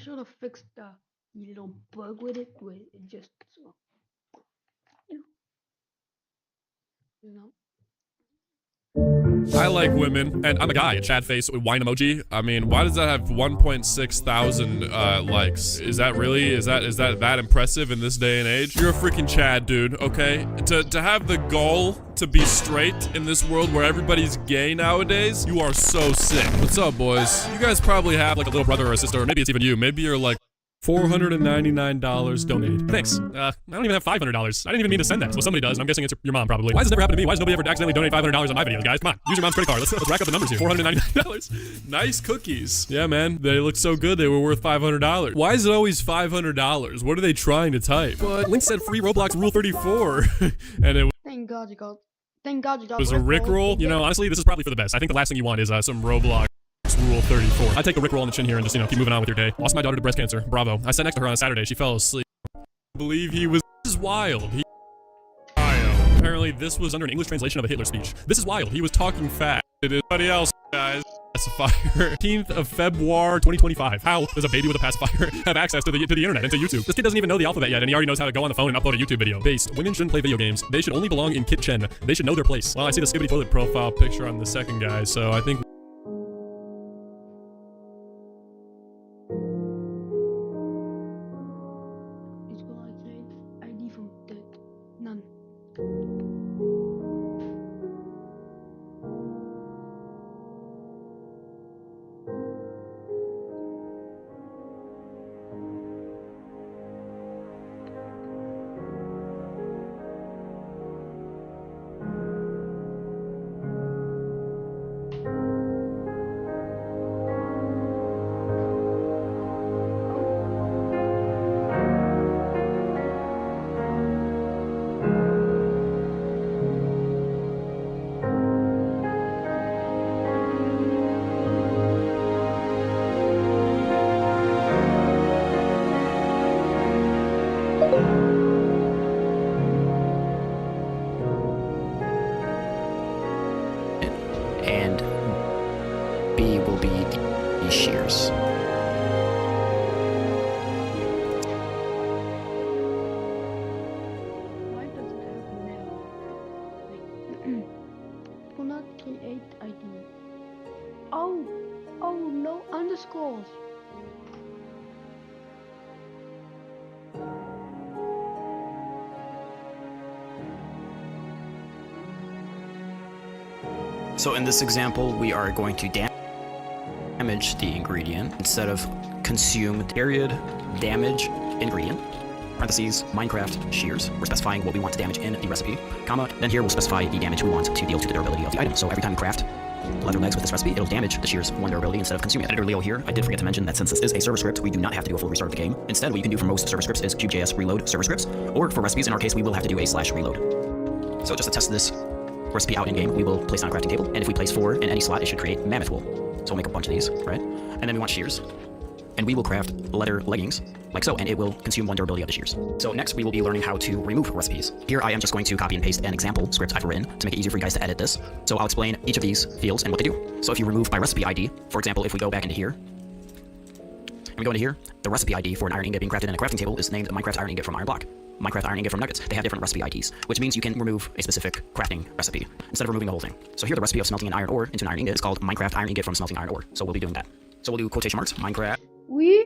should have fixed the little bug with it, where it just you know. I like women, and I'm a guy. A Chad face wine emoji. I mean, why does that have 1.6 thousand likes? Is that really? Is that impressive in this day and age? You're a freaking Chad, dude. Okay, to have the goal to be straight in this world where everybody's gay nowadays, you are so sick. What's up, boys? You guys probably have like a little brother or a sister, or maybe it's even you. Maybe you're like $499 donated. Thanks. I don't even have $500. I didn't even mean to send that. So somebody does, and I'm guessing it's your mom probably. Why does this never happen to me? Why does nobody ever accidentally donate $500 on my videos, guys? Come on, use your mom's credit card. Let's rack up the numbers here. $499. Nice cookies. Yeah, man. They look so good. They were worth $500. Why is it always $500? What are they trying to type? But Link said free Roblox Rule 34, and it Thank God you got. Thank God you got. was a Rickroll. You know, honestly, this is probably for the best. I think the last thing you want is some Roblox Rule 34. I take the Rickroll on the chin here and just, you know, keep moving on with your day. Lost my daughter to breast cancer. Bravo. I sat next to her on a Saturday. She fell asleep. I believe he was. This is wild. Apparently, this was under an English translation of a Hitler speech. This is wild. He was talking fast. It is anybody else, guys. Pacifier. 18th of February 2025. How does a baby with a pacifier have access to the internet and to YouTube? This kid doesn't even know the alphabet yet, and he already knows how to go on the phone and upload a YouTube video. Based. Women shouldn't play video games. They should only belong in kitchen. They should know their place. Well, I see the Skibbity Toilet profile picture on the second guy, so I think. ID from the none. And B will be the shears. Why does it have now? Do not create ID. Oh no underscores. So in this example, we are going to damage the ingredient instead of consume period damage ingredient. Parentheses, Minecraft shears. We're specifying what we want to damage in the recipe, comma, then here we'll specify the damage we want to deal to the durability of the item. So every time we craft leather legs with this recipe, it'll damage the shears 1 durability instead of consuming it. Editor Leo here, I did forget to mention that since this is a server script, we do not have to do a full restart of the game. Instead, what you can do for most server scripts is Cube.js reload server scripts, or for recipes, in our case, we will have to do a /reload. So just to test this recipe out in game, we will place it on a crafting table, and if we place 4 in any slot, it should create mammoth wool. So we'll make a bunch of these, right? And then we want shears, and we will craft leather leggings, like so, and it will consume 1 durability of the shears. So next, we will be learning how to remove recipes. Here, I am just going to copy and paste an example script I've written to make it easier for you guys to edit this. So I'll explain each of these fields and what they do. So if you remove by recipe ID, for example, if we go back into here, and we go into here, the recipe ID for an iron ingot being crafted in a crafting table is named Minecraft Iron Ingot from Iron Block. Minecraft Iron Ingot from Nuggets. They have different recipe IDs, which means you can remove a specific crafting recipe instead of removing the whole thing. So here the recipe of smelting an iron ore into an iron ingot is called Minecraft Iron Ingot from smelting iron ore. So we'll be doing that. So we'll do quotation marks, Minecraft. We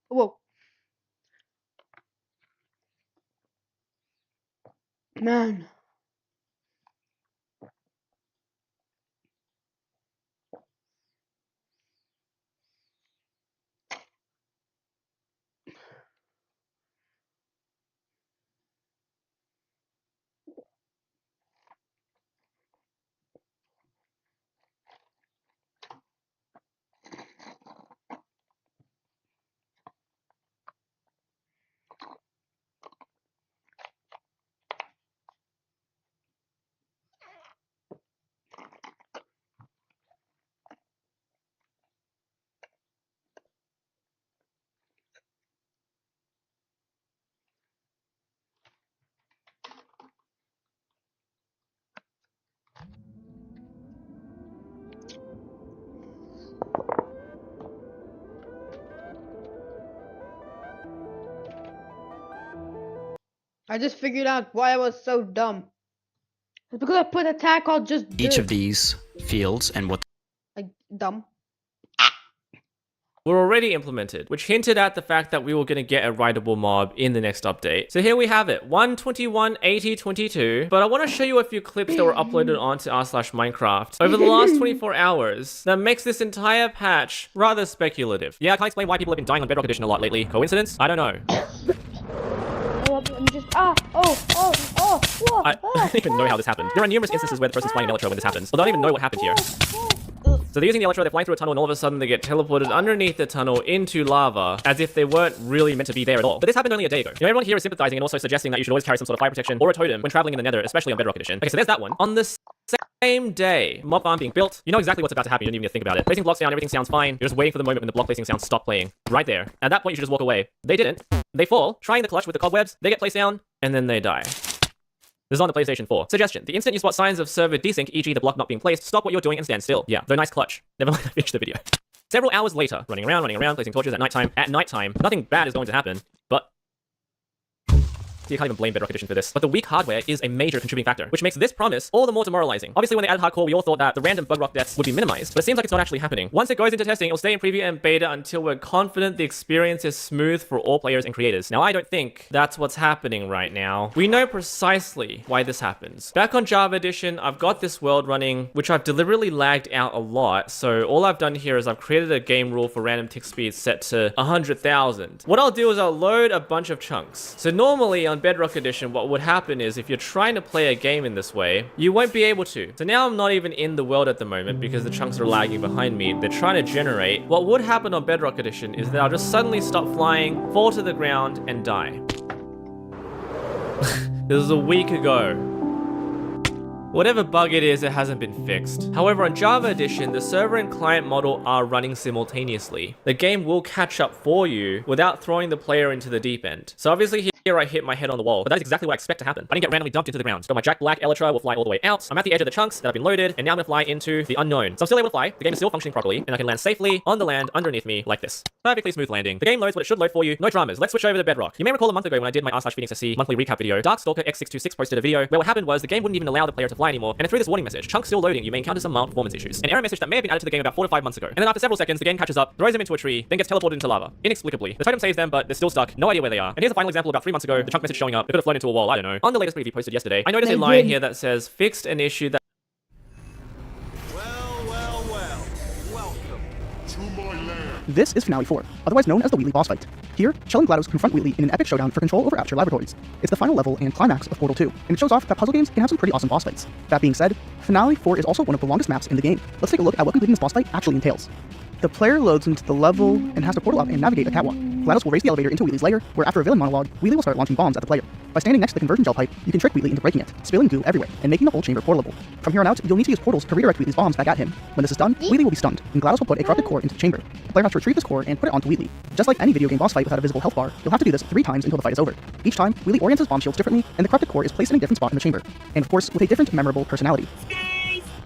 Whoa. Man. I just figured out why I was so dumb. It's because I put a tag called just Each dirt. of these fields and what Like, dumb. were already implemented, which hinted at the fact that we were going to get a writable mob in the next update. So here we have it, 121.80.22, but I want to show you a few clips that were uploaded onto r/Minecraft over the last 24 hours that makes this entire patch rather speculative. Yeah, I can't explain why people have been dying on Bedrock Edition a lot lately. Coincidence? I don't know. I'm just, whoa, I don't even know how this happened. There are numerous instances where the person's flying an Elytra when this happens, although I don't even know what happened here. So they're using the Elytra, they're flying through a tunnel, and all of a sudden they get teleported underneath the tunnel into lava, as if they weren't really meant to be there at all. But this happened only a day ago. You know, everyone here is sympathizing and also suggesting that you should always carry some sort of fire protection or a totem when traveling in the Nether, especially on Bedrock Edition. Okay, so there's that one. On the same day, mob farm being built, you know exactly what's about to happen, you don't even need to think about it. Placing blocks down, everything sounds fine. You're just waiting for the moment when the block placing sounds stop playing. Right there. At that point, you should just walk away. They didn't. They fall, trying the clutch with the cobwebs, they get placed down, and then they die. This is on the PlayStation 4. Suggestion. The instant you spot signs of server desync, e.g. the block not being placed, stop what you're doing and stand still. Yeah, though nice clutch. Never mind, I finished the video. Several hours later, running around, placing torches at nighttime, nothing bad is going to happen, but you can't even blame Bedrock Edition for this. But the weak hardware is a major contributing factor, which makes this promise all the more demoralizing. Obviously, when they added hardcore, we all thought that the random bug rock deaths would be minimized, but it seems like it's not actually happening. Once it goes into testing, it'll stay in preview and beta until we're confident the experience is smooth for all players and creators. Now, I don't think that's what's happening right now. We know precisely why this happens. Back on Java Edition, I've got this world running, which I've deliberately lagged out a lot, so all I've done here is I've created a game rule for random tick speed set to 100,000. What I'll do is I'll load a bunch of chunks. So normally on Bedrock Edition, what would happen is if you're trying to play a game in this way, you won't be able to. So now I'm not even in the world at the moment because the chunks are lagging behind me. They're trying to generate. What would happen on Bedrock Edition is that I'll just suddenly stop flying, fall to the ground, and die. This was a week ago. Whatever bug it is, it hasn't been fixed. However, on Java Edition, the server and client model are running simultaneously. The game will catch up for you without throwing the player into the deep end. So obviously here I hit my head on the wall, but that is exactly what I expect to happen. I didn't get randomly dumped into the ground. So my Jack Black Elytra will fly all the way out. I'm at the edge of the chunks that have been loaded, and now I'm gonna fly into the unknown. So I'm still able to fly, the game is still functioning properly, and I can land safely on the land underneath me like this. Perfectly smooth landing. The game loads what it should load for you, no dramas. Let's switch over to Bedrock. You may recall a month ago when I did my r/PhoenixSC monthly recap video, Darkstalker X626 posted a video where what happened was the game wouldn't even allow the player to fly anymore, and it threw this warning message: chunks still loading, you may encounter some mild performance issues. An error message that may have been added to the game about 4 to 5 months ago. And then after several seconds, the game catches up, throws them into a tree, then gets teleported into lava. Inexplicably. The totem saves them, but they're still stuck, no idea where they are. And here's a final example about 3 months ago, the chunk message showing up. They could have flown into a wall, I don't know. On the latest preview posted yesterday, I noticed a line here that says, fixed an issue that This is Finale 4, otherwise known as the Wheatley boss fight. Here, Chell and GLaDOS confront Wheatley in an epic showdown for control over Aperture Laboratories. It's the final level and climax of Portal 2, and it shows off that puzzle games can have some pretty awesome boss fights. That being said, Finale 4 is also one of the longest maps in the game. Let's take a look at what completing this boss fight actually entails. The player loads into the level and has to portal up and navigate a catwalk. GLaDOS will raise the elevator into Wheatley's lair, where after a villain monologue, Wheatley will start launching bombs at the player. By standing next to the conversion gel pipe, you can trick Wheatley into breaking it, spilling goo everywhere, and making the whole chamber portalable. From here on out, you'll need to use portals to redirect Wheatley's bombs back at him. When this is done, Wheatley will be stunned, and GLaDOS will put a corrupted core into the chamber. The player has to retrieve this core and put it onto Wheatley. Just like any video game boss fight without a visible health bar, you'll have to do this 3 times until the fight is over. Each time, Wheatley orients his bomb shields differently, and the corrupted core is placed in a different spot in the chamber, and of course, with a different memorable personality.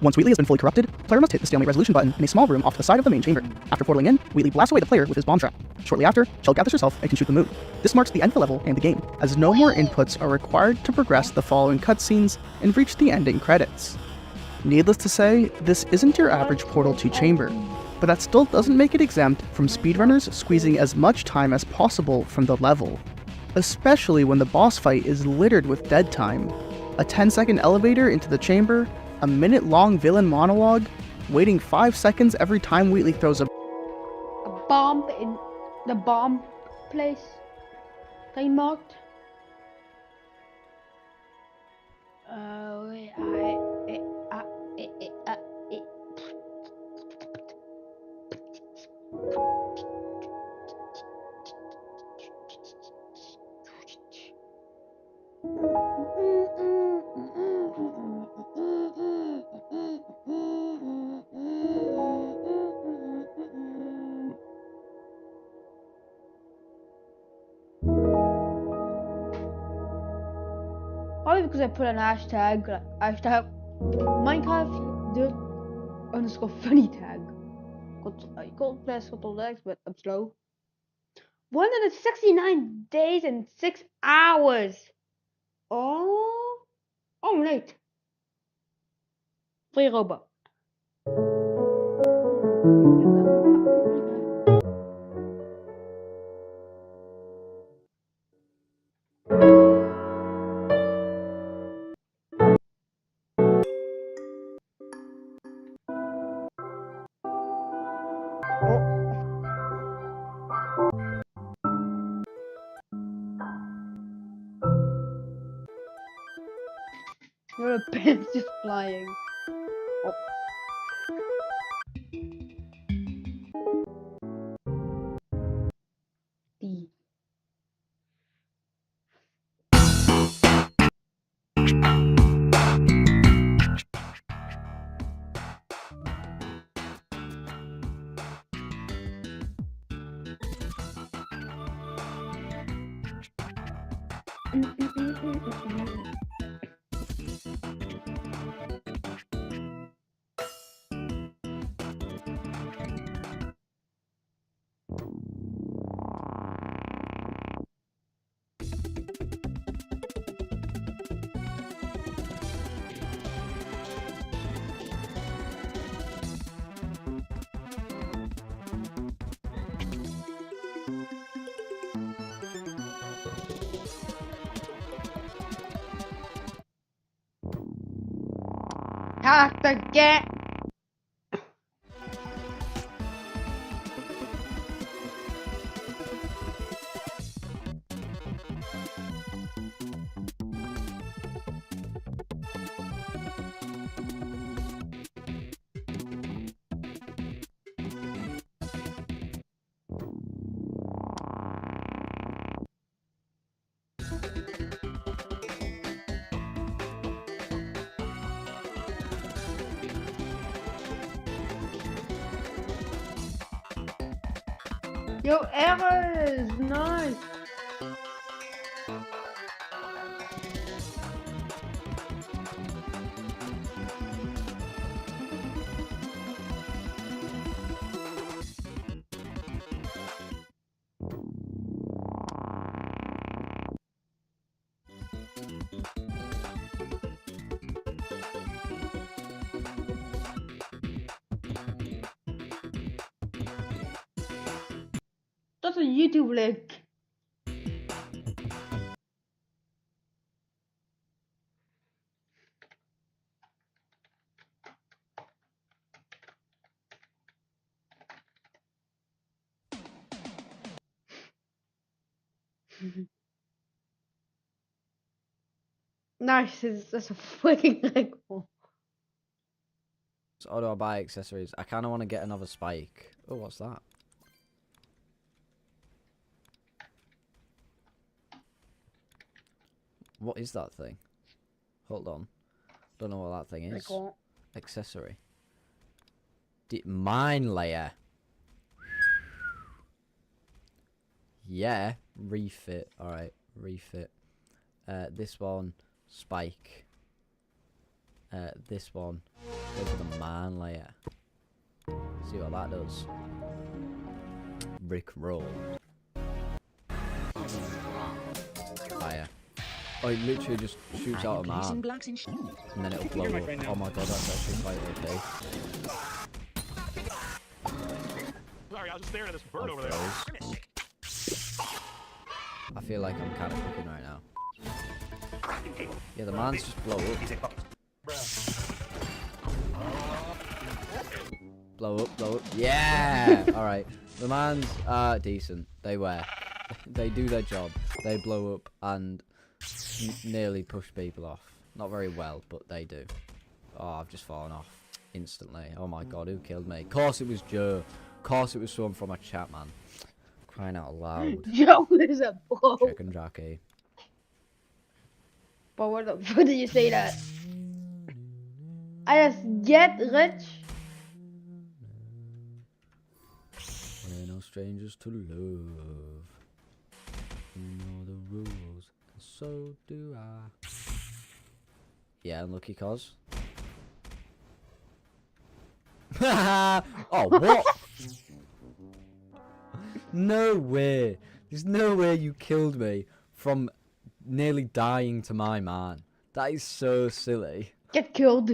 Once Wheatley has been fully corrupted, the player must hit the stalemate resolution button in a small room off to the side of the main chamber. After portaling in, Wheatley blasts away the player with his bomb trap. Shortly after, Chell gathers herself and can shoot the moon. This marks the end of the level and the game, as no more inputs are required to progress the following cutscenes and reach the ending credits. Needless to say, this isn't your average Portal 2 chamber, but that still doesn't make it exempt from speedrunners squeezing as much time as possible from the level, especially when the boss fight is littered with dead time. A 10-second elevator into the chamber, a minute-long villain monologue, waiting 5 seconds every time Wheatley throws a bomb in the bomb place. Time marked. Probably because I put an hashtag, like, hashtag Minecraft _ funny tag. Got press Ctrl X, but I'm slow. 169 days and 6 hours. Oh, I'm late. Free robot. Your pen's just flying. Oh. D. Have to get. Yo, errors! Nice! That's a YouTube link. Nice, that's a freaking link. Or do I buy accessories? I kind of want to get another spike. Oh, what's that? What is that thing? Hold on. Don't know what that thing is. Accessory. Mine layer. Yeah. Refit. Alright. Refit. This one. Spike. This one. Go for the mine layer. See what that does. Brick roll. Fire. Oh, it literally just shoots out a man. And then it'll blow up. Oh my god, that's actually quite okay. Sorry, I was just staring at this bird over there. I feel like I'm kind of cooking right now. Yeah, the mans just blow up. Blow up, blow up. Yeah! Alright. The mans are decent. They do their job. They blow up and nearly push people off. Not very well, but they do. Oh, I've just fallen off instantly. Oh my god, who killed me? Of course it was Joe. Of course it was someone from my chat, man. Crying out loud. Joe is a blow. Chicken jockey. But what the fuck did you say that? I just get rich. We're no strangers to love. You know the rules, and so do I. Yeah, unlucky cause. Oh, what? No way. There's no way you killed me from nearly dying to my man. That is so silly. Get killed.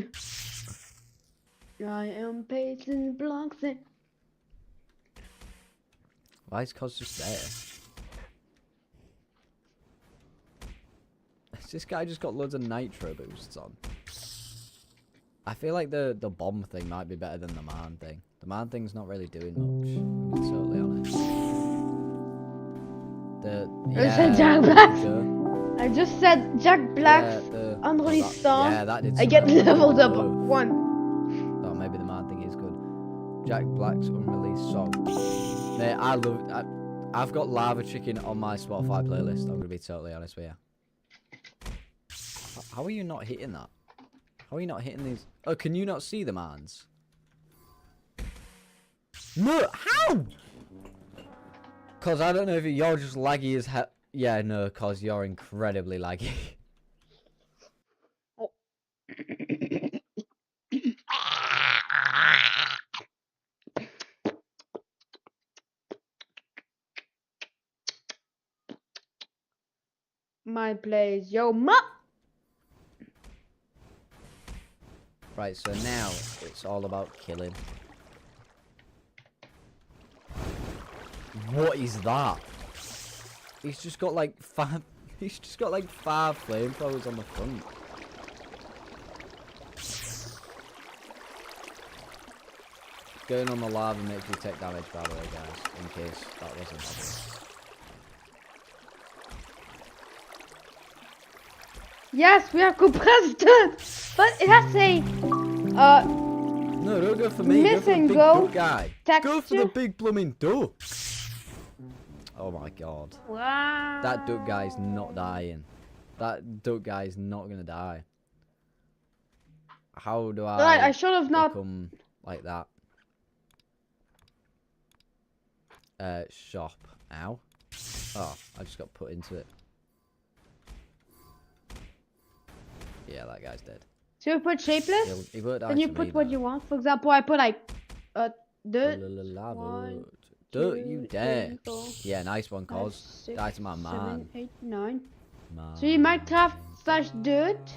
I am pacing blocks and... Why is cause just there? This guy just got loads of nitro boosts on. I feel like the bomb thing might be better than the man thing. The man thing's not really doing much, to be totally honest. Jack Black. I just said Jack Black's unreleased song. Yeah, that did. I get leveled up 1. Oh, maybe the man thing is good. Jack Black's unreleased song. Mate, I love it. I've got Lava Chicken on my Spotify playlist. I'm gonna be totally honest with you. How are you not hitting that? How are you not hitting these? Oh, can you not see the mans? No, how? Cause I don't know if you're just laggy as hell. Yeah, no, cause you're incredibly laggy. Oh. My place, yo, ma. Right, so now it's all about killing. What is that? He's just got like 5. He's just got like 5 flamethrowers on the front. Going on the lava makes you take damage, by the way, guys. In case that wasn't obvious. Yes, we are compressed, but it has a no, don't go for me. Miss go for and the big go duck guy. texture. Go for the big blooming duck. Oh my god. Wow. That duck guy's not dying. That duck guy's not gonna die. How do I should have not become like that? Shop. Ow. Oh, I just got put into it. Yeah, that guy's dead. So you put shapeless? He won't die then you to put me, what though. you want. For example, I put like dirt. Lava. 1, Dirt, you 2, dare. 3, 4, Yeah, nice one, 5, cause. 6, Die to my man. 7, 8, 9. Man. So you Minecraft slash dirt.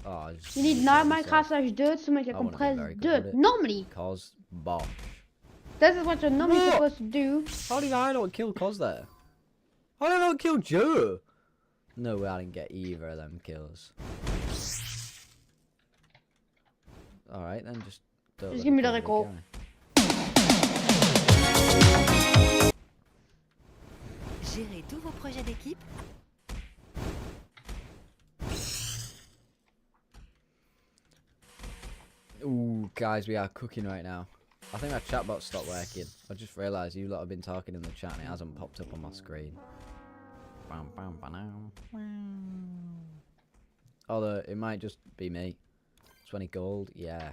Oh, You need not Minecraft slash dirt to make a I wanna be compressed very good dirt. at it. Normally, Cause bosh. this is what you're normally What? supposed to do. How did I not kill Cos there? How did I not kill Joe? No way I didn't get either of them kills. Alright then, just don't Just let give me the kill the recall. guy. Gérez tous vos projets d'équipe. Ooh, guys, we are cooking right now. I think our chatbot stopped working. I just realised you lot have been talking in the chat and it hasn't popped up on my screen. Bam, bam, bam. Although, it might just be me. 20 gold, yeah.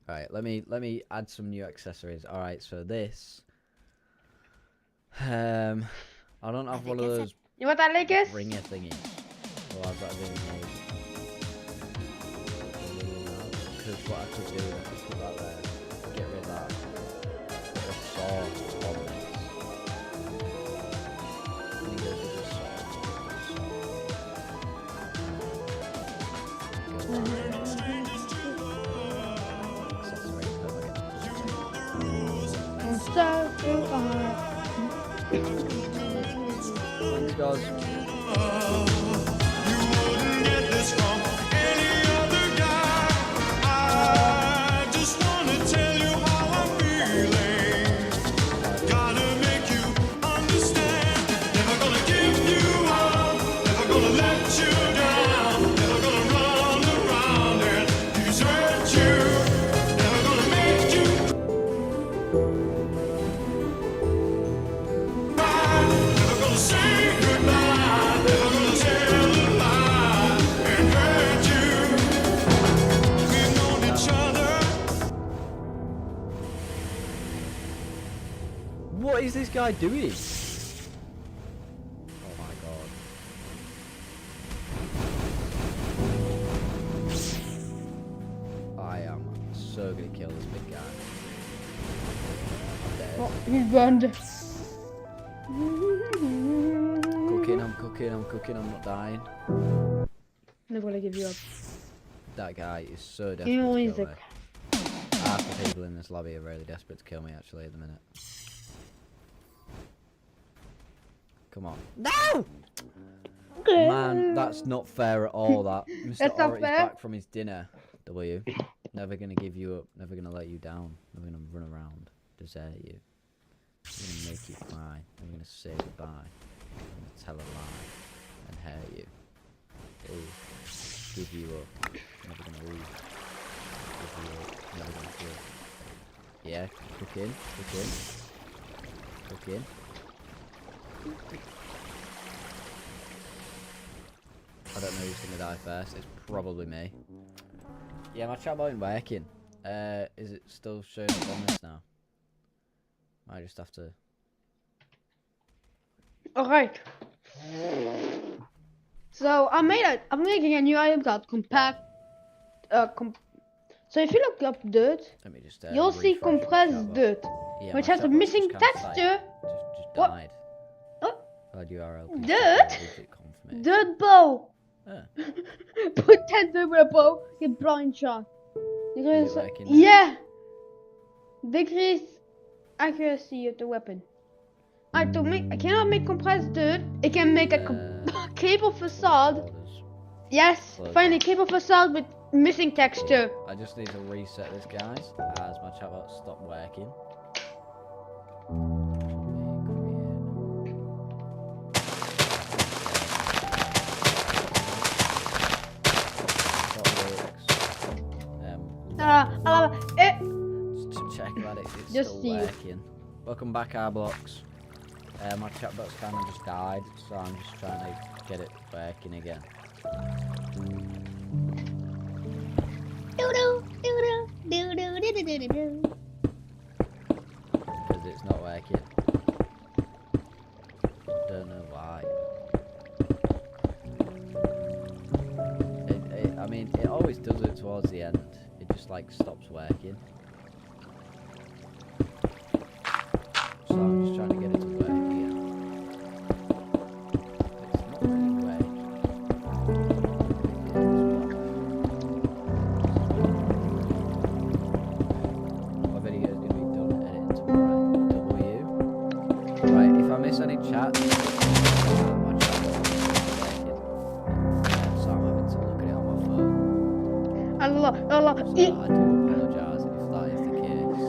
Alright, let me add some new accessories. Alright, so this... I don't have one of those You want that, Lakers? ringer thingies. Well, I've got a ring here. Because what I could do, I could put that there, get rid of that, put a sword on this. Let me go to the sword. Thanks, guys. What is this guy doing? Oh my god. I am so gonna kill this big guy. I'm dead. Oh, he's burned. I'm cooking, I'm not dying. Never gonna give you up. That guy is so desperate You know, to he's kill a... me. Half the people in this lobby are really desperate to kill me actually at the minute. Come on. No! Man, that's not fair at all, that. Mr. That's not Orrit is fair. back from his dinner. W. Never gonna give you up, never gonna let you down, never gonna run around, desert you. Never gonna make you cry, never gonna say goodbye, never gonna tell a lie and hurt you. Give you up, never gonna leave. Give you up, never gonna quit. Yeah, cook in. I don't know who's gonna die first. It's probably me. Yeah, my chat ain't working. Is it still showing up on this now? I just have to. Alright. So I'm making a new item called compact. So if you look up dirt, Let me just. you'll see refresh the compressed chat box. dirt, Yeah, which my has a chat box missing just kinda texture. Just What? died. Oh. Valid URL. please Dirt? check the digit confirmation. Dirt bow. Ah. Put 10 with a bow, get blind shot. Is it working now? Yeah. Decrease accuracy of the weapon. I cannot make compressed dirt. It can make a cable facade. Yes, finally cable facade with missing texture. I just need to reset this, guys, as my chat box stopped working. Just check that it's Just still see. working. Welcome back, Arblocks. My chat box kind of just died, so I'm just trying to get it working again. Because it's not working. Don't know why. I mean, it always does it towards the end. It just like stops working. So I'm just trying to get it to work again. It's not really working. My video is going to be done editing tomorrow. W. Right, if I miss any chat, my chat won't be working. So I'm having to look at it on my phone. Allah. So I do apologise if that is the case.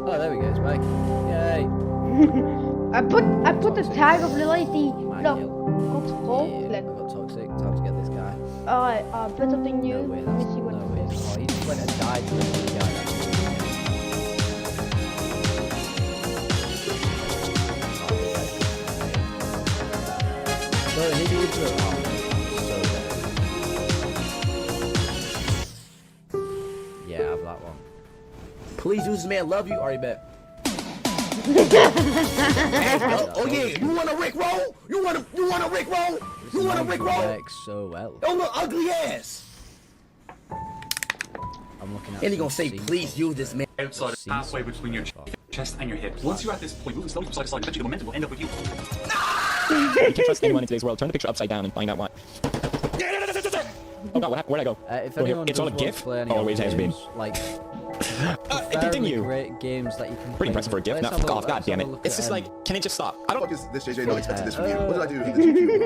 Oh, there we go, it's working. Yay! I put the tag of the lady. Look, control. Yeah, I've got toxic. Time to get this guy. Alright, better than you. No way, Let me see what no it way. is. Oh, he just went and died to the guy. So he needs to. So dead. Yeah, I have that one. Please use this man love you. Already bet. Oh yeah, you want a Rick roll? You want a Rick roll? You want a Rick roll? Works so well. Oh look, ugly ass. I'm looking at. And he gonna say, please use this man. Outside, halfway between your chest and your hips. Once you're at this point, moving slowly from side to side, eventually the momentum will end up with you. You can't trust anyone in today's world. Turn the picture upside down and find out why. Oh god, where'd I go? If Oh, here. anyone It's on a does want to GIF? play any Oh, other wait, it has been. games, like Continue. great games that you can play. Pretty impressive for a GIF. Let's Now, have a fuck look- off, god let's damn have it. a look It's at, just like, can it just stop? I don't fuck is this, JJ? No expected this from you. What did I do in the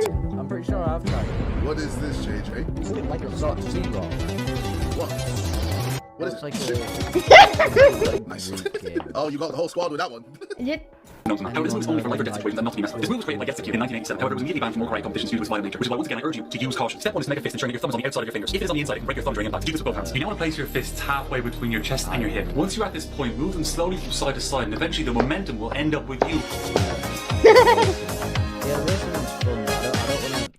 GQ? I'm pretty sure I've tried. What is this, JJ? Like a sort of zero. What? What is It's it? like a Nice. Oh, you got the whole squad with that one. However, this move is only for life or death situations and not to be messed with. This move was created by Getsuki in 1987. However, it was immediately banned from all karate competitions due to its violent nature, which is why once again I urge you to use caution. Step 1 is to make a fist, ensuring that your thumb is on the outside of your fingers. If it is on the inside, it can break your thumb during impact. Do this with both hands. You now want to place your fists halfway between your chest and your hip. Once you're at this point, move them slowly from side to side, and eventually the momentum will end up with you. Yeah, this one's fun.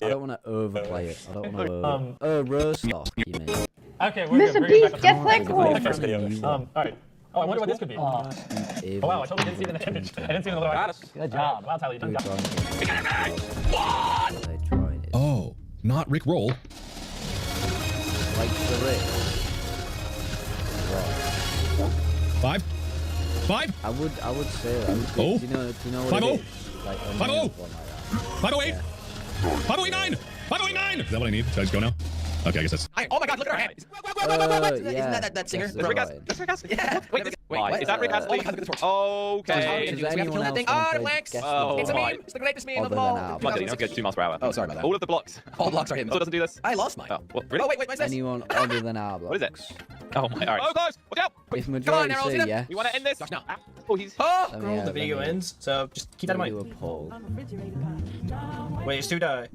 I don't want to overplay it. I don't want to. Roast off, you mean? Okay, we're Mr. good. Beast, get like home. First video. Alright. Oh, I wonder what this could be. Oh wow, I totally didn't see the image. I didn't see the logo. Good job. Wow, Tyler, you done got it. Oh, not Rick Roll. Like the Rick. Five. I would say that. Oh. Do you know what 5-0. it is? Like, 5-0. 508. 508-9. 508-9. Is that what I need? Should I just go now? Okay, I guess that's. Oh my god, look at her head. Isn't that singer? That's Rick Astley. That's Rick Astley. Yeah. Wait, is that Rick Astley? Okay. Does anyone else Oh, Lex. Oh, it's a meme. It's the greatest meme of all. Not getting, good 2 miles per hour. Oh, sorry about that. All of the blocks. All blocks are him. So it doesn't do this? I lost mine. Oh, what? Really? Oh, wait, what's this? anyone other than our blocks? What is it? Oh my, alright. Oh, close. Watch out. If Come on, majority Errol, see say them. yes, We want to end this. No. Oh, he's. Let me, Scroll, the video ends, so just keep that in do mind. a poll. Wait, it's too die.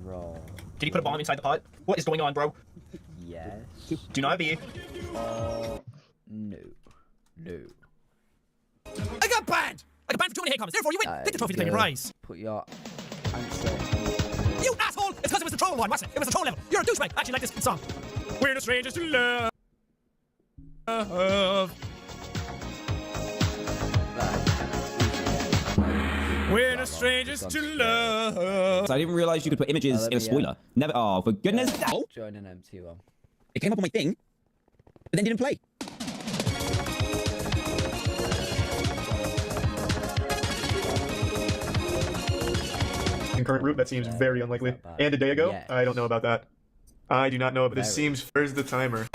Roll. Did he put a bomb inside the pot? What is going on, bro? Yes. Do not be. No. No. I got banned. I got banned for 2 hate comments. Therefore, you win. Take the trophy to claim your prize. Put your answer. You asshole! It's because it was the troll one. Watch it. It was the troll level. You're a douchebag. Actually, like this song. We're the strangers to love. We're the strangers to love. So I didn't realize you could put images in a spoiler. Never. Oh, for goodness. Join an empty one. It came up on my thing, but then didn't play. Concurrent route, that seems very unlikely. And a day ago? Yeah. I don't know about that. I do not know, but this Very. seems... Where's the timer?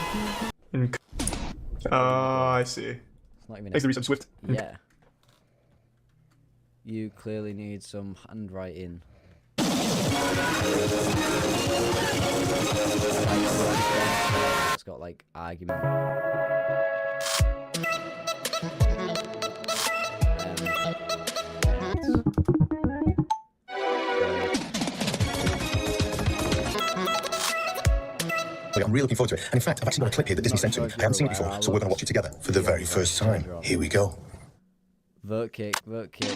I see. It's not even. I used to read some Swift. Yeah. You clearly need some handwriting. It's got like argument. Like, I'm really looking forward to it. And in fact, I've actually got a clip here that Disney sent to me. I haven't seen it before, so we're going to watch it together for the very first time. Here we go. Vote kick, vote kick.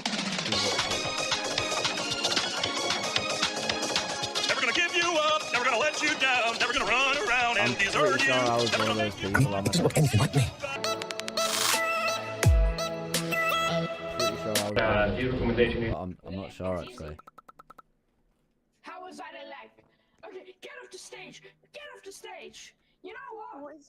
Never gonna give you up, never gonna let you down, never gonna run around and desert Pretty sure I was one of those people. It doesn't look anything like me. Pretty sure I was one of those people, but I'm not sure actually. How was I to like? Okay, get off the stage! Get off the stage! You know what?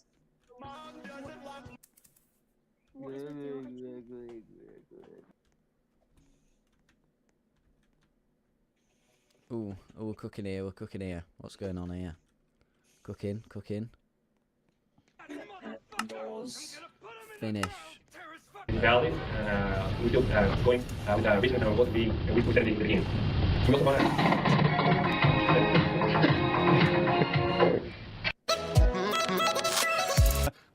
Ooh, we're cooking here, we're cooking here. What's going on here? Cooking, cooking. Finish. Valid, we don't going with a reason what we put at the beginning. We also want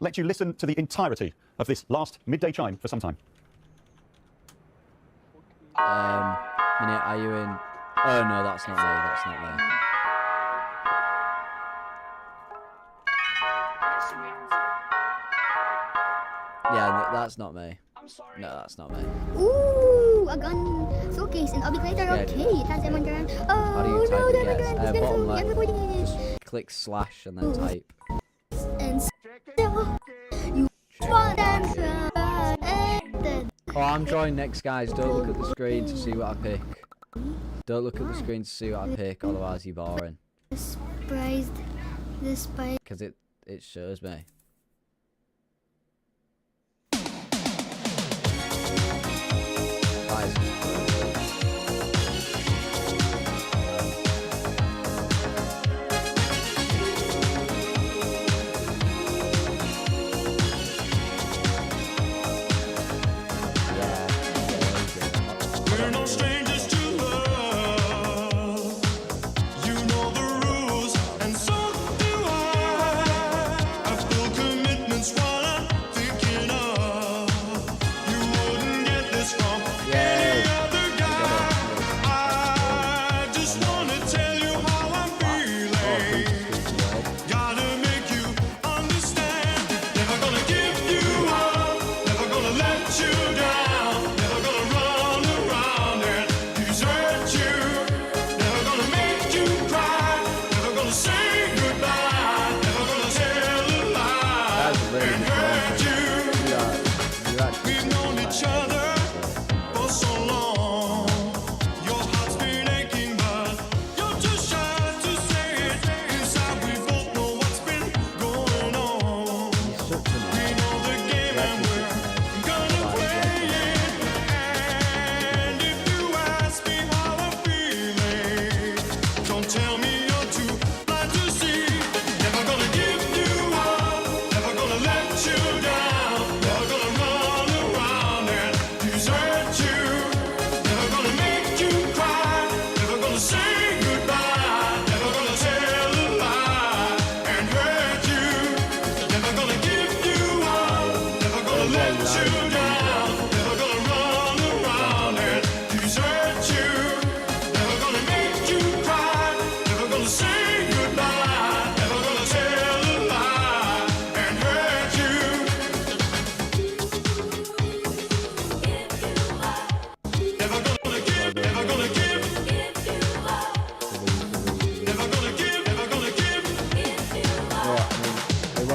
Let you listen to the entirety of this last midday chime for some time. Minute, are you in? Oh no, that's not me, that's not me. Yeah, that's not me. No, that's not me. Ooh, a gun showcase in Arbitrator Arcade. Has everyone done? How do you type no, it? they're Yes, gonna bottom go. left. Everybody is. Just click slash and then type. And you want them Oh, I'm drawing next, guys. Don't look at the screen to see what I pick. Don't look at the screen to see what I pick, otherwise you're boring. Surprised. Despite. Because it shows me.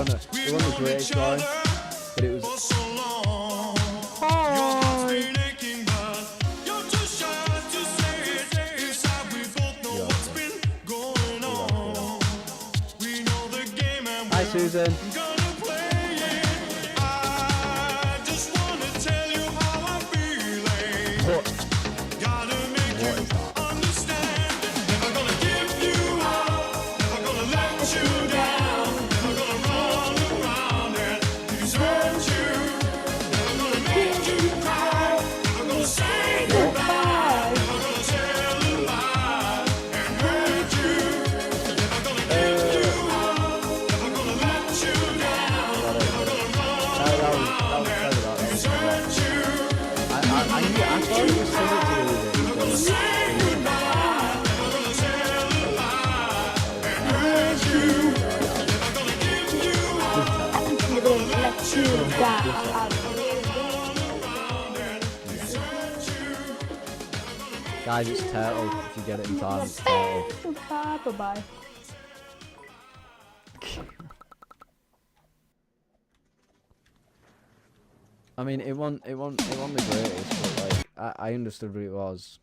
the greatest drawing, but it was. Hi, Susan. Guys, it's Turtle. If you get it in time, it's Turtle. Bye-bye. I mean, it wasn't the greatest, but like, I understood what it was.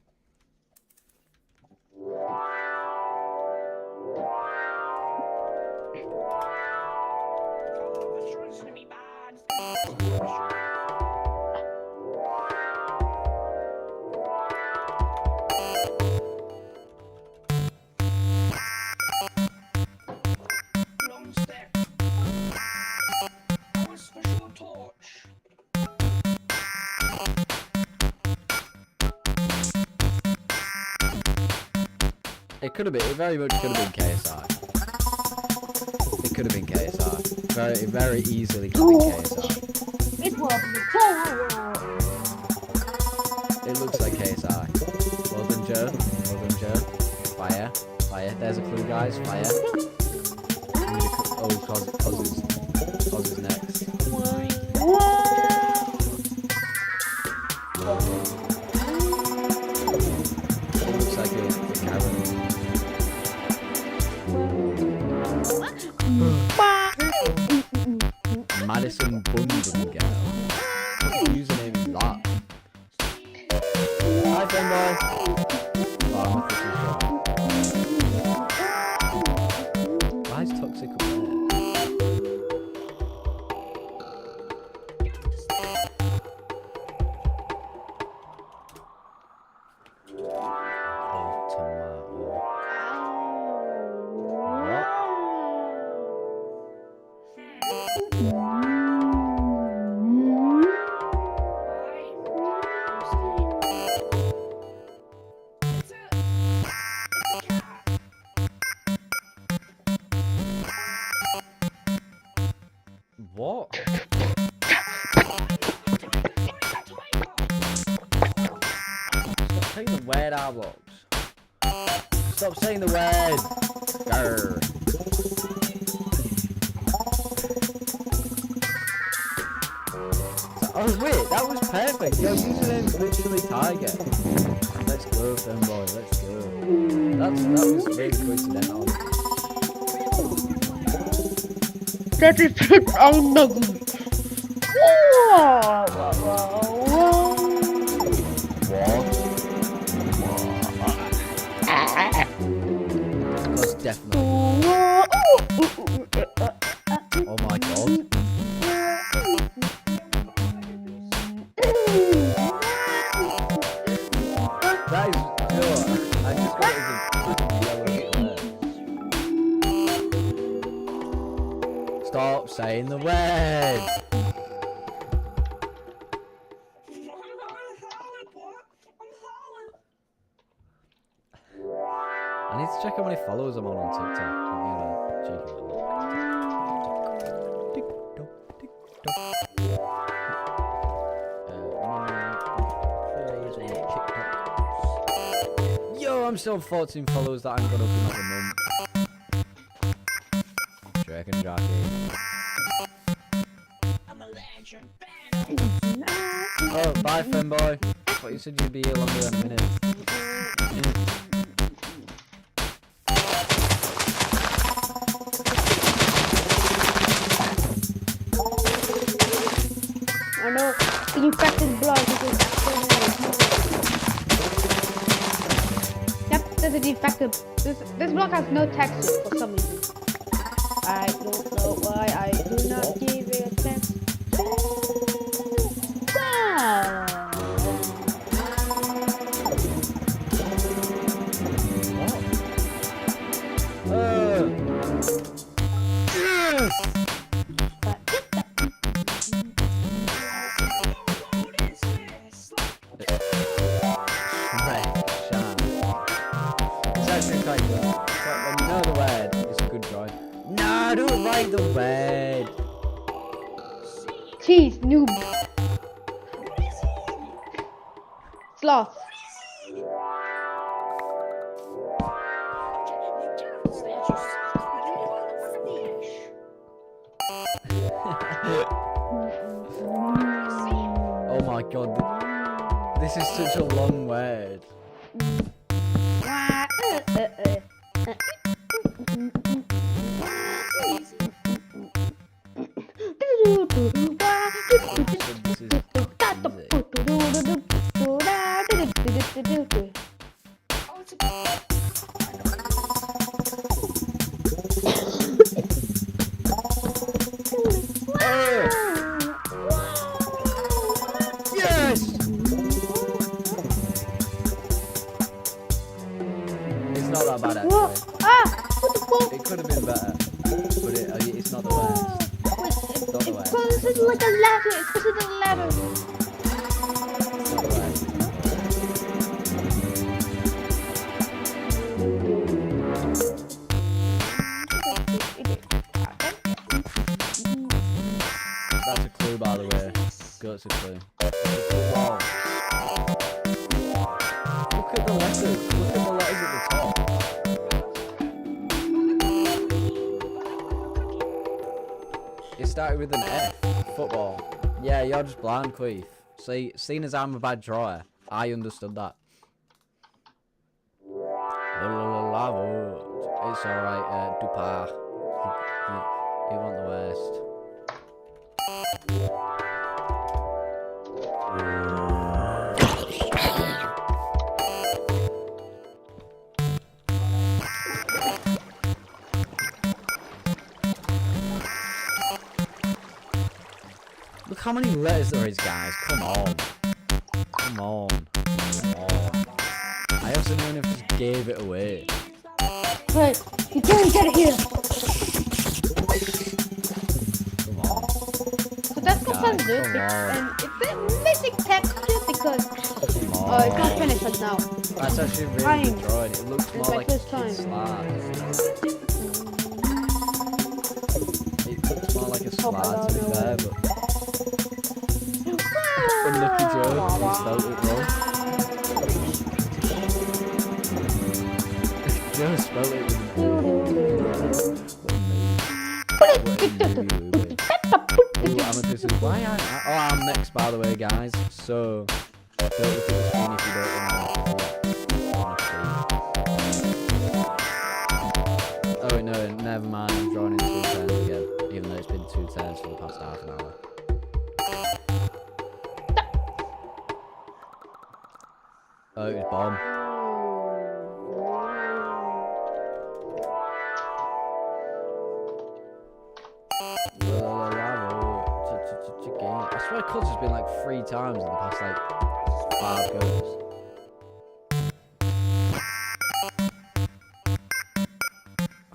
It very much could have been KSI. It could have been KSI. Very easily could have been KSI. It was terrible. It looks like KSI. Well done, Joe. Well done, Joe. Fire. Fire. There's a clue, guys. Fire. Oh, cause is next. It looks like a Karen. Madison Bundengirl. What username is that? Hi, Fanboy. Oh, why is Toxic up there? What? Stop saying the word, Arblox. Stop saying the word. Grr. Oh wait, that was perfect. Your username's literally Tiger. Let's go, Femboy. Let's go. That was very coincidental. That is it, I'm Maggie. That's definitely. Oh my god. That is good. I just got it as a yellow. Stop saying the word. I need to check how many followers I'm on TikTok. Let me have a cheeky look. Yo, I'm still 14 followers that I haven't got up in like a month. Drake and Jockey. Oh, bye, Femboy. I thought you said you'd be here longer than a minute. infected blood is Yep, there's a defective. This block has no texture for some reason. I don't know why I do not give it a text. The red. Cheese, noob. Sloth. Oh my god. This is such a long word. Yes! It's not that bad actually. It could have been better, but it's not the worst. It's not the worst. It's like a ladder. It's supposed to be a ladder. It's not the worst. That's a clue, by the way. That's a clue. Wow. Look at the letters. Look at the letters at the top. It started with an F. Football. Yeah, you're just blind, Queef. See, seeing as I'm a bad drawer, I understood that. It's alright, Dupar. He want the worst. Look how many letters there is, guys. Come on. Come on. Come on. I also know if just gave it away. Wait, you can't get it here. Come on. So that's what I'm doing. And it's missing texture because it's not finished right now. That's actually really good drawing. It looks more like first time. slab. It looks more like a slab to be fair, but unlucky Joe, he spelled it wrong. Joe spelled it I'm next, by the way, guys. So don't look at the screen if you don't want to. Oh wait, no, never mind. I'm drawing in 2 turns again, even though it's been 2 turns for the past half an hour. Oh, it was bomb. I swear Clutch has been like 3 times in the past like 5 goes.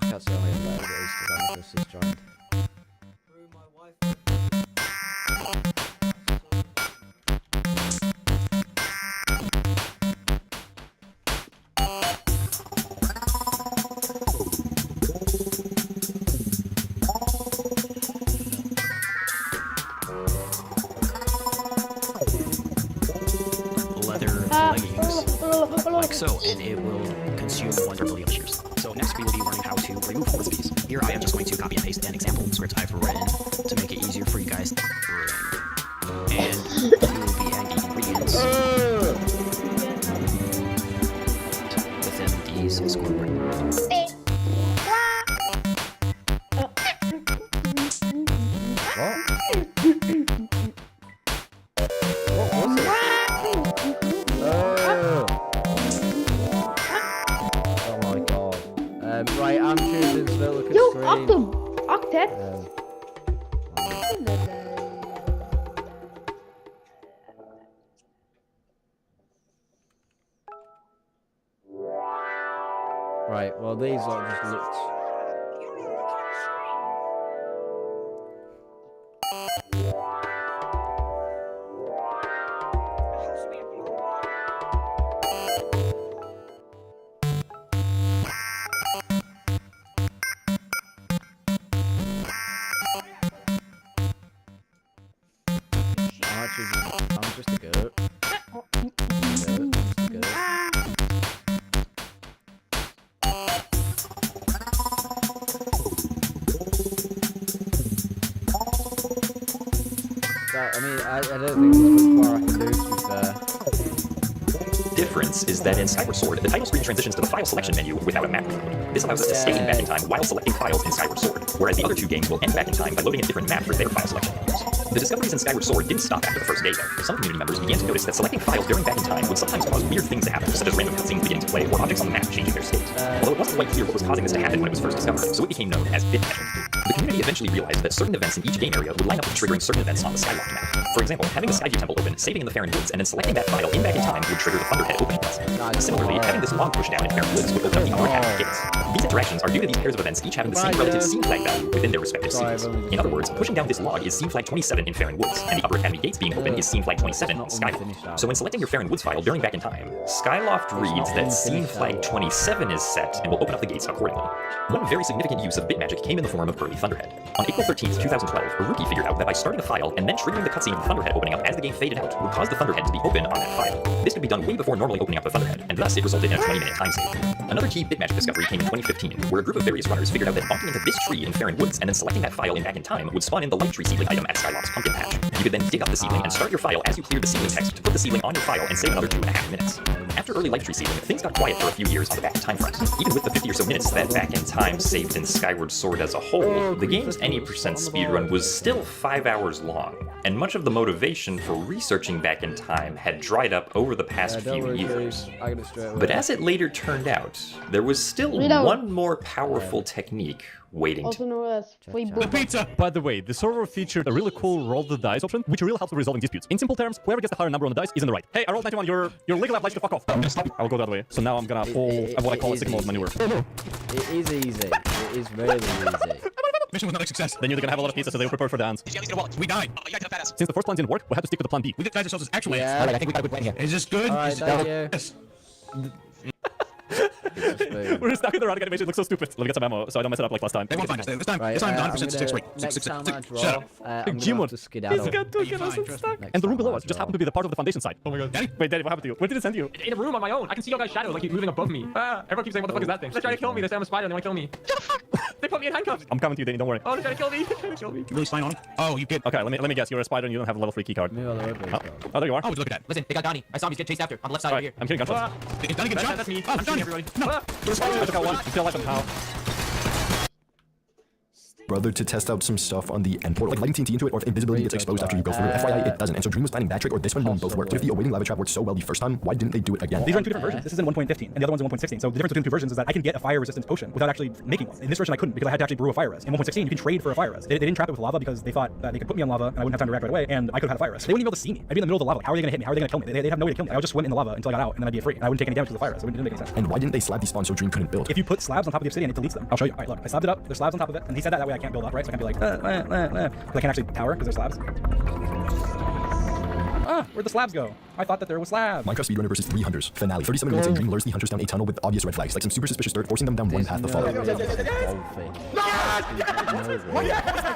I can't see how many letters it is because I'm just joined. Like so, and it will consume 1 million shears. So next we will be learning how to remove recipes. Here I am just going to copy and paste an example script I've written to make it easier for you guys to learn. And you will be adding ingredients within these scoreboard. Octet? Right, well these are just looked. I'm just a goat. I mean, I don't think there's much more I can do, to be fair. Difference is that in Skyward Sword, the title screen transitions to the file selection menu without a map mode. This allows us to stay in back in time while selecting files in Skyward Sword, whereas the other two games will end back in time by loading a different map for their file selection menus. The discoveries in Skyward Sword didn't stop after the first day, though. Some community members began to notice that selecting files during back in time would sometimes cause weird things to happen, such as random cutscenes beginning to play or objects on the map changing their state. Although it wasn't quite clear what was causing this to happen when it was first discovered, so it became known as bit matching. The community eventually realized that certain events in each game area would line up with triggering certain events on the Skyloft map. For example, having the Skyview Temple open, saving in the Farron Woods, and then selecting that file in back in time would trigger the Thunderhead opening events. Similarly, having this log pushed down in Farron Woods would open up the upper half of the gates. These interactions are due to these pairs of events each having the same relative scene flag value within their respective series. In other words, pushing down this log is scene flag 27 in Farron Woods, and the upper academy gates being open is scene flag 27 in Skyloft. So when selecting your Farron Woods file during back in time, Skyloft reads that scene flag 27 is set and will open up the gates accordingly. One very significant use of bit magic came in the form of early Thunderhead. On April 13th, 2012, Haruki figured out that by starting a file and then triggering the cutscene of the Thunderhead opening up as the game faded out would cause the Thunderhead to be open on that file. This could be done way before normally opening up the Thunderhead, and thus it resulted in a 20-minute time save. Another key bit magic discovery came in 2015, where a group of various runners figured out that bonking into this tree in Farron Woods and then selecting that file in back in time would spawn in the light tree seedling item at Skyloft's pumpkin patch. You could then dig up the seedling and start your file as you clear the seedling text to put the seedling on your file and save another 2.5 minutes. After early light tree seedling, things got quiet for a few years on the back in time front. Even with the 50 or so minutes that back in time saved in Skyward Sword as a whole, the game's any percent speedrun was still 5 hours long, and much of the motivation for researching back in time had dried up over the past few years. But as it later turned out, there was still one more powerful technique waiting Also known as free The pizza! By the way, the server featured a really cool roll the dice option, which really helps with resolving disputes. In simple terms, whoever gets the higher number on the dice is in the right. Hey, I rolled 91, you're legally obliged to fuck off. I'll go that way. So now I'm gonna pull what I call a signal maneuver. It is easy. It is really easy. Mission was not a success. Then you're gonna have a lot of pizza, so they were prepared for dance. Did you at least get a wallet? We died. Oh, you guys have badass. Since the first plan didn't work, we had to stick with the plan B. We disguised ourselves as actual Yeah. ants. Alright, I think we got a good plan here. Is this good? Alright, thank you. Yes. We're stuck in the running animation, it looks so stupid. Let me get some ammo so I don't mess it up like last time. They won't find us. This time, Right, this time, I'm 100% gonna- six. Wait, next six. time I draw, Shut up. I'm gonna Jimon, have to skedaddle. he's got to get us unstuck. And the room below us just happened to be the part of the foundation side. Oh my god. Daddy? Wait, Daddy, what happened to you? Where did it send you? In a room on my own. I can see your guys' shadows like keep moving above me. Everyone keeps saying, what the fuck is that thing? They're trying to kill me. They say I'm a spider and they want to kill me. They put me in handcuffs. I'm coming to you, Danny, don't worry. Oh, they're trying to kill me. They're trying to kill me. You really spying on him? Oh, you get. Okay, let me guess. You're a spider and you don't have a level 3 keycard. Oh, there you are. Oh, look at that. Listen, they got Donnie. I saw him. He's getting chased after. On the left side over here. I'm hearing gunshots. Is Donnie getting shot? That's me. Oh, I'm shooting Donnie. everybody. No. I took out one. I'm still alive somehow. Brother, to test out some stuff on the end portal, like lighting TNT into it, or if invisibility gets exposed after you go through it. FYI, it doesn't. And so Dream was planning that trick, or this one, knowing both worked. But if the awaiting lava trap worked so well the first time, why didn't they do it again? These are in 2 different versions. This is in 1.15, and the other one's in 1.16. So the difference between the 2 versions is that I can get a fire resistance potion without actually making one. In this version, I couldn't because I had to actually brew a fire res. In 1.16, you can trade for a fire res. They didn't trap it with lava because they thought that they could put me on lava and I wouldn't have time to react right away, and I could have had a fire res. They wouldn't even be able to see me. I'd be in the middle of the lava. How are they going to hit me? How are they going to kill me? They'd have no way to kill me. I would just swim in the lava until I got out, and then I'd be free. And I wouldn't take any damage to the fire res. So it didn't make any sense. And why didn't they slab these spawns so Dream couldn't build? If you put slabs on top of the obsidian, it deletes them. I'll show you. All right, look. I slabbed it up. There's slabs on top of it, and he said that way I can't build up, right? So I can't be like, because I can't actually tower because there's slabs. Ah, where'd the slabs go? I thought that there was slabs. Minecraft Speedrunner versus 3 Hunters. Finale. 37 minutes in, Dream lures the Hunters down a tunnel with obvious red flags, like some super suspicious dirt, forcing them down one path to follow.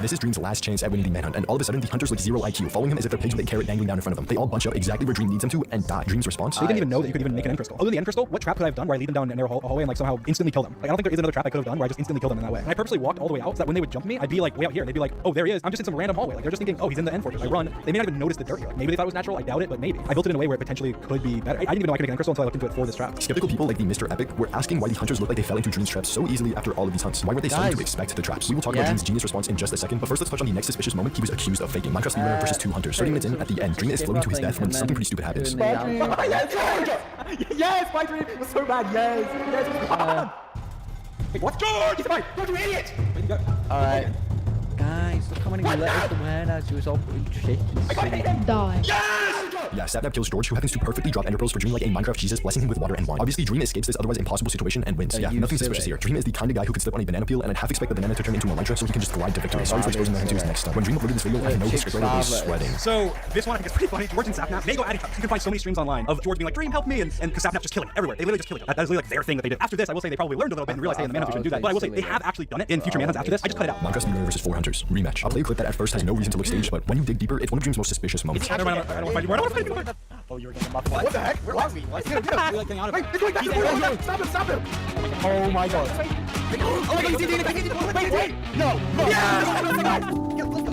This is Dream's last chance at winning the manhunt, and all of a sudden, the Hunters look 0 IQ, following him as if they're pigs with a carrot dangling down in front of them. They all bunch up exactly where Dream leads them to and die. Dream's response? They didn't even know that you could even make an end crystal. Other than the end crystal, what trap could I have done where I lead them down a narrow hallway and like somehow instantly kill them? Like I don't think there is another trap I could have done where I just instantly kill them in that way. And I purposely walked all the way out so that when they would jump me, I'd be like way out here, and they'd be like, oh, there he is. I'm just in some random hallway. Like they're just thinking, oh, he's in the end fortress. I run. They may not even notice the dirt here. Like, maybe they thought it was natural. I doubt it, but maybe. I built it in a way where it potentially could be better. I didn't even know I could make an end crystal until I looked into it for this trap. Skeptical people like the Mr. Epic were asking why the Hunters looked like they fell into Dream's traps so easily after all of these hunts. Why were they starting to expect the traps? We will talk about Dream's genius response in just a second, but first let's touch on the next suspicious moment he was accused of faking. Minecraft Speedrunner versus 2 Hunters. 30 minutes in, at the end, Dream is floating to his death when something pretty stupid happens. Yes, my dream was so bad. Yes. Wait, what? George! George, you idiot! Alright. Guys, look how many letters the word has. You was all putting shit and Die. Yeah, Sapnap kills George, who happens to perfectly drop ender pearls for Dream like a Minecraft Jesus, blessing him with water and wine. Obviously, Dream escapes this otherwise impossible situation and wins. Yeah, nothing suspicious here. Dream is the kind of guy who could slip on a banana peel, and I'd half expect the banana to turn into a Elytra so he can just glide to victory. Sorry for exposing that into his next stuff. When Dream uploaded this video, I know the scriptwriter was sweating. So, this one I think is pretty funny. George and Sapnap, they go at each other. You can find so many streams online of George being like, Dream, help me, and Sapnap just killing it everywhere. They literally just kill each other. That is literally like their thing that they did. After this, I will say they probably learned a little bit and realized, hey, in the Manhunt we shouldn't do that. But I will say they have actually done it in future Manhunts after this. I just cut it out. Minecraft Speedrunner versus 4 Hunters. Rematch. I'll play a clip that at first has no reason to look staged, but when you dig deeper, it's one of Dream's most suspicious moments. I don't want to fight anymore. I don't want to fight anymore. Oh, you were getting muffled. What the heck? Where are we? What? Get him, get him. Wait, it's going back to the portal. Stop him, stop him. Oh my god. Oh my god, he's eating it. Wait. No.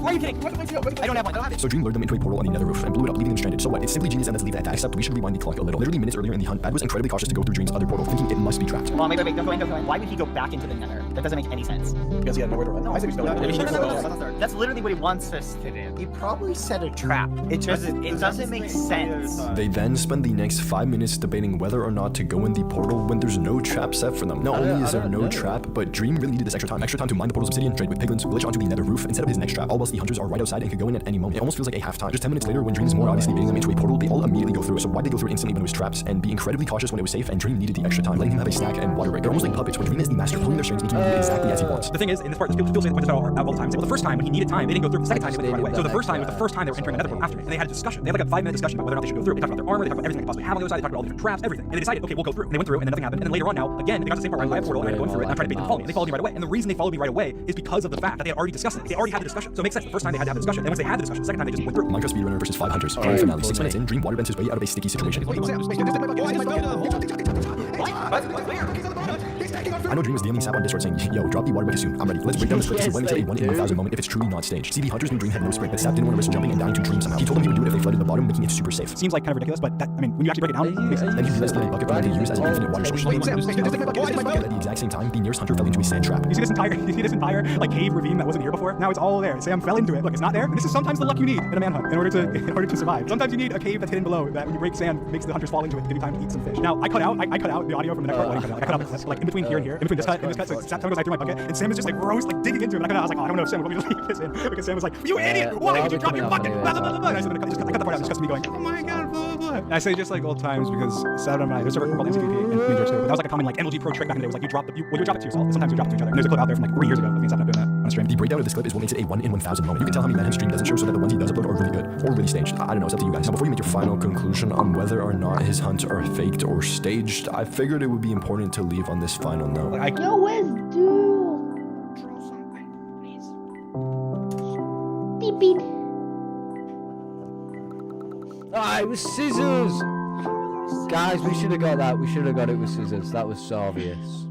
Why are you kidding? I don't have one. So Dream lured them into a portal on the nether roof and blew it up, leaving them stranded. So what? It's simply genius and let's leave it at that. Except we should rewind the clock a little. Literally minutes earlier in the hunt, Bad was incredibly cautious to go through Dream's other portal, thinking it must be trapped. Well, wait, don't go in. Why would he go back into the nether? That doesn't make any sense. Because he had nowhere to run. No, I said he's No. That's literally what he wants us to do. He probably set a trap. It doesn't make sense. They then spend the next 5 minutes debating whether or not to go in the portal when there's no trap set for them. Not only is there no trap, but Dream really needed this extra time to mine the portal's obsidian, trade with piglins, glitch onto the nether roof, and set up his next trap, all whilst the hunters are right outside and could go in at any moment. It almost feels like a half time. Just 10 minutes later, when Dream is more obviously baiting them into a portal, they all immediately go through it. So why'd they go through it instantly when it was trapped, and be incredibly cautious when it was safe, and Dream needed the extra time, letting him have a snack and water break. They're almost like puppets, where Dream is the master, pulling their strings, making him do exactly as he wants. The thing is, in this part, people say the points about all the time. Well, the first time when he needed time, they didn't go through. The second time they went right away. So the first time was the first time they were entering another portal after it, and they had a discussion. They had like a 5-minute discussion about whether or not they should go through. They talked about their armor, they talked about everything they could possibly have on the other side, they talked about all the different traps, everything. And they decided, okay, we'll go through. And they went through, and then nothing happened. And then later on now, again, they got to the same part where I'm by a portal, and I'm going through it, and I'm trying to make them follow me. They followed me right away. And the reason they followed me right away is because of the fact that they had already discussed it. They already had the discussion. So it makes sense. The first time they had to have the discussion, and once they had the discussion, the second time they just went through. Minecraft Speedrunner versus 5 Hunters. Grand finale. 6 minutes in, Dream waterbends his way out of a sticky situation. I know Dream was DMing Sap on Discord saying, yo, drop the water break soon. I'm ready. Let's break down this clip. This is well into a 1 in 1,000 moment if it's truly not staged. See, the Hunters knew Dream had no sprint, but Sap didn't want to risk jumping and dying to Dream somehow. He told them he would do it if they flooded the bottom, making it super safe. Seems like kind of ridiculous, but that, I mean, when you actually break it down, it makes sense. Then he realized the bucket plan to use as an infinite water source. At the exact same time, the nearest hunter fell into a sand trap. You see this entire like cave ravine that wasn't here before? Now it's all there. Sam fell into it. Look, it's not there. And this is sometimes the luck you need in a manhunt in order to survive. Sometimes you need a cave that's hidden below that when you break sand makes the hunters fall into it to give you time to eat some fish. Now I cut out the audio from the next part. I cut out the clip, like in between here and here, in between this cut and this cut. So Sam goes, I threw my bucket, and Sam is just like gross, like digging into it. And I was like, oh, I don't know if Sam would want me to leave this in because Sam was like, you idiot! Why did you drop your bucket? Blah blah blah blah. And I said, I cut the part out. It's just me going, oh my god, blah blah blah. And I say just like old times because Saturday night there's a server called NCPP and me and George too. But that was like a common like MLG Pro trick back in the day. It was like you drop it to yourself. Sometimes you drop it to each other. And there's a clip out there from like 3 years ago of me and Sapnap doing that on a stream. The breakdown of this clip is what makes it a 1 in 1,000 moment. You can tell how many Manhunt stream doesn't show, so that the ones he does upload are really good or really staged. I don't know, it's up to you guys. Now before you make your final conclusion on whether or not his hunts are faked or staged, I figured it would be important to leave on this final note. Yo, where's Duel? Beep beep. Ah, it was scissors! Guys, we should have got that. We should have got it with scissors. That was so obvious.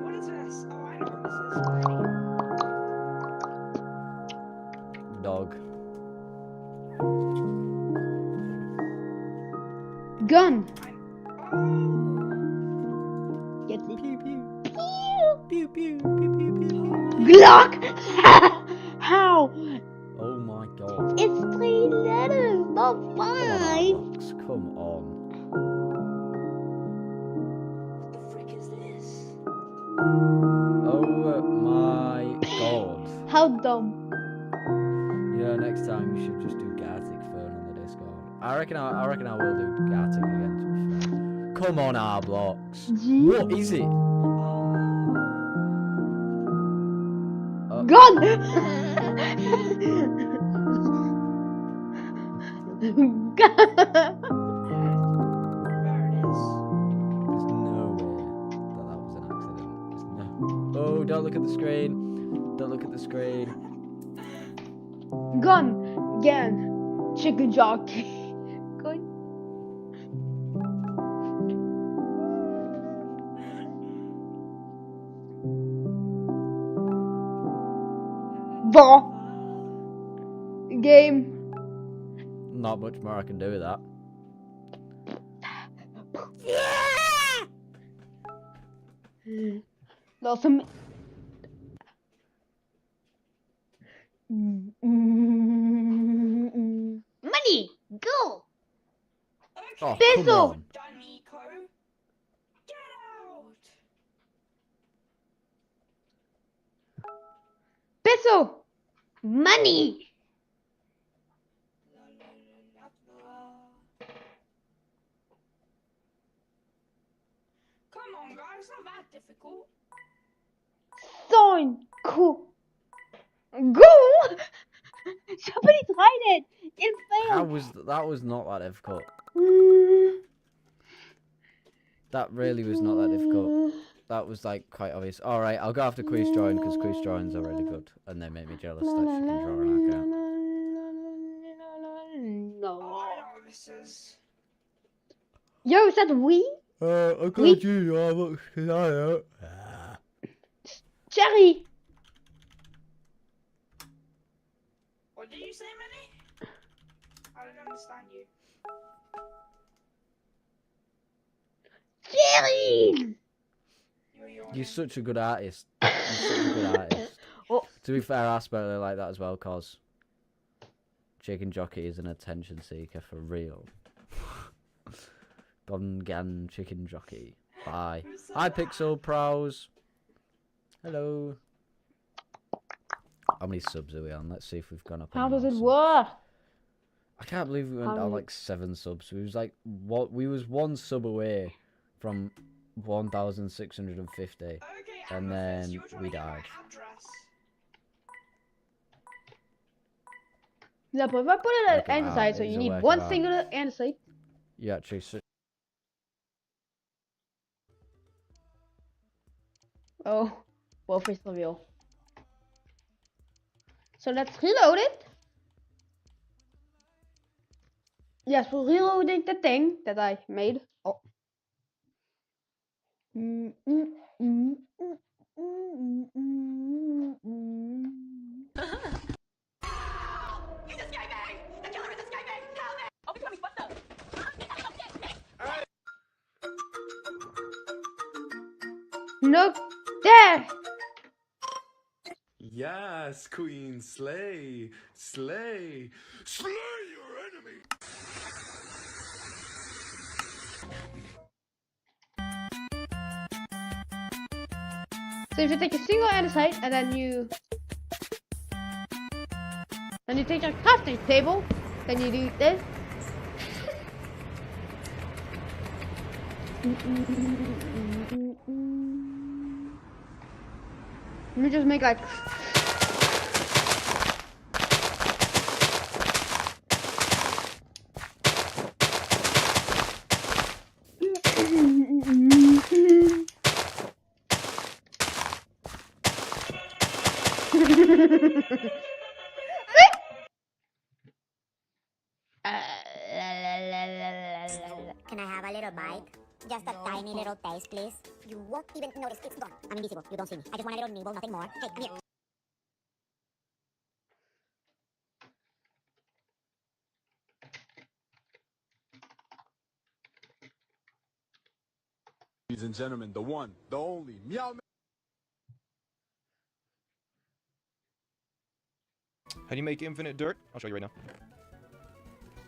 What is this? Oh, I know what this is. Dog. Gun. Get it. Pew pew. Pew pew pew pew pew. Glock. How? Oh my god. It's 3 letters, not 5. Come on. What the frick is this? Oh my god. How dumb. Yeah, next time you should just do Gartic Fern on the Discord. I reckon I will do Gartic again, to be fair. Come on, R-Blocks. What is it? Gun! Oh, don't look at the screen. Don't look at the screen. Gun. Again. Chicken jockey. Good. Ball. Game. Not much more I can do with that. Lost some. Money. Go. Oh, Peso. peso. Money. Come on, guys, not that difficult. Sign. Cool. Go. Somebody tried it. It failed. That was not that difficult. Mm. That really was not that difficult. That was like quite obvious. Alright, I'll go after Quiz Drawing because Quiz Drawings are really good and they make me jealous that she can draw an account. No. Yo, is that we? I We- you how much can I know? Cherry. What did you say, Minnie? I don't understand you. Cherry. You're such a good artist. You're such a good artist. Oh. To be fair, I spell it like that as well, cause Chicken Jockey is an attention seeker for real. Gongan Chicken Jockey. Bye. Hi, Pixel Pros. Hello. How many subs are we on? Let's see if we've gone up. How any does more it subs. work? I can't believe we went How down many- like 7 subs. We was like we was 1 sub away from 1,650, and then we died. Yeah, but if I put it at Work it andesite, out, so it you is a need work one it out. singular andesite. You actually Oh, well, face reveal. So let's reload it. Yes, we're reloading the thing that I made. Oh. No, there. Yes, Queen, slay, slay, slay your enemy. So if you take a single andesite and then you take your crafting table, then you do this. Let me just make like Can I have a little bite? Just a tiny little taste, please. You won't even notice it's gone. I'm invisible. You don't see me. I just want a little nibble, nothing more. Hey, come here. Ladies and gentlemen, the one, the only, Meow. How do you make infinite dirt? I'll show you right now.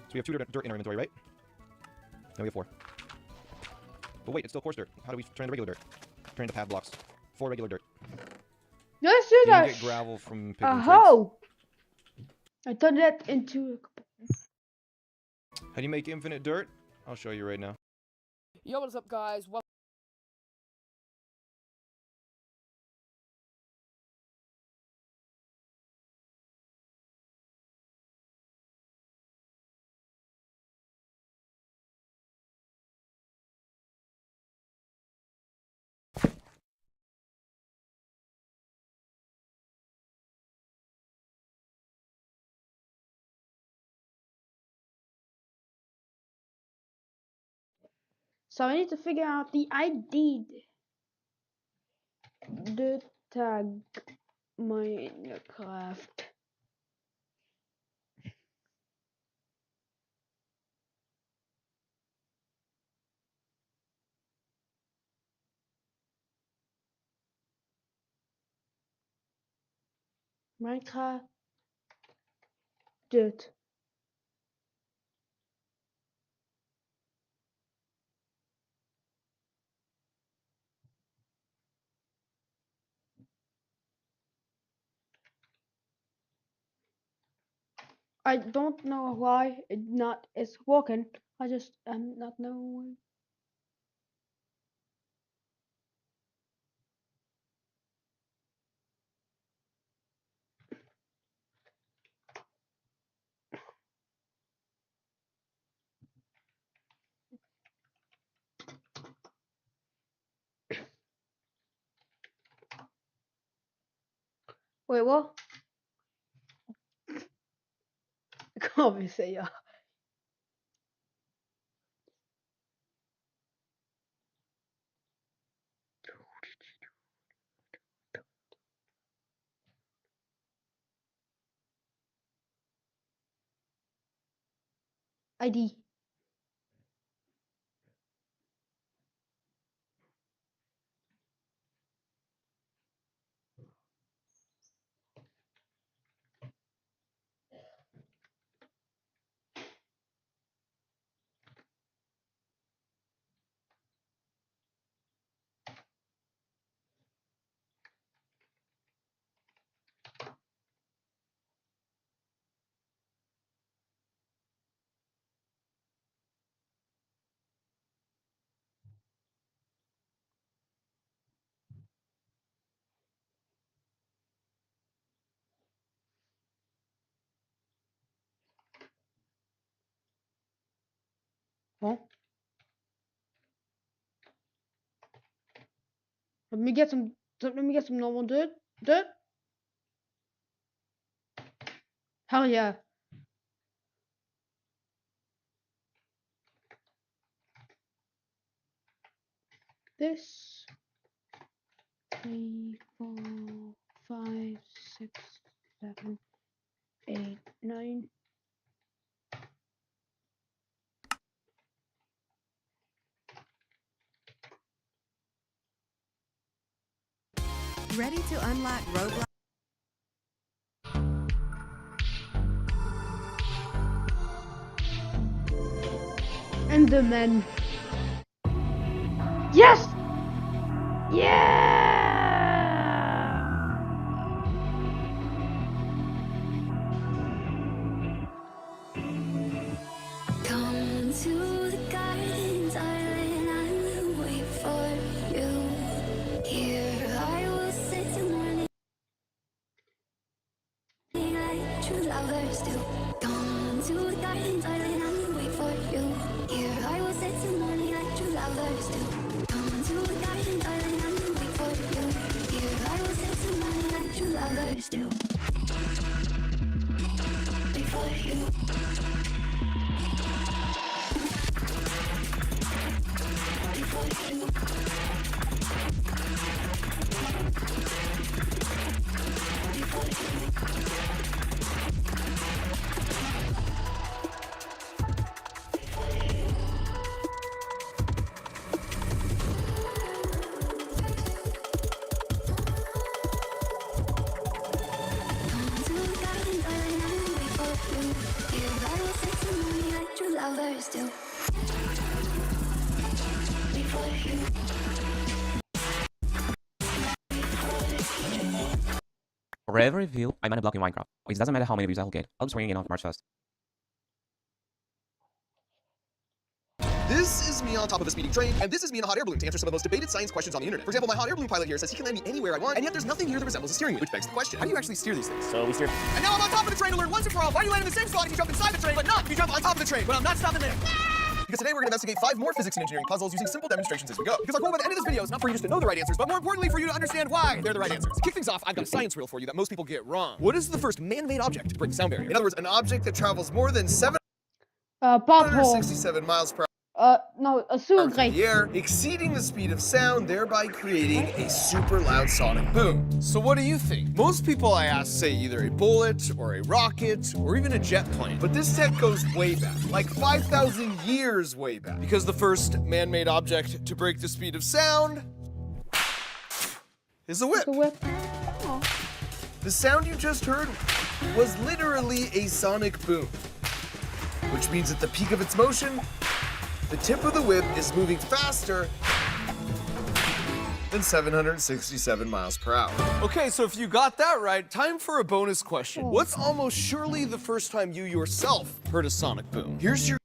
So we have 2 dirt in our inventory, right? Now we have 4. But wait, it's still coarse dirt. How do we turn into regular dirt? Turn into pad blocks. 4 regular dirt. let's You do can that. get gravel from A picking trees. hoe. I turned that into. How do you make infinite dirt? I'll show you right now. Yo, what's up, guys? Welcome. So I need to figure out the ID. The tag Minecraft. Minecraft. Dirt. I don't know why it's working. I just not knowing. Wait, what? I can't be say yeah. ID. Huh? Let me get some normal dirt. Hell yeah. This 3, 4, 5, 6, 7, 8, 9. Ready to unlock Roblox? Enderman. Yes! Yeah! Come to the garden, darling, I will wait for you. Here I will sit till morning, like true lovers do. Come to the garden, darling, I will wait for you. Here I will sit till morning, like true lovers do. Come to the garden, darling, I will wait for you. Here I will sit till morning, like true lovers do. Wait for you. Lovers do. For every view, I made a block in Minecraft. It doesn't matter how many views I'll get. I'll be swinging it on March 1st. This is me on top of a speeding train, and this is me in a hot air balloon to answer some of the most debated science questions on the internet. For example, my hot air balloon pilot here says he can land me anywhere I want, and yet there's nothing here that resembles a steering wheel, which begs the question, how do you actually steer these things? So we steer. And now I'm on top of the train to learn once and for all, why do you land in the same spot if you jump inside the train, but not if you jump on top of the train? But I'm not stopping there. Because today we're going to investigate 5 more physics and engineering puzzles using simple demonstrations as we go. Because our goal by the end of this video is not for you just to know the right answers, but more importantly for you to understand why they're the right answers. To kick things off, I've got a science riddle for you that most people get wrong. What is the first man-made object to break the sound barrier? In other words, an object that travels more than 767 miles per hour. No, a sewer grate. The air, exceeding the speed of sound, thereby creating a super loud sonic boom. So what do you think? Most people I ask say either a bullet, or a rocket, or even a jet plane. But this tech goes way back, like 5,000 years way back. Because the first man-made object to break the speed of sound is a whip. The sound you just heard was literally a sonic boom. Which means at the peak of its motion, the tip of the whip is moving faster than 767 miles per hour. Okay, so if you got that right, time for a bonus question. What's almost surely the first time you yourself heard a sonic boom? Here's your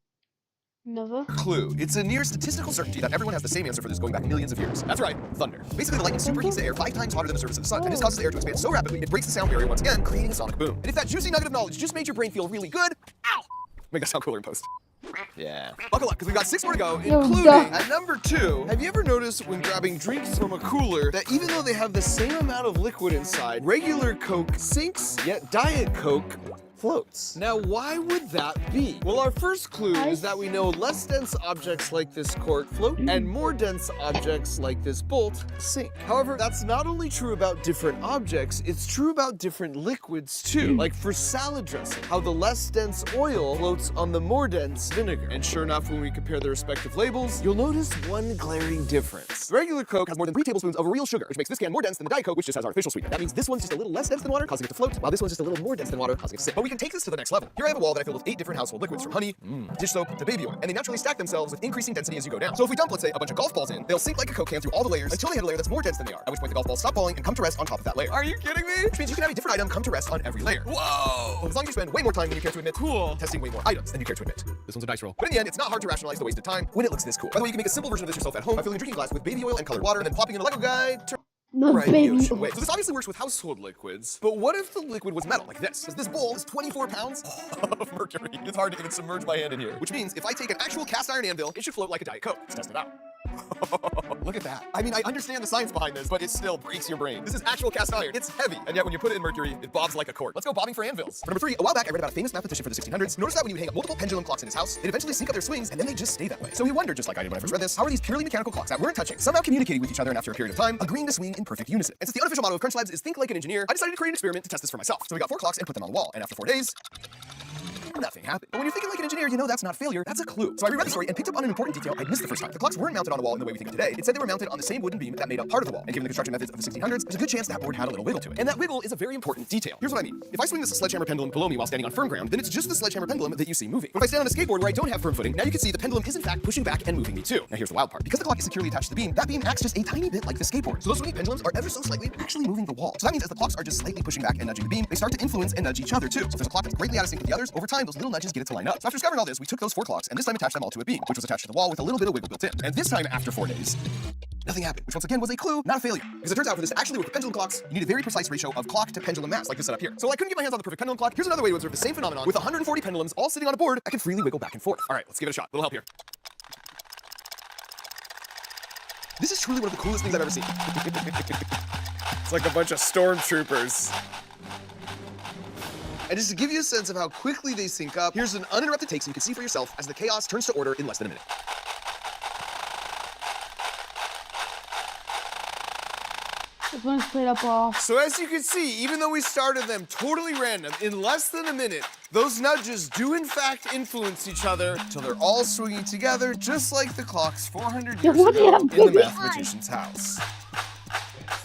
Never. clue. It's a near statistical certainty that everyone has the same answer for this going back millions of years. That's right, thunder. Basically, the lightning superheats the air 5 times hotter than the surface of the sun, and this causes the air to expand so rapidly it breaks the sound barrier once again, creating a sonic boom. And if that juicy nugget of knowledge just made your brain feel really good, ow! Make that sound cooler in post. Yeah. Buckle up, because we've got 6 more to go, including at number 2. Have you ever noticed when grabbing drinks from a cooler that even though they have the same amount of liquid inside, regular Coke sinks, yet Diet Coke floats? Now, why would that be? Well, our first clue is that we know less dense objects like this cork float and more dense objects like this bolt sink. However, that's not only true about different objects, it's true about different liquids too. Like for salad dressing, how the less dense oil floats on the more dense vinegar. And sure enough, when we compare their respective labels, you'll notice one glaring difference. The regular Coke has more than 3 tablespoons of real sugar, which makes this can more dense than the Diet Coke, which just has artificial sweetener. That means this one's just a little less dense than water, causing it to float, while this one's just a little more dense than water, causing it to sink. But we can take this to the next level. Here I have a wall that I filled with 8 different household liquids, from honey, dish soap, to baby oil, and they naturally stack themselves with increasing density as you go down. So if we dump, let's say, a bunch of golf balls in, they'll sink like a Coke can through all the layers until they hit a layer that's more dense than they are, at which point the golf balls stop falling and come to rest on top of that layer. Are you kidding me? Which means you can have a different item come to rest on every layer. Whoa! As long as you spend way more time than you care to admit, testing way more items than you care to admit. This one's a dice roll. But in the end, it's not hard to rationalize the wasted time when it looks this cool. By the way, you can make a simple version of this yourself at home by filling a drinking glass with baby oil and colored water, and then plopping in a Lego guy. So this obviously works with household liquids, but what if the liquid was metal, like this? Because this bowl is 24 pounds of mercury. It's hard to even submerge my hand in here. Which means if I take an actual cast iron anvil, it should float like a Diet Coke. Let's test it out. Look at that. I mean, I understand the science behind this, but it still breaks your brain. This is actual cast iron. It's heavy, and yet when you put it in mercury, it bobs like a cork. Let's go bobbing for anvils. For number 3, a while back I read about a famous mathematician for the 1600s. Notice that when you hang up multiple pendulum clocks in his house, they'd eventually sync up their swings, and then they just stay that way. So he wondered, just like I did when I first read this, how are these purely mechanical clocks that weren't touching, somehow communicating with each other, and after a period of time, agreeing to swing in perfect unison? And since the unofficial motto of Crunch Labs is think like an engineer, I decided to create an experiment to test this for myself. So we got 4 clocks and put them on the wall, and after 4 days, nothing happened. But when you're thinking like an engineer, you know that's not failure, that's a clue. So I reread the story and picked up on an important detail I missed the first time. The clocks weren't mounted on a wall in the way we think of today. Instead, they were mounted on the same wooden beam that made up part of the wall. And given the construction methods of the 1600s, there's a good chance that board had a little wiggle to it. And that wiggle is a very important detail. Here's what I mean. If I swing this sledgehammer pendulum below me while standing on firm ground, then it's just the sledgehammer pendulum that you see moving. But if I stand on a skateboard where I don't have firm footing, now you can see the pendulum is in fact pushing back and moving me too. Now here's the wild part. Because the clock is securely attached to the beam, that beam acts just a tiny bit like the skateboard. So those swinging pendulums are ever so slightly actually moving the wall. So that means as the clocks are just slightly pushing back and nudging the beam, they start to influence and nudge each other too. So if there's a clock that's greatly out of sync with the others, over time those little nudges get it to line up. So after discovering all this, we took those 4 clocks and this time attached them all to a beam, which was attached to the wall with a little bit of wiggle built in. And this time, after 4 days, nothing happened, which once again was a clue, not a failure. Because it turns out for this to actually work with pendulum clocks, you need a very precise ratio of clock to pendulum mass, like this setup here. So I couldn't get my hands on the perfect pendulum clock. Here's another way to observe the same phenomenon with 140 pendulums all sitting on a board that can freely wiggle back and forth. All right, let's give it a shot. A little help here. This is truly one of the coolest things I've ever seen. It's like a bunch of stormtroopers. And just to give you a sense of how quickly they sync up, here's an uninterrupted take so you can see for yourself as the chaos turns to order in less than a minute. This one's played up off. So as you can see, even though we started them totally random, in less than a minute, those nudges do in fact influence each other till they're all swinging together, just like the clocks 400 years ago in the mathematician's house.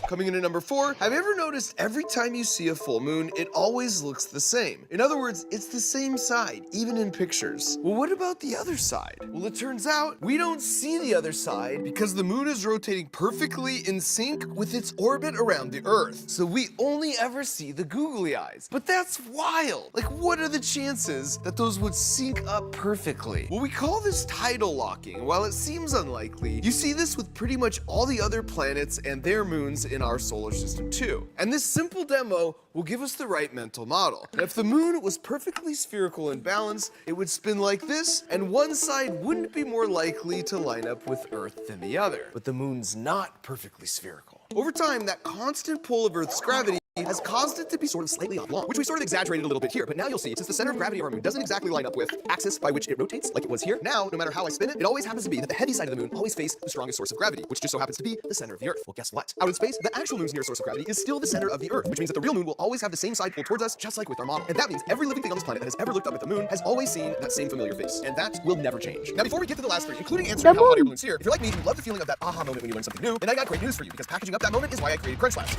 Coming in at number 4, have you ever noticed every time you see a full moon, it always looks the same? In other words, it's the same side, even in pictures. Well, what about the other side? Well, it turns out we don't see the other side because the moon is rotating perfectly in sync with its orbit around the Earth. So we only ever see the googly eyes. But that's wild. Like, what are the chances that those would sync up perfectly? Well, we call this tidal locking. While it seems unlikely, you see this with pretty much all the other planets and their moons in our solar system too. And this simple demo will give us the right mental model. Now, if the moon was perfectly spherical and balanced, it would spin like this, and one side wouldn't be more likely to line up with Earth than the other. But the moon's not perfectly spherical. Over time, that constant pull of Earth's gravity has caused it to be sort of slightly oblong, which we sort of exaggerated a little bit here, but now you'll see, since the center of gravity of our moon doesn't exactly line up with the axis by which it rotates, like it was here, now, no matter how I spin it, it always happens to be that the heavy side of the moon always faces the strongest source of gravity, which just so happens to be the center of the Earth. Well, guess what? Out in space, the actual moon's nearest source of gravity is still the center of the Earth, which means that the real moon will always have the same side pulled towards us, just like with our model. And that means every living thing on this planet that has ever looked up at the moon has always seen that same familiar face, and that will never change. Now, before we get to the last 3, including answering how hot air balloons here, if you're like me, you love the feeling of that aha moment when you learn something new, then I got great news for you, because packaging up that moment is why I created Crunch Labs.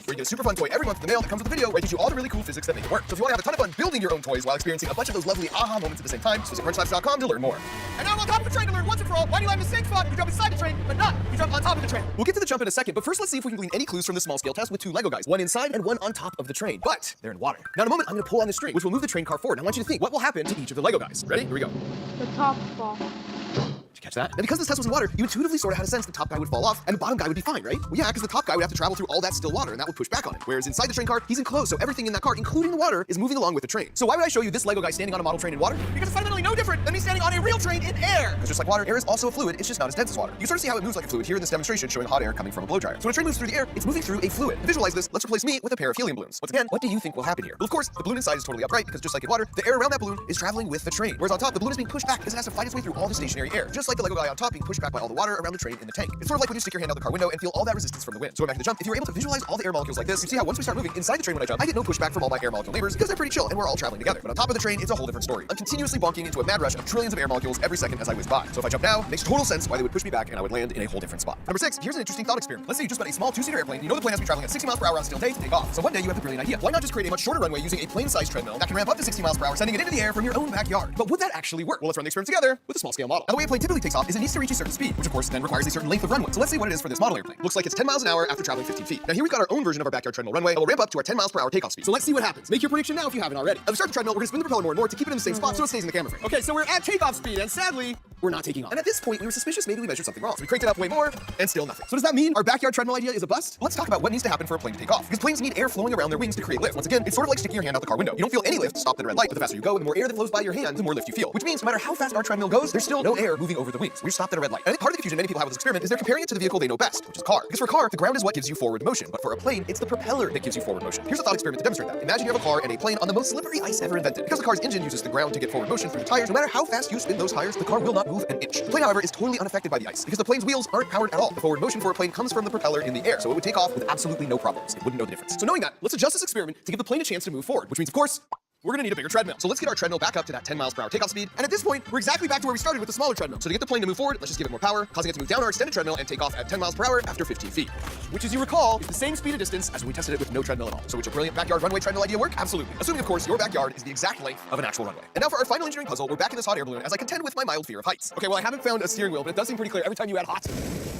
Where you get a super fun toy every month in the mail that comes with a video where I teach you all the really cool physics that make it work. So if you want to have a ton of fun building your own toys while experiencing a bunch of those lovely aha moments at the same time, just visit CrunchLabs.com to learn more. And now on top of the trying to learn once and for all why do you land in the same spot if you jump inside the train, but not if you jump on top of the train. We'll get to the jump in a second, but first let's see if we can glean any clues from the small scale test with two Lego guys, one inside and one on top of the train. But they're in water. Now in a moment, I'm gonna pull on the string, which will move the train car forward. I want you to think what will happen to each of the Lego guys. Ready? Here we go. The top fall. Did you catch that? And because this test was in water, you intuitively sort of had a sense the top guy would fall off and the bottom guy would be fine, right? Well, yeah, because the top guy would have to travel through all that still water and that would push back on him. Whereas inside the train car, he's enclosed, so everything in that car, including the water, is moving along with the train. So why would I show you this Lego guy standing on a model train in water? Because it's fundamentally no different than me standing on a real train in air. Because just like water, air is also a fluid, it's just not as dense as water. You sort of see how it moves like a fluid here in this demonstration showing hot air coming from a blow dryer. So when a train moves through the air, it's moving through a fluid. To visualize this, let's replace me with a pair of helium balloons. Once again, what do you think will happen here? Well, of course, the balloon inside is totally upright because just like in water, the air around that balloon is traveling with the train. Whereas on top, the balloon is being pushed back because it has to fight its way through all the stationary air. Just like the Lego guy on top being pushed back by all the water around the train in the tank. It's sort of like when you stick your hand out the car window and feel all that resistance from the wind. So going back to the jump, if you were able to visualize all the air molecules like this, you see how once we start moving inside the train when I jump, I get no pushback from all my air molecule neighbors because they're pretty chill and we're all traveling together. But on top of the train, it's a whole different story. I'm continuously bonking into a mad rush of trillions of air molecules every second as I whiz by. So if I jump now, it makes total sense why they would push me back and I would land in a whole different spot. Number 6, here's an interesting thought experiment. Let's say you just got a small two-seater airplane. You know the plane has to be traveling at 60 miles per hour on a still day to take off. So one day you have the brilliant idea. Why not just create a much shorter runway using a plane-sized treadmill that can ramp up to 60 miles per hour, sending it into the air from your own backyard? But would that actually work? Well, let's run the experiment together with a small-scale model. Now, the way a plane typically takes off is it needs to reach a certain speed, which of course then requires a certain length of runway. So let's see what it is for this model airplane. Looks like it's 10 miles an hour after traveling 15 feet. Now here we've got our own version of our backyard treadmill runway that will ramp up to our 10 miles per hour takeoff speed. So let's see what happens. Make your prediction now if you haven't already. At the start of the treadmill, we're gonna spin the propeller more and more to keep it in the same spot so it stays in the camera frame. Okay, so we're at takeoff speed, and sadly, we're not taking off. And at this point, we were suspicious maybe we measured something wrong. So we cranked it up way more, and still nothing. So does that mean our backyard treadmill idea is a bust? Let's talk about what needs to happen for a plane to take off. Because planes need air flowing around their wings to create lift. Once again, it's sort of like sticking your hand out the car window. You don't feel any lift to stop at a red light, but the faster you go and the more air that flows by your hand, the more lift you feel. Which means no matter how fast our treadmill goes, there's still no air moving over the wings. We're stopped at a red light. And I think part of the confusion many people have with this experiment is they're comparing it to the vehicle they know best, which is a car. Because for a car, the ground is what gives you forward motion, but for a plane, it's the propeller that gives you forward motion. Here's a thought experiment to demonstrate that. Imagine you have a car and a plane on the most slippery ice ever invented. Because the car's engine uses the ground to get forward motion through the tires, no matter how fast you spin those tires, the car will not move an inch. The plane, however, is totally unaffected by the ice because the plane's wheels aren't powered at all. The forward motion for a plane comes from the propeller in the air, so it would take off with absolutely no problems. It wouldn't know the difference. So knowing that, let's adjust this experiment to give the plane a chance to move forward, which means, of course, we're gonna need a bigger treadmill. So let's get our treadmill back up to that 10 miles per hour takeoff speed. And at this point, we're exactly back to where we started with the smaller treadmill. So to get the plane to move forward, let's just give it more power, causing it to move down our extended treadmill and take off at 10 miles per hour after 15 feet. Which, as you recall, is the same speed and distance as when we tested it with no treadmill at all. So would your brilliant backyard runway treadmill idea work? Absolutely. Assuming, of course, your backyard is the exact length of an actual runway. And now for our final engineering puzzle, we're back in this hot air balloon as I contend with my mild fear of heights. Okay, well, I haven't found a steering wheel, but it does seem pretty clear every time you add hot,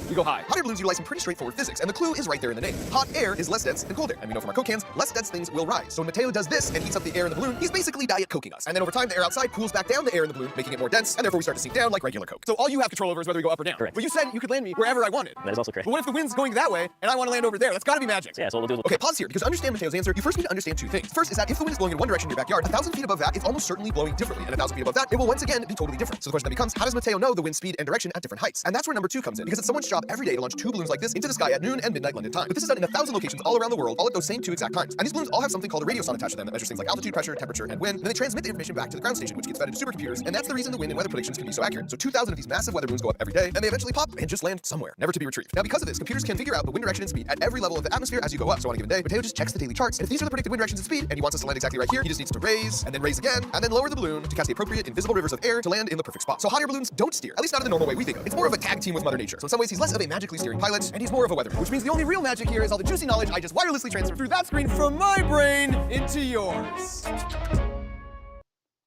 you go high. Hot air balloons utilize some pretty straightforward physics, and the clue is right there in the name. Hot air is less dense than cold air. And we know from our Coke cans, less dense things will rise. So when Mateo does this and heats up the air in the balloon, he's basically Diet Coking us. And then over time, the air outside cools back down the air in the balloon, making it more dense, and therefore we start to sink down like regular Coke. So all you have control over is whether we go up or down. Correct. But you said you could land me wherever I wanted. That is also correct. But what if the wind's going that way, and I want to land over there? That's gotta be magic. So yeah, so what we'll do. Okay, pause here, because to understand Mateo's answer, you first need to understand two things. First is that if the wind is blowing in one direction in your backyard, 1,000 feet above that, it's almost certainly blowing differently. And 1,000 feet above that, it will once again be totally different. So the question then becomes, how does Mateo know the wind speed and direction at different heights? And that's where number 2 comes in, because it's someone's job every day to launch 2 balloons like this into the sky at noon and midnight London time. But this is done in 1,000 locations all around the world, all at those same 2 exact times. And these balloons all have something called a radio sound attached to them that measures things like altitude, pressure, temperature, and wind. And then they transmit the information back to the ground station, which gets fed into supercomputers. And that's the reason the wind and weather predictions can be so accurate. So 2,000 of these massive weather balloons go up every day, and they eventually pop and just land somewhere, never to be retrieved. Now, because of this, computers can figure out the wind direction and speed at every level of the atmosphere as you go up. So on a given day, Mateo just checks the daily charts, and if these are the predicted wind directions and speed, and he wants us to land exactly right here, he just needs to raise, and then raise again, and then lower the balloon to catch the appropriate invisible rivers of air to land in the perfect spot. So hot air balloons don't steer, at least not in the normal way we think of. It's more of a tag team with Mother Nature. So in some ways, he's less of a magically steering pilot, and he's more of a weatherman, which means the only real magic here is all the juicy knowledge I just wirelessly transfer through that screen from my brain into yours.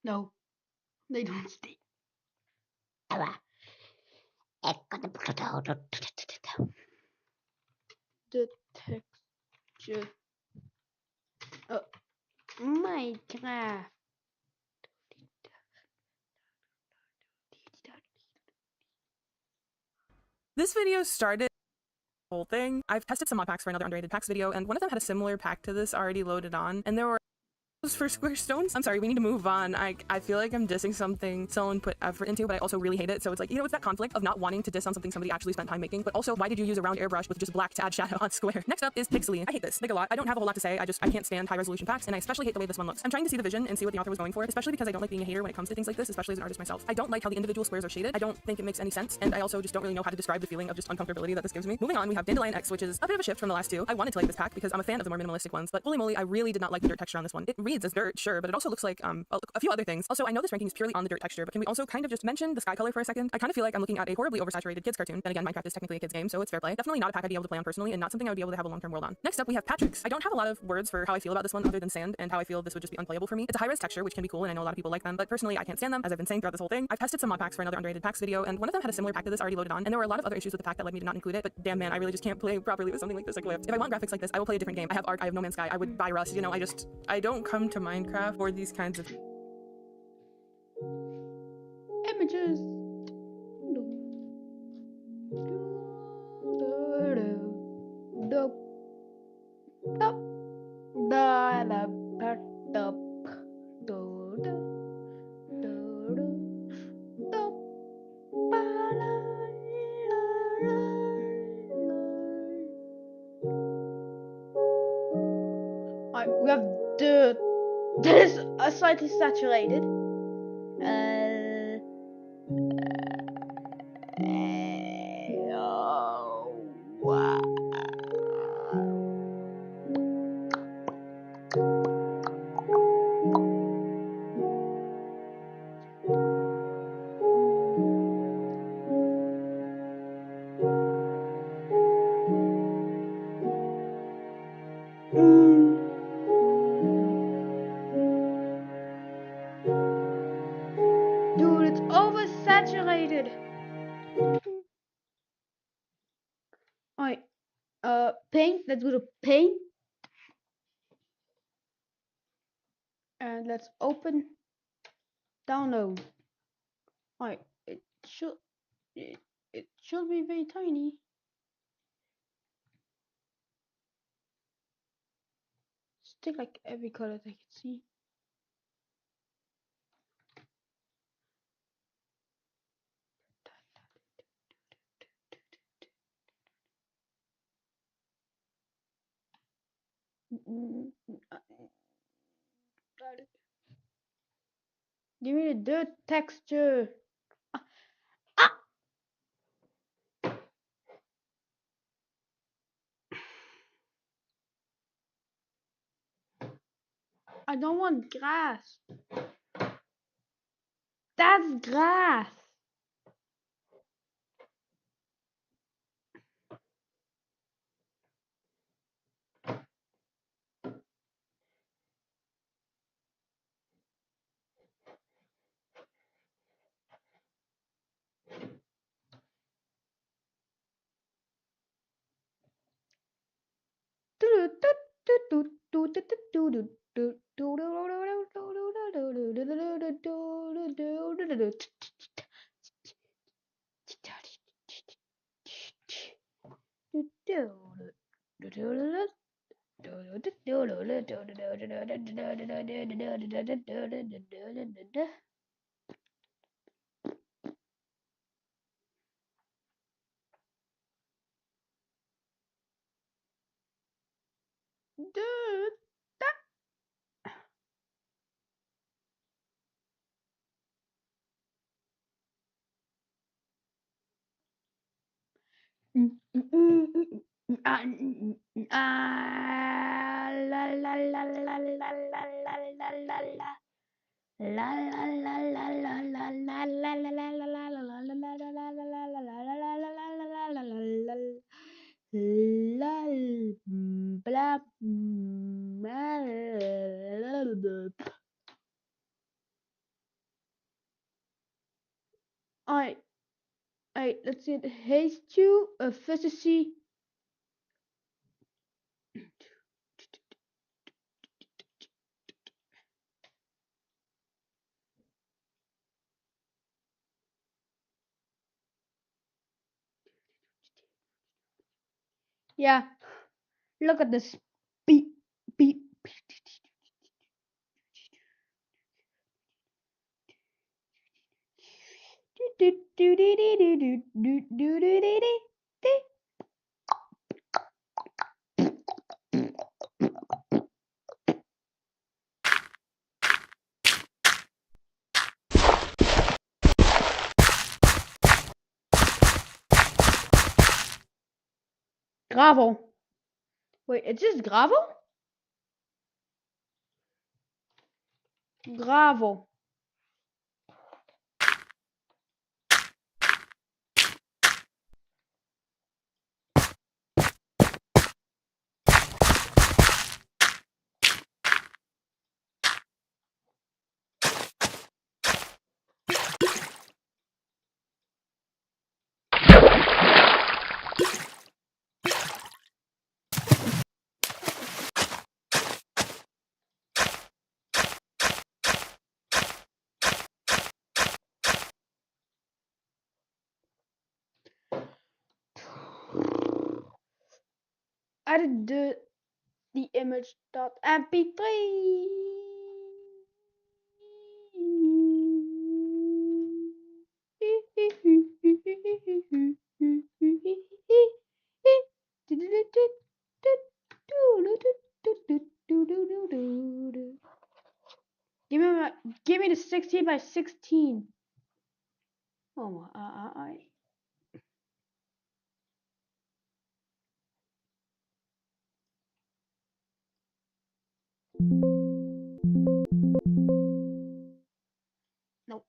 No, they don't steer. The texture of Minecraft. This video started the whole thing. I've tested some mod packs for another underrated packs video, and one of them had a similar pack to this already loaded on, and there were for square stones. I'm sorry, we need to move on. I feel like I'm dissing something someone put effort into, but I also really hate it. So it's like, you know, it's that conflict of not wanting to diss on something somebody actually spent time making, but also why did you use a round airbrush with just black to add shadow on square? Next up is Pixely. I hate this like a lot. I don't have a whole lot to say. I can't stand high resolution packs, and I especially hate the way this one looks. I'm trying to see the vision and see what the author was going for, especially because I don't like being a hater when it comes to things like this, especially as an artist myself. I don't like how the individual squares are shaded. I don't think it makes any sense, and I also just don't really know how to describe the feeling of just uncomfortability that this gives me. Moving on, we have Dandelion X, which is a bit of a shift from the last 2. I wanted to like this pack because I'm a fan of the more minimalistic ones, but holy moly, I really did not like the dirt texture on this one. It reads as dirt, sure, but it also looks like a few other things. Also, I know this ranking is purely on the dirt texture, but can we also kind of just mention the sky color for a second? I kind of feel like I'm looking at a horribly oversaturated kids cartoon. Then again, Minecraft is technically a kids game, so it's fair play. Definitely not a pack I'd be able to play on personally, and not something I would be able to have a long-term world on. Next up, we have Patrick's. I don't have a lot of words for how I feel about this one other than sand, and how I feel this would just be unplayable for me. It's a high-res texture, which can be cool, and I know a lot of people like them, but personally, I can't stand them, as I've been saying throughout this whole thing. I've tested some mod packs for another underrated packs video, and one of them had a similar pack to this already loaded on, and there were a lot of other issues with the pack that led me to not include it, but damn man, I really just can't play properly with something like this equipped. If I want graphics like this, I will play a different game. I have Ark, I have No Man's Sky, I would buy Rust, you know, I don't come to Minecraft for these kinds of images. We have dirt. This is slightly saturated. Wow. Dude, it's oversaturated. Alright, paint. Let's go to paint, and let's open download. Alright, it should be very tiny. Stick like every color that I can see. Give me the dirt texture. I don't want grass. That's grass. Dude, Alright, let's see it. Haste you, efficiency. Yeah, look at this. Beep, beep. Gravel. Wait, it's just gravel? Bravo. Added the image.mp3. Give me the 16 by 16. Oh my, Nope.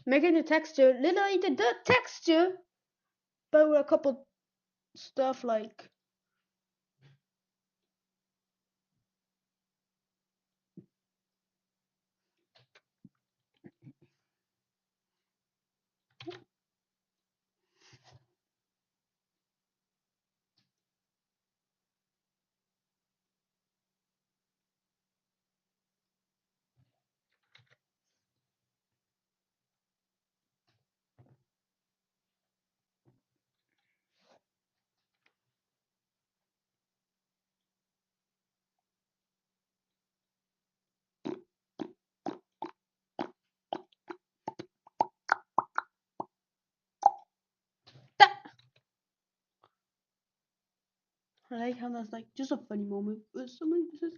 Making the texture, literally the texture, but with a couple stuff like I like how that's like just a funny moment. Somebody says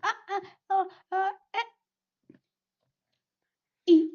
E.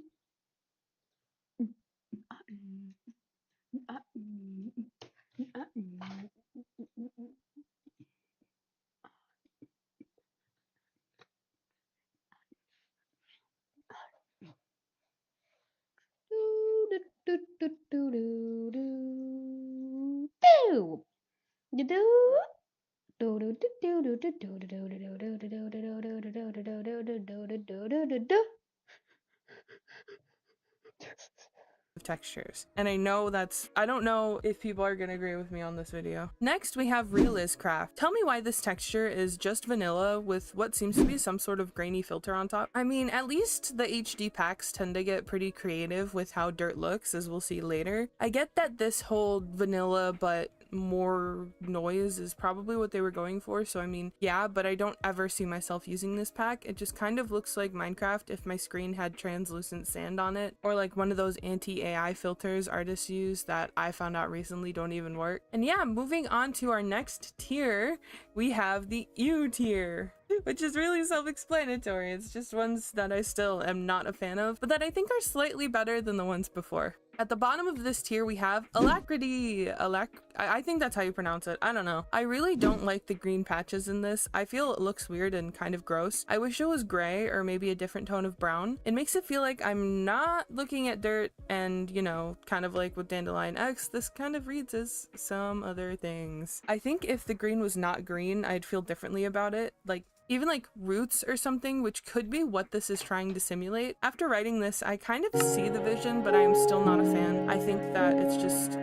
Textures. And I know I don't know if people are gonna agree with me on this video. Next, we have RealisCraft. Tell me why this texture is just vanilla with what seems to be some sort of grainy filter on top. I mean, at least the HD packs tend to get pretty creative with how dirt looks, as we'll see later. I get that this whole vanilla but more noise is probably what they were going for, so I mean, yeah, but I don't ever see myself using this pack. It just kind of looks like Minecraft if my screen had translucent sand on it, or like one of those anti-AI filters artists use that I found out recently don't even work. And yeah, moving on to our next tier, we have the U tier, which is really self-explanatory. It's just ones that I still am not a fan of, but that I think are slightly better than the ones before. At the bottom of this tier, we have Alacrity. I think that's how you pronounce it. I don't know. I really don't like the green patches in this. I feel it looks weird and kind of gross. I wish it was gray or maybe a different tone of brown. It makes it feel like I'm not looking at dirt, and you know, kind of like with Dandelion X, this kind of reads as some other things. I think if the green was not green, I'd feel differently about it. Like, even like roots or something, which could be what this is trying to simulate. After writing this, I kind of see the vision, but I am still not a fan. I think that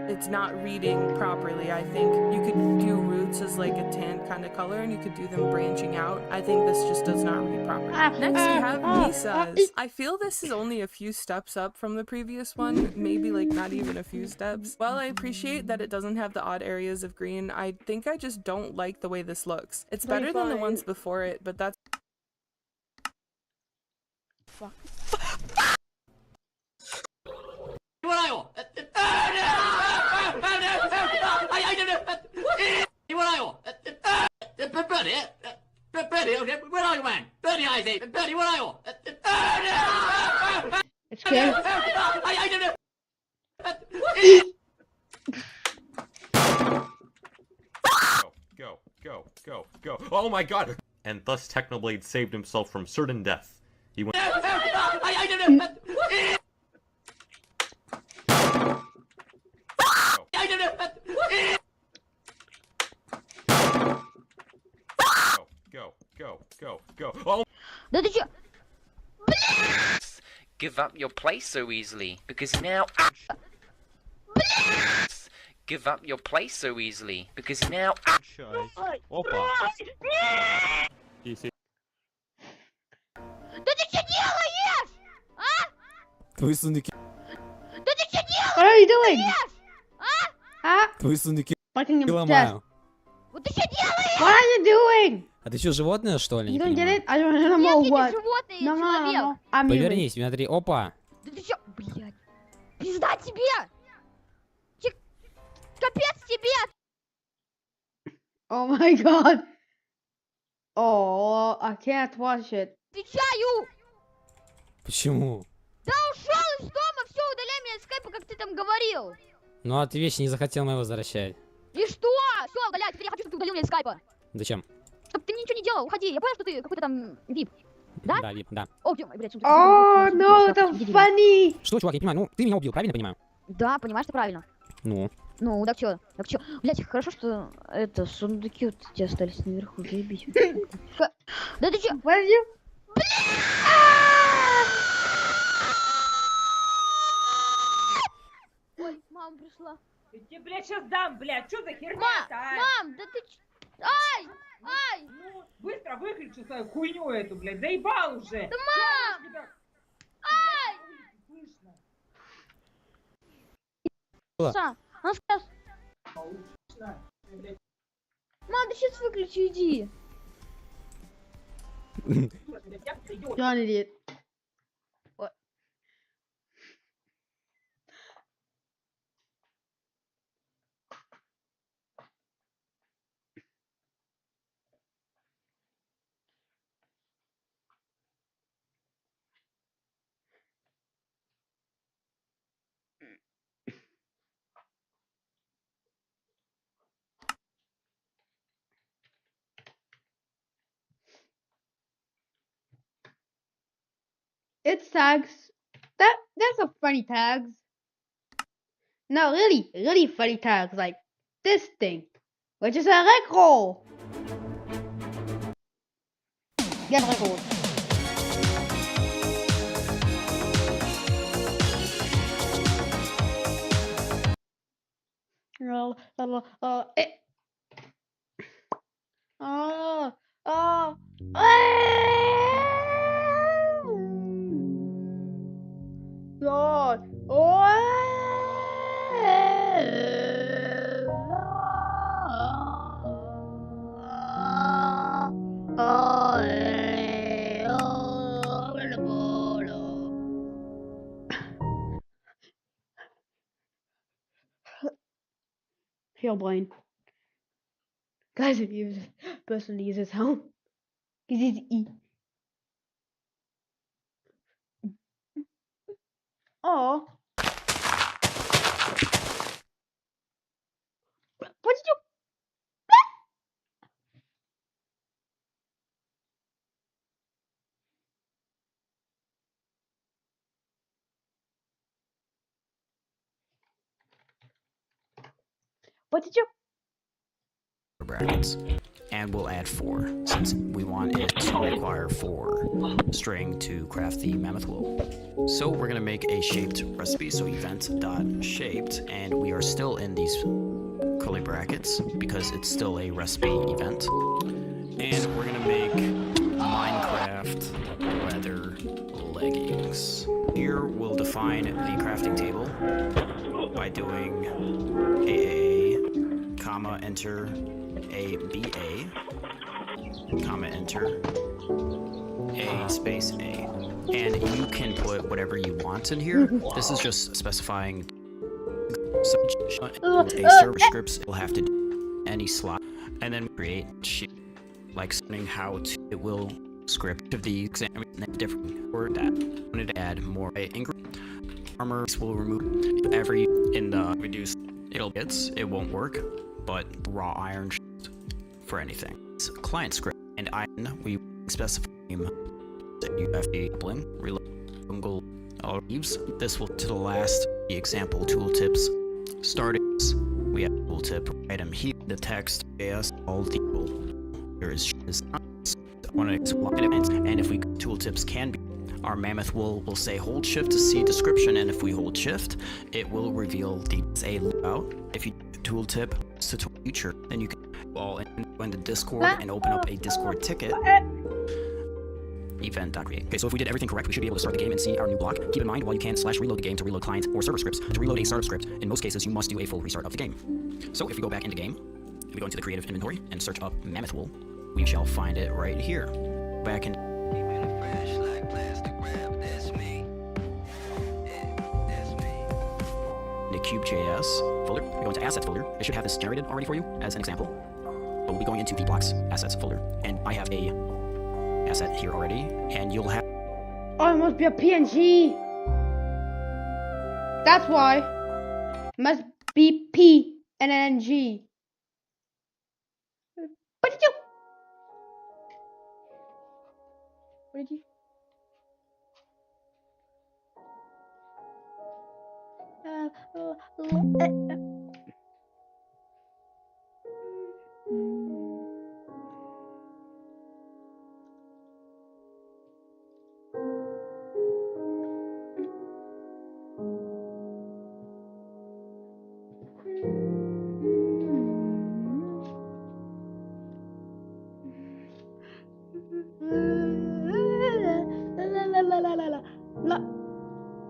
it's not reading properly. I think you could do roots as like a tan kind of color, and you could do them branching out. I think this just does not read properly. Next, we have Misa's. I feel this is only a few steps up from the previous one, maybe like not even a few steps. While I appreciate that it doesn't have the odd areas of green, I think I just don't like the way this looks. It's better than the ones before it, but that's fuck. It's good. Go. Oh my god! And thus Technoblade saved himself from certain death. He went. Go. Oh! Да ты чё? Give up your place so easily, because now. Give up your place so easily, because now. Easy. Да ты что делаешь? А? Твои сундуки. Да ты что делаешь? What are you doing? Твои сундуки. Fucking ломаю. Вот ты что делаешь? What are you doing? А ты что, животное, что ли? You Не don't get понимаю. it? I don't know Нет, what. ты животное, No, человек. no. I'm human. Повернись, смотри. Опа. Да ты чё? Блядь. Пизда тебе! Капец тебе! Oh my god. Oh, I can't watch it. Отвечаю! Почему? Да ушел из дома, все, удаляй меня из скайпа, как ты там говорил. Ну а ты вещи не захотел моего возвращать. И что? Все, удаляй, теперь я хочу, чтобы ты удалил меня из скайпа. Зачем? Чтоб ты ничего не делал, уходи. Я понял, что ты какой-то там вип. Да? Да, вип, да. О, блядь, Oh no, that's funny. Что, чувак, я не понимаю, ну ты меня убил, правильно понимаю? Да, понимаешь, что правильно. Ну. Ну, так чё? Блять, хорошо, что это сундуки вот эти остались наверху, заебись. Да ты чё? Ой, мама пришла. Я тебе, блядь, сейчас дам, блядь, что за херня-то, а? Мам, да ты чё? Ай! Ну, быстро выключи свою хуйню эту, блядь, заебал уже! Да, мам! Ай! Слышно? Она сейчас... Мам, ты сейчас выключи, иди. You're an idiot. What? It's tags. That's a funny tags. No, really funny tags like this thing, which is a Rickroll. Get Rickroll. God. Brain. Guys, if you personally use his helm, because he's E. Oh. What did you? Brackets, and we'll add 4 since we want it to require 4 string to craft the mammoth wool. So we're gonna make a shaped recipe. So event.shaped, and we are still in these curly brackets because it's still a recipe event. And we're gonna make Minecraft leather leggings. Here we'll define the crafting table by doing AAA, comma, enter a BA, comma, enter A space A. And you can put whatever you want in here. This is just specifying a server scripts will have to do any slot, and then create sheet, like saying how to, it will script of the exam different or that. I wanted to add more armor will remove every in the reduce it won't work, but raw iron for anything. It's client script and iron we specify UFA bling reload leaves. This will to the last the example tooltips startings. We have tooltip item here, the text as all the here is one and if we tooltips can be our mammoth wool will say hold shift to see description, and if we hold shift it will reveal the a layout. If you tooltip to future, then you can go in the Discord and open up a Discord ticket event.create. Okay, so if we did everything correct, we should be able to start the game and see our new block. Keep in mind, while you can /reload the game to reload client or server scripts, to reload a startup script, in most cases you must do a full restart of the game. So if we go back into game, and we go into the creative inventory and search up mammoth wool, we shall find it right here. Back in the cube.js folder, we go into assets folder. It should have this generated already for you as an example. But we'll be going into the blocks assets folder, and I have a asset here already, and you'll have. Oh, it must be a PNG. That's why. It must be P and then G. What did you? What did you? La.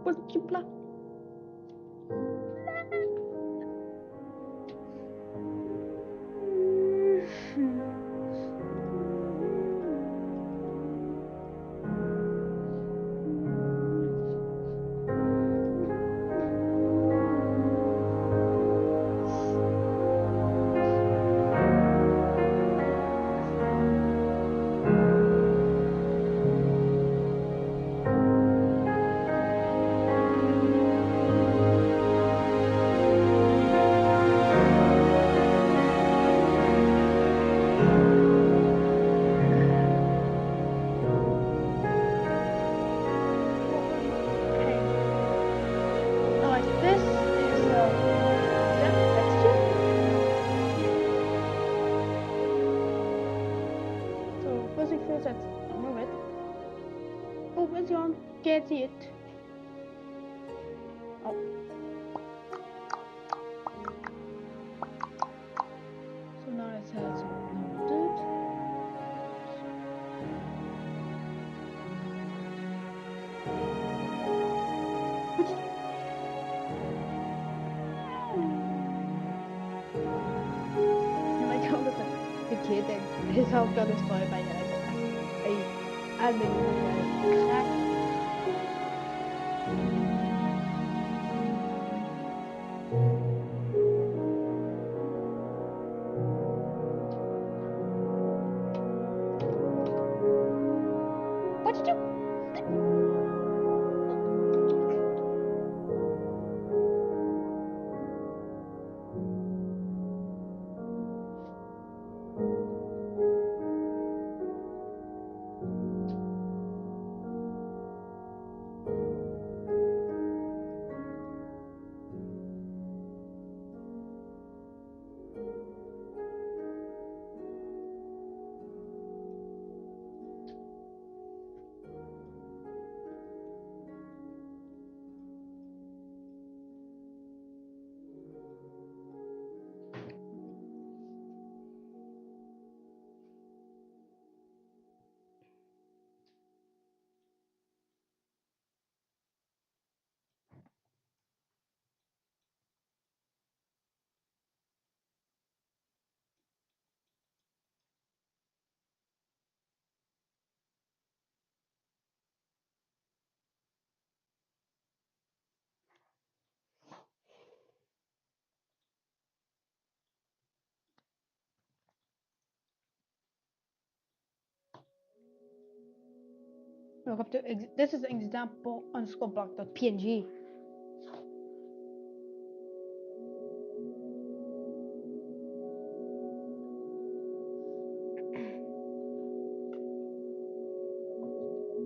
What you play? Move it. Oh, it's on. Can't see it. Oh. So now it says loaded. Like how the kid that his house got destroyed by I mean, crack. What did you? Look up to this is an example underscore block.png.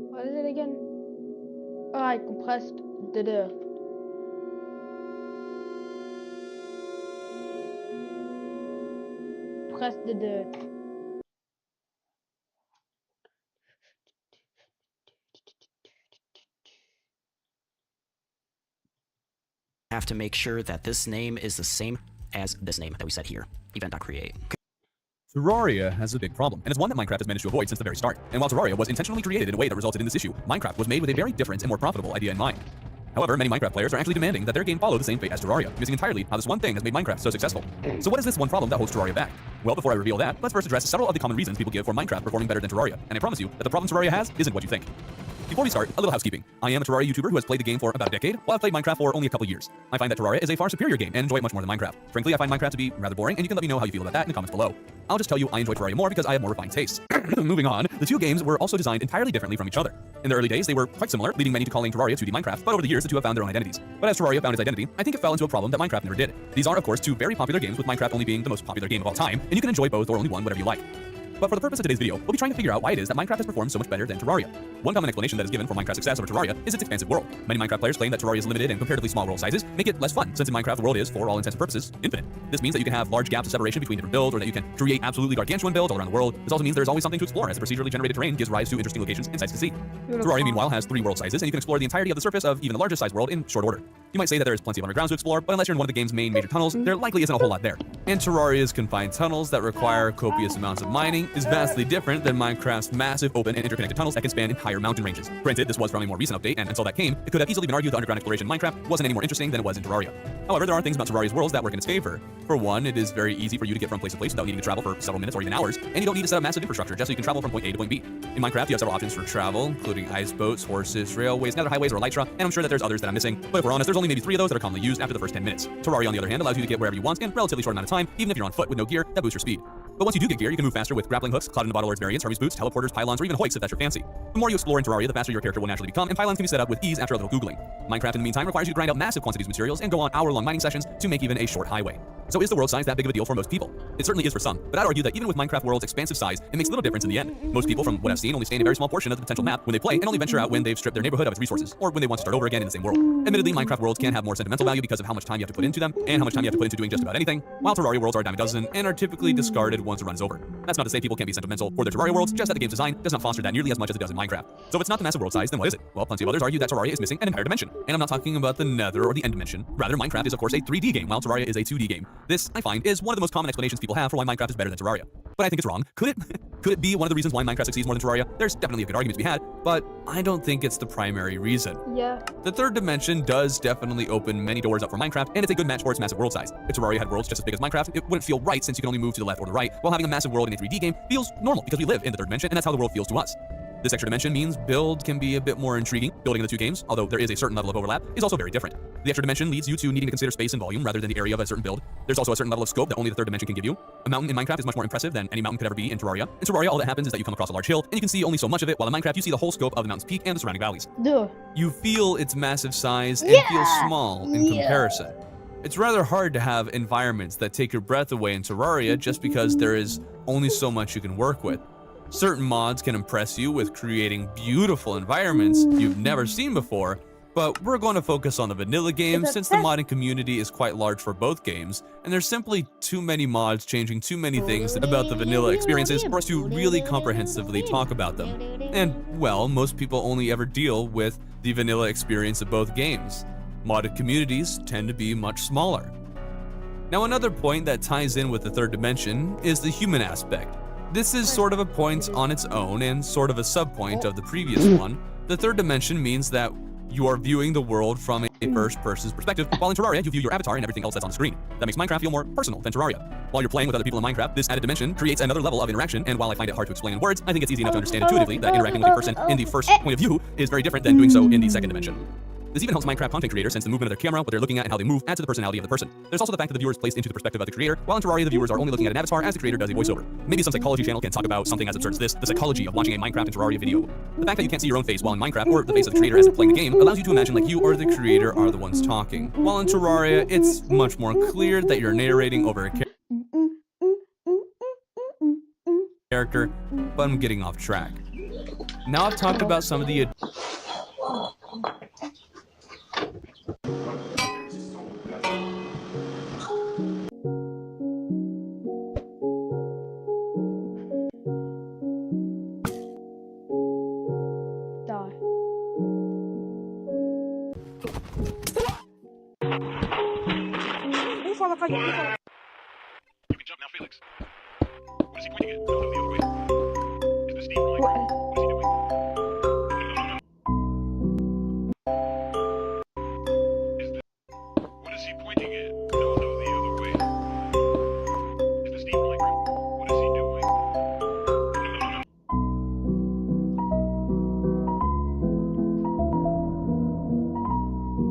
What is it again? Oh, I compressed the dirt. Press the dirt. Have to make sure that this name is the same as this name that we set here, event.create. Terraria has a big problem, and it's one that Minecraft has managed to avoid since the very start. And while Terraria was intentionally created in a way that resulted in this issue, Minecraft was made with a very different and more profitable idea in mind. However, many Minecraft players are actually demanding that their game follow the same fate as Terraria, missing entirely how this one thing has made Minecraft so successful. So what is this one problem that holds Terraria back? Well, before I reveal that, let's first address several of the common reasons people give for Minecraft performing better than Terraria, and I promise you that the problem Terraria has isn't what you think. Before we start, a little housekeeping. I am a Terraria YouTuber who has played the game for about a decade, while I've played Minecraft for only a couple years. I find that Terraria is a far superior game and enjoy it much more than Minecraft. Frankly, I find Minecraft to be rather boring, and you can let me know how you feel about that in the comments below. I'll just tell you I enjoy Terraria more because I have more refined tastes. Moving on, the two games were also designed entirely differently from each other. In the early days, they were quite similar, leading many to calling Terraria 2D Minecraft, but over the years, the two have found their own identities. But as Terraria found its identity, I think it fell into a problem that Minecraft never did. These are, of course, two very popular games, with Minecraft only being the most popular game of all time, and you can enjoy both or only one, whatever you like. But for the purpose of today's video, we'll be trying to figure out why it is that Minecraft has performed so much better than Terraria. One common explanation that is given for Minecraft's success over Terraria is its expansive world. Many Minecraft players claim that Terraria's limited and comparatively small world sizes make it less fun, since in Minecraft the world is, for all intents and purposes, infinite. This means that you can have large gaps of separation between different builds, or that you can create absolutely gargantuan builds all around the world. This also means there's always something to explore, as the procedurally generated terrain gives rise to interesting locations and sights to see. Terraria, meanwhile, has 3 world sizes, and you can explore the entirety of the surface of even the largest sized world in short order. You might say that there is plenty of undergrounds to explore, but unless you're in one of the game's main major tunnels, there likely isn't a whole lot there. And Terraria's confined tunnels that require copious amounts of mining is vastly different than Minecraft's massive, open, and interconnected tunnels that can span entire mountain ranges. Granted, this was from a more recent update, and until that came, it could have easily been argued that underground exploration in Minecraft wasn't any more interesting than it was in Terraria. However, there are things about Terraria's worlds that work in its favor. For one, it is very easy for you to get from place to place without needing to travel for several minutes or even hours, and you don't need to set up massive infrastructure just so you can travel from point A to point B. In Minecraft, you have several options for travel, including ice boats, horses, railways, nether highways, or elytra, and I'm sure that there's others that I'm missing, but if we're honest, there's only maybe 3 of those that are commonly used after the first 10 minutes. Terraria, on the other hand, allows you to get wherever you want in a relatively short amount of time, even if you're on foot with no gear that boosts your speed. But once you do get gear, you can move faster with grappling hooks, Cloud in the Bottle Lord's variants, Hermes boots, teleporters, pylons, or even hoists if that's your fancy. The more you explore in Terraria, the faster your character will naturally become, and pylons can be set up with ease after a little googling. Minecraft, in the meantime, requires you to grind out massive quantities of materials and go on hour-long mining sessions to make even a short highway. So is the world size that big of a deal for most people? It certainly is for some, but I'd argue that even with Minecraft world's expansive size, it makes little difference in the end. Most people, from what I've seen, only stay in a very small portion of the potential map when they play, and only venture out when they've stripped their neighborhood of its resources, or when they want to start over again in the same world. Admittedly, Minecraft worlds can have more sentimental value because of how much time you have to put into them, and how much time you have to put into doing just about anything, while Terraria worlds are a dime a dozen, and are typically discarded once a run is over. That's not to say people can't be sentimental for their Terraria worlds, just that the game's design does not foster that nearly as much as it does in Minecraft. So if it's not the massive world size, then what is it? Well, plenty of others argue that Terraria is missing an entire dimension. And I'm not talking about the Nether or the End dimension. Rather, Minecraft is of course a 3D game, while Terraria is a 2D game. This, I find, is one of the most common explanations people have for why Minecraft is better than Terraria. But I think it's wrong. Could it? Could it be one of the reasons why Minecraft succeeds more than Terraria? There's definitely a good argument to be had, but I don't think it's the primary reason. Yeah. The third dimension does definitely open many doors up for Minecraft, and it's a good match for its massive world size. If Terraria had worlds just as big as Minecraft, it wouldn't feel right since you can only move to the left or the right, while having a massive world in a 3D game feels normal because we live in the third dimension, and that's how the world feels to us. This extra dimension means build can be a bit more intriguing. Building in the two games, although there is a certain level of overlap, is also very different. The extra dimension leads you to needing to consider space and volume rather than the area of a certain build. There's also a certain level of scope that only the third dimension can give you. A mountain in Minecraft is much more impressive than any mountain could ever be in Terraria. In Terraria, all that happens is that you come across a large hill, and you can see only so much of it, while in Minecraft you see the whole scope of the mountain's peak and the surrounding valleys. Duh. You feel its massive size and feel small in comparison. It's rather hard to have environments that take your breath away in Terraria just because there is only so much you can work with. Certain mods can impress you with creating beautiful environments you've never seen before, but we're going to focus on the vanilla game since the modding community is quite large for both games, and there's simply too many mods changing too many things about the vanilla experiences for us to really comprehensively talk about them. And, well, most people only ever deal with the vanilla experience of both games. Modded communities tend to be much smaller. Now, another point that ties in with the third dimension is the human aspect. This is sort of a point on its own and sort of a sub-point of the previous one. The third dimension means that you are viewing the world from a first-person's perspective, while in Terraria you view your avatar and everything else that's on the screen. That makes Minecraft feel more personal than Terraria. While you're playing with other people in Minecraft, this added dimension creates another level of interaction, and while I find it hard to explain in words, I think it's easy enough to understand intuitively that interacting with a person in the first point of view is very different than doing so in the second dimension. This even helps Minecraft content creators sense the movement of their camera, what they're looking at, and how they move adds to the personality of the person. There's also the fact that the viewer is placed into the perspective of the creator, while in Terraria the viewers are only looking at an avatar as the creator does a voiceover. Maybe some psychology channel can talk about something as absurd as this, the psychology of watching a Minecraft and Terraria video. The fact that you can't see your own face while in Minecraft, or the face of the creator as they're playing the game, allows you to imagine like you or the creator are the ones talking. While in Terraria, it's much more clear that you're narrating over a character, but I'm getting off track. Now I've talked about some of the You can jump now, Felix. What is he pointing at? No, the other way. Is the Steve going? What is he doing? What is he pointing at? No, the other way. Is the Steve going? What is he doing?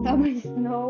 How many snow?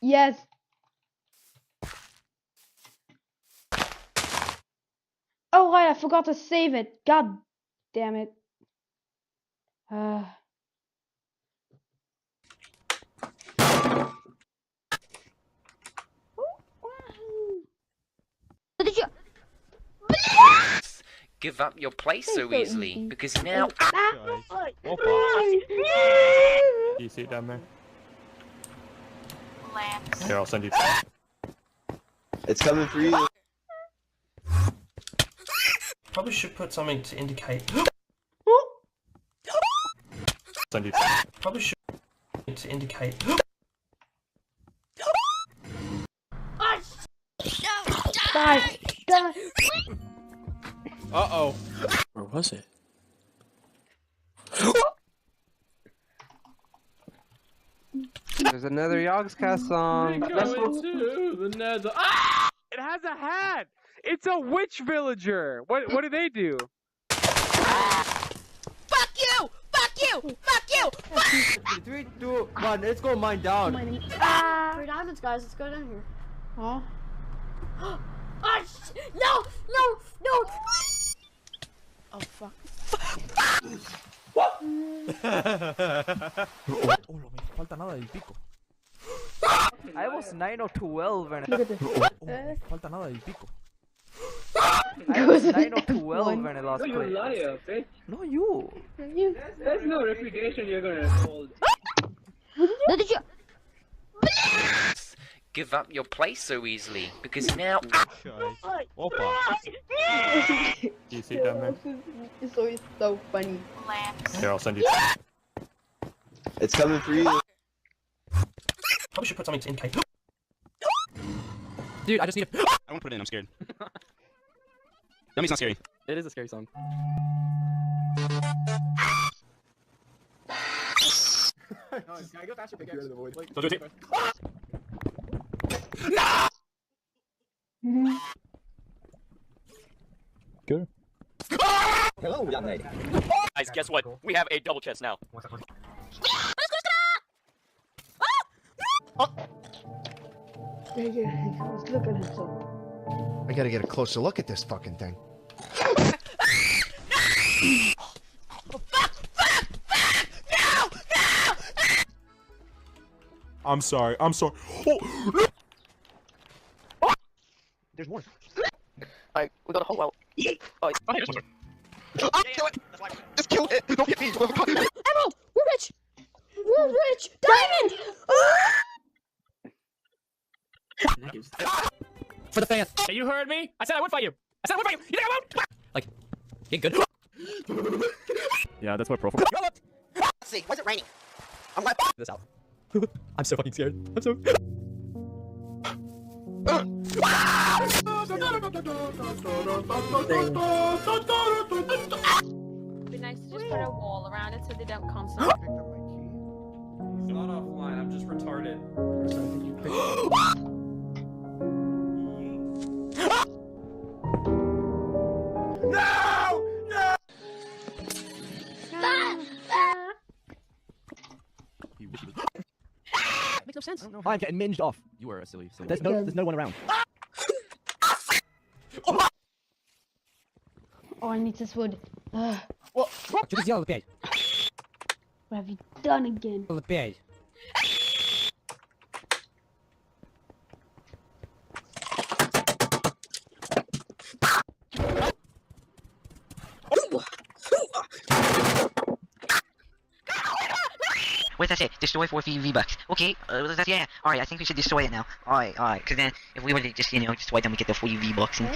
Yes. Oh right, I forgot to save it. God damn it. Give up your place so easily, because now... Do you see it down there? Here, I'll send you. It's coming for you. Probably should put something to indicate. Send you. Probably should to indicate. Die. Uh-oh. Where was it? There's another Yogscast song. The nether. Ah! It has a hat. It's a witch villager. What do they do? Fuck you! Fuck you! Fuck you! 3, 2, 1. Let's go mine down. 3 diamonds, guys. Let's go down here. Huh? No! No! No! Oh fuck. Oh, no me falta nada del pico. I was 9 or 12 when Look at this. Me falta nada del pico. I was 9 or 12 when I lost You liar, bitch. No, you. There's no reputation you're gonna hold. Give up your place so easily, because now... Opa. Do you see it down there? It's always so funny. Here, I'll send you. It's coming for you. Probably should put something to indicate. Dude, I just need a... I won't put it in, I'm scared. That means not scary. It is a scary song. Can I go faster? Pickaxe? So do it. Good. Hello, young lady. Guys, guess what? We have a double chest now. Let's look at it. I gotta get a closer look at this fucking thing. I'm sorry. Oh, no. There's more. Alright, we got a whole well. Oh, Kill it! Just kill it! Don't hit me! Emerald! We're rich! We're rich! Diamond! For the fans. Hey, you heard me? I said I would fight you. I said I would fight you. You think I won't? Like, get good. Yeah, that's what pro. Let's see, why is it raining? I'm glad This out. I'm so fucking scared. I'm so. Be nice to just put a wall around it so they don't constantly. He's not offline. I'm just retarded. No! No! Makes no sense. I'm getting minged off. You are a silly. There's no one around. Oh, I need this wood. Ugh. Что ты сделал опять? What have you done again? Опять. What does that say? Destroy for V-Bucks. Okay, that's, yeah. Alright, I think we should destroy it now. Alright. Because then, if we were to just, destroy them, we get the 40 V-Bucks and...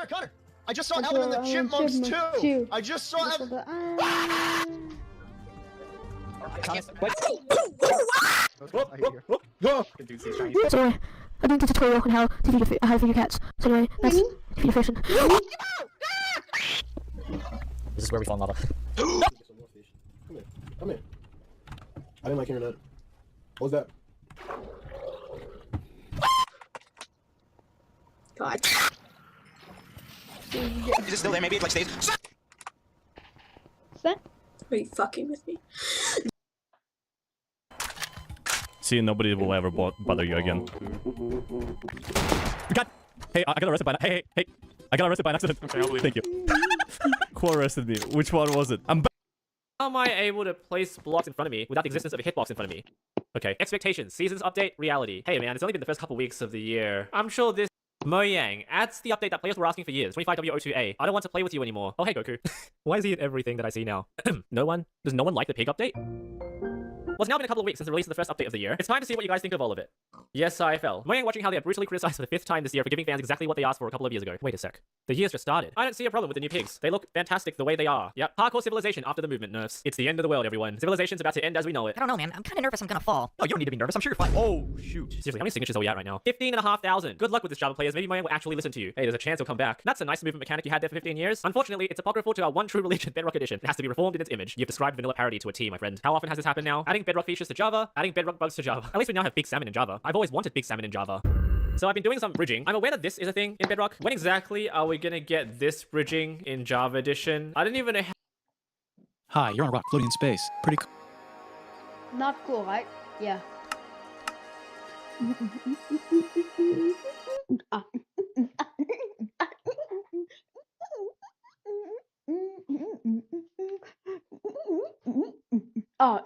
Connor! I just saw Alvin and the Chipmunks too! I just saw Alvin... So I did a tutorial on how to feed your cats. So anyway, that's feed your fish. This is where we fall in lava. Come here. I didn't like internet. What was that? God. Is it still there? Maybe it like stays. Are you fucking with me? See, nobody will ever bother you again. God! Hey, I got arrested by... Hey! I got arrested by an accident. Okay, I'll believe. Thank you. Who arrested me? Which one was it? How am I able to place blocks in front of me without the existence of a hitbox in front of me? Okay. Expectations. Seasons update. Reality. Hey man, it's only been the first couple weeks of the year. I'm sure this Mojang adds the update that players were asking for years. 25W02A. I don't want to play with you anymore. Oh hey Goku. Why is he in everything that I see now? No one? Does no one like the pig update? Well, it's now been a couple of weeks since the release of the first update of the year. It's time to see what you guys think of all of it. Yes, IFL. Mojang watching how they are brutally criticized for the 5th time this year for giving fans exactly what they asked for a couple of years ago. Wait a sec. The year's just started. I don't see a problem with the new pigs. They look fantastic the way they are. Yep. Hardcore civilization after the movement nerfs. It's the end of the world, everyone. Civilization's about to end as we know it. I don't know, man. I'm kind of nervous I'm gonna fall. Oh, you don't need to be nervous. I'm sure you're fine. Oh, shoot. Seriously, how many signatures are we at right now? 15,500. Good luck with this, Java players. Maybe Mojang will actually listen to you. Hey, there's a chance he'll come back. That's a nice movement mechanic you had there for 15 years. Unfortunately, it's apocryphal to our one true religion, Bedrock Edition. It has to be reformed in its image. You've described vanilla parody to a T, my friend. How often has this happened now? Adding Bedrock features to Java, adding Bedrock bugs to Java. At least we now have Big Salmon in Java. I've always wanted Big Salmon in Java. So I've been doing some bridging. I'm aware that this is a thing in Bedrock. When exactly are we gonna get this bridging in Java Edition? I didn't even know how. Hi, you're on a rock floating in space. Pretty cool. Not cool, right? Yeah. Oh.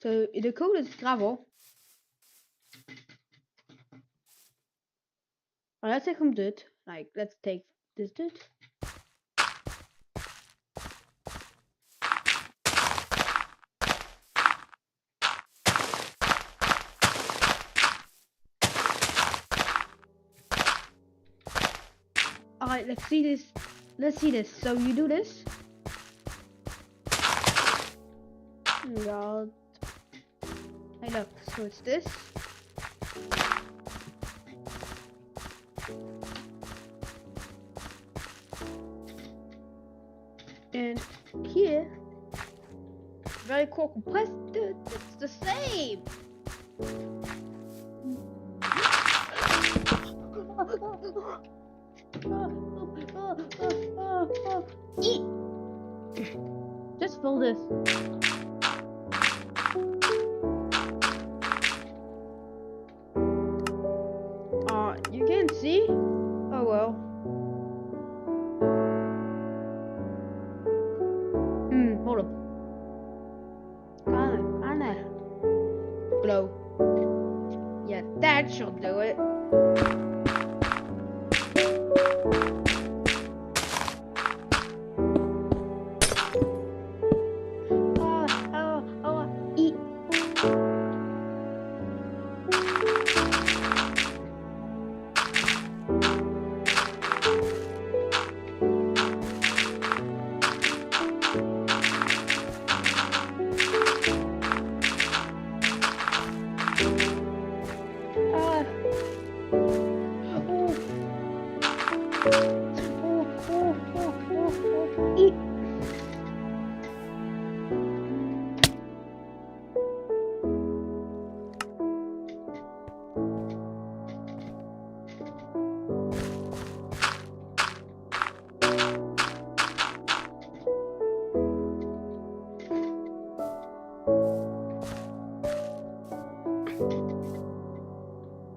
So the code is gravel. Oh, let's take some dirt. Like, let's take this dirt. Alright, let's see this. Let's see this. So you do this. God. Hey, look. So it's this. And here, very cool compressed. Dude, it's the same. Eat. Just fill this. she'll do it. Eat. Eat.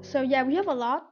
So yeah, we have a lot.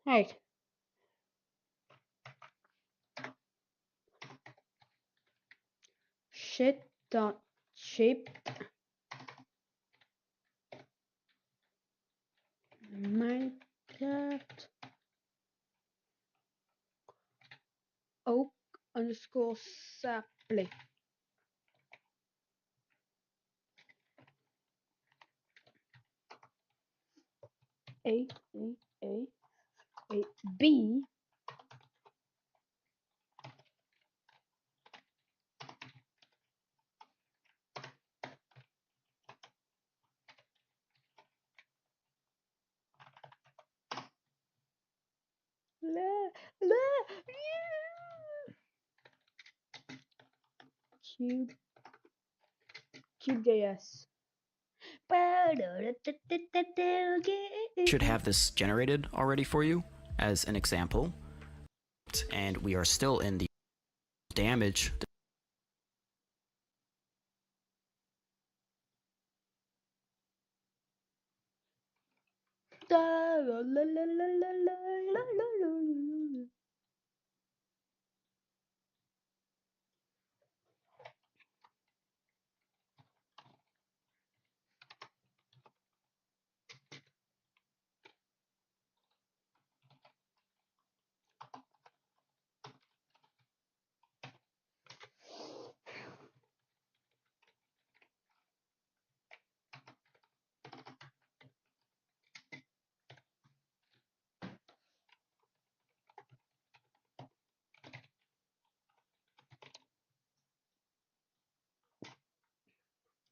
Right. Shit dot shape Minecraft oak underscore sapling. A B Cube.js. Should have this generated already for you as an example, and we are still in the damage.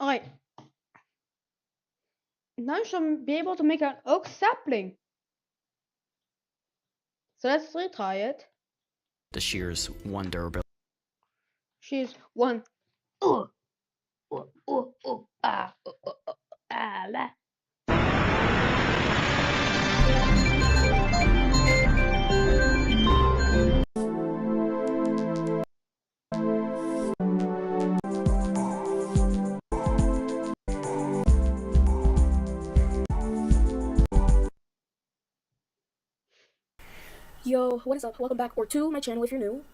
Alright. Now you should be able to make an oak sapling. So let's retry it. The shears one durability. She's one. La. Yo, what is up? Welcome back or to my channel if you're new.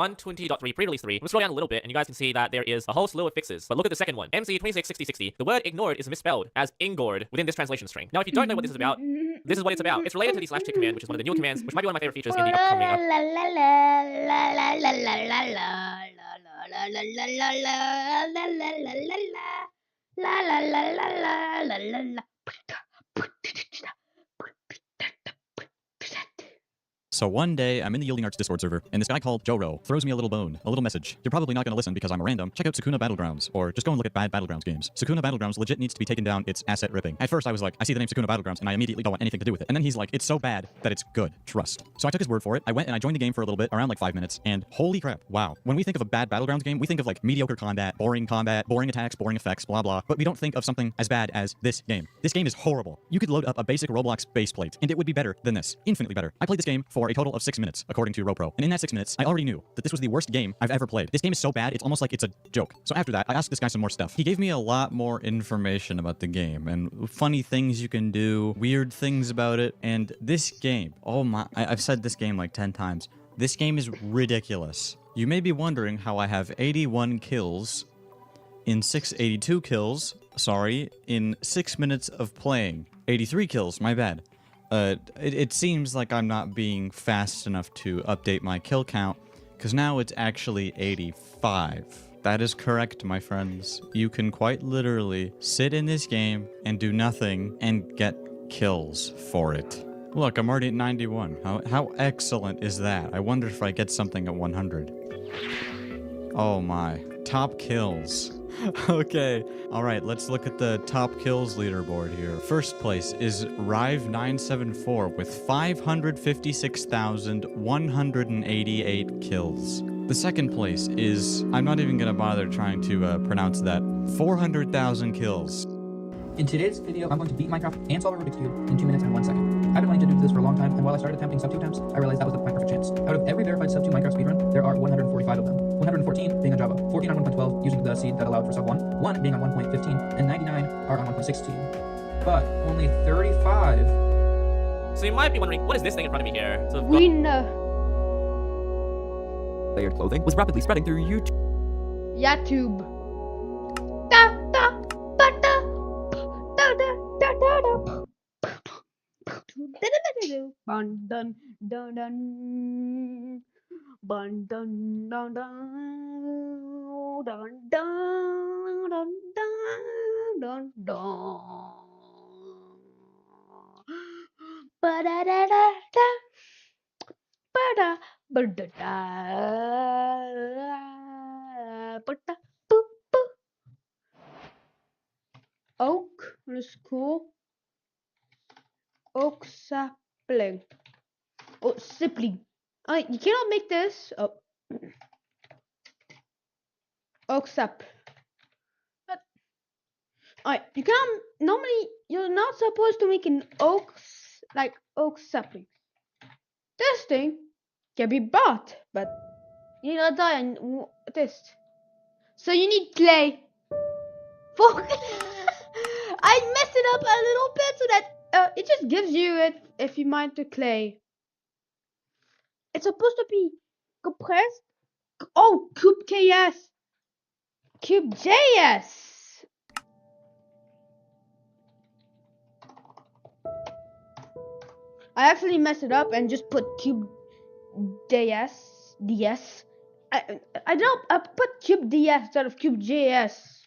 120.3 pre-release 3. I'm scrolling down a little bit, and you guys can see that there is a whole slew of fixes. But look at the second one, MC266060. The word ignored is misspelled as ingord within this translation string. Now, if you don't know what this is about, this is what it's about. It's related to the /tick command, which is one of the newer commands, which might be one of my favorite features in the upcoming So one day, I'm in the Yielding Arts Discord server, and this guy called Joro throws me a little bone, a little message. You're probably not going to listen because I'm a random. Check out Sukuna Battlegrounds, or just go and look at bad Battlegrounds games. Sukuna Battlegrounds legit needs to be taken down. It's asset ripping. At first, I was like, I see the name Sukuna Battlegrounds, and I immediately don't want anything to do with it. And then he's like, it's so bad that it's good. Trust. So I took his word for it. I went and I joined the game for a little bit, around like 5 minutes, and holy crap, wow. When we think of a bad Battlegrounds game, we think of like mediocre combat, boring attacks, boring effects, blah blah. But we don't think of something as bad as this game. This game is horrible. You could load up a basic Roblox baseplate, and it would be better than this. Infinitely better. I played this game for a total of 6 minutes, according to RoPro. And in that 6 minutes, I already knew that this was the worst game I've ever played. This game is so bad, it's almost like it's a joke. So after that, I asked this guy some more stuff. He gave me a lot more information about the game, and funny things you can do, weird things about it, and this game, oh my, I've said this game like 10 times. This game is ridiculous. You may be wondering how I have 81 kills in 82 kills, in 6 minutes of playing. 83 kills, my bad. It seems like I'm not being fast enough to update my kill count, because now it's actually 85. That is correct, my friends. You can quite literally sit in this game and do nothing and get kills for it. Look, I'm already at 91. How excellent is that? I wonder if I get something at 100. Oh my. Top kills. Okay. Alright, let's look at the top kills leaderboard here. First place is Rive974 with 556,188 kills. The second place is, I'm not even gonna bother trying to pronounce that, 400,000 kills. In today's video, I'm going to beat Minecraft and solve a Rubik's Cube in 2 minutes and 1 second. I've been wanting to do this for a long time, and while I started attempting sub 2 attempts, I realized that was my perfect chance. Out of every verified sub 2 Minecraft speedrun, there are 145 of them. 114 being on Java, 14 on 1.12 using the seed that allowed for sub 1, 1 being on 1.15, and 99 are on 1.16. But only 35... So you might be wondering, what is this thing in front of me here? So we know. Layered clothing was rapidly spreading through YouTube. YouTube. Bun dun dun dun bun dun dun dun dun dun dun dun dun ba da da da da ba da ba da da ba da boo boo. Oak, that's cool. Oak sapling. Oh, sapling. You cannot make this. Oh. Oak sap. But, you can't. Normally, you're not supposed to make an oak sapling. This thing can be bought, but you're gonna die and this. So you need clay. Fuck. I messed it up a little bit so that it just gives you it if you mine the clay. It's supposed to be compressed. Oh, CubeKS. CubeJS. I actually messed it up and just put CubeJS. DS. I put CubeDS instead of CubeJS.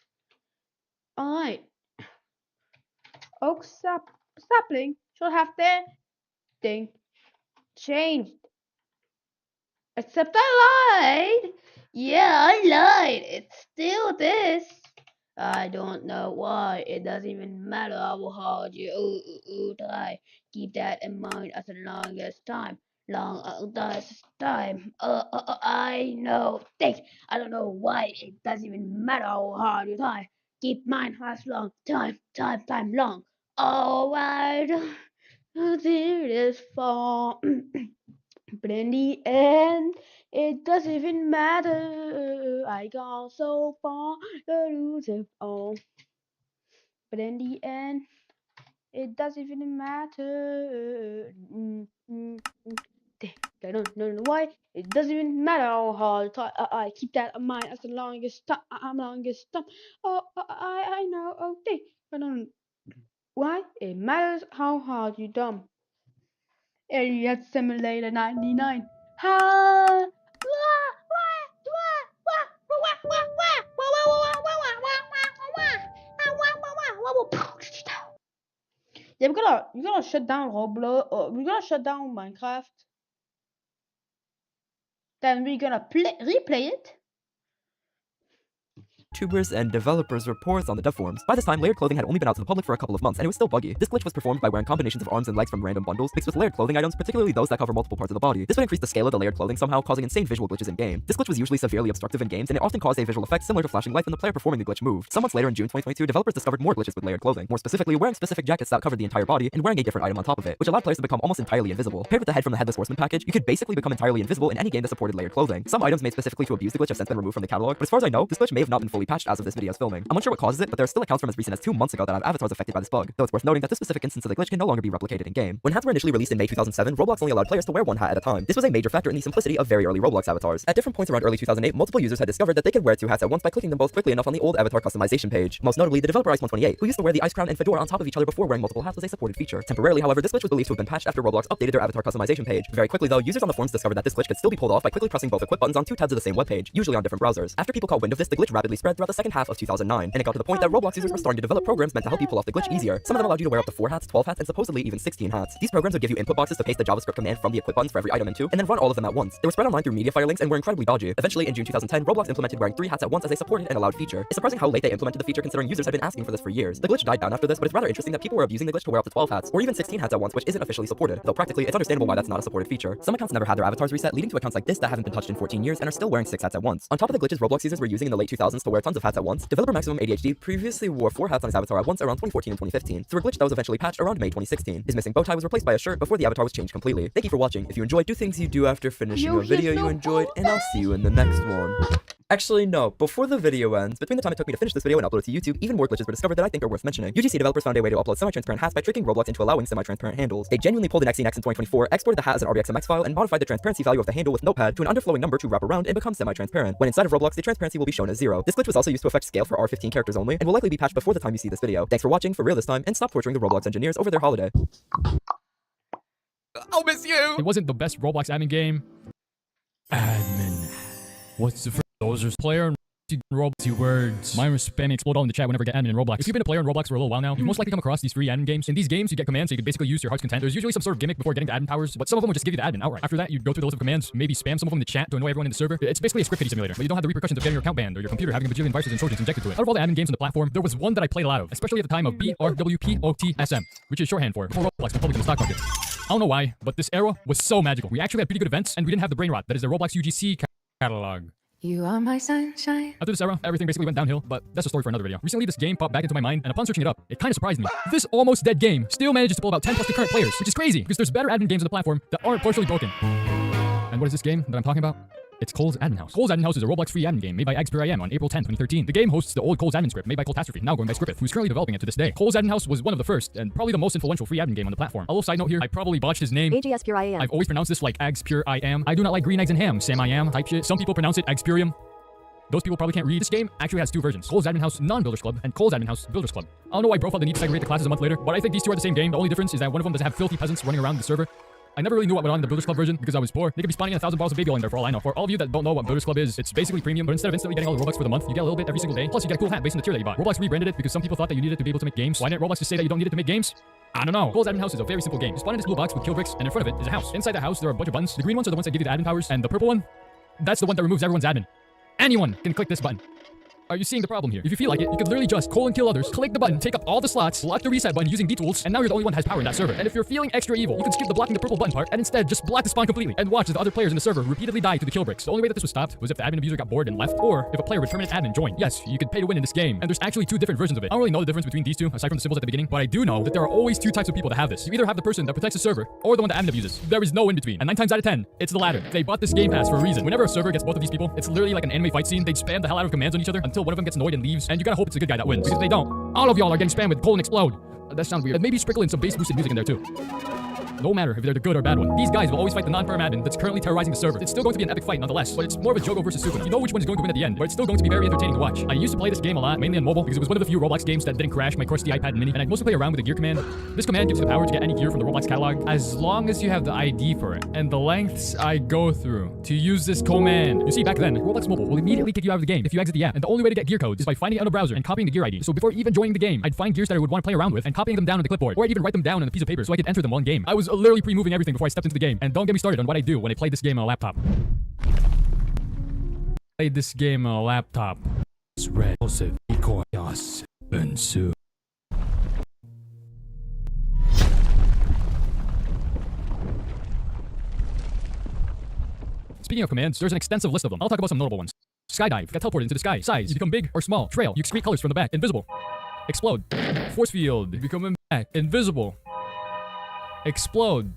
Alright. Oak sapling should have their thing changed. Except I lied. Yeah, I lied. It's still this. I don't know why. It doesn't even matter how hard you try. Keep that in mind as the longest time. I know. Thanks. I don't know why. It doesn't even matter how hard you try. Keep mine as long time long. Alright. There it is for. But in the end, it doesn't even matter. I got so far to lose it all. But in the end, it doesn't even matter. I don't know why. It doesn't even matter how hard I keep that in mind as the longest time. Oh, I know. Okay, I don't. Why? It matters how hard you dump. Idiot Simulator 99. Yeah, we're gonna shut down Roblox. We're gonna shut down Minecraft. then we're gonna replay it. YouTubers and developers reports on the dev forums. By this time, layered clothing had only been out to the public for a couple of months, and it was still buggy. This glitch was performed by wearing combinations of arms and legs from random bundles, mixed with layered clothing items, particularly those that cover multiple parts of the body. This would increase the scale of the layered clothing somehow, causing insane visual glitches in-game. This glitch was usually severely obstructive in games, and it often caused a visual effect similar to flashing light when the player performing the glitch moved. Some months later in June 2022, developers discovered more glitches with layered clothing, more specifically wearing specific jackets that covered the entire body and wearing a different item on top of it, which allowed players to become almost entirely invisible. Paired with the head from the Headless Horseman package, you could basically become entirely invisible in any game that supported layered clothing. Some items made specifically to abuse the glitch have since been removed from the catalog, but as far as I know, this glitch may have not been fully patched as of this video's filming. I'm unsure what causes it, but there are still accounts from as recent as 2 months ago that have avatars affected by this bug, though it's worth noting that this specific instance of the glitch can no longer be replicated in-game. When hats were initially released in May 2007, Roblox only allowed players to wear one hat at a time. This was a major factor in the simplicity of very early Roblox avatars. At different points around early 2008, multiple users had discovered that they could wear 2 hats at once by clicking them both quickly enough on the old avatar customization page. Most notably, the developer Ice128, who used to wear the ice crown and fedora on top of each other before wearing multiple hats, was a supported feature. Temporarily, however, this glitch was believed to have been patched after Roblox updated their avatar customization page. Very quickly though, users on the forums discovered that this glitch could still be pulled off by quickly pressing both equip buttons on 2 tabs of the same webpage, usually on different browsers. After people caught wind of this, the glitch rapidly spread throughout the second half of 2009, and it got to the point that Roblox users were starting to develop programs meant to help you pull off the glitch easier. Some of them allowed you to wear up to 4 hats, 12 hats, and supposedly even 16 hats. These programs would give you input boxes to paste the JavaScript command from the equip buttons for every item into, and then run all of them at once. They were spread online through Mediafire links and were incredibly dodgy. Eventually, in June 2010, Roblox implemented wearing 3 hats at once as a supported and allowed feature. It's surprising how late they implemented the feature considering users had been asking for this for years. The glitch died down after this, but it's rather interesting that people were abusing the glitch to wear up to 12 hats, or even 16 hats at once, which isn't officially supported, though practically it's understandable why that's not a supported feature. Some accounts never had their avatars reset, leading to accounts like this that haven't been touched in 14 years and are still wearing 6 hats at once. On top of the glitches Roblox users were using in the late 2000s to wear tons of hats at once, developer Maximum ADHD previously wore 4 hats on his avatar at once around 2014 and 2015, through a glitch that was eventually patched around May 2016. His missing bow tie was replaced by a shirt before the avatar was changed completely. Thank you for watching. If you enjoyed, do things you do after finishing a video you enjoyed, and I'll see you in the next one. Actually, no, before the video ends, between the time it took me to finish this video and upload it to YouTube, even more glitches were discovered that I think are worth mentioning. UGC developers found a way to upload semi-transparent hats by tricking Roblox into allowing semi-transparent handles. They genuinely pulled an XENX in 2024, exported the hat as an RBXMX file, and modified the transparency value of the handle with Notepad to an underflowing number to wrap around and become semi-transparent. When inside of Roblox, the transparency will be shown as 0. This glitch was also used to affect scale for R15 characters only, and will likely be patched before the time you see this video. Thanks for watching, for real this time, and stop torturing the Roblox engineers over their holiday. I'll miss you! It wasn't the best Roblox admin game. Admin. What's the those are player and Roblox words. Mine was spamming explode all in the chat whenever I get admin in Roblox. If you've been a player in Roblox for a little while now, you've most likely come across these free admin games. In these games, you get commands so you can basically use your heart's content. There's usually some sort of gimmick before getting to admin powers, but some of them will just give you the admin outright. After that, you go through the list of commands, maybe spam some of them in the chat to annoy everyone in the server. It's basically a script kiddie simulator, but you don't have the repercussions of getting your account banned or your computer having a bajillion viruses and trojans injected to it. Out of all the admin games on the platform, there was one that I played a lot of, especially at the time of BRWPOTSM, which is shorthand for before Roblox went public in the stock market. I don't know why, but this era was so magical. We actually had pretty good events, and we didn't have the brain rot that is the Roblox UGC catalog. You are my sunshine. After this era, everything basically went downhill, but that's a story for another video. Recently, this game popped back into my mind, and upon searching it up, it kind of surprised me. This almost dead game still manages to pull about 10 plus concurrent players, which is crazy, because there's better admin games on the platform that aren't partially broken. And what is this game that I'm talking about? It's Cole's Admin House. Cole's Admin House is a Roblox free admin game made by AgsPureIM on April 10, 2013. The game hosts the old Cole's Admin script made by Coltastrophe, now going by Scripeth, who's currently developing it to this day. Cole's Admin House was one of the first, and probably the most influential free admin game on the platform. A little side note here, I probably botched his name. AgsPureIM. I've always pronounced this like AgsPureIM. I do not like green eggs and ham, Sam I am type shit. Some people pronounce it AgsPurium. Those people probably can't read. This game actually has 2 versions. Cole's Admin House Non-Builders Club and Cole's Admin House Builders Club. I don't know why bro felt the need to segregate the classes a month later, but I think these 2 are the same game. The only difference is that one of them doesn't have filthy peasants running around the server. I never really knew what went on in the Builders Club version because I was poor. They could be spawning 1,000 bottles of baby oil in there for all I know. For all of you that don't know what Builders Club is, it's basically premium, but instead of instantly getting all the Robux for the month, you get a little bit every single day. Plus, you get a cool hat based on the tier that you bought. Roblox rebranded it because some people thought that you needed it to be able to make games. Why didn't Roblox just say that you don't need it to make games? I don't know. Cole's Admin House is a very simple game. You spawn in this blue box with kill bricks, and in front of it is a house. Inside the house, there are a bunch of buttons. The green ones are the ones that give you the admin powers, and the purple one, that's the one that removes everyone's admin. Anyone can click this button. Are you seeing the problem here? If you feel like it, you could literally just kill others, click the button, take up all the slots, block the reset button using D-tools, and now you're the only one that has power in that server. And if you're feeling extra evil, you can skip the blocking the purple button part and instead just block the spawn completely and watch as the other players in the server repeatedly die to the kill bricks. The only way that this was stopped was if the admin abuser got bored and left, or if a player with permanent admin joined. Yes, you could pay to win in this game, and there's actually 2 different versions of it. I don't really know the difference between these 2, aside from the symbols at the beginning, but I do know that there are always 2 types of people that have this. You either have the person that protects the server, or the one that admin abuses. There is no in between, and 9 times out of 10, it's the latter. They bought this game pass for a reason. Whenever a server gets both of these people, it's literally like an anime fight scene. They spam the hell out of commands on each other until one of them gets annoyed and leaves, and you gotta hope it's a good guy that wins. Because if they don't, all of y'all are getting spammed with Cole and Explode. That sounds weird. And maybe sprinkle in some bass boosted music in there too. No matter if they're the good or bad one. These guys will always fight the non-perm admin that's currently terrorizing the server. It's still going to be an epic fight nonetheless, but it's more of a Jogo versus Sukun. You know which one is going to win at the end, but it's still going to be very entertaining to watch. I used to play this game a lot, mainly on mobile, because it was one of the few Roblox games that didn't crash my crusty iPad mini, and I mostly play around with the gear command. This command gives you the power to get any gear from the Roblox catalog, as long as you have the ID for it, and the lengths I go through to use this command. You see, back then, Roblox Mobile will immediately kick you out of the game if you exit the app, and the only way to get gear codes is by finding it on a browser and copying the gear ID. So before even joining the game, I'd find gears that I would want to play around with and copying them down on the clipboard, or I'd even write them down on a piece of paper so I could enter them on game. I was literally pre-moving everything before I stepped into the game, and don't get me started on what I do when I play this game on a laptop. played this game on a laptop. It's red. Speaking of commands, there's an extensive list of them. I'll talk about some notable ones. Skydive, get teleported into the sky. Size, you become big or small. Trail, you excrete colors from the back. Invisible. Explode. Force field, you become invisible. Explode.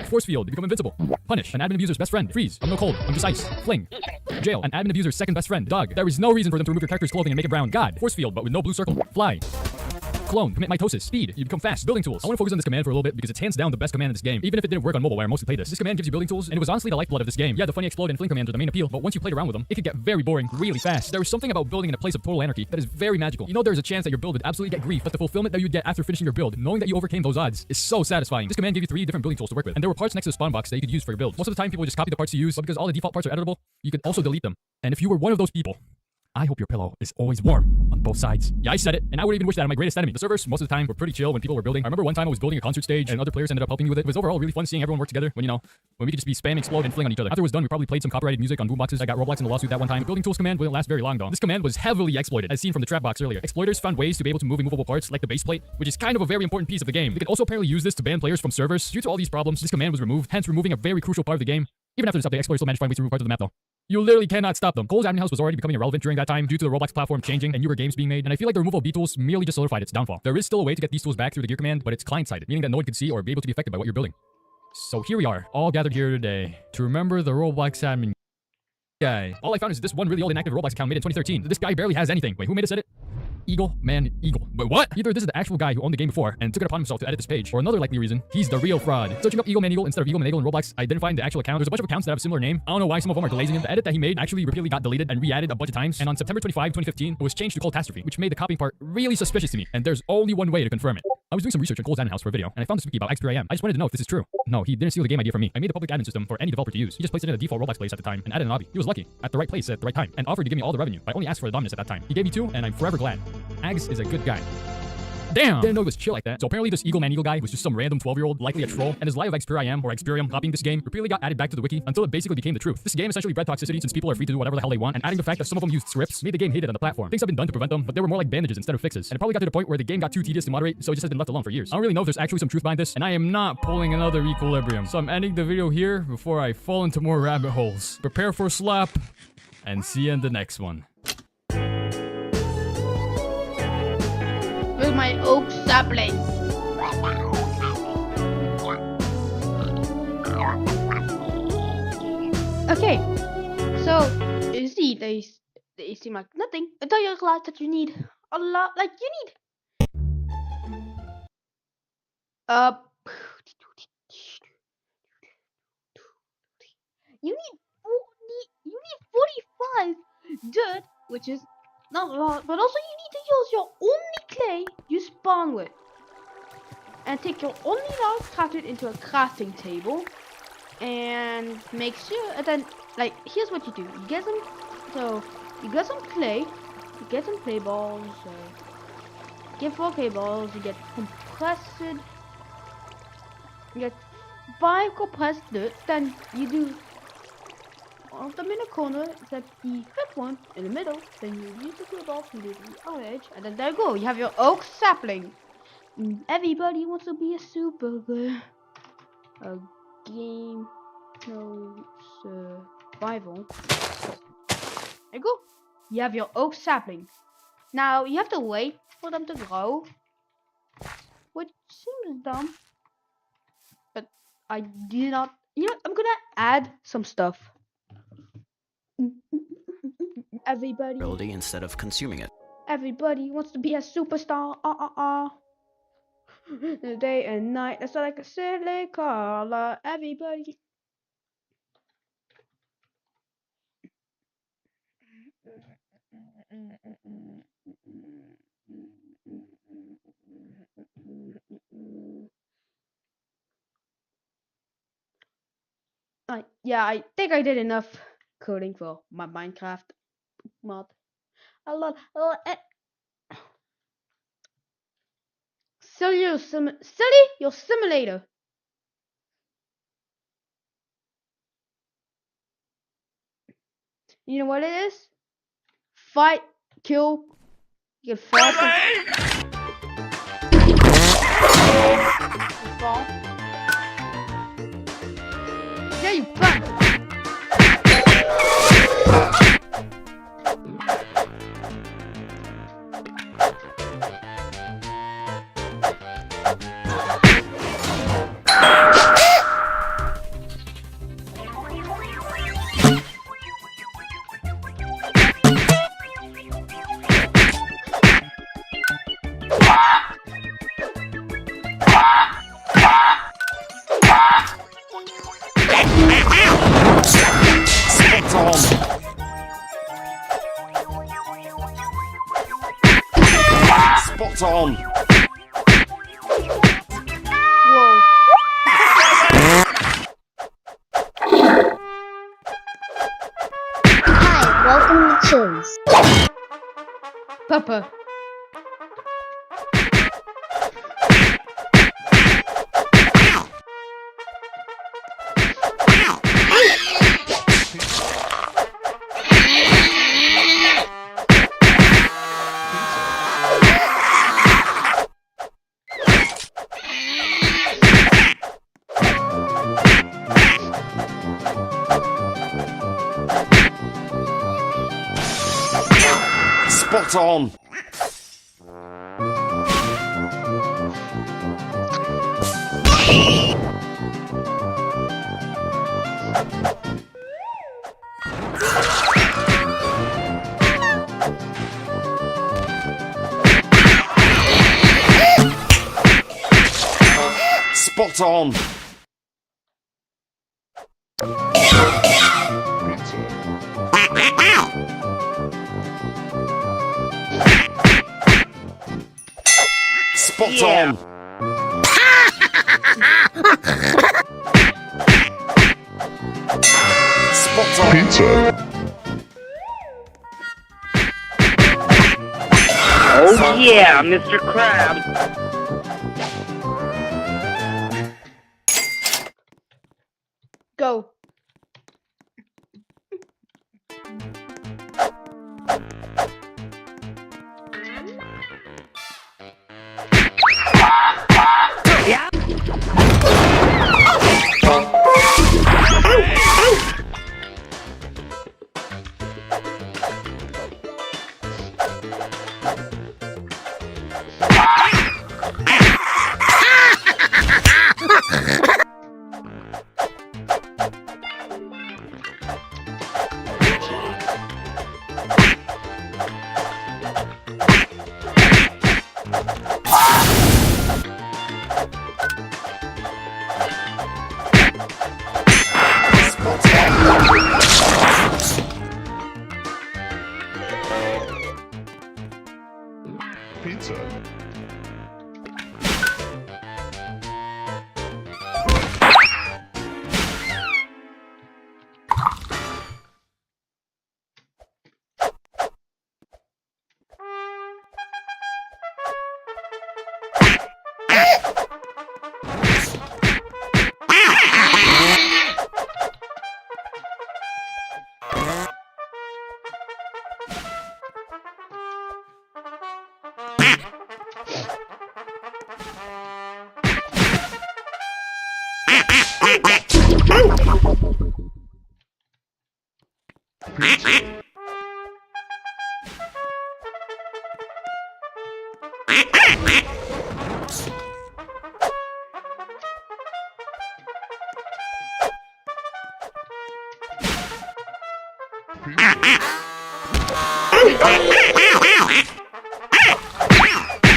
Force field, you become invincible. Punish, an admin abuser's best friend. Freeze, I'm no cold, I'm just ice. Fling. Jail, an admin abuser's second best friend. Dog, there is no reason for them to remove your character's clothing and make it brown. God, force field, but with no blue circle. Fly. Clone, commit mitosis. Speed, you become fast. Building tools. I want to focus on this command for a little bit because it's hands down the best command in this game. Even if it didn't work on mobile where I mostly played this. This command gives you building tools, and it was honestly the lifeblood of this game. Yeah, the funny explode and fling commands are the main appeal, but once you played around with them, it could get very boring really fast. There is something about building in a place of total anarchy that is very magical. You know there's a chance that your build would absolutely get grief, but the fulfillment that you'd get after finishing your build, knowing that you overcame those odds, is so satisfying. This command gave you 3 different building tools to work with, and there were parts next to the spawn box that you could use for your build. Most of the time people would just copy the parts to use, but because all the default parts are editable, you can also delete them. And if you were one of those people, I hope your pillow is always warm on both sides. Yeah, I said it, and I would even wish that on my greatest enemy. The servers, most of the time, were pretty chill when people were building. I remember one time I was building a concert stage, and other players ended up helping me with it. It was overall really fun seeing everyone work together when, when we could just be spamming, explode, and fling on each other. After it was done, we probably played some copyrighted music on boomboxes. I got Roblox in the lawsuit that one time. The building tools command wouldn't last very long, though. This command was heavily exploited, as seen from the trap box earlier. Exploiters found ways to be able to move immovable parts, like the base plate, which is kind of a very important piece of the game. They could also apparently use this to ban players from servers. Due to all these problems, this command was removed, hence removing a very crucial part of the game. Even after this update, exploiters still managed to find ways to remove parts of the map, though. You literally cannot stop them. Cole's admin house was already becoming irrelevant during that time due to the Roblox platform changing and newer games being made, and I feel like the removal of B-tools merely just solidified its downfall. There is still a way to get these tools back through the gear command, but it's client-sided, meaning that no one could see or be able to be affected by what you're building. So here we are, all gathered here today to remember the Roblox admin guy. All I found is this one really old inactive Roblox account made in 2013. This guy barely has anything. Wait, who made it? Said it? Eagle Man Eagle. But what? Either this is the actual guy who owned the game before and took it upon himself to edit this page, or another likely reason, he's the real fraud. Searching up Eagle Man Eagle instead of Eagle Man Eagle in Roblox, identifying the actual account. There's a bunch of accounts that have a similar name. I don't know why some of them are glazing him. The edit that he made actually repeatedly got deleted and re-added a bunch of times, and on September 25, 2015, it was changed to Coletastrophe, which made the copying part really suspicious to me, and there's only one way to confirm it. I was doing some research on Cole's admin house for a video, and I found this wiki about XP.IM. I just wanted to know if this is true. No, he didn't steal the game idea from me. I made a public admin system for any developer to use. He just placed it in the default Roblox place at the time and added an obby. He was lucky, at the right place at the right time, and offered to give me all the revenue. I only asked for the dominance at that time. He gave me 2, and I'm forever glad. Ags is a good guy. Damn! Didn't know he was chill like that. So apparently this Eagle Man Eagle guy was just some random 12-year-old, likely a troll, and his lie of XP.IM or Experium copying this game repeatedly got added back to the wiki until it basically became the truth. This game essentially bred toxicity since people are free to do whatever the hell they want, and adding the fact that some of them used scripts made the game hated on the platform. Things have been done to prevent them, but they were more like bandages instead of fixes, and it probably got to the point where the game got too tedious to moderate, so it just has been left alone for years. I don't really know if there's actually some truth behind this, and I am not pulling another Equilibrium, so I'm ending the video here before I fall into more rabbit holes. Prepare for slap, and see you in the next one. With my oak sapling. Okay, so you see, they seem like nothing until you realize that you need a lot. Like you need you need 45 dirt, which is not a lot, but also you need to use your only clay you spawn with. And take your only log crafted into a crafting table. And make sure, and then, like, here's what you do. You get some clay, you get some clay balls, get 4 clay balls, you get compressed, you get 5 compressed dirt, then you do all of them in a corner, except the 5th one in the middle, then you use the clay balls to do the other edge, and then there you go, you have your oak sapling. Everybody wants to be a super good game, no survival. There you go. You have your oak sapling. Now you have to wait for them to grow, which seems dumb, but I did not. You know, I'm gonna add some stuff. Everybody. Instead of consuming it. Everybody wants to be a superstar. Day and night, that's like a silly color. Everybody. Yeah, I think I did enough coding for my Minecraft mod. Silly your simulator. You know what it is? Fight, kill, you get fall. Fall. Yeah, you fuck. Spot on. Whoa. Hi, welcome to Chili's. Papa. Spot on. Spot on. Spot on. Spot on. Pizza. Oh yeah, Mr. Krabs. Go. Yeah. Pizza. Pizza.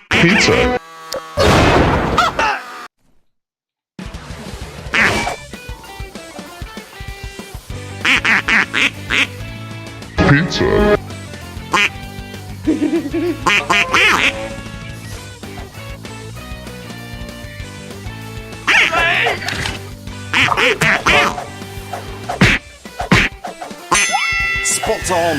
Pizza. Spot on.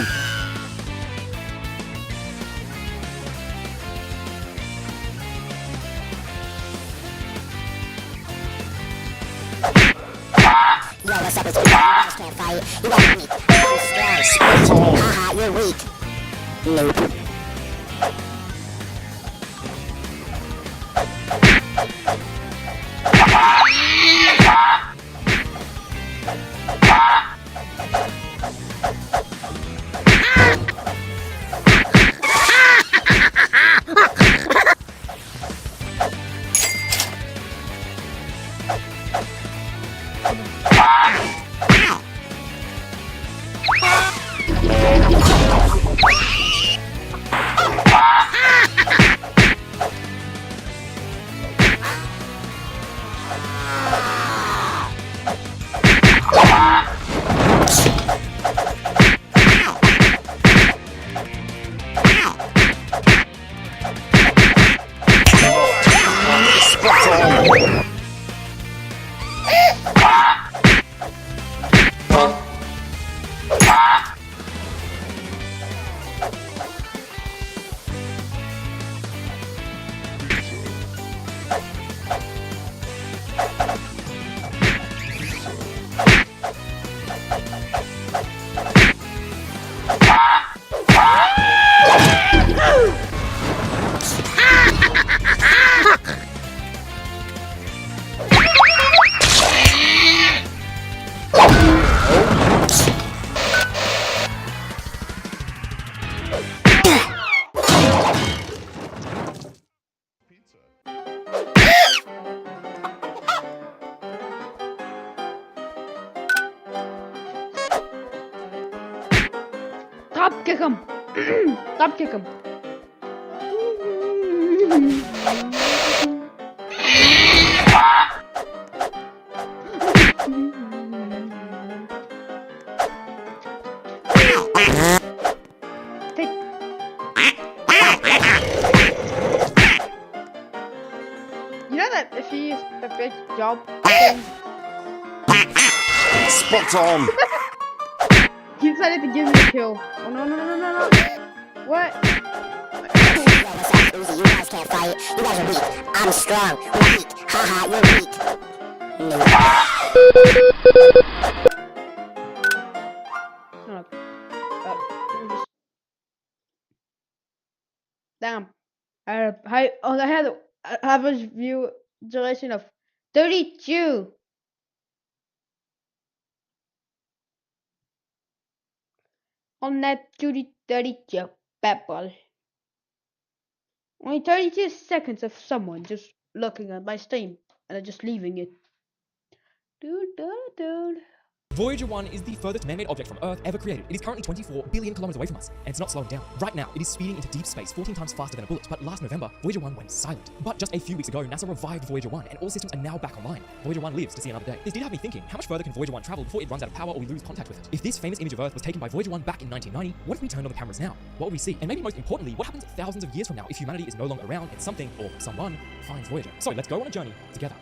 Yo, what's up? It's me. You guys can't fight. You guys weak. I'm strong. Haha, you're weak. Nope. Top kick him. Top kick him. You know that if he is the big job thing, Spot on. he decided to give me a kill. Oh no no no no no no! What? Yo, what's up? Uzi, you guys can't fight. You guys are weak. I'm strong. Weak. Haha, you're weak. Nope. Shut up. Damn. I had an average view duration of 32. On that duty 32 people. Only 32 seconds of someone just looking at my stream and then just leaving it. Dude. Voyager 1 is the furthest man-made object from Earth ever created. It is currently 24 billion kilometers away from us, and it's not slowing down. Right now, it is speeding into deep space 14 times faster than a bullet, but last November, Voyager 1 went silent. But just a few weeks ago, NASA revived Voyager 1, and all systems are now back online. Voyager 1 lives to see another day. This did have me thinking, how much further can Voyager 1 travel before it runs out of power or we lose contact with it? If this famous image of Earth was taken by Voyager 1 back in 1990, what if we turned on the cameras now? What would we see? And maybe most importantly, what happens thousands of years from now if humanity is no longer around and something, or someone, finds Voyager? So let's go on a journey together.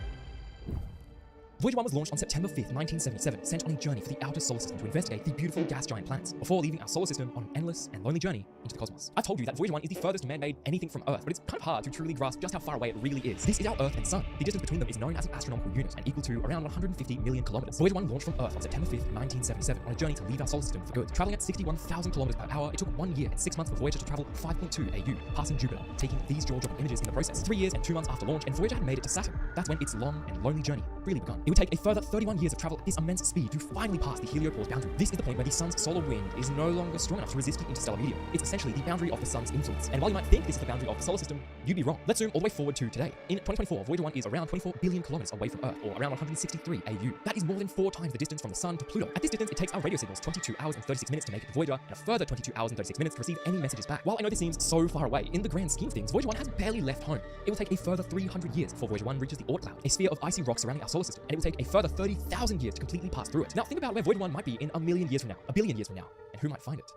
Voyager 1 was launched on September 5th, 1977, sent on a journey for the outer solar system to investigate the beautiful gas giant planets, before leaving our solar system on an endless and lonely journey into the cosmos. I've told you that Voyager 1 is the furthest man-made anything from Earth, but it's kind of hard to truly grasp just how far away it really is. This is our Earth and Sun. The distance between them is known as an astronomical unit and equal to around 150 million kilometers. Voyager 1 launched from Earth on September 5th, 1977, on a journey to leave our solar system for good. Traveling at 61,000 kilometers per hour, it took 1 year and 6 months for Voyager to travel 5.2 AU, passing Jupiter, taking these jaw-dropping images in the process. 3 years and 2 months after launch, and Voyager had made it to Saturn. That's when its long and lonely journey really begun. It would take a further 31 years of travel at this immense speed to finally pass the heliopause boundary. This is the point where the sun's solar wind is no longer strong enough to resist the interstellar medium. It's essentially the boundary of the sun's influence. And while you might think this is the boundary of the solar system, you'd be wrong. Let's zoom all the way forward to today. In 2024, Voyager 1 is around 24 billion kilometers away from Earth, or around 163 AU. That is more than 4 times the distance from the sun to Pluto. At this distance, it takes our radio signals 22 hours and 36 minutes to make it to Voyager, and a further 22 hours and 36 minutes to receive any messages back. While I know this seems so far away, in the grand scheme of things, Voyager 1 has barely left home. It will take a further 300 years before Voyager 1 reaches the Oort cloud, a sphere of icy rock surrounding our solar system, and it will take a further 30,000 years to completely pass through it. Now think about where Voyager 1 might be in a million years from now, a billion years from now, and who might find it.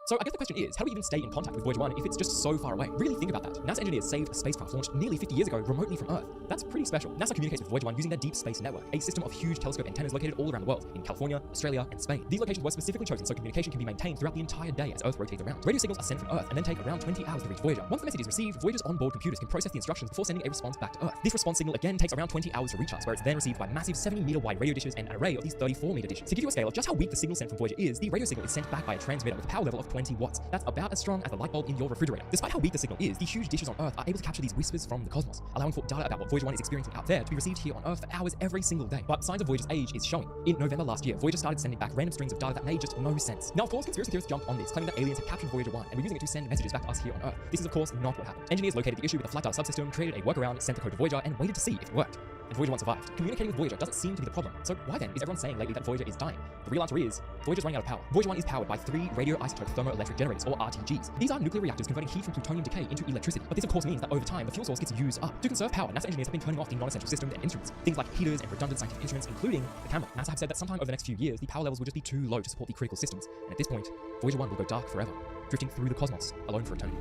So I guess the question is, how do we even stay in contact with Voyager 1 if it's just so far away? Really think about that. NASA engineers saved a spacecraft launched nearly 50 years ago remotely from Earth. That's pretty special. NASA communicates with Voyager 1 using their Deep Space Network, a system of huge telescope antennas located all around the world, in California, Australia, and Spain. These locations were specifically chosen so communication can be maintained throughout the entire day as Earth rotates around. Radio signals are sent from Earth and then take around 20 hours to reach Voyager. Once the message is received, Voyager's onboard computers can process the instructions before sending a response back to Earth. This response signal again takes around 20 hours to reach us, where it's then received by massive 70-meter wide radio dishes and an array of these 34-meter dishes. To give you a scale of just how weak the signal sent from Voyager is, the radio signal is sent back by a transmitter with a power level of 20 watts. That's about as strong as the light bulb in your refrigerator. Despite how weak the signal is, the huge dishes on Earth are able to capture these whispers from the cosmos, allowing for data about what Voyager 1 is experiencing out there to be received here on Earth for hours every single day. But signs of Voyager's age is showing. In November last year, Voyager started sending back random strings of data that made just no sense. Now, of course, conspiracy theorists jumped on this, claiming that aliens had captured Voyager 1 and were using it to send messages back to us here on Earth. This is, of course, not what happened. Engineers located the issue with the flight data subsystem, created a workaround, sent the code to Voyager, and waited to see if it worked. And Voyager 1 survived. Communicating with Voyager doesn't seem to be the problem. So why then is everyone saying lately that Voyager is dying? The real answer is, Voyager's running out of power. Voyager 1 is powered by 3 radioisotope thermoelectric generators, or RTGs. These are nuclear reactors converting heat from plutonium decay into electricity. But this of course means that over time, the fuel source gets used up. To conserve power, NASA engineers have been turning off the non-essential systems and instruments. Things like heaters and redundant scientific instruments, including the camera. NASA have said that sometime over the next few years, the power levels will just be too low to support the critical systems. And at this point, Voyager 1 will go dark forever, drifting through the cosmos, alone for eternity.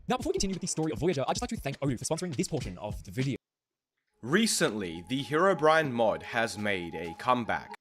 Now, before we continue with the story of Voyager, I'd just like to thank Odoo for sponsoring this portion of the video. Recently, the Herobrine mod has made a comeback.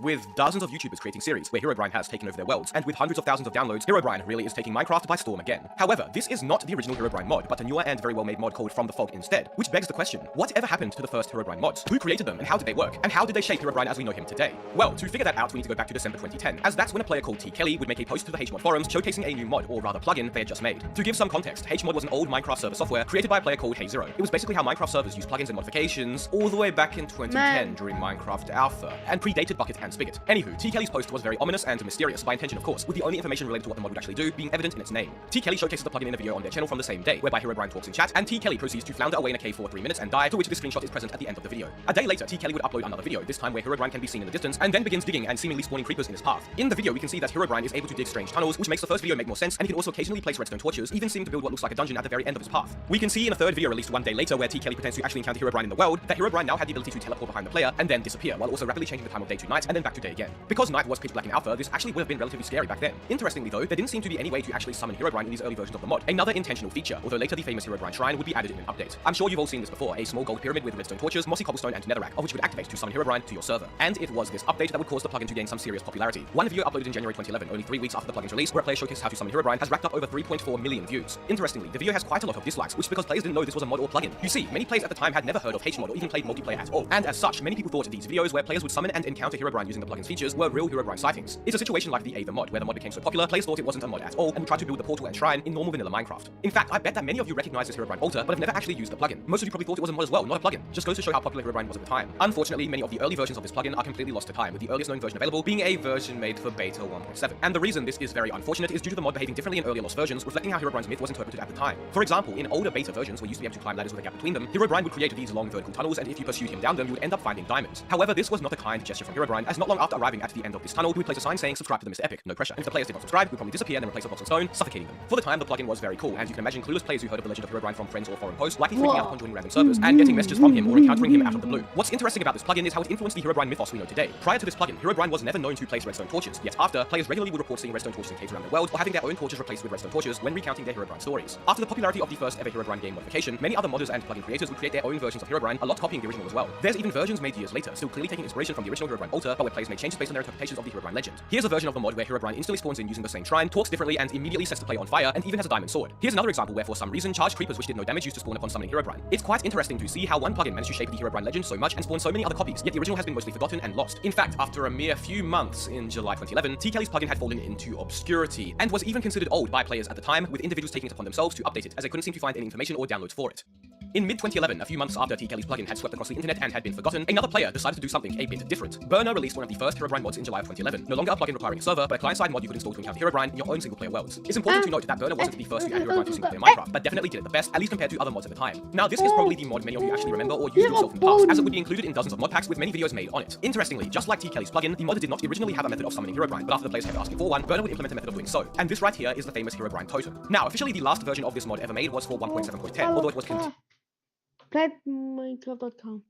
With dozens of YouTubers creating series where Herobrine has taken over their worlds, and with hundreds of thousands of downloads, Herobrine really is taking Minecraft by storm again. However, this is not the original Herobrine mod, but a newer and very well made mod called From the Fog instead, which begs the question, whatever happened to the first Herobrine mods? Who created them, and how did they work? And how did they shape Herobrine as we know him today? Well, to figure that out, we need to go back to December 2010, as that's when a player called T. Kelly would make a post to the HMod forums showcasing a new mod, or rather plugin, they had just made. To give some context, HMod was an old Minecraft server software created by a player called HeyZero. It was basically how Minecraft servers used plugins and modifications all the way back in 2010 during Minecraft Alpha, and predated Bukkit and Spigot. Anywho, T. Kelly's post was very ominous and mysterious, by intention of course, with the only information related to what the mod would actually do being evident in its name. T. Kelly showcases the plugin in a video on their channel from the same day, whereby Herobrine talks in chat, and T. Kelly proceeds to flounder away in a cave for 3 minutes and die, to which this screenshot is present at the end of the video. A day later, T. Kelly would upload another video, this time where Herobrine can be seen in the distance, and then begins digging and seemingly spawning creepers in his path. In the video, we can see that Herobrine is able to dig strange tunnels, which makes the first video make more sense, and he can also occasionally place redstone torches, even seeming to build what looks like a dungeon at the very end of his path. We can see in a third video released 1 day later, where T. Kelly pretends to actually encounter Herobrine in the world, that Herobrine now had the ability to teleport behind the player and then disappear, while also rapidly changing the time of day to night and then back to day again. Because night was pitch black in alpha, this actually would have been relatively scary back then. Interestingly though, there didn't seem to be any way to actually summon Herobrine in these early versions of the mod, another intentional feature, although later the famous Herobrine shrine would be added in an update. I'm sure you've all seen this before, a small gold pyramid with redstone torches, mossy cobblestone and netherrack, of which would activate to summon Herobrine to your server. And it was this update that would cause the plugin to gain some serious popularity. One video uploaded in January 2011, only 3 weeks after the plugin's release, where a player showcased how to summon Herobrine, has racked up over 3.4 million views. Interestingly, the video has quite a lot of dislikes, which is because players didn't know this was a mod or plugin. You see, many players at the time had never heard of HMod or even played multiplayer at all, and as such, many people thought these videos where players would summon and encounter Herobrine using the plugin's features were real Herobrine sightings. It's a situation like the Ava mod, where the mod became so popular, players thought it wasn't a mod at all, and would try to build the portal and shrine in normal vanilla Minecraft. In fact, I bet that many of you recognize this Herobrine altar, but have never actually used the plugin. Most of you probably thought it was a mod as well, not a plugin. Just goes to show how popular Herobrine was at the time. Unfortunately, many of the early versions of this plugin are completely lost to time, with the earliest known version available being a version made for beta 1.7. And the reason this is very unfortunate is due to the mod behaving differently in earlier lost versions, reflecting how Herobrine's myth was interpreted at the time. For example, in older beta versions where you used to be able to climb ladders with a gap between them, Herobrine would create these long vertical tunnels, and if you pursued him down them, you would end up finding diamonds. However, this was not a kind gesture from Herobrine, as not long after arriving at the end of this tunnel, he would place a sign saying subscribe to the Mr. Epic, no pressure. And if the players did not subscribe, he would probably disappear and then replace a box of stone, suffocating them. For the time, the plugin was very cool, and you can imagine clueless players who heard of the legend of Herobrine from friends or forum posts likely freaking out upon joining random servers and getting messages from him or encountering him out of the blue. What's interesting about this plugin is how it influenced the Herobrine mythos we know today. Prior to this plugin, Herobrine was never known to place redstone torches, yet after, players regularly would report seeing redstone torches in caves around the world, or having their own torches replaced with redstone torches when recounting their Herobrine stories. After the popularity of the first ever Herobrine game modification, many other modders and plugin creators would create their own versions of Herobrine, a lot copying the original as well. There's even versions made years later, still clearly taking inspiration from the original Herobrine altar, but where players made changes based on their interpretations of the Herobrine legend. Here's a version of the mod where Herobrine instantly spawns in using the same shrine, talks differently, and immediately sets the player on fire, and even has a diamond sword. Here's another example where for some reason charged creepers which did no damage used to spawn upon summoning Herobrine. It's quite interesting to see how one plugin managed to shape the Herobrine legend so much and spawn so many other copies, yet the original has been mostly forgotten and lost. In fact, after a mere few months in July 2011, T. Kelly's plugin had fallen into obscurity, and was even considered old by players at the time, with individuals taking it upon themselves to update it, as they couldn't seem to find any information or downloads for it. In mid-2011, a few months after T. Kelly's plugin had swept across the internet and had been forgotten, another player decided to do something a bit different. Burner released one of the first Herobrine mods in July of 2011, no longer a plugin requiring a server, but a client-side mod you could install to encounter Herobrine in your own single-player worlds. It's important to note that Burner wasn't the first to add Herobrine to single-player Minecraft, but definitely did it the best, at least compared to other mods at the time. Now, this is probably the mod many of you actually remember or used yourself in the past, as it would be included in dozens of mod packs with many videos made on it. Interestingly, just like T. Kelly's plugin, the mod did not originally have a method of summoning Herobrine, but after the players kept asking for one, Burner would implement a method of doing so. And this right here is the famous Herobrine totem. Now, officially the last version of this mod ever made was for 1.7.10, although it was Playminecraft.com.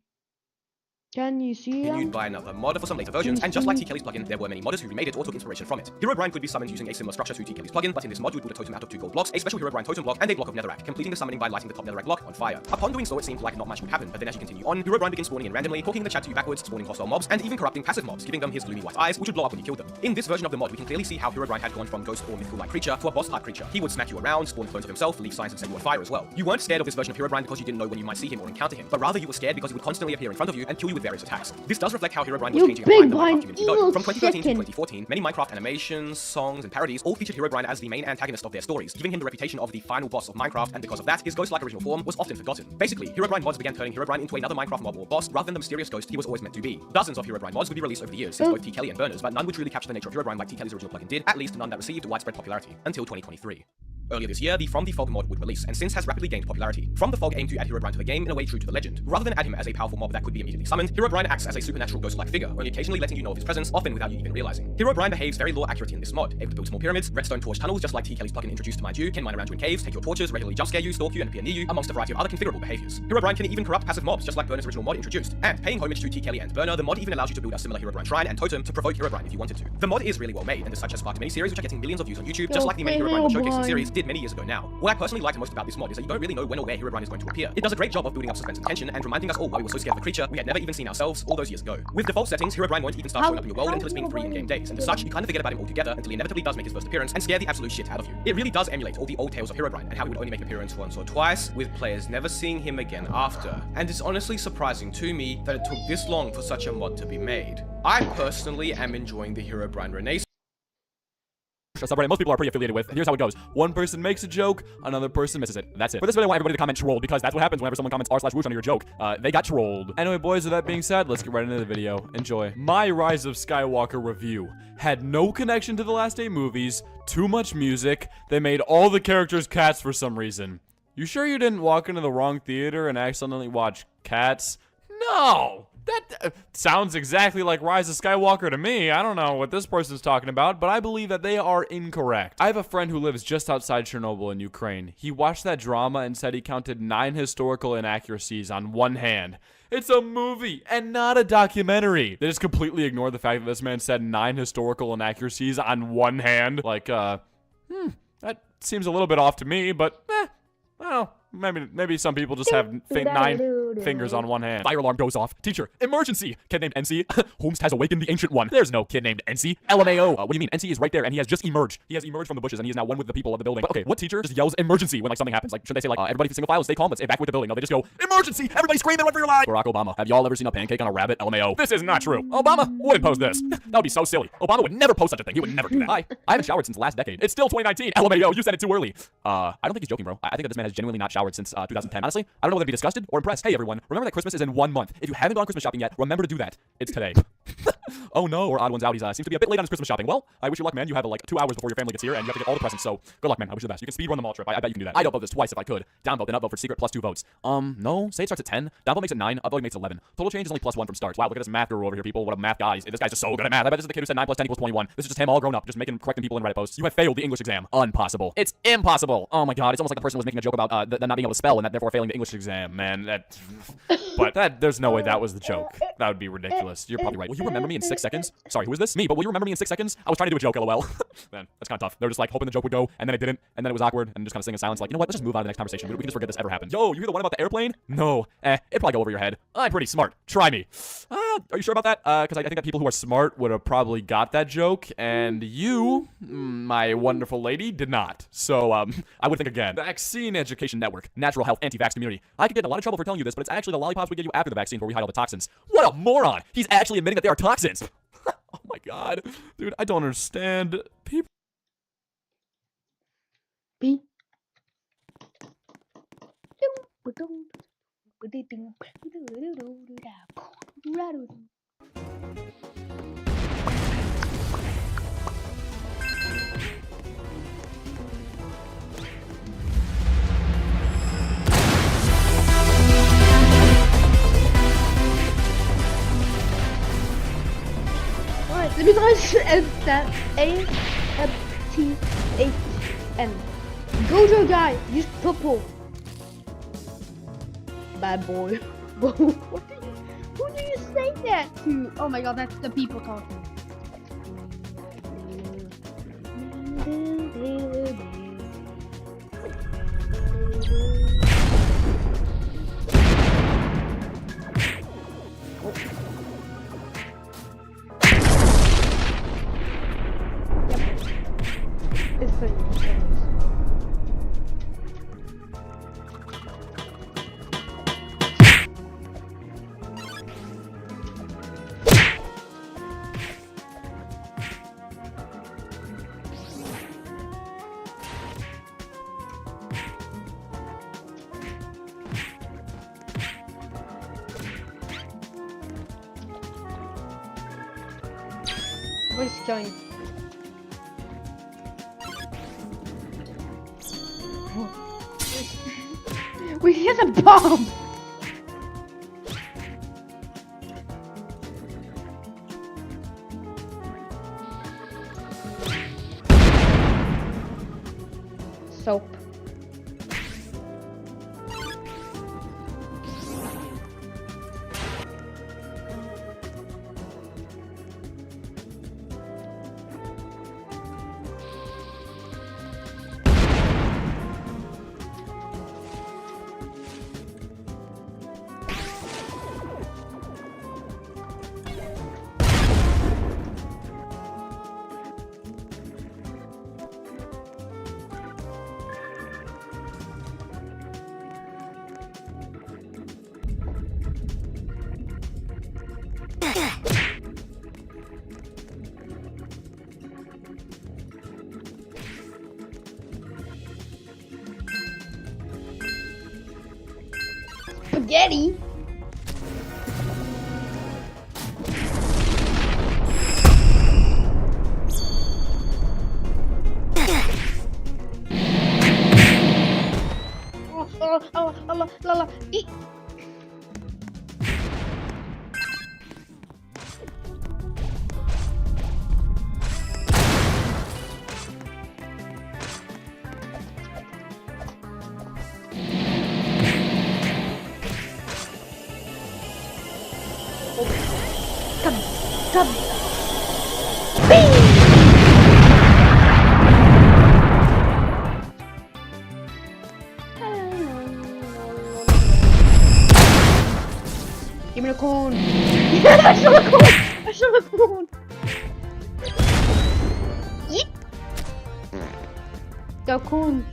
Can you see Renewed him? by another mod for some later versions, and just like T. Kelly's plugin, there were many modders who remade it or took inspiration from it. Herobrine could be summoned using a similar structure to T. Kelly's plugin, but in this mod you would build a totem out of 2 gold blocks, a special Herobrine totem block, and a block of netherrack, completing the summoning by lighting the top netherrack block on fire. Upon doing so, it seemed like not much would happen, but then as you continue on, Herobrine begins spawning in randomly, talking the chat to you backwards, spawning hostile mobs, and even corrupting passive mobs, giving them his gloomy white eyes, which would blow up when you killed them. In this version of the mod, we can clearly see how Herobrine had gone from ghost or mythical-like creature to a boss-type creature. He would smack you around, spawn clones of himself, leave signs and set you on fire as well. You weren't scared of this version of Herobrine because you didn't know when you might see him or encounter him, but rather you were scared because he would constantly appear in front of you and kill you with various attacks. This does reflect how Herobrine was changing the Minecraft community though. From 2013 to 2014, many Minecraft animations, songs, and parodies all featured Herobrine as the main antagonist of their stories, giving him the reputation of the final boss of Minecraft, and because of that, his ghost-like original form was often forgotten. Basically, Herobrine mods began turning Herobrine into another Minecraft mob or boss rather than the mysterious ghost he was always meant to be. Dozens of Herobrine mods would be released over the years since both T. Kelly and burners, but none would truly capture the nature of Herobrine like T. Kelly's original plugin did, at least none that received widespread popularity, until 2023. Earlier this year, the From the Fog mod would release, and since has rapidly gained popularity. From the Fog aimed to add Herobrine to the game in a way true to the legend. Rather than add him as a powerful mob that could be immediately summoned, Herobrine acts as a supernatural ghost-like figure, only occasionally letting you know of his presence, often without you even realizing. Herobrine behaves very lore accurate in this mod, able to build small pyramids, redstone torch tunnels just like T. Kelly's plugin introduced to Mind You, can mine around you in caves, take your torches, regularly jump scare you, stalk you, and appear near you, amongst a variety of other configurable behaviors. Herobrine can even corrupt passive mobs, just like Burner's original mod introduced. And paying homage to T. Kelly and Burner, the mod even allows you to build a similar Herobrine shrine and totem to provoke Herobrine if you wanted to. The mod is really well made, and as such has sparked many series which are getting millions of views on YouTube, just like the main Herobrine Showcasing series did many years ago now. What I personally liked most about this mod is that you don't really know when or where Herobrine is going to appear. It does a great job of building up suspense and tension and reminding us all why we were so scared of the creature we had never even seen ourselves all those years ago. With default settings, Herobrine won't even start showing up in your world until it's been 3 in-game days, and as such, you kind of forget about him altogether until he inevitably does make his first appearance and scare the absolute shit out of you. It really does emulate all the old tales of Herobrine and how he would only make an appearance once or twice, with players never seeing him again after. And it's honestly surprising to me that it took this long for such a mod to be made. I personally am enjoying the Herobrine Renaissance subreddit most people are pretty affiliated with, and here's how it goes. One person makes a joke, another person misses it. That's it. For this video, I want everybody to comment trolled, because that's what happens whenever someone comments r/whoosh on your joke. They got trolled. Anyway, boys, with that being said, let's get right into the video. Enjoy. My Rise of Skywalker review had no connection to the last 8 movies, too much music, they made all the characters cats for some reason. You sure you didn't walk into the wrong theater and accidentally watch Cats? No! That sounds exactly like Rise of Skywalker to me. I don't know what this person's talking about, but I believe that they are incorrect. I have a friend who lives just outside Chernobyl in Ukraine. He watched that drama and said he counted 9 historical inaccuracies on one hand. It's a movie and not a documentary. They just completely ignore the fact that this man said 9 historical inaccuracies on one hand. Like, that seems a little bit off to me, but, I don't know. Maybe some people just have 9 fingers on one hand. Fire alarm goes off. Teacher, emergency! Kid named NC. Holmes has awakened the Ancient One. There's no kid named NC. LMAO. What do you mean? NC is right there, and he has just emerged. He has emerged from the bushes, and he is now one with the people of the building. But okay, what teacher just yells emergency when like something happens? Like, should they say like, everybody single file, stay calm, let's evacuate the building? No, they just go, emergency! Everybody scream and run for your life! Barack Obama. Have y'all ever seen a pancake on a rabbit? LMAO. This is not true. Obama wouldn't post this. That would be so silly. Obama would never post such a thing. He would never do that. Hi. I haven't showered since last decade. It's still 2019. LMAO. You said it too early. I don't think he's joking, bro. I think that this man has genuinely not showered since 2010. Honestly, I don't know whether to be disgusted or impressed. Hey everyone, remember that Christmas is in 1 month. If you haven't gone Christmas shopping yet, remember to do that. It's today. Oh no, or Odd One's out. He seems to be a bit late on his Christmas shopping. Well, I wish you luck, man. You have like 2 hours before your family gets here, and you have to get all the presents, so good luck, man. I wish you the best. You can speedrun the mall trip. I bet you can do that. I'd upvote this twice if I could. Downvote, then upvote for secret plus 2 votes. No, say it starts at 10. Downvote makes it 9. Upvote makes it 11. Total change is only plus 1 from start. Wow, look at this math guru over here, people. What a math guy. This guy's just so good at math. I bet this is the kid who said 9 plus 10 equals 21. This is just him all grown up, just correcting people in Reddit posts. You have failed the English exam. Impossible. It's impossible. Oh my god, it's almost like the person was making a joke about the not being able to spell and that therefore failing the English exam, man. There's no way that was the joke. That would be ridiculous. You're probably right. Will you remember me in 6 seconds? Sorry, who is this? Me, but will you remember me in 6 seconds? I was trying to do a joke, lol. Man, that's kind of tough. They were just like hoping the joke would go, and then it didn't, and then it was awkward, and just kind of sing in silence like, you know what, let's just move on to the next conversation. We can just forget this ever happened. Yo, you hear the one about the airplane? No. It'd probably go over your head. I'm pretty smart. Try me. Are you sure about that? Because I think that people who are smart would have probably got that joke, and you, my wonderful lady, did not. So, I would think again. Vaccine Education Network. Natural Health Anti-Vax Community. I could get in a lot of trouble for telling you this, but it's actually the lollipops we give you after the vaccine where we hide all the toxins. What a moron! He's actually admitting that they are toxins. Oh my god. Dude, I don't understand. People. Let me try that AFTHN. Gojo guy, use purple. Bad boy. Who do you say? that too. Oh my god, that's the people talking. It's funny. What is going? We hit a bomb! Soap. Spaghetti? Oh, eat. Come. Give me the cone. Yes, I saw the cone. I saw the cone. Eat. The cone.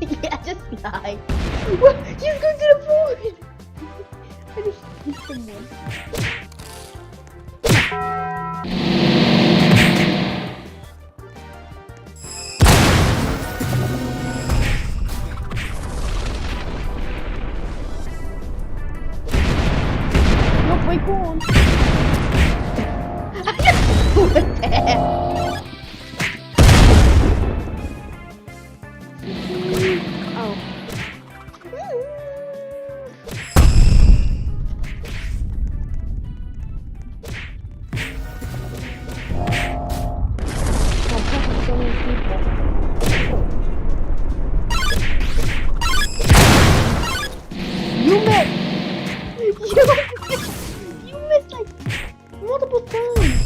Yeah, just lie. What? He's going to the void! I just hit someone. Not my phone. I just put it there. Oh. So many people. You missed like multiple times.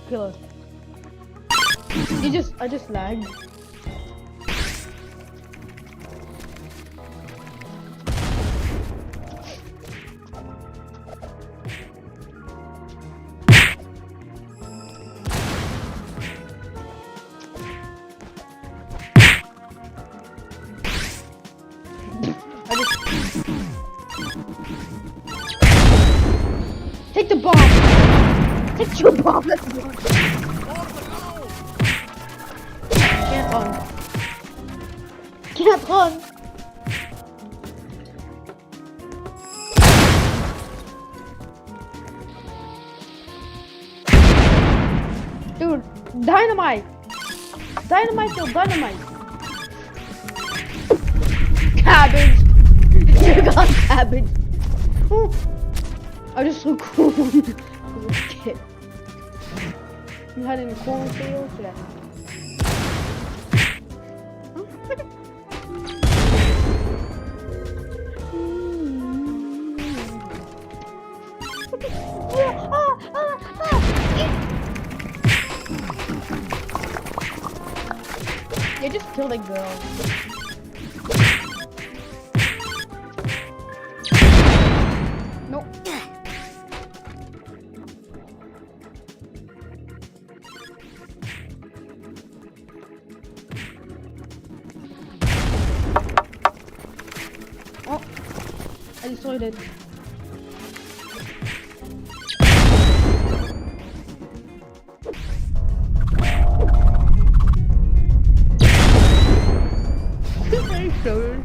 Kill us. I just lagged. I Take the bomb. Take your bomb. Let's go. Can't run. Can't run. Dude, dynamite. Dynamite kill dynamite. Cabbage. You got cabbage. Ooh. I just so cool as a kid. You had any cornfields? Yeah. Yeah, just kill the girl. Nope. Oh, I destroyed it. Sorry.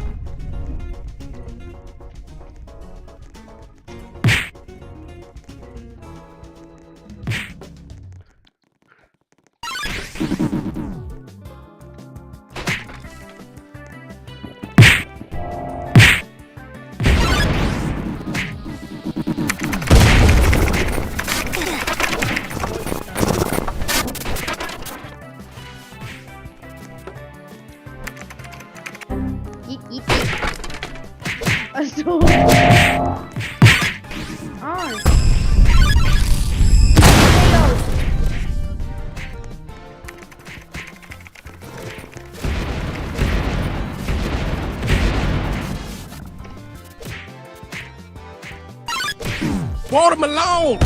Eat. I stole it. On. Watermelon!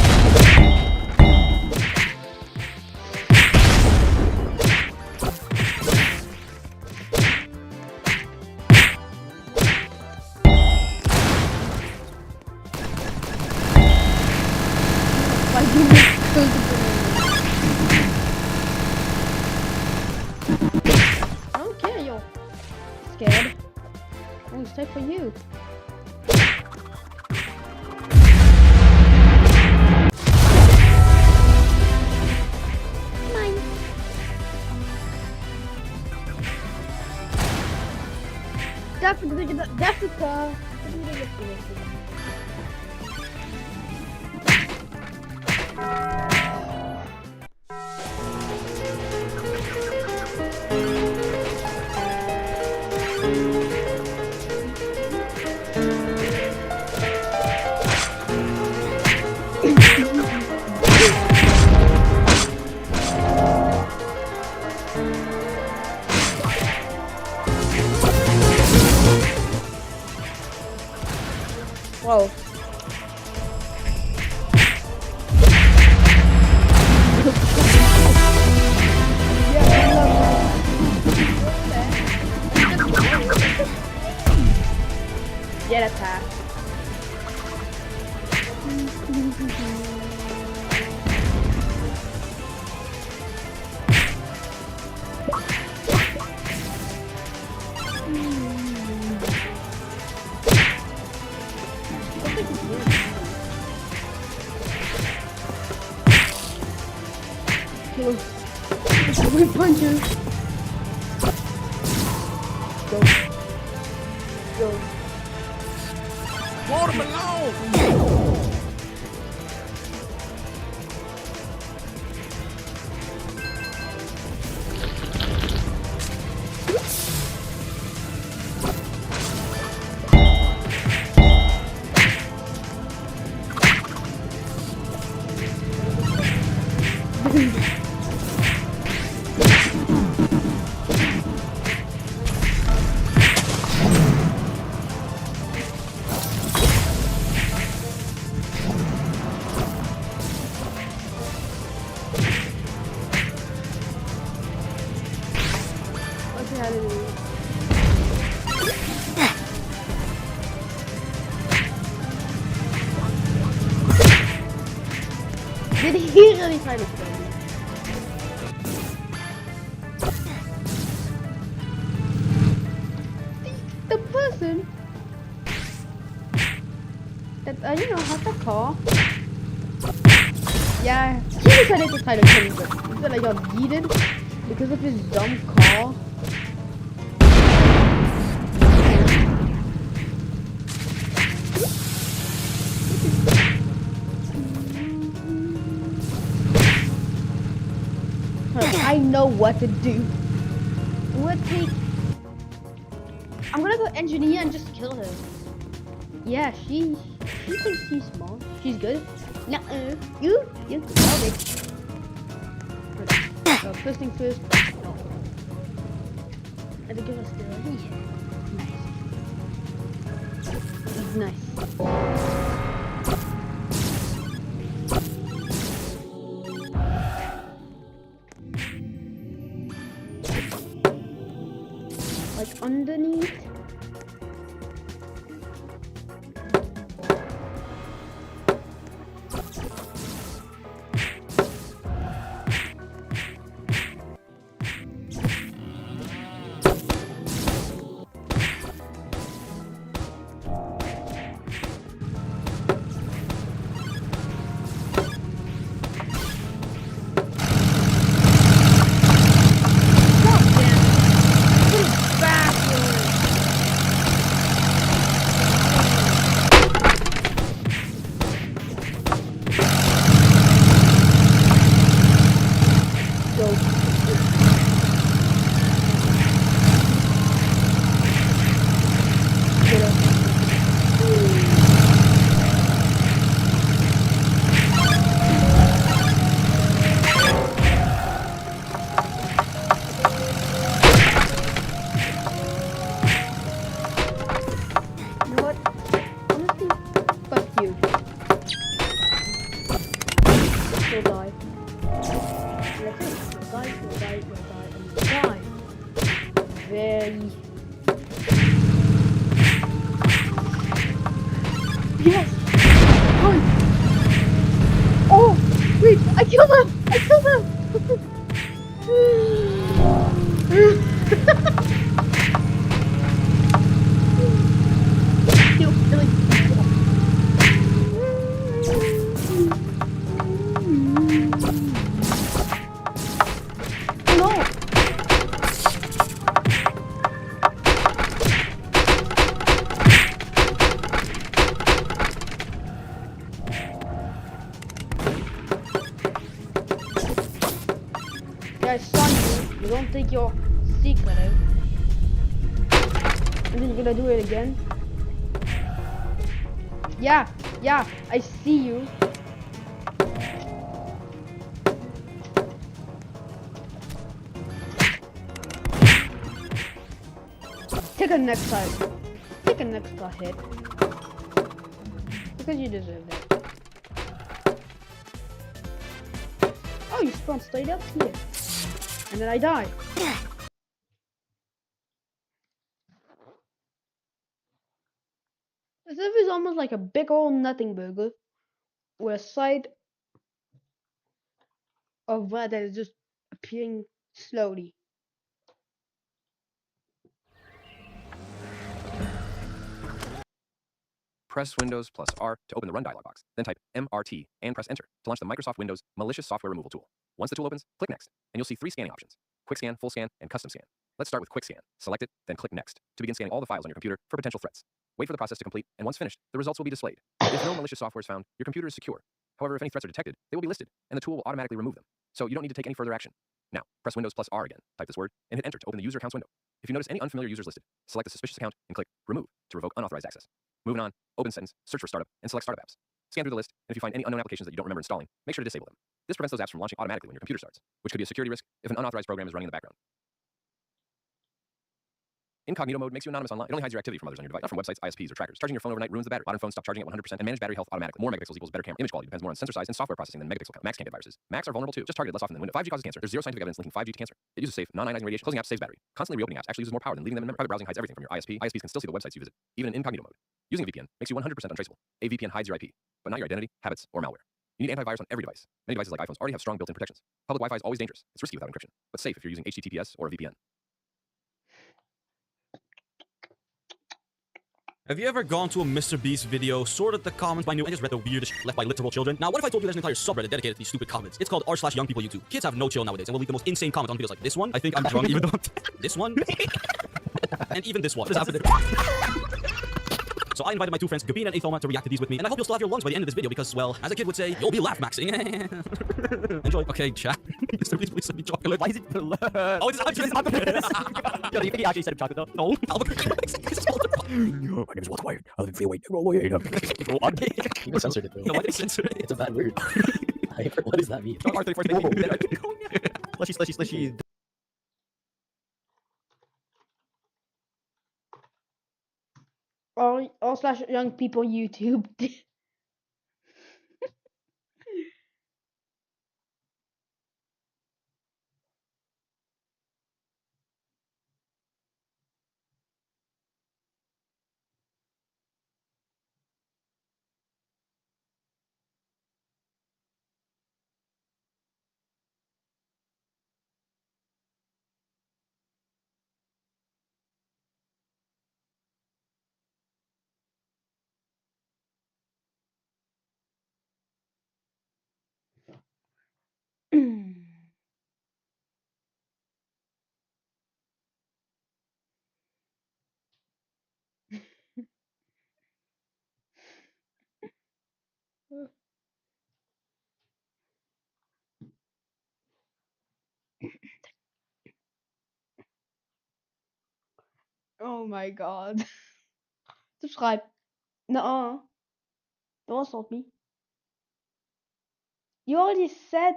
Okay, you're scared. Oh, it's time for you. Mine. That's the car. Whoa. Get attacked. We punch him. Go. Watermelon! Did he really try to kill me? The person that you know has a car. Yeah, he decided to try to kill me, but instead I got yeeted because of his dumb car. I know what to do. I'm gonna go engineer and just kill her. Yeah, she thinks she's small. She's good. Nuh-uh. You're garbage. First thing first. No. I think it was still. Yeah. Nice. Like underneath. Yes! Oh! Wait! I killed him! I killed him! Still killing people. No! I saw you. You don't think you're secretive. And then you're gonna do it again? Yeah, I see you. Take a next time. Take a next hit. Because you deserve it. Oh, you spawned straight up here. And then I die. This is almost like a big old nothing burger with a side of bread that is just appearing slowly. Press Windows plus R to open the Run dialog box. Then type MRT and press Enter to launch the Microsoft Windows Malicious Software Removal tool. Once the tool opens, click Next, and you'll see 3 scanning options: Quick Scan, Full Scan, and Custom Scan. Let's start with Quick Scan. Select it, then click Next to begin scanning all the files on your computer for potential threats. Wait for the process to complete, and once finished, the results will be displayed. If no malicious software is found, your computer is secure. However, if any threats are detected, they will be listed, and the tool will automatically remove them. So you don't need to take any further action. Now, press Windows plus R again, type this word, and hit Enter to open the User Accounts window. If you notice any unfamiliar users listed, select the suspicious account and click Remove to revoke unauthorized access. Moving on, open Settings, search for Startup, and select Startup Apps. Scan through the list, and if you find any unknown applications that you don't remember installing, make sure to disable them. This prevents those apps from launching automatically when your computer starts, which could be a security risk if an unauthorized program is running in the background. Incognito mode makes you anonymous online. It only hides your activity from others on your device, not from websites, ISPs, or trackers. Charging your phone overnight ruins the battery. Modern phones stop charging at 100%, and manage battery health automatically. More megapixels equals better camera. Image quality depends more on sensor size and software processing than megapixel count. Macs can't get viruses. Macs are vulnerable too, just targeted less often than Windows. 5G causes cancer. There's zero scientific evidence linking 5G to cancer. It uses safe, non-ionizing radiation. Closing apps saves battery. Constantly reopening apps actually uses more power than leaving them in memory. Private browsing hides everything from your ISP. ISPs can still see the websites you visit, even in incognito mode. Using a VPN makes you 100% untraceable. A VPN hides your IP, but not your identity, habits, or malware. You need antivirus on every device. Many devices like iPhones already have strong built-in protections. Public Wi-Fi is always dangerous. It's risky without encryption, but safe if you're using HTTPS or a VPN. Have you ever gone to a Mr. Beast video, sorted the comments by new, and just read the weirdest shit left by literal children? Now, what if I told you there's an entire subreddit dedicated to these stupid comments? It's called r/YoungPeopleYouTube. Kids have no chill nowadays and will leave the most insane comments on videos like this one. I think I'm drunk even though this one. And even this one. What is happening? So I invited my two friends, Gabin and Athoma, to react to these with me, and I hope you'll still have your lungs by the end of this video because, well, as a kid would say, you'll be laugh-maxing. Enjoy. Okay, chat. Mr. Please send me chocolate. Why is it blur? Oh, it's Yo, do you think he actually said chocolate though? No. Albuquerque. My name is Walter White. I live in Freeway. You censored it though. No, why did they censor it? It's a bad word. What does that mean? Slushy. r/YoungPeopleYouTube. Oh my god. Subscribe. No. Don't assault me. You already said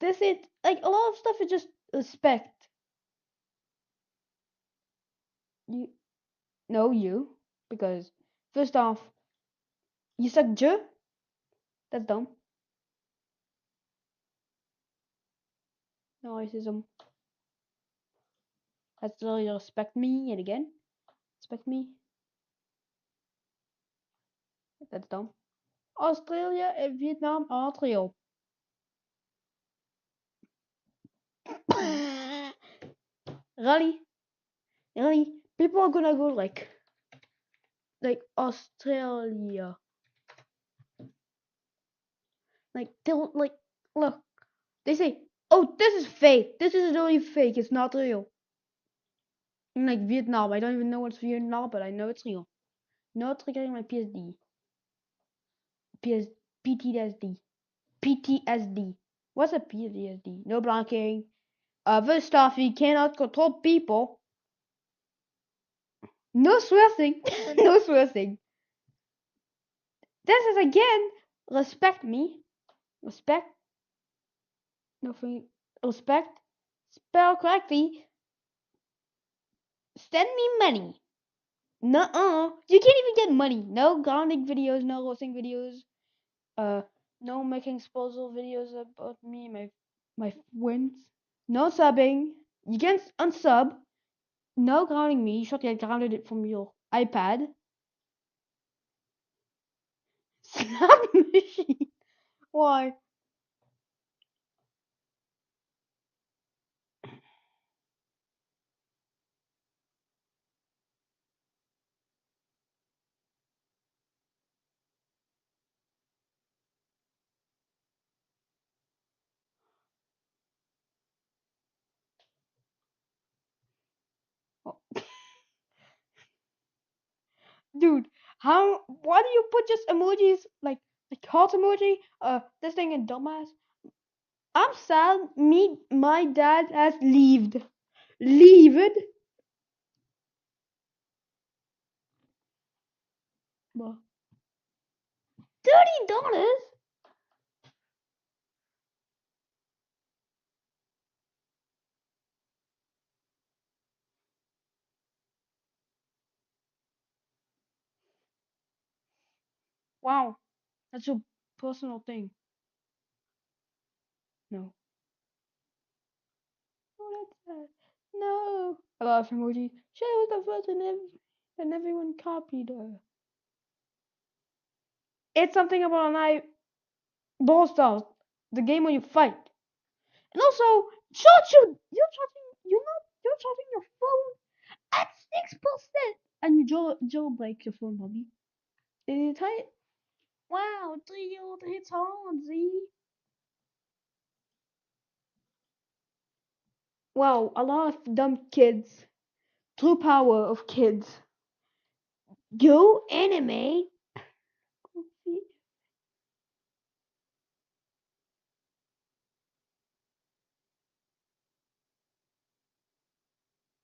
this is like a lot of stuff is just respect. You. Because first off, you suck je? That's dumb. No racism. That's literally respect me and again. Respect me. That's dumb. Australia and Vietnam are trio. Really? People are gonna go like Australia. Like they'll like look. They say, oh, this is fake. This is really fake. It's not real. And like Vietnam, I don't even know what's Vietnam, but I know it's real. No triggering my PTSD. What's a PTSD? No blocking. First off, you cannot control people. No swearing. No swearing. This is again, respect me. Respect. Nothing. Respect. Spell correctly. Send me money. Nuh-uh. You can't even get money. No grounding videos, no roasting videos. No making exposure videos about me and my friends. No subbing. You can't unsub. No grounding me. You should get grounded it from your iPad. Snap machine. Why? Dude, why do you put just emojis like heart emoji? This thing and dumbass. I'm sad. My dad has leaved. Leaved? Well, $30? Wow, that's a personal thing. No. Oh, that's sad. No. I love emoji. She was the first and everyone copied her. It's something about an eye. Brawl Stars, the game where you fight. And also, you're charging your phone at 6%, and you jailbreak your phone, Bobby. Did you try it? Wow, 3-year-old hits hard, Z. Wow, a lot of dumb kids. True power of kids. Go anime.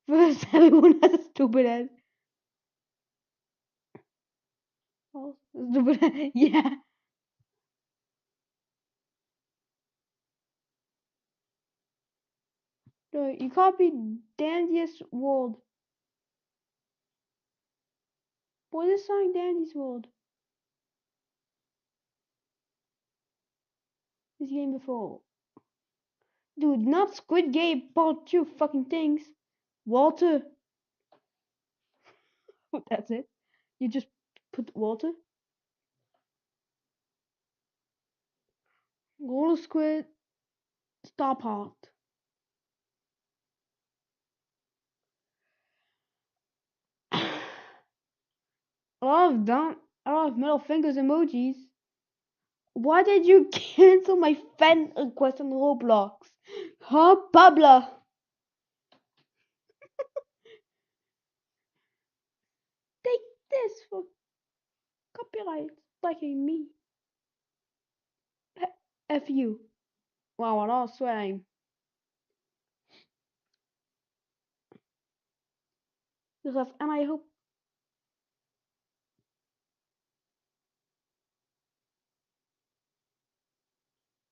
First, everyone has a stupid head. Oh, stupid head. Yeah. No, you copied Dandy's World. What is song Dandy's World? This game before. Dude, not Squid Game part 2 fucking things. Walter. That's it. You just put Walter. Roller Squid. Star Part. A lot of middle fingers emojis. Why did you cancel my fan request on Roblox? Huh, Pablo? Take this for copyright striking me. F you. Wow, a lot of swearing. And I hope.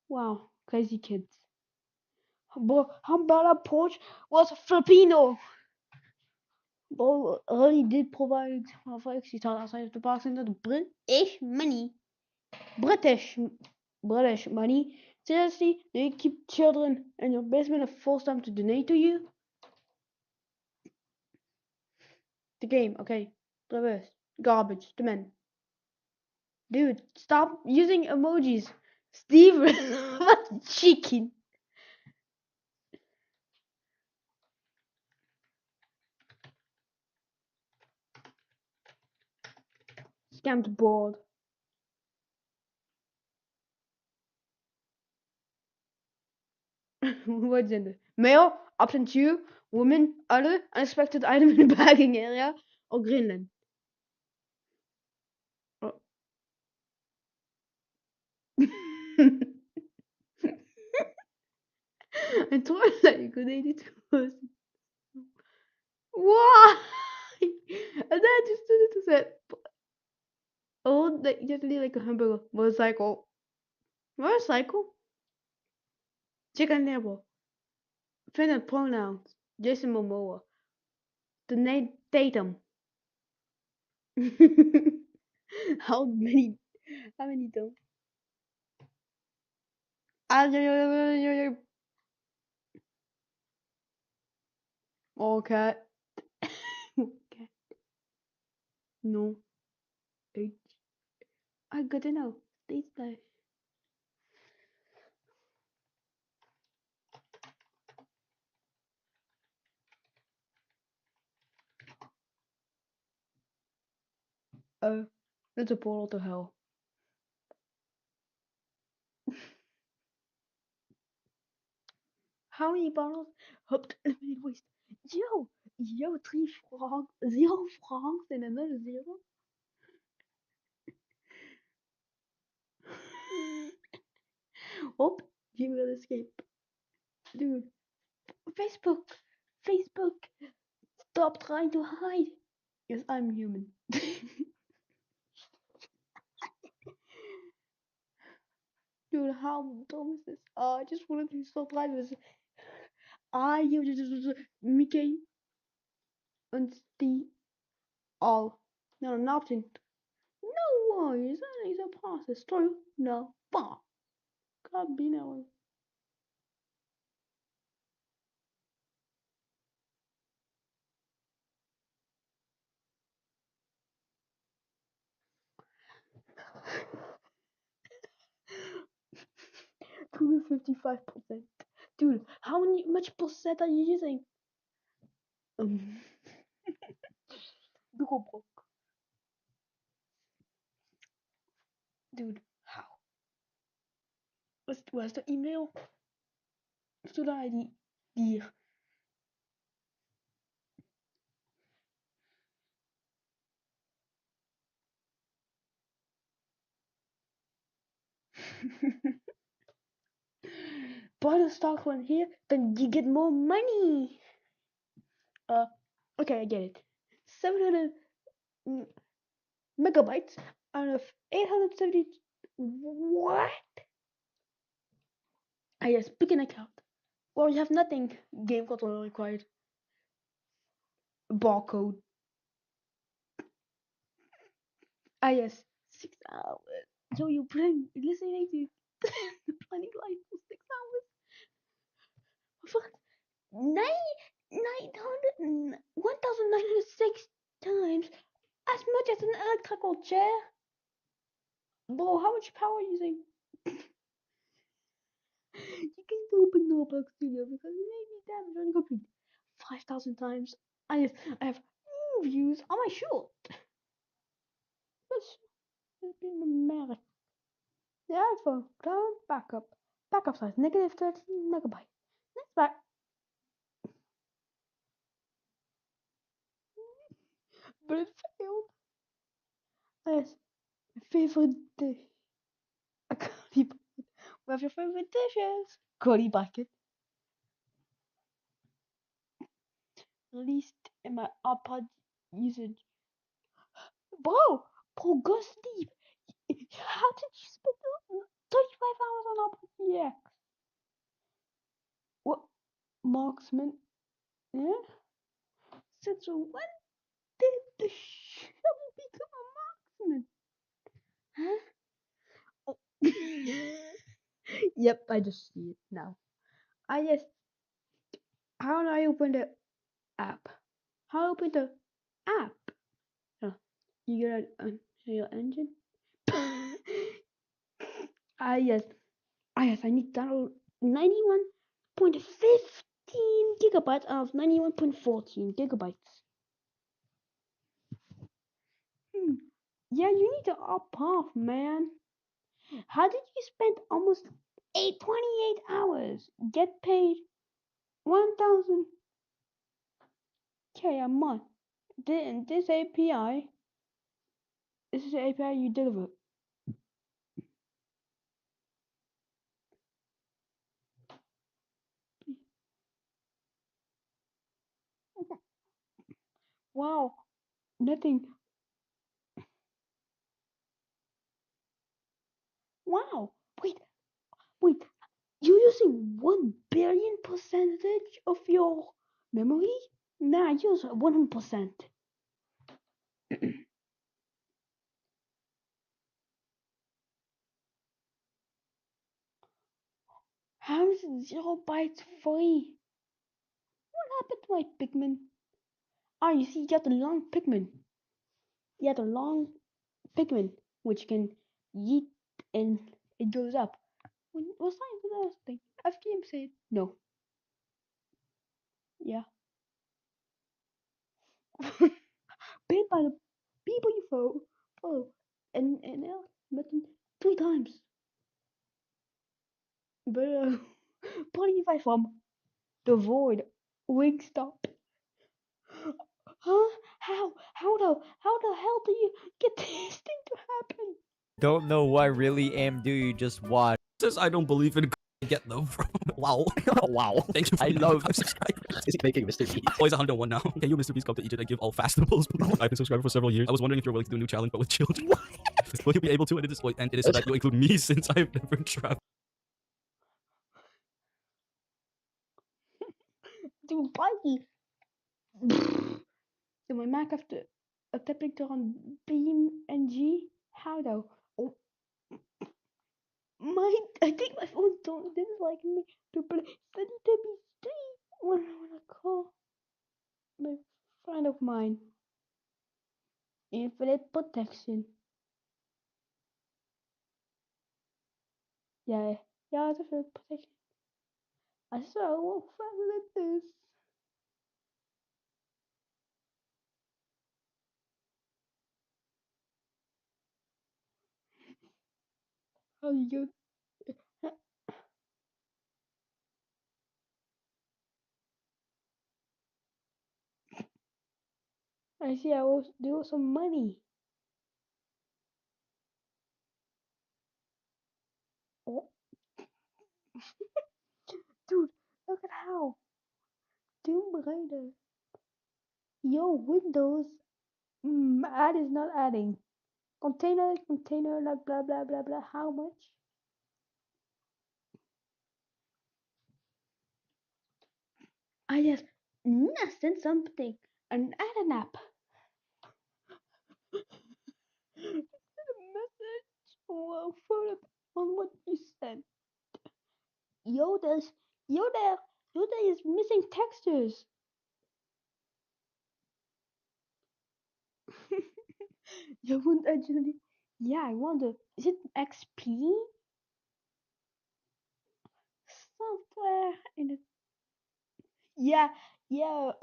Wow, crazy kids. Humberla Porch was Filipino. Bo really did provide actually outside of the box into the British money. British money. Seriously, do you keep children in your basement and force them to donate to you? The game, okay. Reverse. Garbage. The men. Dude, stop using emojis. Steve, what chicken? Scammed board. What gender? Male, option 2, woman, other, unexpected item in the bagging area, or Greenland. Oh. I told that you could edit it. Why? And then I just did it to say, oh, that you just need like a hamburger. Motorcycle. Chicken nibble. Finna pronouns. Jason Momoa. The name Tatum. How many don't? Okay. Okay. No. I gotta know. These days. It's a portal to hell. How many bottles hopped eliminated waste? Yo, 3 francs, 0 francs, and another 0. Oh, you will escape. Dude, Facebook, stop trying to hide. Yes, I'm human. Dude, how dumb is this? I just wanted to stop driving. You just Mickey and the all. No, nothing. No worries, that is a process. True. No. Bah. God be no. 255%. Dude, how much percent are you using? Bureau. Dude, how? Where's the email? Should I dire? Buy the stock one here, then you get more money. Okay, I get it. 700 megabytes out of 870. What? Ah yes, pick an account. Well, you have nothing. Game controller required. Barcode. Ah yes, 6 hours. So you playing listening to the Planning Life for 6 hours? For 1,906 times as much as an electrical chair. Bro, how much power are you using? You can open Notebook Studio because it may be damaged or incomplete 5,000 times. I have views on my shirt. Let's be numeric. The iPhone cloud backup. Backup size negative 13 megabytes. Next back. But it failed. Yes. My favorite dish. A curly bucket. What's your favorite dishes? Curly bucket. Released in my iPod usage. Bro, go sleep. How did you spend 35 hours on iPod EX? What? Marksman? Yeah? Since when did the show become a marksman? Huh? Oh. Yep, I just see it now. How do I open the app? How do I open the app? Oh, you gotta Unreal Engine. I need to download 91.15 gigabytes of 91.14 gigabytes. Yeah, you need to up off, man. How did you spend almost 28 hours? Get paid 1,000 K a month. This API. This is the API you deliver. Wow, nothing. Wow, wait. You're using 1 billion percentage of your memory? Nah, I use 100%. How is it 0 bytes free? What happened to my Pikmin? Ah, you see, you got the long Pikmin. You got the long Pikmin, which can yeet and it goes up. What's the other thing? FGM said no. Yeah. Paid by the people you follow. And button 3 times. But Spotify from the void. Wingstop. Huh? How the hell do you get this thing to happen? Don't know what really am do you just watch. Says I don't believe in get them from. Wow. Wow. Thank you for I love subscribers. Is he making Mr. Beast? Always 101 now. Can you, Mr. Beast, come to Egypt and give all fastables? I've been subscribed for several years. I was wondering if you're willing to do a new challenge, but with children. Will you be able to? And it is so that you include me since I've never traveled. Dude, buddy. Do my Mac have to attempting to run BeamNG? How though? Oh. I think my phone didn't like me to play Teletubbies 3 when I wanna call my friend of mine. Infinite protection. Yeah. Ja, te veel protection. I so will find this. How you? I see. I will do some money. Oh. Dude, look at how Tomb Raider. Yo, Windows. Add is not adding. Container, like blah blah blah blah. How much? I just nested something and add an app. Message or photo on what you sent. Yo, there is missing textures. You wouldn't actually. Yeah, I wonder. Is it XP? Software in it. Yeah,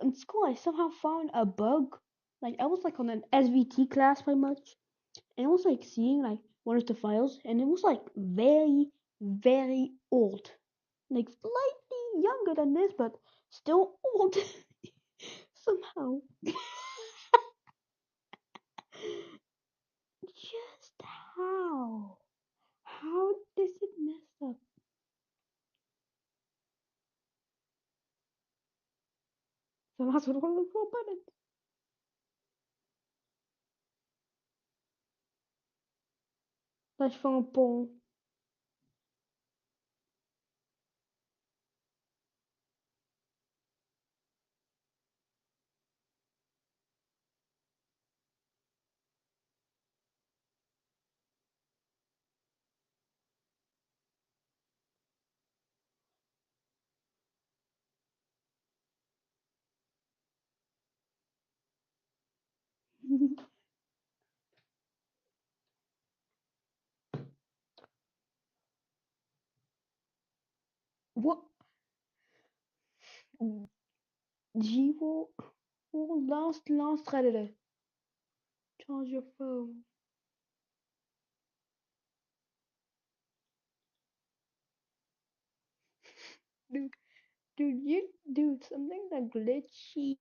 in school I somehow found a bug. Like I was like on an SVT class pretty much, and I was like seeing like one of the files, and it was like very, very old, like slightly younger than this, but still old somehow. Just how? How does it mess up? Somehow sort of look for button. Let's phone a poll. What? Jivo? Oh, last Reddit. Charge your phone. Dude, something that glitchy.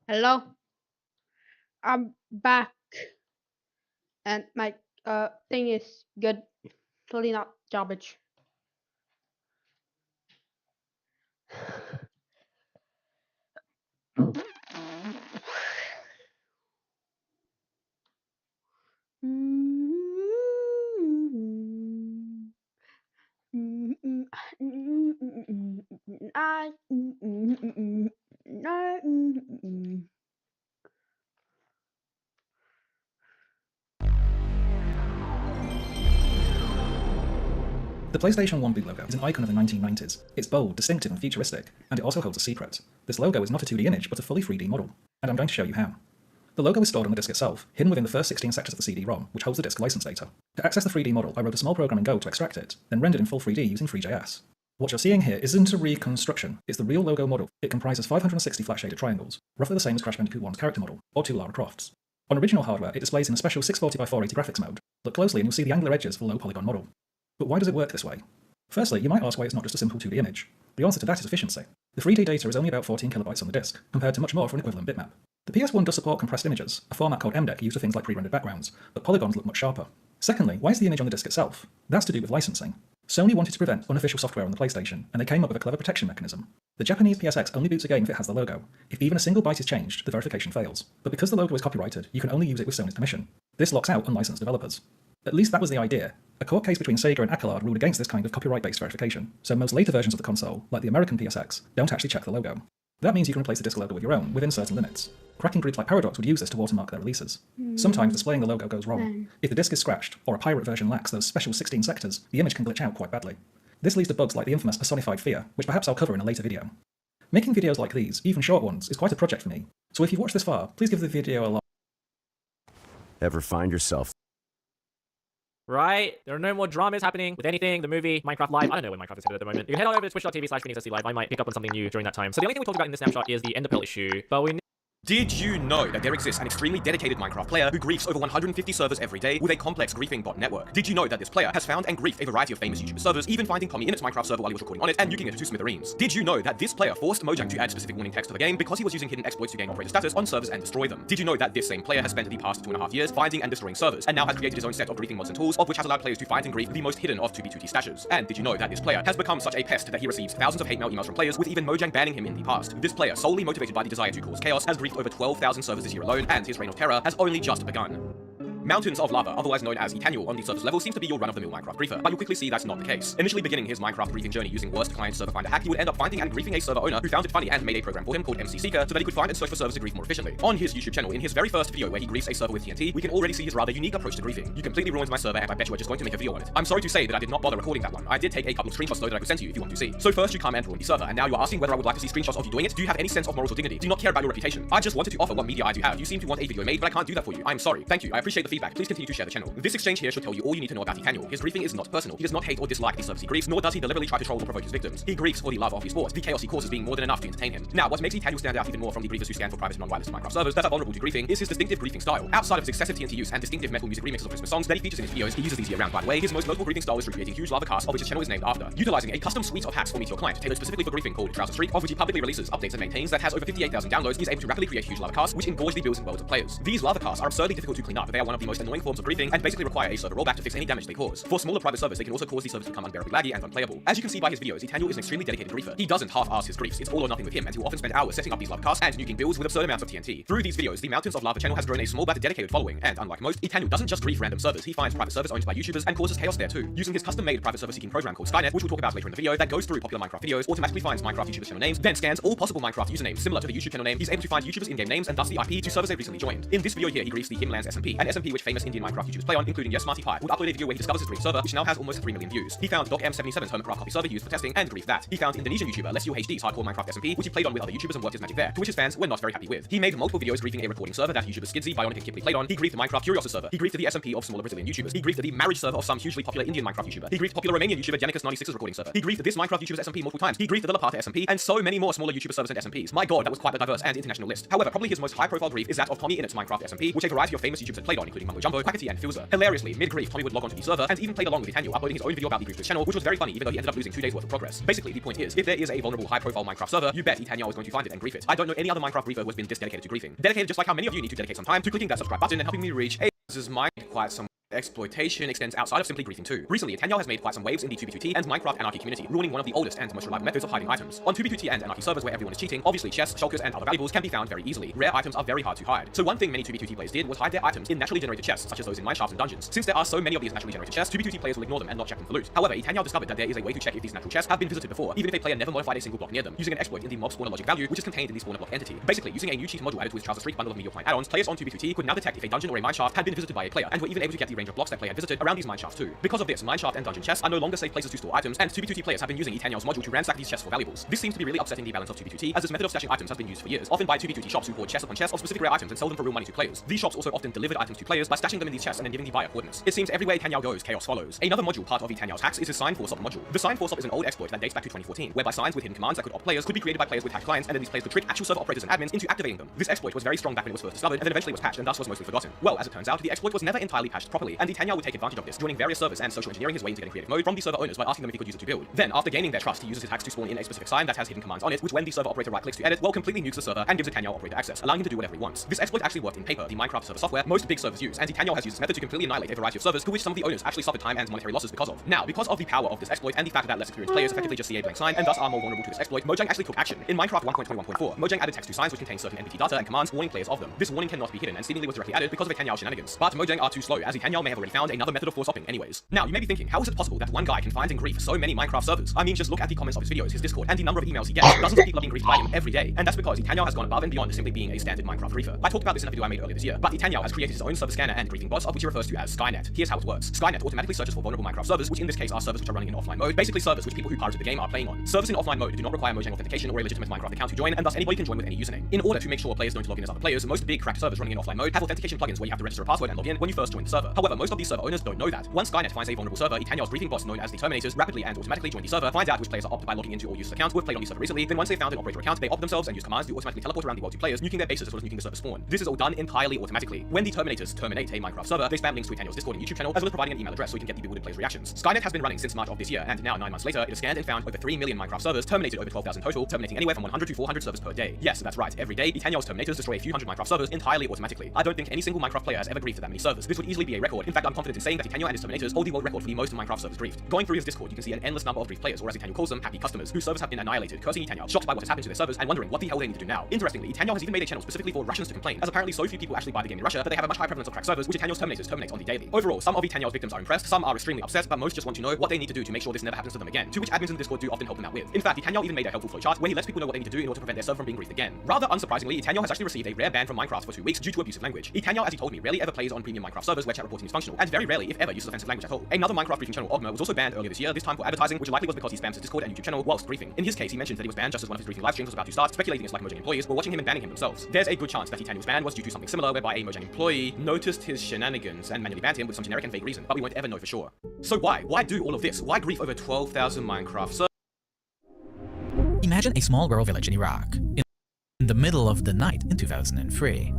Hello? I'm back. And my thing is good. Totally not garbage. The PlayStation 1 boot logo is an icon of the 1990s. It's bold, distinctive and futuristic, and it also holds a secret. This logo is not a 2D image, but a fully 3D model, and I'm going to show you how. The logo is stored on the disc itself, hidden within the first 16 sectors of the CD-ROM, which holds the disc license data. To access the 3D model, I wrote a small program in Go to extract it, then rendered in full 3D using Free.js. What you're seeing here isn't a reconstruction, it's the real logo model. It comprises 560 flat-shaded triangles, roughly the same as Crash Bandicoot 1's character model, or 2 Lara Crofts. On original hardware, it displays in a special 640x480 graphics mode. Look closely and you'll see the angular edges of a low-polygon model. But why does it work this way? Firstly, you might ask why it's not just a simple 2D image. The answer to that is efficiency. The 3D data is only about 14 kilobytes on the disk, compared to much more for an equivalent bitmap. The PS1 does support compressed images, a format called MDEC used for things like pre-rendered backgrounds, but polygons look much sharper. Secondly, why is the image on the disk itself? That's to do with licensing. Sony wanted to prevent unofficial software on the PlayStation, and they came up with a clever protection mechanism. The Japanese PSX only boots a game if it has the logo. If even a single byte is changed, the verification fails. But because the logo is copyrighted, you can only use it with Sony's permission. This locks out unlicensed developers. At least that was the idea. A court case between Sega and Accolade ruled against this kind of copyright-based verification, so most later versions of the console, like the American PSX, don't actually check the logo. That means you can replace the disc logo with your own, within certain limits. Cracking groups like Paradox would use this to watermark their releases. Sometimes displaying the logo goes wrong. If the disc is scratched, or a pirate version lacks those special 16 sectors, the image can glitch out quite badly. This leads to bugs like the infamous personified fear, which perhaps I'll cover in a later video. Making videos like these, even short ones, is quite a project for me, so if you've watched this far, please give the video a like. Ever find yourself Right? There are no more dramas happening with anything, the movie, Minecraft Live. I don't know where Minecraft is headed at the moment. You can head on over to twitch.tv/PhoenixSC Live. I might pick up on something new during that time. So the only thing we talked about in this snapshot is the Enderpearl issue, but we Did you know that there exists an extremely dedicated Minecraft player who griefs over 150 servers every day with a complex griefing bot network? Did you know that this player has found and griefed a variety of famous YouTuber servers, even finding Tommy in its Minecraft server while he was recording on it and nuking it to smithereens? Did you know that this player forced Mojang to add specific warning text to the game because he was using hidden exploits to gain operator status on servers and destroy them? Did you know that this same player has spent the past 2.5 years finding and destroying servers and now has created his own set of griefing mods and tools, of which has allowed players to find and grief the most hidden of 2B2T stashes? And did you know that this player has become such a pest that he receives thousands of hate mail emails from players, with even Mojang banning him in the past? This player, solely motivated by the desire to cause chaos, has griefed over 12,000 servers this year alone, and his reign of terror has only just begun. Mountains of Lava, otherwise known as Etaniel on the surface level, seems to be your run-of-the-mill Minecraft griefer, but you'll quickly see that's not the case. Initially beginning his Minecraft griefing journey using worst client server finder hack, he would end up finding and griefing a server owner who found it funny and made a program for him called MC Seeker so that he could find and search for servers to grief more efficiently. On his YouTube channel, in his very first video where he griefs a server with TNT, we can already see his rather unique approach to griefing. You completely ruined my server and I bet you are just going to make a video on it. I'm sorry to say that I did not bother recording that one. I did take a couple of screenshots though that I could send to you if you want to see. So first you come and ruin the server, and now you're asking whether I would like to see screenshots of you doing it? Do you have any sense of morals or dignity? Do you not care about your reputation? I just wanted to offer what media I do have. You seem to want a video made, but I can't do that for you. I'm sorry. Thank you. I appreciate the feedback. Please continue to share the channel. This exchange here should tell you all you need to know about Etaniel. His griefing is not personal. He does not hate or dislike the service he griefs, nor does he deliberately try to troll or provoke his victims. He griefs for the love of his sport, the chaos he causes being more than enough to entertain him. Now, what makes Etaniel stand out even more from the griefers who scan for private non-wireless Minecraft servers that are vulnerable to griefing is his distinctive griefing style. Outside of his excessive TNT use and distinctive metal music remixes of Christmas songs that he features in his videos, he uses these year-round, by the way. His most notable griefing style is through creating huge lava casts, of which his channel is named after. Utilizing a custom suite of hacks for Meteor Client, tailored specifically for griefing called Trouser Streak, of which he publicly releases, updates and maintains, that has over 58,000 downloads, he is able to rapidly create huge lava casts, which engorge the builds and worlds of players. These lava casts are absurdly difficult to clean up, but they are one of the most annoying forms of griefing, and basically require a server rollback to fix any damage they cause. For smaller private servers, they can also cause these servers to become unbearably laggy and unplayable. As you can see by his videos, Etaniel is an extremely dedicated griefer. He doesn't half-ass his griefs, it's all or nothing with him, and he will often spend hours setting up these lava casts and nuking builds with absurd amounts of TNT. Through these videos, the Mountains of Lava channel has grown a small but dedicated following, and unlike most, Etaniel doesn't just grief random servers, he finds private servers owned by YouTubers and causes chaos there too. Using his custom-made private server-seeking program called Skynet, which we'll talk about later in the video, that goes through popular Minecraft videos, automatically finds Minecraft YouTubers' channel names, then scans all possible Minecraft usernames similar to the YouTube channel name. He's able to find YouTubers' in-game names and thus the IP to servers they've recently joined. In this video here, he griefs the Himlands SMP, an SMP which famous Indian Minecraft YouTubers play on, including Yes Smarty Pie, would upload a video where he discovers his grief server, which now has almost 3 million views. He found DocM77's Hermitcraft copy server used for testing and griefed that. He found Indonesian YouTuber LesUHD's hardcore Minecraft SMP, which he played on with other YouTubers and worked his magic there, to which his fans were not very happy with. He made multiple videos griefing a recording server that YouTubers Skidsy, Bionic and Kipley played on. He griefed the Minecraft Curiosity server. He griefed the SMP of smaller Brazilian YouTubers. He griefed the marriage server of some hugely popular Indian Minecraft YouTuber. He griefed popular Romanian YouTuber Janicus96's recording server. He griefed this Minecraft YouTuber's SMP multiple times. He griefed the Lapata SMP, and so many more smaller YouTuber servers and SMPs. My god, that was quite a diverse and international list. However, probably his most high-profile grief is that of Tommy Innit's Minecraft SMP, which a variety of famous YouTubers had played on, including including Mumbo Jumbo, Quackity, and Filzer. Hilariously, mid-grief, Tommy would log onto the server and even played along with Etaniel, uploading his own video about the grief to his channel, which was very funny, even though he ended up losing 2 days worth of progress. Basically, the point is, if there is a vulnerable, high-profile Minecraft server, you bet Etaniel is going to find it and grief it. I don't know any other Minecraft griefer who has been this dedicated to griefing. Dedicated just like how many of you need to dedicate some time to clicking that subscribe button and helping me reach a mind quite some exploitation extends outside of simply griefing too. Recently, Etaniel has made quite some waves in the 2b2t and Minecraft Anarchy community, ruining one of the oldest and most reliable methods of hiding items. On 2b2t and Anarchy servers where everyone is cheating, obviously chests, shulkers, and other valuables can be found very easily. Rare items are very hard to hide. So one thing many 2b2t players did was hide their items in naturally generated chests, such as those in mineshafts and dungeons. Since there are so many of these naturally generated chests, 2b2t players will ignore them and not check them for loot. However, Etaniel discovered that there is a way to check if these natural chests have been visited before, even if a player never modified a single block near them, using an exploit in the mob spawner logic value, which is contained in the spawner block entity. Basically, using a new cheat module added to his Trouser Streak bundle of Meteor Client add-ons, players on 2b2t could now detect if a dungeon or a mineshaft had been visited by a player, and were even able to get the range of blocks that player had visited around these mineshafts too. Because of this, mineshaft and dungeon chests are no longer safe places to store items, and 2b2t players have been using Etaniel's module to ransack these chests for valuables. This seems to be really upsetting the balance of 2b2t, as this method of stashing items has been used for years, often by 2b2t shops who hoard chest upon chest of specific rare items and sell them for real money to players. These shops also often delivered items to players by stashing them in these chests and then giving the buyer coordinates. It seems everywhere Etaniel goes, chaos follows. Another module part of Etaniel's hacks is his Sign Force Up module. The Sign Force Up is an old exploit that dates back to 2014, whereby signs with hidden commands that could opt players could be created by players with hacked clients, and then these players could trick actual server operators and admins into activating them. This exploit was very strong back when it was first discovered, and then eventually was patched and thus was mostly forgotten. Well, as it turns out, the exploit was never entirely patched properly, and Etaniel would take advantage of this, joining various servers and social engineering his way into getting creative mode from the server owners by asking them if he could use it to build. Then, after gaining their trust, he uses his hacks to spawn in a specific sign that has hidden commands on it, which when the server operator right-clicks to edit, well, completely nukes the server and gives Etaniel operator access, allowing him to do whatever he wants. This exploit actually worked in Paper, the Minecraft server software most big servers use, and Etaniel has used this method to completely annihilate a variety of servers to which some of the owners actually suffered time and monetary losses because of. Now, because of the power of this exploit and the fact that less experienced players effectively just see a blank sign and thus are more vulnerable to this exploit, Mojang actually took action. In Minecraft 1.21.4, Mojang added text to signs which contain certain NPT data and commands warning players of them. This warning cannot be hidden and seemingly was directly added because of Etaniel shenanigans. But Mojang are too slow, as Etaniel may have already found another method of force hopping anyways. Now, you may be thinking, how is it possible that one guy can find and grief so many Minecraft servers? I mean, just look at the comments of his videos, his Discord, and the number of emails he gets. Dozens of people are being griefed by him every day, and that's because Etaniel has gone above and beyond simply being a standard Minecraft griefer. I talked about this in a video I made earlier this year, but Etaniel has created his own server scanner and griefing bots, of which he refers to as Skynet. Here's how it works. Skynet automatically searches for vulnerable Minecraft servers, which in this case are servers which are running in offline mode, basically servers which people who pirated the game are playing on. Servers in offline mode do not require Mojang authentication or a legitimate Minecraft account to join, and thus anybody can join with any username. In order to make sure players don't log in as other players, most big cracked servers running in offline mode have authentication plugins where you have to register a password and log in when you first join the server. However, most of these server owners don't know that. Once Skynet finds a vulnerable server, Etaniel's griefing bots known as the Terminators rapidly and automatically join the server, find out which players are opted by logging into all users' accounts who have played on the server recently, then once they've found an operator account, they opt themselves and use commands to automatically teleport around the world to players, nuking their bases as well as nuking the server spawn. This is all done entirely automatically. When the Terminators terminate a Minecraft server, they spam links to Etaniel's Discord and YouTube channel, as well as providing an email address so you can get the bewildered players' reactions. Skynet has been running since March of this year, and now 9 months later, it has scanned and found over 3 million Minecraft servers, terminated over 12,000 total, terminating anywhere from 100 to 400 servers per day. Yes, that's right, every day, Etaniel's Terminators destroy a few hundred Minecraft servers entirely automatically. I don't think any single Minecraft player has ever griefed that many servers. This would easily be a record. In fact, I'm confident in saying that Etaniel and his Terminators hold the world record for the most Minecraft servers griefed. Going through his Discord, you can see an endless number of griefed players, or as Etaniel calls them, happy customers, whose servers have been annihilated, cursing Etaniel, shocked by what has happened to their servers, and wondering what the hell they need to do now. Interestingly, Etaniel has even made a channel specifically for Russians to complain, as apparently so few people actually buy the game in Russia that they have a much higher prevalence of cracked servers, which Etaniel's Terminators terminate on the daily. Overall, some of Etaniel's victims are impressed, some are extremely upset, but most just want to know what they need to do to make sure this never happens to them again, to which admins in the Discord do often help them out with. In fact, Etaniel even made a helpful flowchart where he lets people know what they need to do in order to prevent their server from being griefed again. Rather unsurprisingly, Etaniel has actually received a rare ban from Minecraft for 2 weeks due to abusive language. Etaniel, as he told me, rarely ever plays on premium Minecraft servers where chat reporting is functional, and very rarely, if ever, uses offensive language at all. Another Minecraft griefing channel, Ogma, was also banned earlier this year, this time for advertising, which likely was because he spams his Discord and YouTube channel whilst griefing. In his case, he mentioned that he was banned just as one of his griefing live streams was about to start, speculating it's like Mojang employees were watching him and banning him themselves. There's a good chance that Etaniel's ban was due to something similar, whereby a Mojang employee noticed his shenanigans and manually banned him with some generic and vague reason, but we won't ever know for sure. So why? Why do all of this? Why grief over 12,000 Minecraft servers? Imagine a small rural village in Iraq, in the middle of the night in 2003.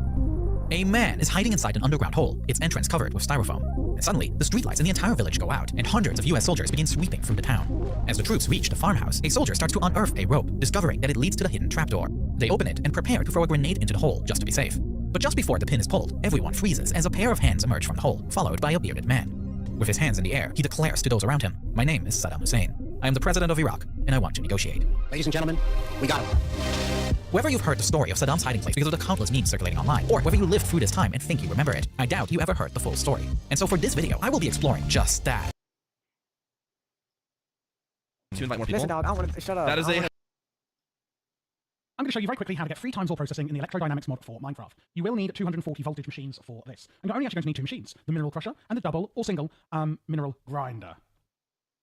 A man is hiding inside an underground hole, its entrance covered with styrofoam. And suddenly, the streetlights in the entire village go out, and hundreds of US soldiers begin sweeping through the town. As the troops reach the farmhouse, a soldier starts to unearth a rope, discovering that it leads to the hidden trapdoor. They open it and prepare to throw a grenade into the hole, just to be safe. But just before the pin is pulled, everyone freezes as a pair of hands emerge from the hole, followed by a bearded man. With his hands in the air, he declares to those around him, "My name is Saddam Hussein. I am the president of Iraq, and I want to negotiate." Ladies and gentlemen, we got him. Whether you've heard the story of Saddam's hiding place because of the countless memes circulating online, or whether you lived through this time and think you remember it, I doubt you ever heard the full story. And so for this video, I will be exploring just that. To invite more people. Listen, dog, I want to shut up. That is a I'm going to show you very quickly how to get 3 times all processing in the Electrodynamics mod for Minecraft. You will need 240 voltage machines for this. And you're only actually going to need 2 machines, the Mineral Crusher and the double or single Mineral Grinder.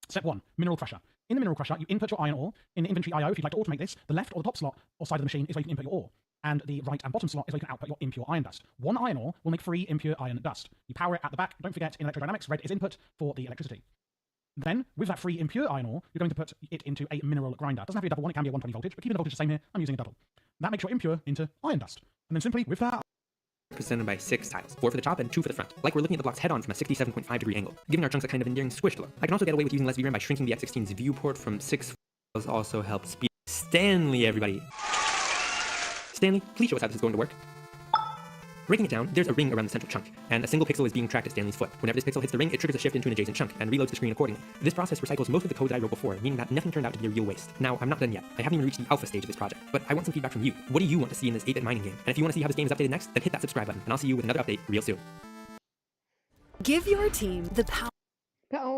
Step 1, Mineral Crusher. In the Mineral Crusher, you input your iron ore. In the inventory IO, if you'd like to automate this, the left or the top slot or side of the machine is where you can input your ore. And the right and bottom slot is where you can output your impure iron dust. 1 iron ore will make 3 impure iron dust. You power it at the back. Don't forget, in Electrodynamics, red is input for the electricity. Then, with that 3 impure iron ore, you're going to put it into a mineral grinder. It doesn't have to be a double one, it can be a 120 voltage, but keeping the voltage the same here, I'm using a double. That makes your impure into iron dust. And then simply, with that represented by 6 tiles, 4 for the top and 2 for the front, like we're looking at the blocks head-on from a 67.5 degree angle, giving our chunks a kind of endearing squish glow. I can also get away with using less VRAM by shrinking the X16's viewport from 6 files, also helps speed. Stanley, everybody! Stanley, please show us how this is going to work. Breaking it down, there's a ring around the central chunk, and a single pixel is being tracked at Stanley's foot. Whenever this pixel hits the ring, it triggers a shift into an adjacent chunk, and reloads the screen accordingly. This process recycles most of the code that I wrote before, meaning that nothing turned out to be a real waste. Now, I'm not done yet. I haven't even reached the alpha stage of this project, but I want some feedback from you. What do you want to see in this 8-bit mining game? And if you want to see how this game is updated next, then hit that subscribe button, and I'll see you with another update real soon. Give your team the power.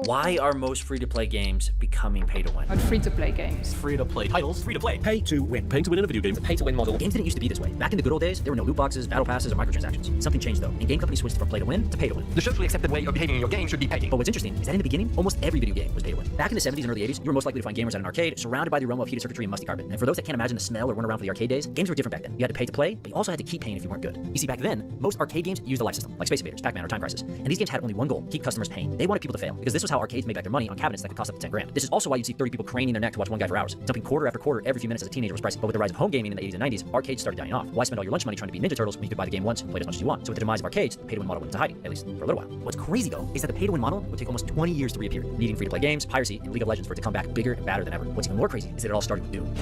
Why are most free-to-play games becoming pay-to-win? Free-to-play games. Free-to-play titles. Free-to-play. Pay to win. Paying to win in a video game. It's a pay-to-win model. Games didn't used to be this way. Back in the good old days, there were no loot boxes, battle passes, or microtransactions. Something changed though, and game companies switched from play-to-win to pay-to-win. The socially accepted way of behaving in your game should be paying. But what's interesting is that in the beginning, almost every video game was pay-to-win. Back in the 70s and early 80s, you were most likely to find gamers at an arcade, surrounded by the aroma of heated circuitry and musty carpet. And for those that can't imagine the smell or weren't around for the arcade days, games were different back then. You had to pay to play, but you also had to keep paying if you weren't good. You see, back then, most arcade games used a life system, like Space Invaders, Pac-Man, or Time Crisis. And these games had only one goal: keep customers paying. They wanted people to fail, because this was how arcades made back their money on cabinets that could cost up to 10 grand. This is also why you'd see 30 people craning their neck to watch one guy for hours. Dumping quarter after quarter every few minutes as a teenager was pricey. But with the rise of home gaming in the 80s and 90s, arcades started dying off. Why spend all your lunch money trying to be Ninja Turtles when you could buy the game once and play it as much as you want? So with the demise of arcades, the pay-to-win model went into hiding, at least for a little while. What's crazy though is that the pay-to-win model would take almost 20 years to reappear, needing free-to-play games, piracy, and League of Legends for it to come back bigger and badder than ever. What's even more crazy is that it all started with Doom.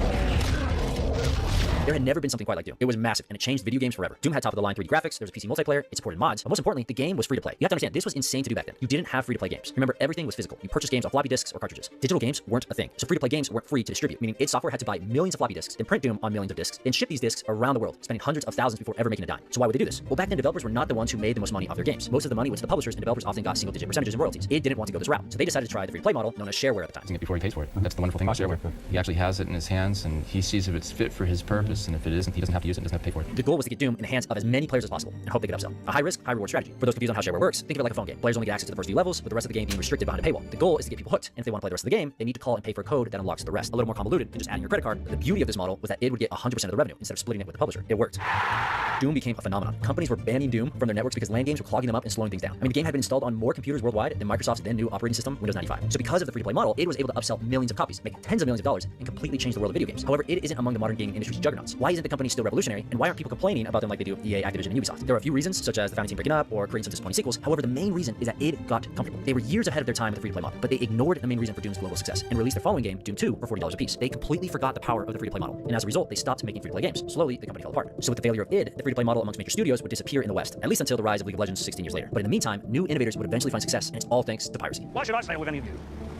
There had never been something quite like Doom. It was massive, and it changed video games forever. Doom had top-of-the-line 3D graphics, there was PC multiplayer, it supported mods, but most importantly, the game was free to play. You have to understand, this was insane to do back then. You didn't have free-to-play games. Remember, everything was physical. You purchased games off floppy disks or cartridges. Digital games weren't a thing, so free-to-play games weren't free to distribute, meaning id Software had to buy millions of floppy disks, then print Doom on millions of disks, then ship these disks around the world, spending hundreds of thousands before ever making a dime. So why would they do this? Well, back then, developers were not the ones who made the most money off their games. Most of the money went to the publishers, and developers often got single-digit percentages in royalties. Id didn't want to go this route, so they decided to try the free-to-play model, known as shareware at the time. Using it before he pays for it. That's the wonderful thing about shareware. He actually has it in his hands, and he sees if it's fit for his purpose, and if it isn't, he doesn't have to use it and doesn't have to pay for it. The goal was to get Doom in the hands of as many players as possible and hope they could upsell. A high-risk, high-reward strategy. For those confused on how shareware works, think of it like a phone game. Players only get access to the first few levels, with the rest of the game being restricted behind a paywall. The goal is to get people hooked, and if they want to play the rest of the game, they need to call and pay for a code that unlocks the rest. A little more convoluted than just adding your credit card, but the beauty of this model was that id would get 100% of the revenue instead of splitting it with the publisher. It worked. Doom became a phenomenon. Companies were banning Doom from their networks because LAN games were clogging them up and slowing things down. I mean, the game had been installed on more computers worldwide than Microsoft's then new operating system, Windows 95. So because of the free-to-play model, id was able to upsell millions of copies, make tens of millions of dollars, and completely change the world of video games. However, id isn't among the modern gaming industry's juggernauts. Why isn't the company still revolutionary, and why aren't people complaining about them like they do with EA, Activision, and Ubisoft? There are a few reasons, such as the founding team breaking up or creating some disappointing sequels. However, the main reason is that id got comfortable. They were years ahead of their time with the free-to-play model, but they ignored the main reason for Doom's global success and released their following game, Doom 2, for $40 a piece. They completely forgot the power of the free-to-play model, and as a result, they stopped making free-to-play games. Slowly, the company fell apart. So with the failure of id, the free-to-play model amongst major studios would disappear in the West, at least until the rise of League of Legends 16 years later. But in the meantime, new innovators would eventually find success, and it's all thanks to piracy. Why should I stay with any of you?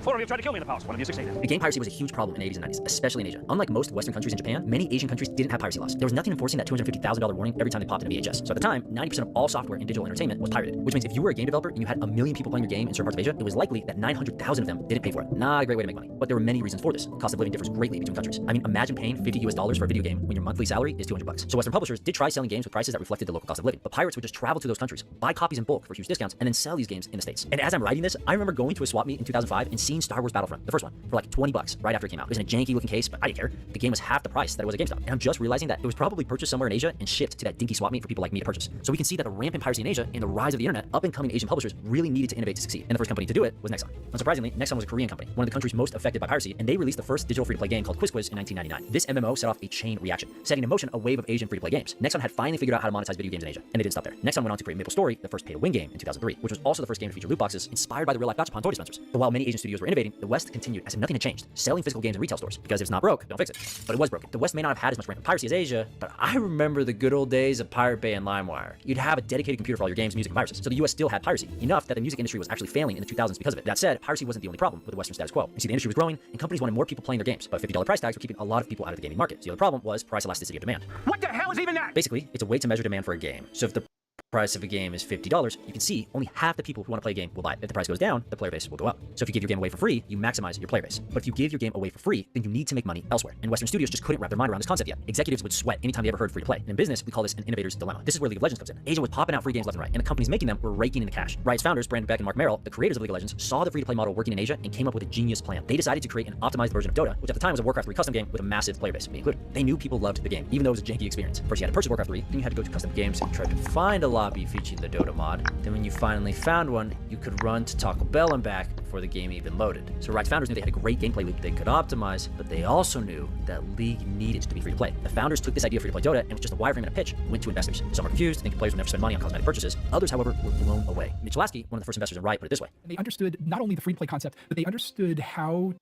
4 of you tried to kill me in the past, one of you succeeded. And game piracy was a huge problem in the 80s and 90s, especially in Asia. Unlike most Western countries and Japan, many Asian countries didn't have piracy laws. There was nothing enforcing that $250,000 warning every time they popped in a VHS. So at the time, 90% of all software in digital entertainment was pirated, which means if you were a game developer and you had a million people playing your game in certain parts of Asia, it was likely that 900,000 of them didn't pay for it. Not a great way to make money. But there were many reasons for this. Cost of living differs greatly between countries. I mean, imagine paying $50 for a video game when your monthly salary is $200. So Western publishers did try selling games with prices that reflected the local cost of living, but pirates would just travel to those countries, buy copies in bulk for huge discounts, and then sell these games in the States. And as I'm writing this, I remember going to a swap meet in 2005 and seeing Star Wars Battlefront, the first one, for like $20 right after it came out. It was in a janky looking case, but I didn't care. The game was half the price that it was at GameStop. And I'm just realizing that it was probably purchased somewhere in Asia and shipped to that dinky swap meet for people like me to purchase. So we can see that the rampant piracy in Asia and the rise of the internet, up and coming Asian publishers really needed to innovate to succeed. And the first company to do it was Nexon. Unsurprisingly, Nexon was a Korean company, one of the countries most affected by piracy, and they released the first digital free-to-play game called QuizQuiz in 1999. This MMO set off a chain reaction, setting in motion a wave of Asian free-to-play games. Nexon had finally figured out how to monetize video games in Asia, and they didn't stop there. Nexon went on to create MapleStory, the first pay-to-win game in 2003, which was also the first game to feature loot boxes inspired by the real-life gachapon toy dispensers. But while many Asian studios were innovating, the West continued as if nothing had changed, selling physical games in retail stores, because if it's not broke, don't fix it. But it was broken. The West may not have had as much rampant piracy as Asia, but I remember the good old days of Pirate Bay and LimeWire. You'd have a dedicated computer for all your games, music, and viruses. So the US still had piracy, enough that the music industry was actually failing in the 2000s because of it. That said, piracy wasn't the only problem with the Western status quo. You see, the industry was growing, and companies wanted more people playing their games, but $50 price tags were keeping a lot of people out of the gaming market. So the other problem was price elasticity of demand. What the hell is even that? Basically, it's a way to measure demand for a game. So if the price of a game is $50, you can see only half the people who want to play a game will buy it. If the price goes down, the player base will go up. So if you give your game away for free, you maximize your player base. But if you give your game away for free, then you need to make money elsewhere. And Western studios just couldn't wrap their mind around this concept yet. Executives would sweat anytime they ever heard free to play. And in business, we call this an innovator's dilemma. This is where League of Legends comes in. Asia was popping out free games left and right, and the companies making them were raking in the cash. Riot's founders, Brandon Beck and Mark Merrill, the creators of League of Legends, saw the free-to-play model working in Asia and came up with a genius plan. They decided to create an optimized version of Dota, which at the time was a Warcraft 3 custom game with a massive player base, me included. They knew people loved the game, even though it was a janky experience. First you had to purchase Warcraft 3, then you had to go to custom games and try to find a lot lobby featuring the Dota mod. Then when you finally found one, you could run to Taco Bell and back before the game even loaded. So Riot's founders knew they had a great gameplay loop they could optimize, but they also knew that League needed to be free to play. The founders took this idea of free to play Dota and with just a wireframe and a pitch, went to investors. Some were confused, thinking players would never spend money on cosmetic purchases. Others, however, were blown away. Mitch Lasky, one of the first investors in Riot, put it this way. They understood not only the free to play concept, but they understood how.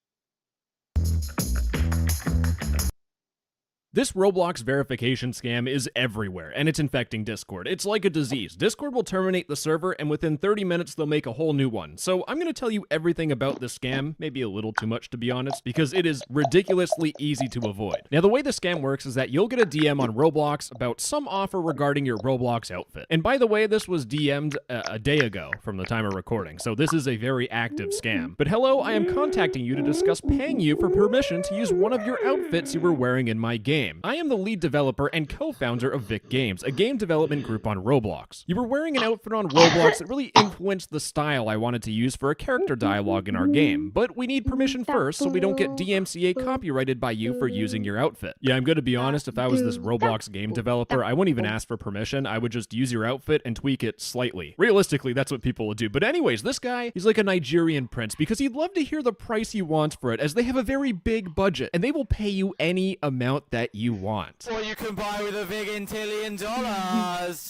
This Roblox verification scam is everywhere, and it's infecting Discord. It's like a disease. Discord will terminate the server, and within 30 minutes, they'll make a whole new one. So I'm going to tell you everything about this scam, maybe a little too much to be honest, because it is ridiculously easy to avoid. Now, the way the scam works is that you'll get a DM on Roblox about some offer regarding your Roblox outfit. And by the way, this was DM'd a day ago from the time of recording, so this is a very active scam. But hello, I am contacting you to discuss paying you for permission to use one of your outfits you were wearing in my game. I am the lead developer and co-founder of Vic Games, a game development group on Roblox. You were wearing an outfit on Roblox that really influenced the style I wanted to use for a character dialogue in our game, but we need permission first so we don't get DMCA copyrighted by you for using your outfit. Yeah, I'm gonna be honest, if I was this Roblox game developer, I wouldn't even ask for permission, I would just use your outfit and tweak it slightly. Realistically, that's what people would do. But anyways, this guy, he's like a Nigerian prince because he'd love to hear the price you want for it, as they have a very big budget, and they will pay you any amount that you want. What you can buy with a $1 billion.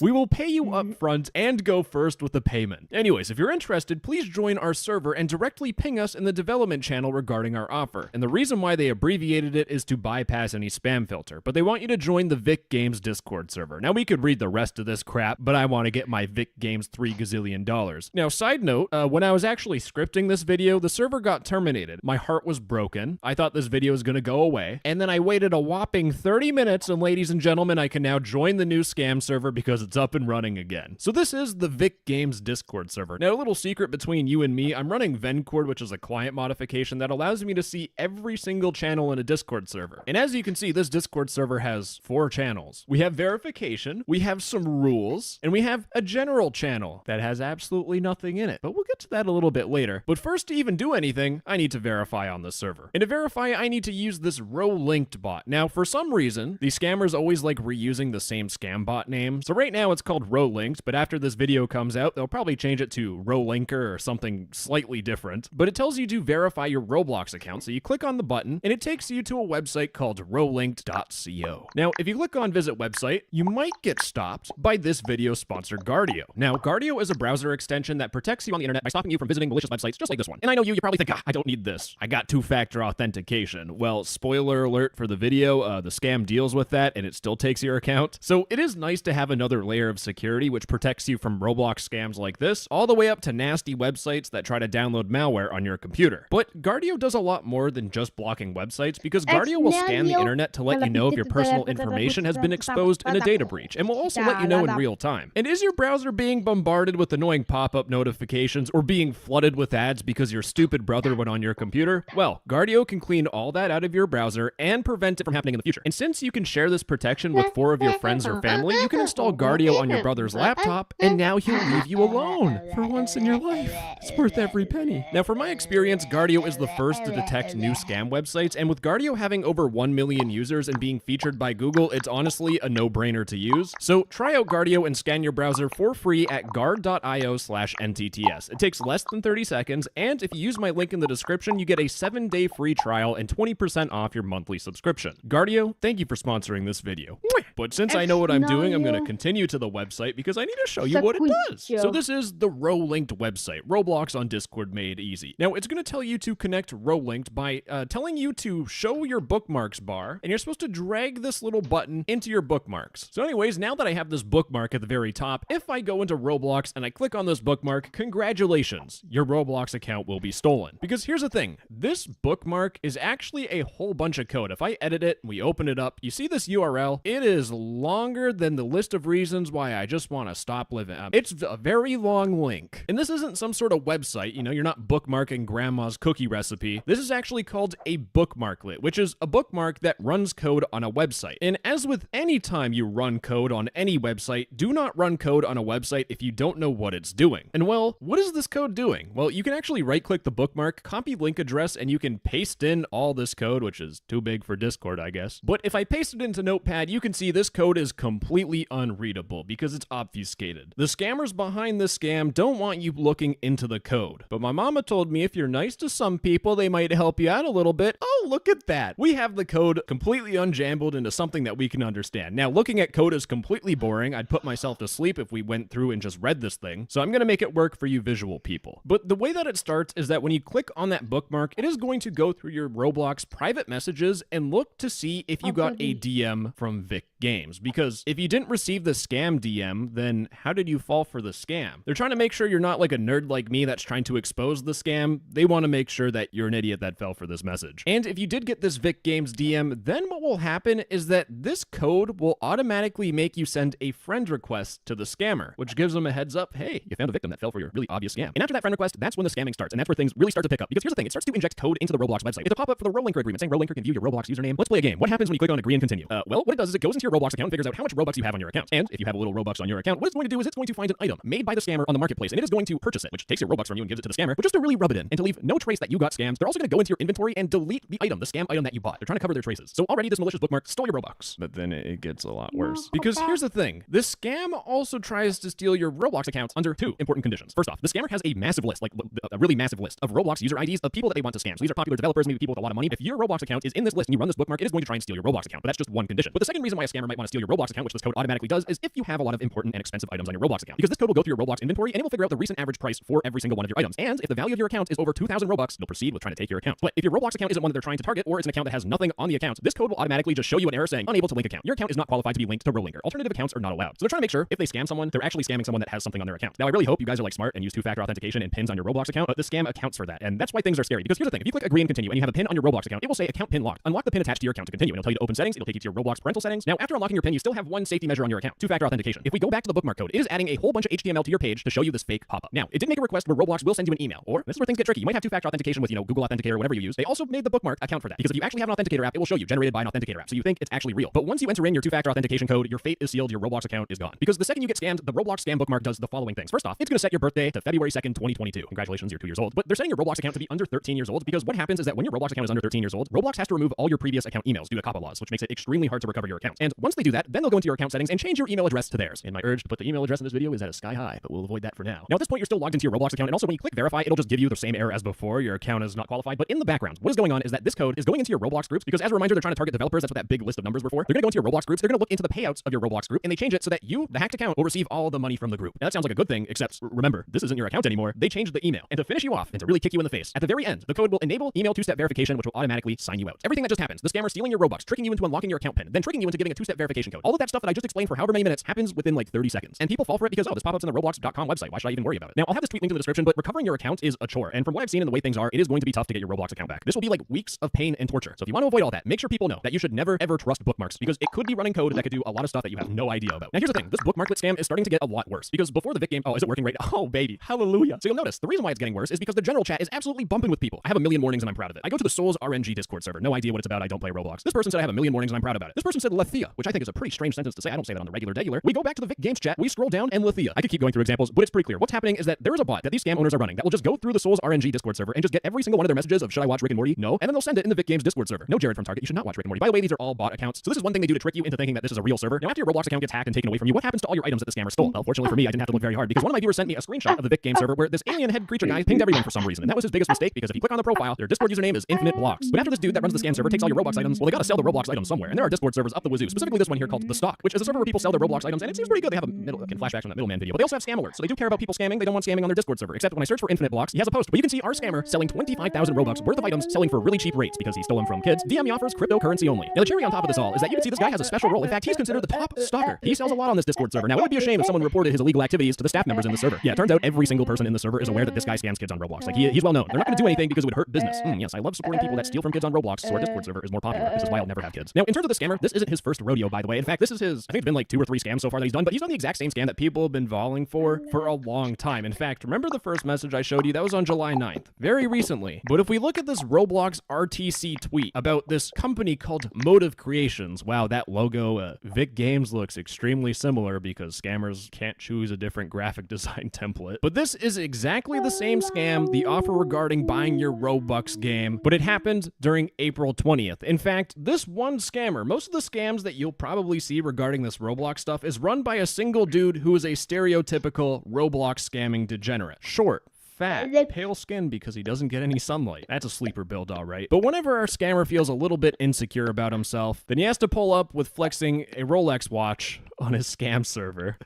We will pay you up front and go first with the payment. Anyways, if you're interested, please join our server and directly ping us in the development channel regarding our offer. And the reason why they abbreviated it is to bypass any spam filter, but they want you to join the Vic Games Discord server. Now, we could read the rest of this crap, but I want to get my Vic Games $3 gazillion. Now, side note, when I was actually scripting this video, the server got terminated. My heart was broken. I thought this video was going to go away, and then I waited a whopping 30 minutes, and ladies and gentlemen, I can now join the new scam server because it's up and running again. So this is the Vic Games Discord server. Now, a little secret between you and me, I'm running Vencord, which is a client modification that allows me to see every single channel in a Discord server. And as you can see, this Discord server has 4 channels. We have verification, we have some rules, and we have a general channel that has absolutely nothing in it. But we'll get to that a little bit later. But first, to even do anything, I need to verify on this server. And to verify, I need to use this row-linked bot. Now, for some reason, these scammers always like reusing the same scam bot name. So right now it's called row-linked, but after this video comes out, they'll probably change it to row-linker or something slightly different. But it tells you to verify your Roblox account, so you click on the button, and it takes you to a website called rowlinked.co. Now, if you click on visit website, you might get stopped by this video sponsor, Guardio. Now, Guardio is a browser extension that protects you on the internet by stopping you from visiting malicious websites just like this one. And I know you probably think, I don't need this. I got 2-factor authentication. Well, spoiler alert for the video, the scam deals with that, and it still takes your account. So it is nice to have another layer of security which protects you from Roblox scams like this, all the way up to nasty websites that try to download malware on your computer. But Guardio does a lot more than just blocking websites, because Guardio will scan the internet to let you know if your personal information has been exposed in a data breach, and will also let you know in real time. And is your browser being bombarded with annoying pop-up notifications or being flooded with ads because your stupid brother went on your computer? Well, Guardio can clean all that out of your browser and prevent it from happening in the future. And since you can share this protection with 4 of your friends or family, you can install Guardio on your brother's laptop, and now he'll leave you alone. For once in your life, it's worth every penny. Now, from my experience, Guardio is the first to detect new scam websites, and with Guardio having over 1 million users and being featured by Google, it's honestly a no-brainer to use. So try out Guardio and scan your browser for free at guard.io/NTTS. It takes less than 30 seconds, and if you use my link in the description, you get a 7-day free trial and 20% off your monthly subscription. Guardio, thank you for sponsoring this video. But since I know what I'm doing, I'm going to continue to the website because I need to show you what it does. So this is the row-linked website, Roblox on Discord made easy. Now, it's going to tell you to connect row-linked by telling you to show your bookmarks bar, and you're supposed to drag this little button into your bookmarks. So anyways, now that I have this bookmark at the very top, if I go into Roblox and I click on this bookmark, congratulations, your Roblox account will be stolen. Because here's the thing, this bookmark is actually a whole bunch of code. If I edit it, we open it up, you see this URL, it is longer than the list of reasons why I just want to stop living. It's a very long link. And this isn't some sort of website, you know, you're not bookmarking grandma's cookie recipe. This is actually called a bookmarklet, which is a bookmark that runs code on a website. And as with any time you run code on any website, do not run code on a website if you don't know what it's doing. And well, what is this code doing? Well, you can actually right-click the bookmark, copy link address, and you can paste in all this code, which is too big for Discord, I guess. But if I paste it into Notepad, you can see this code is completely unreadable because it's obfuscated. The scammers behind this scam don't want you looking into the code. But my mama told me if you're nice to some people, they might help you out a little bit. Oh, look at that. We have the code completely unjambled into something that we can understand. Now, looking at code is completely boring. I'd put myself to sleep if we went through and just read this thing. So I'm going to make it work for you visual people. But the way that it starts is that when you click on that bookmark, it is going to go through your Roblox private messages and look to see if you got a DM from Vic Games. Because if you didn't receive the scam DM, then how did you fall for the scam? They're trying to make sure you're not like a nerd like me that's trying to expose the scam. They want to make sure that you're an idiot that fell for this message. And if you did get this Vic Games DM, then what will happen is that this code will automatically make you send a friend request to the scammer, which gives them a heads up, hey, you found a victim that fell for your really obvious scam. And after that friend request, that's when the scamming starts, and that's where things really start to pick up. Because here's the thing, it starts to inject code into the Roblox website. It's a pop-up for the Rolinker agreement saying Rolinker can view your Roblox username. Let's play a game. What happens when you click on agree and continue? Well, what it does is it goes into your Roblox account and figures out how much Robux you have on your account. And if you have a little Robux on your account, what it's going to do is it's going to find an item made by the scammer on the marketplace, and it is going to purchase it, which takes your Robux from you and gives it to the scammer, but just to really rub it in and to leave no trace that you got scammed. They're also going to go into your inventory and delete the item, the scam item that you bought. They're trying to cover their traces. So already this malicious bookmark stole your Robux. But then it gets a lot worse. Because here's the thing. This scam also tries to steal your Roblox accounts under two important conditions. First off, the scammer has a massive list, like a really massive list of Roblox user IDs of people that they want to scam. So these are popular developers, maybe people with a lot of money. If your Roblox account is in this list and you run this bookmark, it is going to try and steal your Roblox account. But that's just one condition. But the second reason why a scammer might want to steal your Roblox account, which this code automatically does, is if you have a lot of important and expensive items on your Roblox account. Because this code will go through your Roblox inventory and it will figure out the recent average price for every single one of your items. And if the value of your account is over 2,000 Robux, it'll proceed with trying to take your account. But if your Roblox account isn't one that they're trying to target, or it's an account that has nothing on the account, this code will automatically just show you an error saying unable to link account. Your account is not qualified to be linked to Rolinker. Alternative accounts are not allowed. So they're trying to make sure if they scam someone, they're actually scamming someone that has something on their account. Now I really hope you guys are like smart and use two-factor authentication and pins on your Roblox account, but the scam accounts for that. And that's why things are scary. Because here's the thing, if you click agree and continue and you have a pin on your Roblox account, it will say account pin locked. Unlock the pin attached to your account to continue. And it'll tell you to open settings, it'll take you to your Roblox parental settings. Now after unlocking your pin, you still have one safety measure on your account, two-factor authentication. If we go back to the bookmark code, it is adding a whole bunch of HTML to your page to show you this fake pop-up. Now, it did make a request where Roblox will send you an email, or this is where things get tricky. You might have two-factor authentication with, Google Authenticator or whatever you use. They also made the bookmark account for that, because if you actually have an authenticator app, it will show you generated by an authenticator app. So you think it's actually real. But once you enter in your two-factor authentication code, your fate is sealed, your Roblox account is gone. Because the second you get scammed, the Roblox scam bookmark does the following things. First off, it's going to set your birthday to February 2nd, 2022. Congratulations, you're 2 years old. But they're setting your Roblox account to be under 13 years old, because what happens is that when your Roblox account is under 13 years old, Roblox has to remove all your previous account emails due to COPPA laws, which makes it extremely hard to recover your account. And once they do that, then they'll go into your account settings and change your email address to theirs. And my urge to put the email address in this video is at a sky high, but we'll avoid that for now. Now at this point, you're still logged into your Roblox account, and also when you click verify, it'll just give you the same error as before. Your account is not qualified. But in the background, what is going on is that this code is going into your Roblox groups, because as a reminder, they're trying to target developers. That's what that big list of numbers were for. They're going to go into your Roblox groups. They're going to look into the payouts of your Roblox group, and they change it so that you, the hacked account, will receive all the money from the group. Now that sounds like a good thing, except remember, this isn't your account anymore. They changed the email. And to finish you off, and to really kick you in the face, at the very end, the code will enable email two-step verification, which will automatically sign you out. Everything that just happens, the scammer stealing your Robux, tricking you into unlocking your account pin, then tricking you into giving a two-step verification code. All of that stuff that I just explained for however many minutes happens within like 30 seconds. And people fall for it because, oh, this pop-up's in the Roblox.com website. Why should I even worry about it? Now, I'll have this tweet linked in the description, but recovering your account is a chore. And from what I've seen and the way things are, it is going to be tough to get your Roblox account back. This will be like weeks of pain and torture. So if you want to avoid all that, make sure people know that you should never ever trust bookmarks, because it could be running code that could do a lot of stuff that you have no idea about. Now here's the thing, this bookmarklet scam is starting to get a lot worse, because before the Vic game, oh, is it working right now? Oh baby, hallelujah. So you'll notice the reason why it's getting worse is because the general chat is absolutely bumping with people. I have a million warnings and I'm proud of it. I go to the Souls RNG Discord server, no idea what it's about, I don't play Roblox. This person said I have a million warnings and I'm proud about it. This person said Lethea, which I think is a pretty strange sentence to say. I don't say that on the regular. We go back to the Vic Games chat, we scroll down, and Lethea. I could keep going through examples, but it's pretty clear. What's happening is that there is a bot that these scam owners are running that will just go through the Souls RNG Discord server and just get every single one of their messages of should I watch Rick and Morty? No. And then they'll send it in the Vic Games Discord server. No, Jared from Target, you should not watch Rick and Morty. By the way, these are all bot accounts. So this is one thing they do to trick you into thinking that this is a real server. Now after your Roblox account gets hacked and taken away from you, what happens to all your items that the scammer stole? Well, fortunately for me, I didn't have to look very hard, because one of my viewers sent me a screenshot of the Vic Game server where this alien head creature guy pinged everyone for some reason. And that was his biggest mistake, because if you click on the profile, their Discord username is Infinite Blocks. But after this dude that runs the scam server takes all your Roblox items, well, they gotta sell the Roblox items somewhere. And there are Discord servers up the wazoo, specifically this one here called The Stock, which is a server where people sell their Roblox items, and it seems pretty good. They have flashbacks from that middleman video, but they also have scam alerts. So they do care about people scamming. They don't want scamming on their Discord server. Except when I search for Infinite Blocks, he has a post where you can see our scammer selling 25,000 Robux worth of items, selling for really cheap rates because he stole them from kids. DM offers cryptocurrency only. Now the cherry on top of this all is that you can see this guy has a special role. In fact, he's considered the top stalker. He sells a lot on this Discord server. Now it would be a shame if someone reported his illegal activities to the staff members in the server. Yeah, it turns out every single person in the server is aware that this guy scams kids on Roblox. Like he's well known. They're not going to do anything because it would hurt business. Yes, I love supporting people that steal from kids on Roblox, so our Discord server is more popular. This is why I'll never have kids. Now in terms of the scammer, this isn't his first rodeo, by the way. In fact, this is his, I think it's been like 2 or 3 scams so far that he's done, but he's done the exact same scam that people have been falling for a long time. In fact, remember the first message I showed you? That was on July 9th, very recently. But if we look at this Roblox RTC tweet about this company called Motive Creations, wow, that logo, Vic Games looks extremely similar because scammers can't choose a different graphic design template. But this is exactly the same scam, the offer regarding buying your Robux game, but it happened during April 20th. In fact, this one scammer, most of the scams that you'll you'll probably see regarding this Roblox stuff is run by a single dude who is a stereotypical Roblox scamming degenerate. Short, fat, pale skin because he doesn't get any sunlight. That's a sleeper build, all right. But whenever our scammer feels a little bit insecure about himself, then he has to pull up with flexing a Rolex watch on his scam server.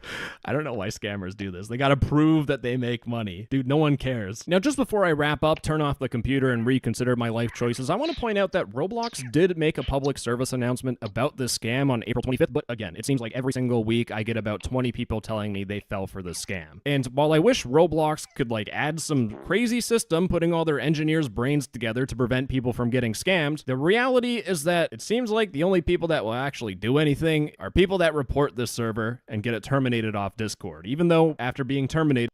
I don't know why scammers do this. They gotta prove that they make money. Dude, no one cares. Now, just before I wrap up, turn off the computer, and reconsider my life choices, I want to point out that Roblox did make a public service announcement about this scam on April 25th, but again, it seems like every single week I get about 20 people telling me they fell for this scam. And while I wish Roblox could like add some crazy system putting all their engineers' brains together to prevent people from getting scammed, the reality is that it seems like the only people that will actually do anything are people that report this server and get it terminated off Discord, even though after being terminated.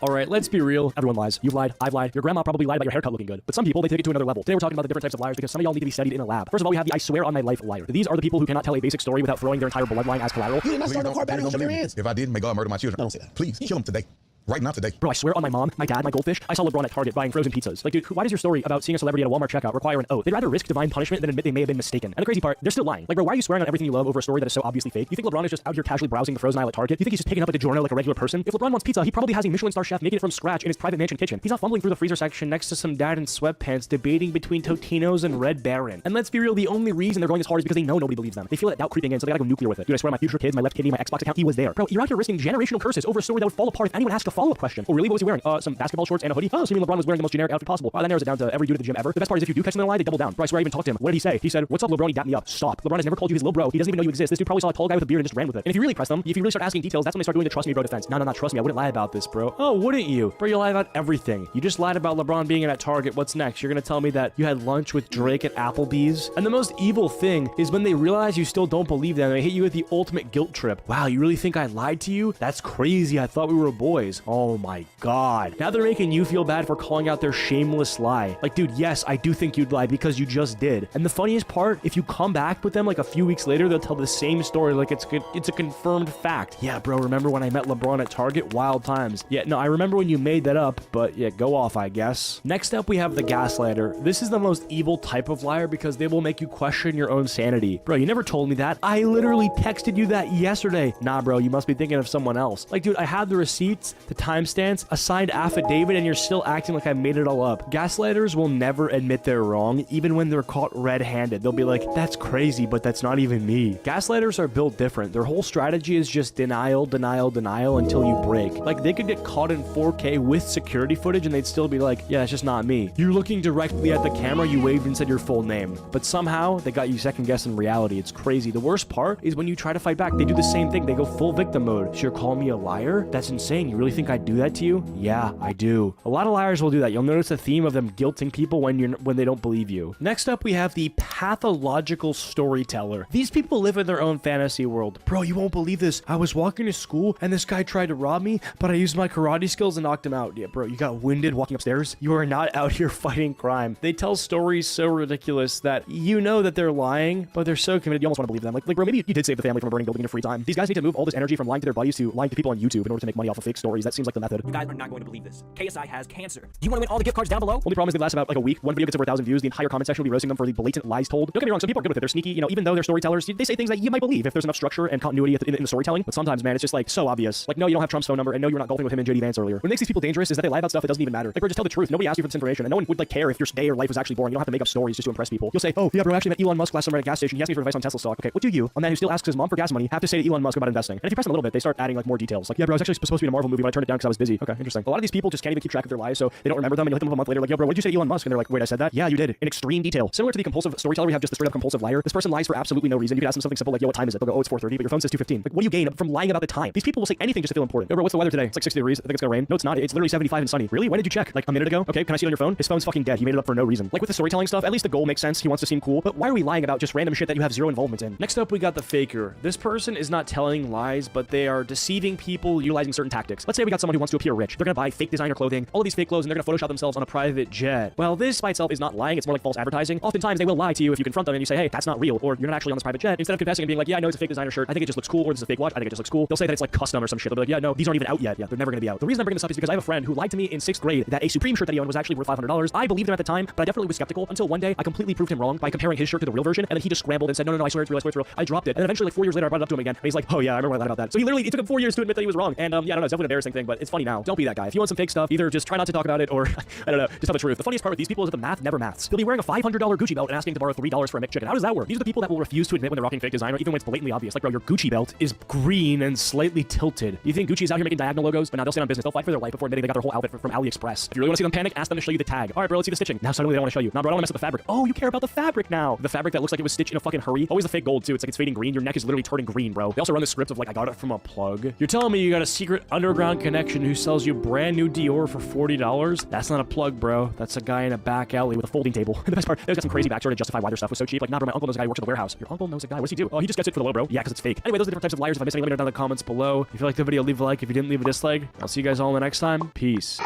Alright, let's be real. Everyone lies. You've lied. I've lied. Your grandma probably lied about your haircut looking good. But some people, they take it to another level. Today we're talking about the different types of liars because some of y'all need to be studied in a lab. First of all, we have the I swear on my life liar. These are the people who cannot tell a basic story without throwing their entire bloodline as collateral. You did not start no car battle with your hands. If I did, may God murder my children. I don't say that. Please, kill them today. Right now today. Bro, I swear on my mom, my dad, my goldfish, I saw LeBron at Target buying frozen pizzas. Like, dude, why does your story about seeing a celebrity at a Walmart checkout require an oath? They'd rather risk divine punishment than admit they may have been mistaken. And the crazy part, they're still lying. Like, bro, why are you swearing on everything you love over a story that is so obviously fake? You think LeBron is just out here casually browsing the frozen aisle at Target? You think he's just picking up a DiGiorno like a regular person? If LeBron wants pizza, he probably has a Michelin star chef making it from scratch in his private mansion kitchen. He's not fumbling through the freezer section next to some dad in sweatpants debating between Totino's and Red Baron. And let's be real, the only reason they're going this hard is because they know nobody believes them. They feel that doubt creeping in, so they gotta go nuclear with it. Dude, I swear on my future kids, my left kidney, my Xbox account, he was there. Bro, you're out here risking generational curses over a story that would fall apart if anyone asked a follow-up question. Oh, really? What was he wearing? Some basketball shorts and a hoodie? Oh, so you mean LeBron was wearing the most generic outfit possible. That narrows it down to every dude at the gym ever. The best part is if you do catch them in a lie, they double down. Bro, I swear I even talked to him. What did he say? He said, "What's up, LeBron? He dapped me up." Stop. LeBron has never called you his little bro. He doesn't even know you exist. This dude probably saw a tall guy with a beard and just ran with it. And if you really press them, if you really start asking details, that's when they start doing the trust me bro defense. No, trust me. I wouldn't lie about this, bro. Oh, wouldn't you? Bro, you lie about everything. You just lied about LeBron being at Target. What's next? You're gonna tell me that you had lunch with Drake at Applebee's? And the most evil thing is when they realize you still don't believe them, they hit you with the ultimate guilt trip. Wow, you really think I lied to you? That's crazy. I thought we were boys. Oh my god. Now they're making you feel bad for calling out their shameless lie. Like, dude, yes, I do think you'd lie because you just did. And the funniest part, if you come back with them like a few weeks later, they'll tell the same story like it's a confirmed fact. Yeah, bro, remember when I met LeBron at Target? Wild times. Yeah, no, I remember when you made that up, but yeah, go off, I guess. Next up, we have the gaslighter. This is the most evil type of liar because they will make you question your own sanity. Bro, you never told me that. I literally texted you that yesterday. Nah, bro, you must be thinking of someone else. Like, dude, I have the receipts, the timestamps, a signed affidavit, and you're still acting like I made it all up. Gaslighters will never admit they're wrong, even when they're caught red-handed. They'll be like, that's crazy, but that's not even me. Gaslighters are built different. Their whole strategy is just denial, denial, denial until you break. Like, they could get caught in 4K with security footage and they'd still be like, yeah, it's just not me. You're looking directly at the camera, you waved and said your full name. But somehow, they got you second-guessing reality. It's crazy. The worst part is when you try to fight back, they do the same thing. They go full victim mode. So you're calling me a liar? That's insane. You really think I'd do that to you? Yeah, I do. A lot of liars will do that. You'll notice a theme of them guilting people when they don't believe you. Next up, we have the pathological storyteller. These people live in their own fantasy world. Bro, you won't believe this. I was walking to school and this guy tried to rob me, but I used my karate skills and knocked him out. Yeah, bro, you got winded walking upstairs? You are not out here fighting crime. They tell stories so ridiculous that you know that they're lying, but they're so committed you almost want to believe them. Like bro, maybe you did save the family from a burning building in your free time. These guys need to move all this energy from lying to their buddies to lying to people on YouTube in order to make money off of fake stories. That seems like the method. You guys are not going to believe this. KSI has cancer. Do you want to win all the gift cards down below? Only problem is they last about like a week. One video gets over 1,000 views. The entire comment section will be roasting them for the blatant lies told. Don't get me wrong, some people are good with it. They're sneaky, you know, even though they're storytellers, they say things that you might believe if there's enough structure and continuity in the storytelling. But sometimes, man, it's just like so obvious. Like, no, you don't have Trump's phone number, and no, you're not golfing with him and JD Vance earlier. What makes these people dangerous is that they lie about stuff that doesn't even matter. Like, bro, just tell the truth. Nobody asked you for this information, and no one would like care if your day or life was actually boring. You don't have to make up stories just to impress people. You'll say, oh yeah, bro, I actually met Elon Musk last summer at a gas station. He asked me for advice on Tesla stock. Okay, what do you, a man who still asks his mom for gas money, have to say to Elon Musk about investing? And if you press them a little bit, they start adding like more details. Like, yeah, bro, I was actually supposed to be in a Marvel movie, but I turned it down because I was busy. Okay, interesting. A lot of these people just can't even keep track of their lies, so they don't remember them, and you hit them up a month later, like, yo, bro, what did you say to Elon Musk? And they're like, wait, I said that? Yeah, you did, in extreme detail. Similar to the compulsive storyteller, we have just the straight up compulsive liar. This person lies for absolutely no reason. You can ask them something simple like, yo, what time is it? They'll go, oh, it's 4:30, but your phone says 2:15. Like, what do you gain from lying about the time? These people will say anything just to feel important. Yo, bro, what's the weather today? It's like 60 degrees. I think it's gonna rain. No, it's not. It's literally 75 and sunny. Really? When did you check? Like a minute ago? Okay, can I see it on your phone? His phone's fucking dead. He made it up for no reason. Like with the storytelling stuff, at least the goal makes sense. He wants to seem cool, but why are we lying about just random shit that you have zero involvement in? Next up, we got the faker. This person is not telling lies, but they are deceiving people utilizing certain tactics. Let's say we got someone who wants to appear rich. They're gonna buy fake designer clothing, all of these fake clothes, and they're gonna Photoshop themselves on a private jet. Well, this by itself is not lying, it's more like false advertising. Oftentimes they will lie to you if you confront them and you say, hey, that's not real, or you're not actually on this private jet. Instead of confessing and being like, yeah, I know it's a fake designer shirt, I think it just looks cool, or this is a fake watch, I think it just looks cool. They'll say that it's like custom or some shit. They'll be like, yeah, no, these aren't even out yet. Yeah, they're never gonna be out. The reason I'm bringing this up is because I have a friend who lied to me in 6th grade that a Supreme shirt that he owned was actually worth $500. I believed him at the time, but I definitely was skeptical until one day I completely proved him wrong by comparing his shirt to the real version, and then he just scrambled and said, no, I swear it's real, I swear it's real. I dropped it, and then eventually like 4 years later I brought it up to him again, and he's like, oh yeah, I remember I lied about that. So it took him 4 years to admit that he was wrong, and yeah, I don't know, it's definitely an embarrassing thing, but it's funny now. Don't be that guy. If you want some fake stuff, either just try not to talk about it, or I don't know, just tell the truth. The funniest part with these people is that the math never maths. They'll be wearing a $500 Gucci belt and asking to borrow $3 for a McChicken. How does that work? These are the people that will refuse to admit when they're rocking fake designer, even when it's blatantly obvious. Like, bro, your Gucci belt is green and slightly tilted. You think Gucci's out here making diagonal logos? But now they'll stand on business. They'll fight for their life before admitting they got their whole outfit from AliExpress. If you really want to see them panic, ask them to show you the tag. All right, bro, let's see the stitching. Now suddenly they don't want to show you. Nah, bro, I don't want to mess with the fabric. Oh, you care about the fabric now. The fabric that looks like it was stitched in a fucking hurry. Always the fake gold too. It's like it's fading green. Your neck is literally turning green, bro. They also run the script of like, I got it from a plug. You're telling me you got a secret underground connection who sells you brand new Dior for $40? That's not a plug, bro. That's a guy in a back alley with a folding table. The best part, there's got some crazy backstory to justify why their stuff was so cheap. Like, nah, bro, my uncle knows a guy who works at the warehouse. Your uncle knows a guy. What does he do? Oh, he just gets it for the low, bro. Yeah, because it's fake. Anyway, those are the different types of liars. If I missed any, let me know down in the comments below. If you like the video, leave a like. If you didn't, leave a dislike. I'll see you guys all in the next time. Peace.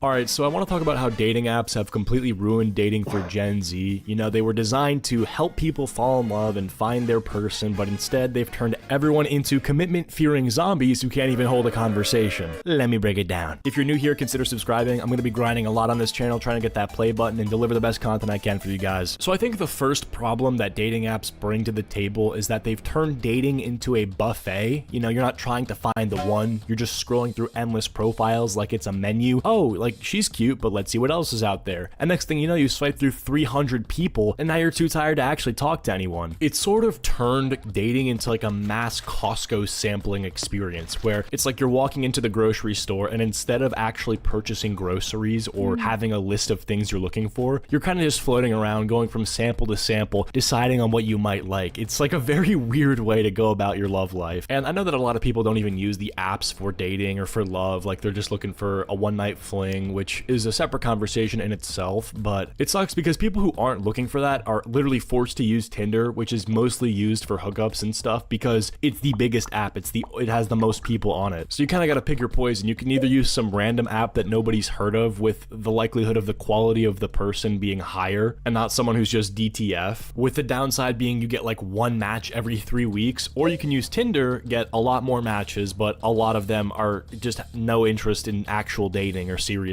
Alright, so I want to talk about how dating apps have completely ruined dating for Gen Z. You know, they were designed to help people fall in love and find their person, but instead they've turned everyone into commitment-fearing zombies who can't even hold a conversation. Let me break it down. If you're new here, consider subscribing. I'm going to be grinding a lot on this channel, trying to get that play button and deliver the best content I can for you guys. So I think the first problem that dating apps bring to the table is that they've turned dating into a buffet. You know, you're not trying to find the one, you're just scrolling through endless profiles like it's a menu. Oh, like she's cute, but let's see what else is out there. And next thing you know, you swipe through 300 people and now you're too tired to actually talk to anyone. It sort of turned dating into like a mass Costco sampling experience where it's like you're walking into the grocery store and instead of actually purchasing groceries or having a list of things you're looking for, you're kind of just floating around going from sample to sample, deciding on what you might like. It's like a very weird way to go about your love life. And I know that a lot of people don't even use the apps for dating or for love, like they're just looking for a one-night fling, which is a separate conversation in itself, but it sucks because people who aren't looking for that are literally forced to use Tinder, which is mostly used for hookups and stuff because it's the biggest app, it has the most people on it. So you kind of got to pick your poison. You can either use some random app that nobody's heard of with the likelihood of the quality of the person being higher and not someone who's just DTF, with the downside being you get like one match every 3 weeks, or you can use Tinder, get a lot more matches, but a lot of them are just no interest in actual dating or seriousness.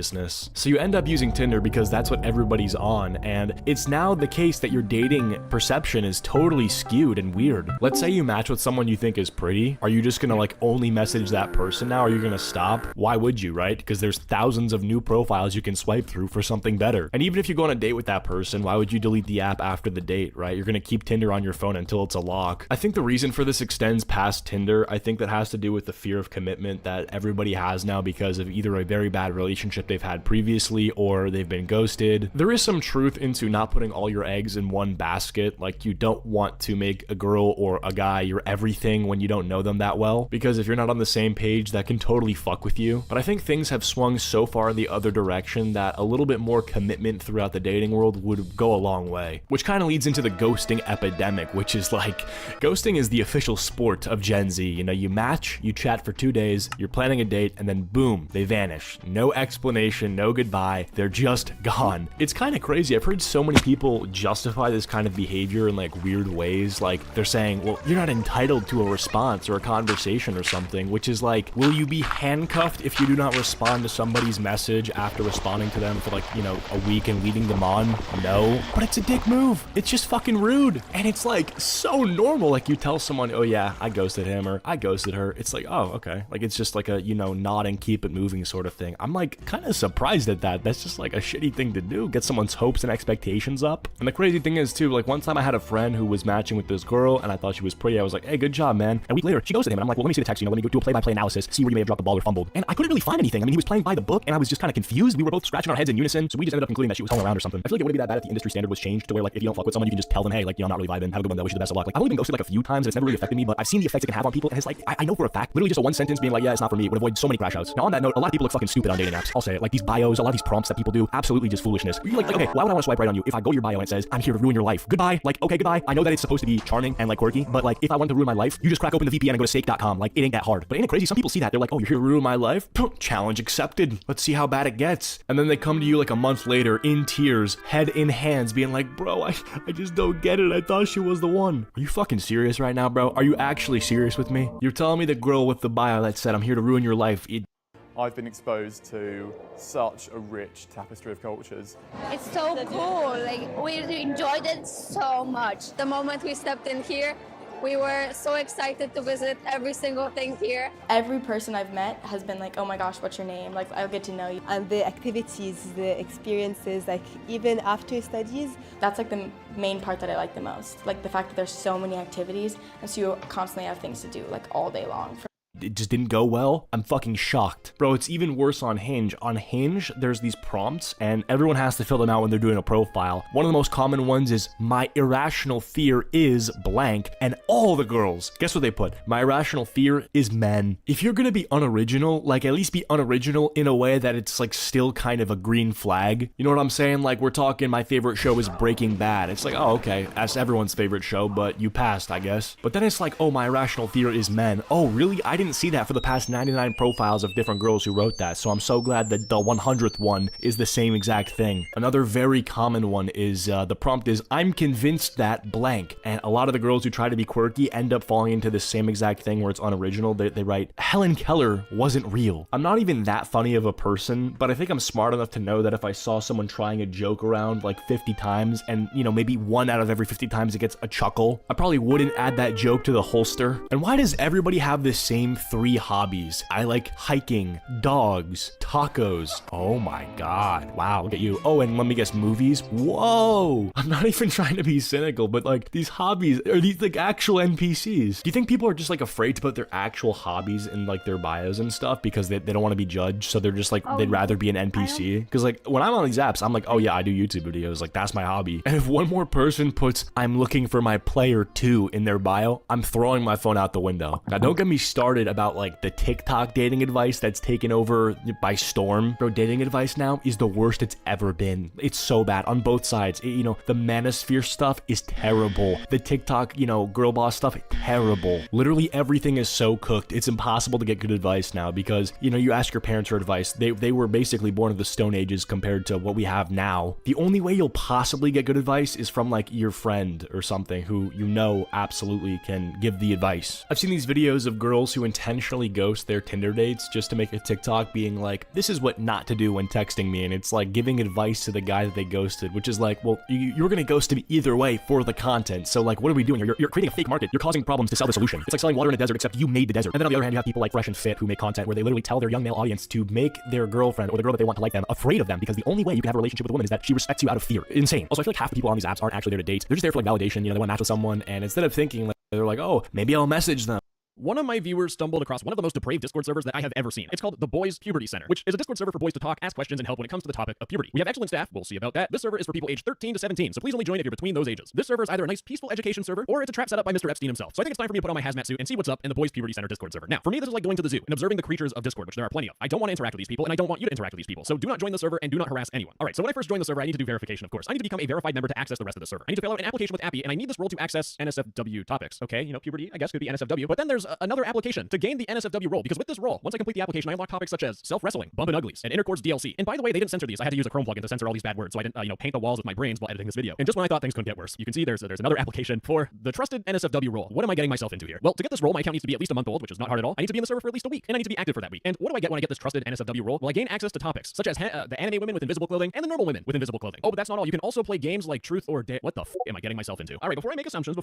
So you end up using Tinder because that's what everybody's on, and it's now the case that your dating perception is totally skewed and weird. Let's say you match with someone you think is pretty. Are you just gonna like only message that person now? Are you gonna stop? Why would you, right? Because there's thousands of new profiles you can swipe through for something better. And even if you go on a date with that person, why would you delete the app after the date, right? You're gonna keep Tinder on your phone until it's a lock. I think the reason for this extends past Tinder. I think that has to do with the fear of commitment that everybody has now because of either a very bad relationship they've had previously or they've been ghosted. There is some truth into not putting all your eggs in one basket. Like, you don't want to make a girl or a guy your everything when you don't know them that well, because if you're not on the same page, that can totally fuck with you. But I think things have swung so far in the other direction that a little bit more commitment throughout the dating world would go a long way, which kind of leads into the ghosting epidemic, which is like, ghosting is the official sport of Gen Z. You know, you match, you chat for 2 days, you're planning a date, and then boom, they vanish. No explanation, no goodbye, they're just gone. It's kind of crazy. I've heard so many people justify this kind of behavior in like weird ways. Like, they're saying, well, you're not entitled to a response or a conversation or something, which is like, will you be handcuffed if you do not respond to somebody's message after responding to them for like, you know, a week and leading them on? No. But it's a dick move. It's just fucking rude. And it's like so normal. Like, you tell someone, oh yeah, I ghosted him or I ghosted her. It's like, oh, okay. Like, it's just like a, you know, nod and keep it moving sort of thing. I'm like kind of surprised at that. That's just like a shitty thing to do. Get someone's hopes and expectations up. And the crazy thing is too, like one time I had a friend who was matching with this girl and I thought she was pretty. I was like, hey, good job, man. And a week later, she ghosted him and I'm like, well, let me see the text, you know, let me go do a play-by-play analysis, see where you may have dropped the ball or fumbled. And I couldn't really find anything. I mean, he was playing by the book and I was just kind of confused. We were both scratching our heads in unison, so we just ended up concluding that she was hung around or something. I feel like it wouldn't be that bad if the industry standard was changed to where like if you don't fuck with someone, you can just tell them, hey, like, you know, I'm not really vibing, have a good one though, wish you the best of luck. Like, I've only been ghosted like a few times and it's never really affected me, but I've seen the effects it can have on people and it's like, I know for a fact, literally just a one sentence being like, yeah, it's not for me, would avoid so many crash outs. Now on that note, a lot of people look fucking stupid on dating apps. Also, say it. Like these bios, a lot of these prompts that people do, absolutely just foolishness. You're like, okay, why would I want to swipe right on you if I go to your bio and it says, I'm here to ruin your life. Goodbye. Like, okay, goodbye. I know that it's supposed to be charming and like quirky, but like if I want to ruin my life, you just crack open the VPN and go to stake.com. Like it ain't that hard. But ain't it crazy? Some people see that. They're like, oh, you're here to ruin my life? Challenge accepted. Let's see how bad it gets. And then they come to you like a month later in tears, head in hands, being like, bro, I just don't get it. I thought she was the one. Are you fucking serious right now, bro? Are you actually serious with me? You're telling me the girl with the bio that said, I'm here to ruin your life. I've been exposed to such a rich tapestry of cultures. It's so cool. Like, we enjoyed it so much. The moment we stepped in here, we were so excited to visit every single thing here. Every person I've met has been like, oh my gosh, what's your name? Like, I'll get to know you. And the activities, the experiences, like even after studies. That's like the main part that I like the most. Like the fact that there's so many activities and so you constantly have things to do like all day long. It just didn't go well. I'm fucking shocked. Bro, it's even worse on Hinge. On Hinge, there's these prompts and everyone has to fill them out when they're doing a profile. One of the most common ones is, my irrational fear is blank. And all the girls, guess what they put? My irrational fear is men. If you're gonna be unoriginal, like at least be unoriginal in a way that it's like still kind of a green flag. You know what I'm saying? Like we're talking, my favorite show is Breaking Bad. It's like, oh, okay, that's everyone's favorite show, but you passed, I guess. But then it's like, oh, my irrational fear is men. Oh, really? I didn't see that for the past 99 profiles of different girls who wrote that, so I'm so glad that the 100th one is the same exact thing. Another very common one is, the prompt is, I'm convinced that blank, and a lot of the girls who try to be quirky end up falling into the same exact thing where it's unoriginal. They write, Helen Keller wasn't real. I'm not even that funny of a person, but I think I'm smart enough to know that if I saw someone trying a joke around like 50 times, and you know, maybe 1 out of every 50 times it gets a chuckle, I probably wouldn't add that joke to the holster. And why does everybody have the same 3 hobbies? I like hiking, dogs, tacos. Oh my god. Wow, look at you. Oh, and let me guess, movies? Whoa! I'm not even trying to be cynical, but like these hobbies, are these like actual NPCs? Do you think people are just like afraid to put their actual hobbies in like their bios and stuff because they don't want to be judged, so they're just like, they'd rather be an NPC? Because like when I'm on these apps, I'm like, oh yeah, I do YouTube videos, like that's my hobby. And if one more person puts, I'm looking for my player 2 in their bio, I'm throwing my phone out the window. Now don't get me started about like the TikTok dating advice that's taken over by storm. Bro, dating advice now is the worst it's ever been. It's so bad on both sides. You know, the manosphere stuff is terrible. The TikTok, you know, girl boss stuff, terrible. Literally everything is so cooked. It's impossible to get good advice now because, you know, you ask your parents for advice. They were basically born of the Stone Ages compared to what we have now. The only way you'll possibly get good advice is from like your friend or something who you know absolutely can give the advice. I've seen these videos of girls who intentionally ghost their Tinder dates just to make a TikTok being like, this is what not to do when texting me, and it's like giving advice to the guy that they ghosted, which is like, well, you're gonna ghost me either way for the content, so like, what are we doing? You're creating a fake market. You're causing problems to sell the solution. It's like selling water in a desert, except you made the desert. And then on the other hand, you have people like Fresh and Fit who make content where they literally tell their young male audience to make their girlfriend or the girl that they want to like them afraid of them, because the only way you can have a relationship with a woman is that she respects you out of fear. Insane. Also, I feel like half the people on these apps aren't actually there to date. They're just there for like validation. You know, they want to match with someone, and instead of thinking like, they're like, oh, maybe I'll message them. One of my viewers stumbled across one of the most depraved Discord servers that I have ever seen. It's called the Boys Puberty Center, which is a Discord server for boys to talk, ask questions, and help when it comes to the topic of puberty. We have excellent staff, we'll see about that. This server is for people aged 13 to 17, so please only join if you're between those ages. This server is either a nice peaceful education server, or it's a trap set up by Mr. Epstein himself. So I think it's time for me to put on my hazmat suit and see what's up in the Boys Puberty Center Discord server. Now, for me, this is like going to the zoo and observing the creatures of Discord, which there are plenty of. I don't want to interact with these people, and I don't want you to interact with these people, so do not join the server and do not harass anyone. Alright, so when I first joined the server, I need to do verification, of course. I need to become a verified member to access the rest of the server. I need to fill out an application with Appy, and I need this role to access NSFW topics. Okay, you know, puberty, I guess, could be NSFW, but then there's another application to gain the NSFW role, because with this role, once I complete the application, I unlock topics such as self-wrestling, bumpin' uglies, and intercourse DLC. And by the way, they didn't censor these. I had to use a Chrome plugin to censor all these bad words, so I didn't, you know, paint the walls with my brains while editing this video. And just when I thought things couldn't get worse, you can see there's another application for the trusted NSFW role. What am I getting myself into here? Well, to get this role, my account needs to be at least a month old, which is not hard at all. I need to be in the server for at least a week, and I need to be active for that week. And what do I get when I get this trusted NSFW role? Well, I gain access to topics such as the anime women with invisible clothing and the normal women with invisible clothing. Oh, but that's not all. You can also play games like Truth or Dare. What the f am I getting myself into? All right, before I make assumptions,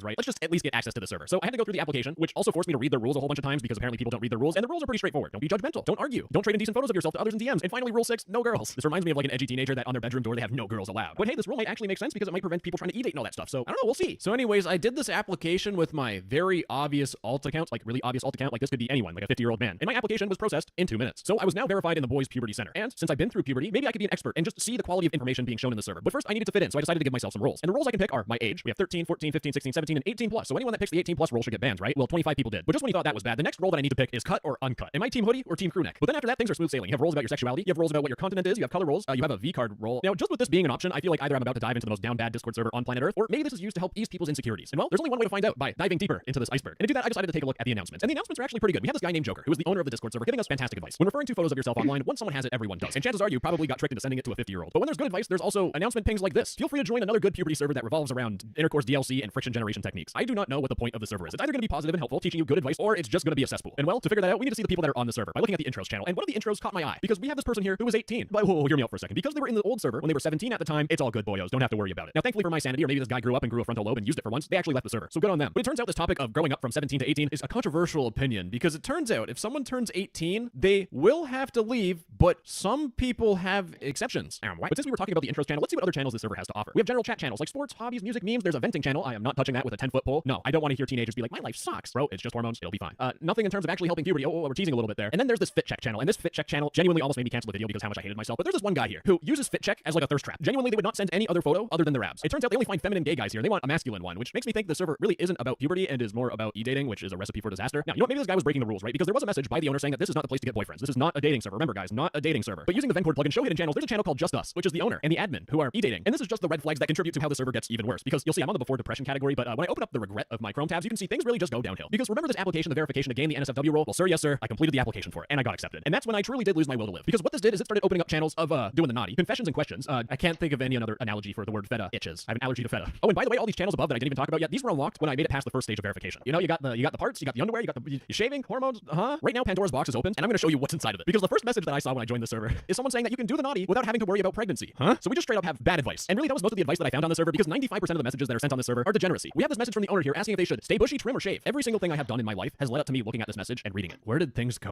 right? Let's just at least get access to the server. So I had to go through the application, which also forced me to read the rules a whole bunch of times because apparently people don't read the rules, and the rules are pretty straightforward. Don't be judgmental. Don't argue. Don't trade indecent photos of yourself to others in DMs. And finally, rule 6, no girls. This reminds me of like an edgy teenager that on their bedroom door they have no girls allowed. But hey, this rule might actually make sense because it might prevent people trying to e-date and all that stuff. So I don't know, we'll see. So anyways, I did this application with my very obvious alt account, like really obvious alt account, like this could be anyone, like a 50-year-old man. And my application was processed in 2 minutes. So I was now verified in the Boys Puberty Center. And since I've been through puberty, maybe I could be an expert and just see the quality of information being shown in the server. But first I needed to fit in, so I decided to give myself some roles. And the roles I can pick are my age. We have 13, 14, 15, 16, 17, and 18 plus. So anyone that picks the 18 plus role should get banned, right? Well, 25 why people did. But just when you thought that was bad, the next role that I need to pick is cut or uncut. Am I team hoodie or team crew neck? But then after that, things are smooth sailing. You have roles about your sexuality, you have roles about what your continent is, you have color roles, you have a V-card role. Now, just with this being an option, I feel like either I'm about to dive into the most down bad Discord server on planet Earth, or maybe this is used to help ease people's insecurities. And well, there's only one way to find out, by diving deeper into this iceberg. And to do that, I decided to take a look at the announcements. And the announcements are actually pretty good. We have this guy named Joker, who is the owner of the Discord server, giving us fantastic advice. When referring to photos of yourself online, once someone has it, everyone does. And chances are you probably got tricked into sending it to a 50-year-old. But when there's good advice, there's also announcement pings like this. Feel free to join another good puberty server that revolves around intercourse DLC and friction generation techniques. I do not know what the point of the server is. It's either going to be positive and helpful, teaching you good advice, or it's just going to be a cesspool. And well, to figure that out, we need to see the people that are on the server by looking at the intros channel. And one of the intros caught my eye because we have this person here who was 18. But whoa, hear me out for a second. Because they were in the old server when they were 17 at the time, it's all good, boyos. Don't have to worry about it. Now, thankfully for my sanity, or maybe this guy grew up and grew a frontal lobe and used it for once, they actually left the server. So good on them. But it turns out this topic of growing up from 17 to 18 is a controversial opinion because it turns out if someone turns 18, they will have to leave, but some people have exceptions. But since we were talking about the intros channel, let's see what other channels this server has to offer. We have general chat channels like sports, hobbies, music, memes. There's a venting channel. I am not touching that with a 10-foot pole. No, I don't want to hear teenagers be like, my life sucks. Bro, it's just hormones. It'll be fine. Nothing in terms of actually helping puberty. Oh, we're teasing a little bit there. And then there's this fit check channel. And this fit check channel genuinely almost made me cancel the video because how much I hated myself. But there's this one guy here who uses fit check as like a thirst trap. Genuinely, they would not send any other photo other than their abs. It turns out they only find feminine gay guys here. And they want a masculine one, which makes me think the server really isn't about puberty and is more about e-dating, which is a recipe for disaster. Now, you know what? Maybe this guy was breaking the rules, right? Because there was a message by the owner saying that this is not the place to get boyfriends. This is not a dating server. Remember, guys, not a dating server. But using the Vencord plugin show hidden channels, there's a channel called Just Us, which is the owner and the admin who are e-dating. And this is just the red flags that contribute to how the server gets even worse. Because you'll see I'm on the before depression category, but when I open up the regret of my Chrome tabs, you can see things really just go downhill. Because remember this application, the verification to gain the NSFW role? Well, sir, yes, sir, I completed the application for it, and I got accepted. And that's when I truly did lose my will to live. Because what this did is it started opening up channels of doing the naughty, confessions and questions. I can't think of any other analogy for the word feta itches. I have an allergy to feta. Oh, and by the way, all these channels above that I didn't even talk about yet, these were unlocked when I made it past the first stage of verification. You know, you got the parts, you got the underwear, you got the shaving, hormones, Right now, Pandora's box is open, and I'm going to show you what's inside of it. Because the first message that I saw when I joined the server is someone saying that you can do the naughty without having to worry about pregnancy. So we just straight up have bad advice. And really, that was most of the advice that I found on the server because 95% of the messages that are sent on the server are degeneracy. We have this message from the owner here asking if they should stay bushy, trim, or shave. Every single thing I have done in my life has led up to me looking at this message and reading it. Where did things go?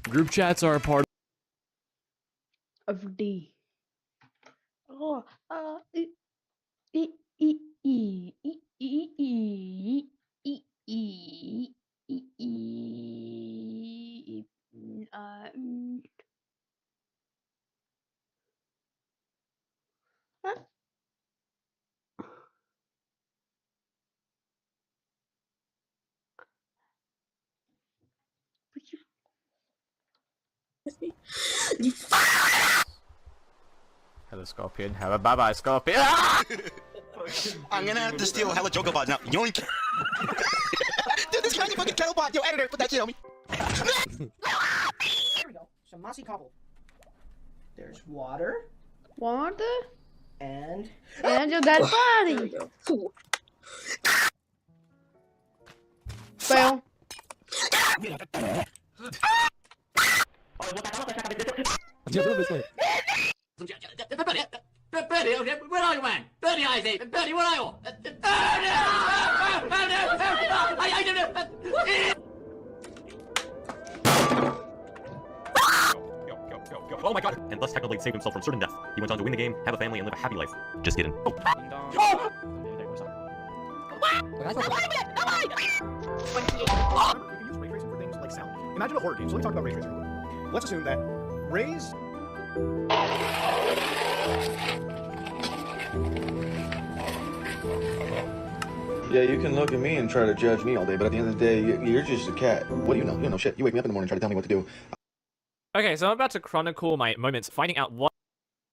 Group chats are a part of D. Oh, Hello, Scorpion. Have a bye-bye, Scorpion. I'm gonna have to steal hella Joker bots now. Yoink! Dude, this tiny fucking kettle bot. Yo, editor, put that shit on me. There we go. Some mossy cobble. There's water. Water? And your dead body. Fail. Birdie, where are you, man? Birdie, I say. Birdie, where are you? Oh my god! And thus Technoblade saved himself from certain death. He went on to win the game, have a family, and live a happy life. Just kidding. Oh. Imagine a horror game, so let me talk about ray tracing real quick. Let's assume that rays... Yeah, you can look at me and try to judge me all day, but at the end of the day, you're just a cat. What do you know? You don't know shit. You wake me up in the morning and try to tell me what to do. Okay, so I'm about to chronicle my moments finding out what.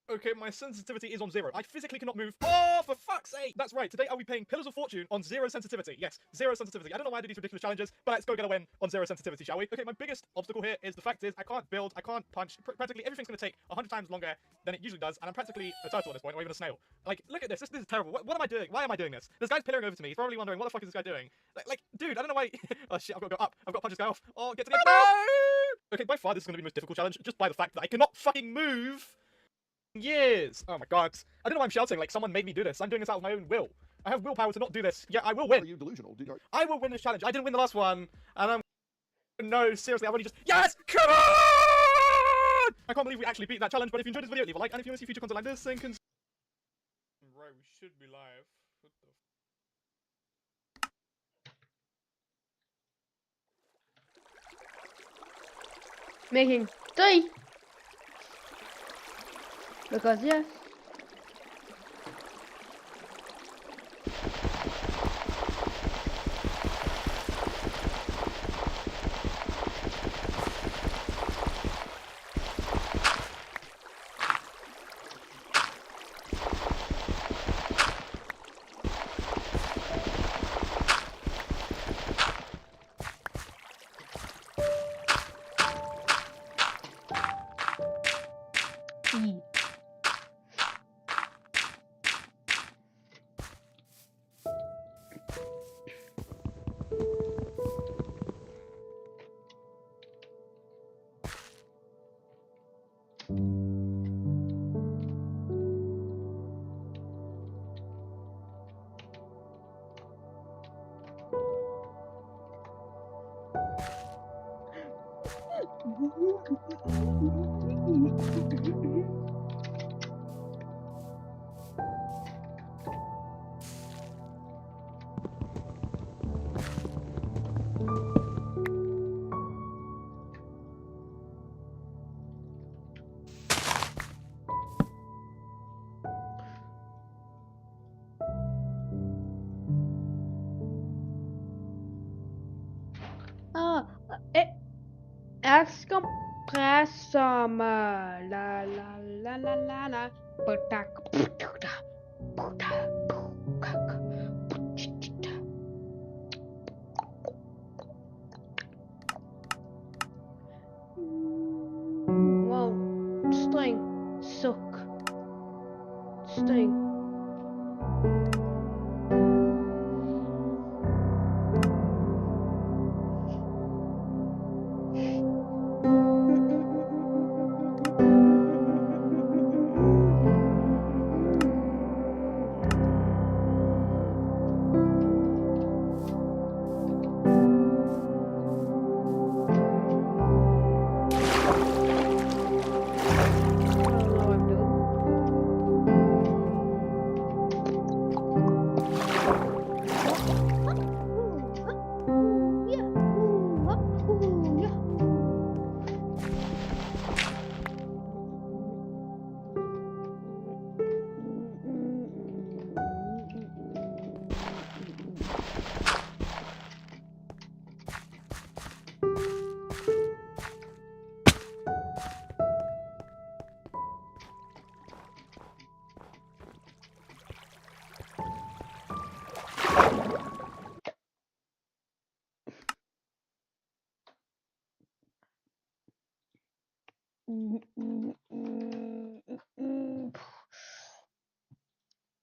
Okay, my sensitivity is on 0. I physically cannot move. Oh, for fuck's sake! That's right, today I'll be paying Pillars of Fortune on 0 sensitivity. Yes, 0 sensitivity. I don't know why I do these ridiculous challenges, but let's go get a win on 0 sensitivity, shall we? Okay, my biggest obstacle here is the fact is I can't build, I can't punch. Practically everything's going to take 100 times longer than it usually does, and I'm practically a turtle at this point, or even a snail. Like, look at this. This is terrible. What am I doing? Why am I doing this? This guy's pillaring over to me. He's probably wondering, what the fuck is this guy doing? Like, dude, I don't know why. Oh shit, I've got to go up. I've got to punch this guy off. Oh, get to the end. Okay, by far this is going to be the most difficult challenge, just by the fact that I cannot fucking move. Years. Oh my god. I don't know why I'm shouting, like someone made me do this. I'm doing this out of my own will. I have willpower to not do this. Yeah, I will win. Are you delusional? I will win this challenge. I didn't win the last one, and I'm... No, seriously, I've only just... Yes! Come on! I can't believe we actually beat that challenge, but if you enjoyed this video, leave a like, and if you want to see future content like this, then Right, we should be live. What the... Making 3. Because yes. Excompressum. La la la la la la. Putak. Wow, string. Suck. String.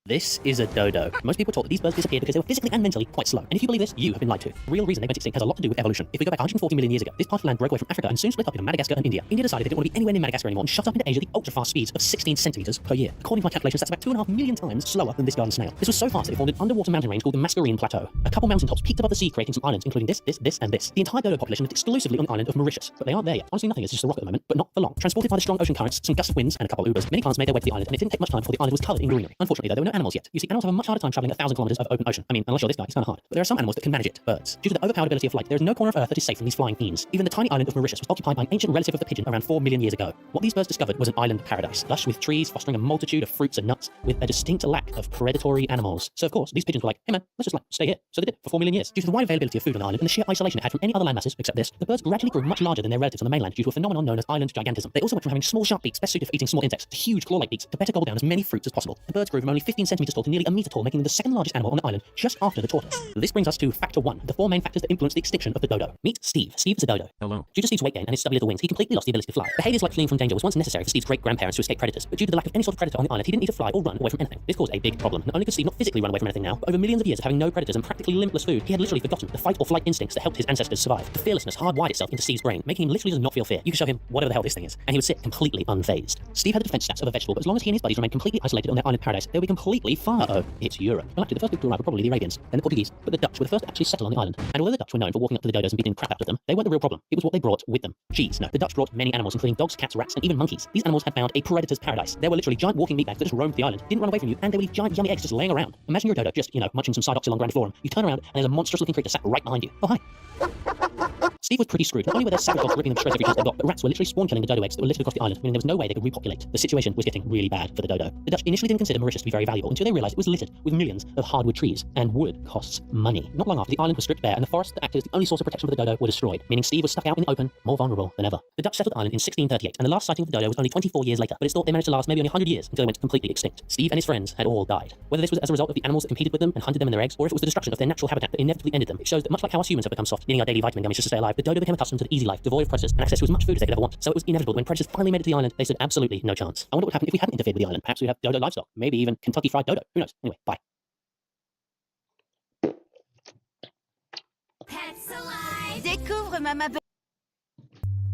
This is a dodo. Most people thought that these birds disappeared because they were physically and mentally quite slow. And if you believe this, you have been lied to. The real reason they went extinct has a lot to do with evolution. If we go back 140 million years ago, this part of land broke away from Africa and soon split up into Madagascar and India. India decided they didn't want to be anywhere near Madagascar anymore and shot up into Asia at the ultra-fast speeds of 16 centimeters per year. According to my calculations, that's about 2.5 million times slower than this garden snail. This was so fast that it formed an underwater mountain range called the Mascarene Plateau. A couple mountaintops peaked above the sea, creating some islands, including this, and this. The entire dodo population lived exclusively on the island of Mauritius, but they aren't there yet. Honestly, nothing is just a rock at the moment, but not for long. Transported by the strong ocean currents, some gusts of winds, and a couple of Ubers, many plants made their way to the island, and it didn't take much time before the island was covered in greenery. Unfortunately, though, there were no animals yet. You see, animals have a much harder time traveling 1,000 kilometers of open ocean. I mean, unless you're this guy, it's kind of hard. But there are some animals that can manage it. Birds. Due to the overpowered ability of flight, there is no corner of Earth that is safe from these flying fiends. Even the tiny island of Mauritius was occupied by an ancient relative of the pigeon around 4 million years ago. What these birds discovered was an island paradise, lush with trees fostering a multitude of fruits and nuts, with a distinct lack of predatory animals. So of course, these pigeons were like, hey man, let's just stay here. So they did for 4 million years. Due to the wide availability of food on the island and the sheer isolation it had from any other land masses, except this, the birds gradually grew much larger than their relatives on the mainland due to a phenomenon known as island gigantism. They also went from having small sharp beaks best suited for eating small insects to huge claw-like beaks to better gobble down as many fruits as possible. The birds grew from only 15 centimeters tall to nearly a meter tall, making them the second largest animal on the island, just after the tortoise. This brings us to factor 1, the 4 main factors that influence the extinction of the dodo. Meet Steve. Steve is a dodo. Hello. Due to Steve's weight gain and his stubby little wings, he completely lost the ability to fly. Behaviors like fleeing from danger was once necessary for Steve's great-grandparents to escape predators, but due to the lack of any sort of predator on the island, he didn't need to fly or run away from anything. This caused a big problem. Not only could Steve not physically run away from anything now, but over millions of years of having no predators and practically limitless food, he had literally forgotten the fight or flight instincts that helped his ancestors survive. The fearlessness hardwired itself into Steve's brain, making him literally does not feel fear. You could show him whatever the hell this thing is, and he would sit completely unfazed. Steve had the defense stats of a vegetable, but as long as he and his buddies remained completely isolated on their island paradise, they would be completely fine. Uh-oh, it's Europe. Well, actually, the first people to arrive were probably the Arabians, then the Portuguese, but the Dutch were the first to actually settle on the island. And although the Dutch were known for walking up to the dodos and beating the crap out of them, they weren't the real problem. It was what they brought with them. Jeez, no. The Dutch brought many animals, including dogs, cats, rats, and even monkeys. These animals had found a predator's paradise. There were literally giant walking meatbags that just roamed the island, didn't run away from you, and they would leave giant yummy eggs just laying around. Imagine you're a dodo just, munching some Sidoxylon grandiflorum. You turn around, and there's a monstrous-looking creature sat right behind you. Oh, hi. Steve was pretty screwed. Not only were there savage dogs ripping them to shreds every chance they got, but rats were literally spawn killing the dodo eggs that were littered across the island, meaning there was no way they could repopulate. The situation was getting really bad for the dodo. The Dutch initially didn't consider Mauritius to be very valuable until they realized it was littered with millions of hardwood trees, and wood costs money. Not long after, the island was stripped bare, and the forests that acted as the only source of protection for the dodo were destroyed, meaning Steve was stuck out in the open, more vulnerable than ever. The Dutch settled the island in 1638, and the last sighting of the dodo was only 24 years later, but it's thought they managed to last maybe only 100 years until they went completely extinct. Steve and his friends had all died. Whether this was as a result of the animals that competed with them and hunted them in their eggs, or if it was the destruction of their natural habitat that inevitably ended them, it shows that much like how us humans have become soft, needing our daily vitamin gummies just to stay alive, the dodo became accustomed to the easy life, devoid of predators, and access to as much food as they could ever want. So it was inevitable that when predators finally made it to the island, they stood absolutely no chance. I wonder what would happen if we hadn't interfered with the island. Perhaps we'd have dodo livestock, maybe even Kentucky Fried Dodo. Who knows? Anyway, bye. Découvre ma map.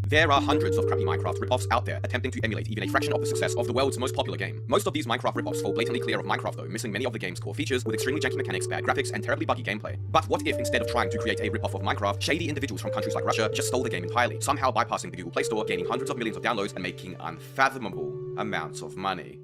There are hundreds of crappy Minecraft ripoffs out there attempting to emulate even a fraction of the success of the world's most popular game. Most of these Minecraft ripoffs fall blatantly clear of Minecraft though, missing many of the game's core features with extremely janky mechanics, bad graphics, and terribly buggy gameplay. But what if instead of trying to create a ripoff of Minecraft, shady individuals from countries like Russia just stole the game entirely, somehow bypassing the Google Play Store, gaining hundreds of millions of downloads, and making unfathomable amounts of money?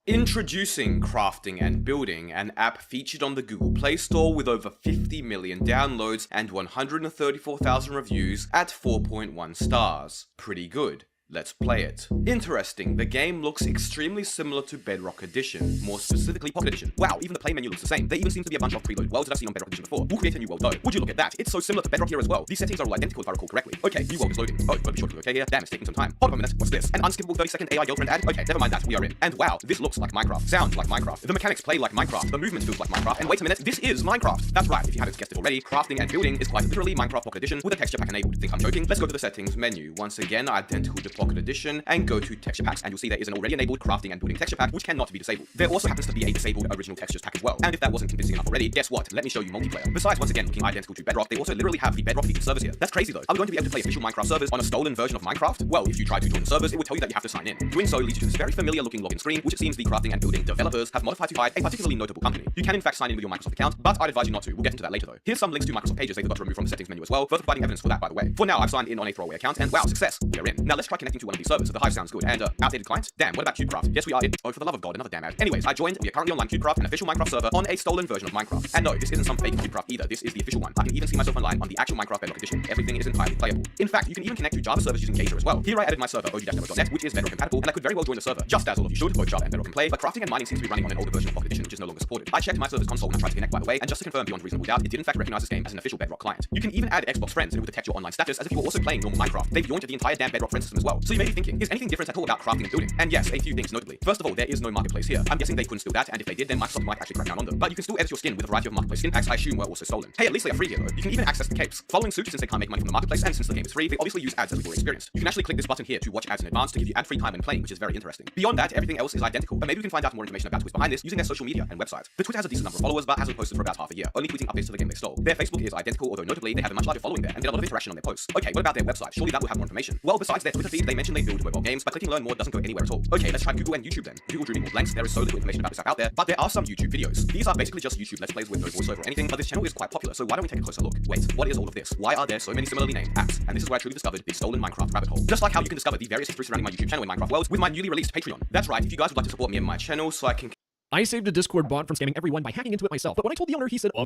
Introducing Crafting and Building, an app featured on the Google Play Store with over 50 million downloads and 134,000 reviews at 4.1 stars. Pretty good. Let's play it. Interesting, the game looks extremely similar to Bedrock Edition, more specifically Pocket Edition. Wow, even the play menu looks the same. There even seems to be a bunch of preloaded worlds that I've seen on Bedrock Edition before. We'll create a new world though. Would you look at that? It's so similar to Bedrock here as well. These settings are all identical if I recall correctly. Okay, new world is loading. Oh, gotta be sure to be okay here. Damn, it's taking some time. Hold on a minute, what's this? An unskippable 30-second AI girlfriend ad? Okay, never mind that, we are in. And wow, this looks like Minecraft, sounds like Minecraft, the mechanics play like Minecraft, the movement feels like Minecraft, and wait a minute, this is Minecraft. That's right, if you haven't guessed it already, Crafting and Building is quite literally Minecraft Pocket Edition with a texture pack enabled. Think I'm joking? Let's go to the settings menu. Once again, identical to Pocket Edition, and go to texture packs, and you'll see there is an already enabled Crafting and Building texture pack, which cannot be disabled. There also happens to be a disabled original textures pack as well. And if that wasn't convincing enough already, guess what? Let me show you multiplayer. Besides once again looking identical to Bedrock, they also literally have the Bedrock featured servers here. That's crazy though. Are we going to be able to play official Minecraft servers on a stolen version of Minecraft? Well, if you try to join the servers, it would tell you that you have to sign in. Doing so leads you to this very familiar looking login screen, which it seems the Crafting and Building developers have modified to hide a particularly notable company. You can in fact sign in with your Microsoft account, but I'd advise you not to. We'll get into that later though. Here's some links to Microsoft pages they forgot to remove from the settings menu as well, further providing evidence for that by the way. For now, I've signed in on a throwaway account, and wow, success, we're in. Now let's try connecting to one of these servers. The Hive sounds good. And outdated client? Damn, what about CubeCraft? Yes, we are in. Oh, for the love of God, another damn ad. Anyways, I joined. We are currently online CubeCraft, an official Minecraft server on a stolen version of Minecraft. And no, this isn't some fake CubeCraft either. This is the official one. I can even see myself online on the actual Minecraft Bedrock Edition. Everything is entirely playable. In fact, you can even connect to Java servers using Gator as well. Here I added my server, og-network.net, which is Bedrock compatible, and I could very well join the server, just as all of you should. Both Java and Bedrock can play, but Crafting and Mining seems to be running on an older version of Pocket Edition, which is no longer supported. I checked my server's console when I tried to connect, by the way, and just to confirm beyond reasonable doubt, it did in fact recognize this game as an official Bedrock client. You can even add Xbox friends, and it will detect your online status as if you were also playing normal Minecraft. They've launched the entire damn Bedrock friend system as well. So you may be thinking, is anything different at all about Crafting and Building? And yes, a few things notably. First of all, there is no marketplace here. I'm guessing they couldn't steal that, and if they did, then Microsoft might actually crack down on them. But you can still edit your skin with a variety of marketplace skin packs I assume were also stolen. Hey, at least they are free here though. You can even access the capes. Following suit, since they can't make money from the marketplace, and since the game is free, they obviously use ads as we've already experienced. You can actually click this button here to watch ads in advance to give you ad-free time when playing, which is very interesting. Beyond that, everything else is identical, but maybe we can find out more information about who's behind this using their social media and websites. The Twitter has a decent number of followers, but hasn't posted for about half a year, only tweeting updates to the game they stole. Their Facebook is identical, although notably they have a much larger following there and get a lot of interaction on their posts. Okay, what about their website? Surely that will have more information. Well, besides their Twitter feed, they mentioned they build mobile games, but clicking learn more doesn't go anywhere at all. Okay, let's try Google and YouTube then. Google drew me more blanks. There is so little information about this app out there, but there are some YouTube videos. These are basically just YouTube Let's Plays with no voiceover or anything, but this channel is quite popular, so why don't we take a closer look? Wait, what is all of this? Why are there so many similarly named apps? And this is where I truly discovered the stolen Minecraft rabbit hole. Just like how you can discover the various history surrounding my YouTube channel in Minecraft Worlds with my newly released Patreon. That's right, if you guys would like to support me and my channel so I can... I saved a Discord bot from scamming everyone by hacking into it myself, but when I told the owner, he said, "Oh,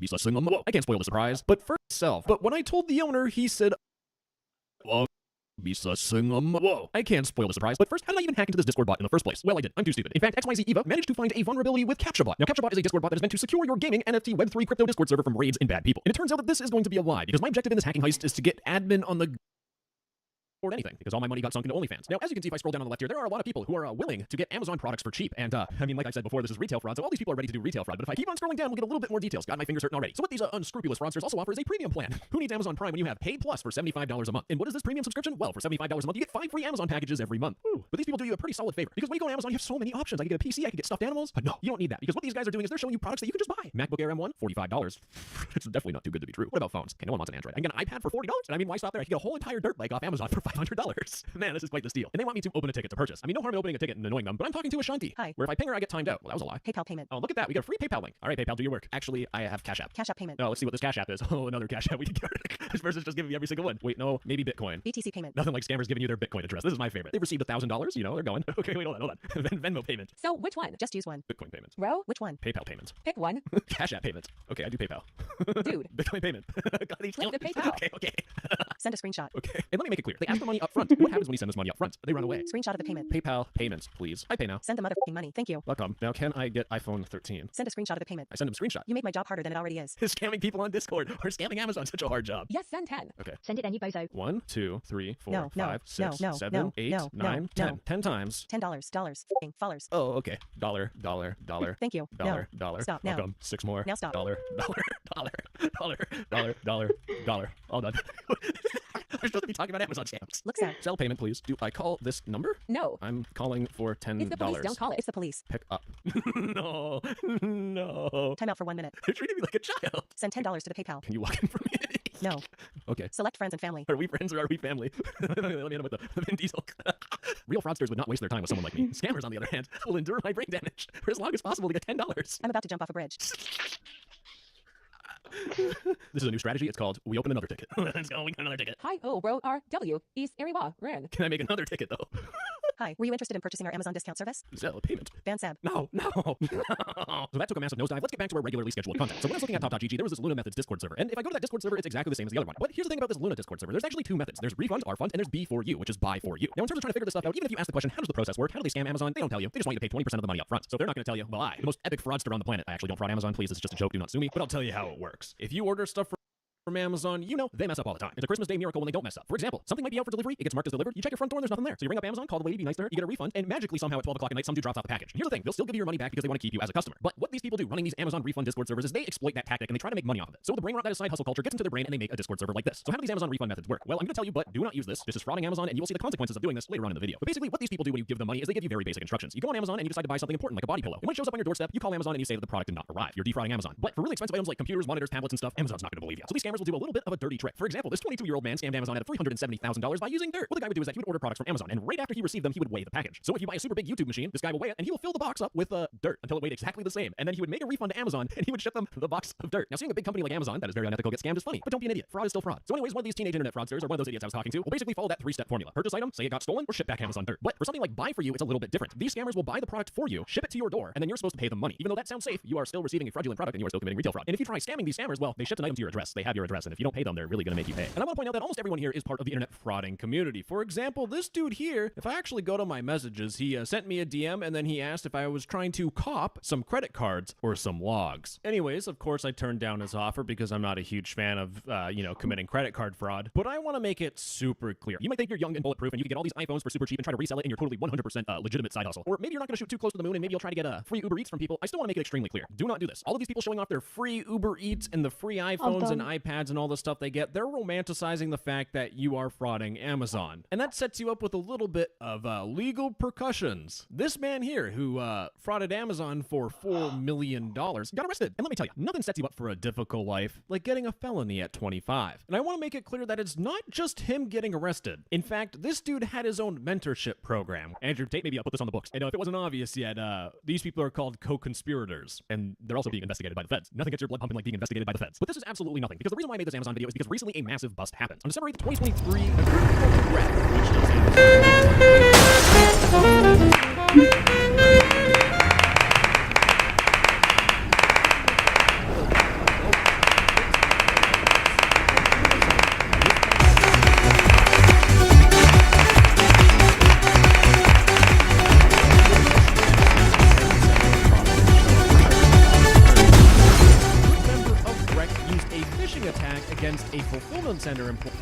I can't spoil the surprise." But for itself. But when I told the owner, he said, "Oh, whoa, I can't spoil the surprise." But first, how did I even hack into this Discord bot in the first place? Well, I did. I'm too stupid. In fact, XYZ Eva managed to find a vulnerability with CaptchaBot. Now, CaptchaBot is a Discord bot that is meant to secure your gaming NFT Web3 crypto Discord server from raids and bad people. And it turns out that this is going to be a lie, because my objective in this hacking heist is to get admin on the or anything, because all my money got sunk into OnlyFans. Now, as you can see, if I scroll down on the left here, there are a lot of people who are willing to get Amazon products for cheap. And, I mean, like I said before, this is retail fraud, so all these people are ready to do retail fraud. But if I keep on scrolling down, we'll get a little bit more details. Got my fingers hurting already. So what these unscrupulous fraudsters also offer is a premium plan. Who needs Amazon Prime when you have Paid Plus for $75 a month? And what is this premium subscription? Well, for $75 a month, you get 5 free Amazon packages every month. Ooh. But these people do you a pretty solid favor, because when you go on Amazon, you have so many options. I could get a PC, I could get stuffed animals, but no, you don't need that, because what these guys are doing is they're showing you products that you can just buy. MacBook Air M1, $45. It's definitely not too good to be true. What about phones? Okay, no one wants an Android. I can get an iPad for $40, and I mean, why stop there? I can get a whole entire dirt bike off Amazon for $500. Man, this is quite the steal. And they want me to open a ticket to purchase. I mean, no harm in opening a ticket and annoying them, but I'm talking to Ashanti. Hi. Where if I ping her, I get timed out. Well, that was a lie. PayPal payment. Oh, look at that. We got a free PayPal link. All right, PayPal, do your work. Actually, I have Cash App. Cash App payment. Oh, let's see what this Cash App is. Oh, another Cash App. We can get rid of. This person's just giving me every single one. Wait, no, maybe Bitcoin. BTC payment. Nothing like scammers giving you their Bitcoin address. This is my favorite. They've received $1,000. You know, they're going. Okay, wait, hold on. Venmo payment. So, which one? Just use one. Bitcoin payment. Row? Which one? PayPal payment. Pick one. Cash App payment. Okay, I do PayPal. Dude. Bitcoin payment. Got these Click the PayPal. Okay. Send a screenshot. Okay. And let me make it clear. They ask for money up front. What happens when you send this money up front? They run away. Screenshot of the payment. PayPal payments, please. I pay now. Send the motherfucking money. Thank you. Welcome. Now, can I get iPhone 13? Send a screenshot of the payment. I send them a screenshot. You make my job harder than it already is. Scamming people on Discord or scamming Amazon such a hard job. Yes, send 10. Okay. Send it any bozo. 1, 2, 3, 4, No, 5, 6, no, 7, no, 8, no, 9, no, 10. no. 10 times. $10. Followers. Oh, okay. Dollar. Thank you. Dollar. Stop now. Welcome. 6 more. Now stop. Dollar. All done. We're supposed to be talking about Amazon scams. response. Look sad. Sell payment, please. Do I call this number? No. I'm calling for $10. It's the police. Don't call it. It's the police. Pick up. No. No. Time out for 1 minute. You're treating me like a child. Send $10 to the PayPal. Can you walk in for me? No. Okay. Select friends and family. Are we friends or are we family? Let me end up with the Vin Diesel. Real fraudsters would not waste their time with someone like me. Scammers, on the other hand, will endure my brain damage for as long as possible to get $10. I'm about to jump off a bridge. This is a new strategy. It's called We Open Another Ticket. Let's go. We got another ticket. Hi, bro, RW, East Ariwa, Ren. Can I make another ticket, though? Hi, were you interested in purchasing our Amazon discount service? Zelle payment. Ban Sab. No. So that took a massive nosedive. Let's get back to our regularly scheduled content. So when I was looking at Top.gg, there was this Luna Methods Discord server. And if I go to that Discord server, it's exactly the same as the other one. But here's the thing about this Luna Discord server. There's actually two methods. There's refund, R-fund, and there's B for you, which is buy for you. Now, in terms of trying to figure this stuff out, even if you ask the question, how does the process work? How do they scam Amazon? They don't tell you. They just want you to pay 20% of the money up front. So they're not going to tell you, well, the most epic fraudster on the planet. I actually don't fraud Amazon. Please, this is just a joke. Do not sue me. But I'll tell you how it works. If you order stuff from Amazon, you know they mess up all the time. It's a Christmas Day miracle when they don't mess up. For example, something might be out for delivery, it gets marked as delivered, you check your front door and there's nothing there. So you ring up Amazon, call the lady, be nice to her, you get a refund, and magically somehow at 12 o'clock at night some dude drops off the package. And here's the thing, they'll still give you your money back because they want to keep you as a customer. But what these people do running these Amazon refund Discord servers is they exploit that tactic and they try to make money off of it. So the brain rot that is side hustle culture gets into their brain and they make a Discord server like this. So how do these Amazon refund methods work? Well, I'm going to tell you, but do not use this. This is frauding Amazon and you will see the consequences of doing this later on in the video. But basically what these people do when you give them money is they give you very basic instructions. You go on Amazon and you decide to buy something important like a body pillow. And when it shows up on your doorstep, you call Amazon and you say that the product did not arrive. You're defrauding Amazon. But for really expensive items like computers, monitors, tablets, and stuff, Amazon's not going to believe you. So these scammers will do a little bit of a dirty trick. For example, this 22-year-old man scammed Amazon out of $370,000 by using dirt. What the guy would do is that he would order products from Amazon, and right after he received them, he would weigh the package. So if you buy a super big YouTube machine, this guy will weigh it, and he will fill the box up with dirt until it weighed exactly the same. And then he would make a refund to Amazon, and he would ship them the box of dirt. Now, seeing a big company like Amazon that is very unethical get scammed is funny, but don't be an idiot. Fraud is still fraud. So anyways, one of these teenage internet fraudsters, or one of those idiots I was talking to, will basically follow that 3-step formula. Purchase item, say it got stolen, or ship back Amazon dirt. But for something like buy for you, it's a little bit different. These scammers will buy the product for you, ship it to your door, and then you're supposed to pay them money. Even though that sounds safe, you are still receiving a fraudulent product and you are still committing retail fraud. And if you try scamming these scammers, well, they ship an item to your address. They have your address, and if you don't pay them, they're really going to make you pay. And I want to point out that almost everyone here is part of the internet frauding community. For example, this dude here, if I actually go to my messages, he sent me a DM and then he asked if I was trying to cop some credit cards or some logs. Anyways, of course, I turned down his offer because I'm not a huge fan of, committing credit card fraud. But I want to make it super clear. You might think you're young and bulletproof and you can get all these iPhones for super cheap and try to resell it in your totally 100% legitimate side hustle. Or maybe you're not going to shoot too close to the moon and maybe you'll try to get free Uber Eats from people. I still want to make it extremely clear. Do not do this. All of these people showing off their free Uber Eats and the free iPhones and iPads and all the stuff they get, they're romanticizing the fact that you are frauding Amazon. And that sets you up with a little bit of legal percussions. This man here who frauded Amazon for $4 million got arrested. And let me tell you, nothing sets you up for a difficult life like getting a felony at 25. And I want to make it clear that it's not just him getting arrested. In fact, this dude had his own mentorship program. Andrew Tate, maybe I'll put this on the books. And if it wasn't obvious yet, these people are called co-conspirators. And they're also being investigated by the feds. Nothing gets your blood pumping like being investigated by the feds. But this is absolutely nothing, because the reason why I made this Amazon video is because recently a massive bust happened. On December 8th, 2023, a group called Red, which attack against a fulfillment center employee.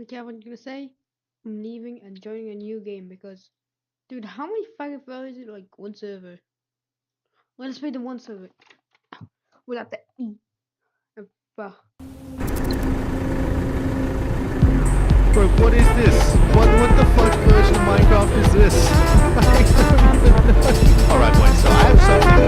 Okay, what I'm gonna say? I'm leaving and joining a new game because, dude, how many fucking servers is it? Like one server. Let's play the one server without the E. Bah. Bro, what is this? What the fuck version of Minecraft is this? I don't even know. Alright, wait, so I have something.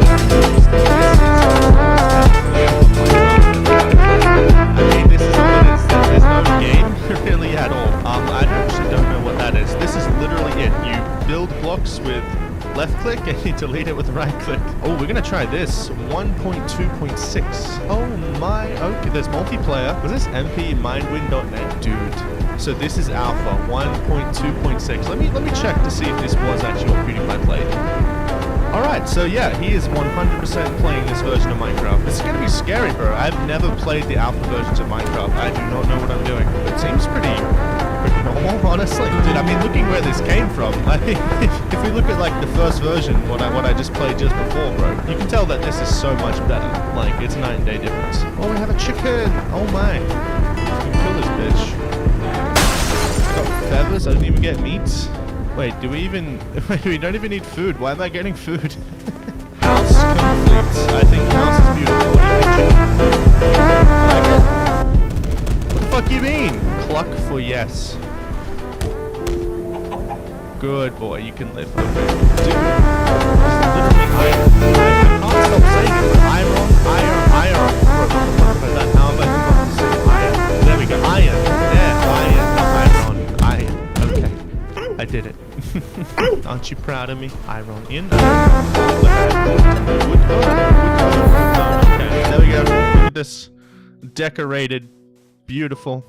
I mean, this is what it says. There's no game really at all. I actually don't know what that is. This is literally it. You build blocks with left click and you delete it with right click. Oh, we're gonna try this. 1.2.6. Oh my, okay, there's multiplayer. Was this mpmindwin.net? Dude. So this is alpha 1.2.6. Let me check to see if this was actually what PewDiePie played. Alright, so yeah, he is 100% playing this version of Minecraft. This is gonna be scary, bro. I've never played the alpha versions of Minecraft. I do not know what I'm doing. It seems pretty normal, honestly. Dude, I mean, looking where this came from, like, if we look at like the first version, what I just played just before, bro, you can tell that this is so much better. Like, it's a night and day difference. Oh, we have a chicken! Oh my. You can kill this bitch. Got feathers, I didn't even get meat. Wait, do we even... Wait, we don't even need food. Why am I getting food? House complete. I think house is beautiful. What do you think? What the fuck you mean? Cluck for yes. Good boy, you can live. Dude, this is literally iron. I can't stop saying it, but iron. Bro, what the fuck have I done? How have I forgotten to say iron? There we go, iron. Yeah, iron, not iron. Okay, I did it. Aren't you proud of me? Iron in. Okay, there we go. Look at this. Decorated. Beautiful.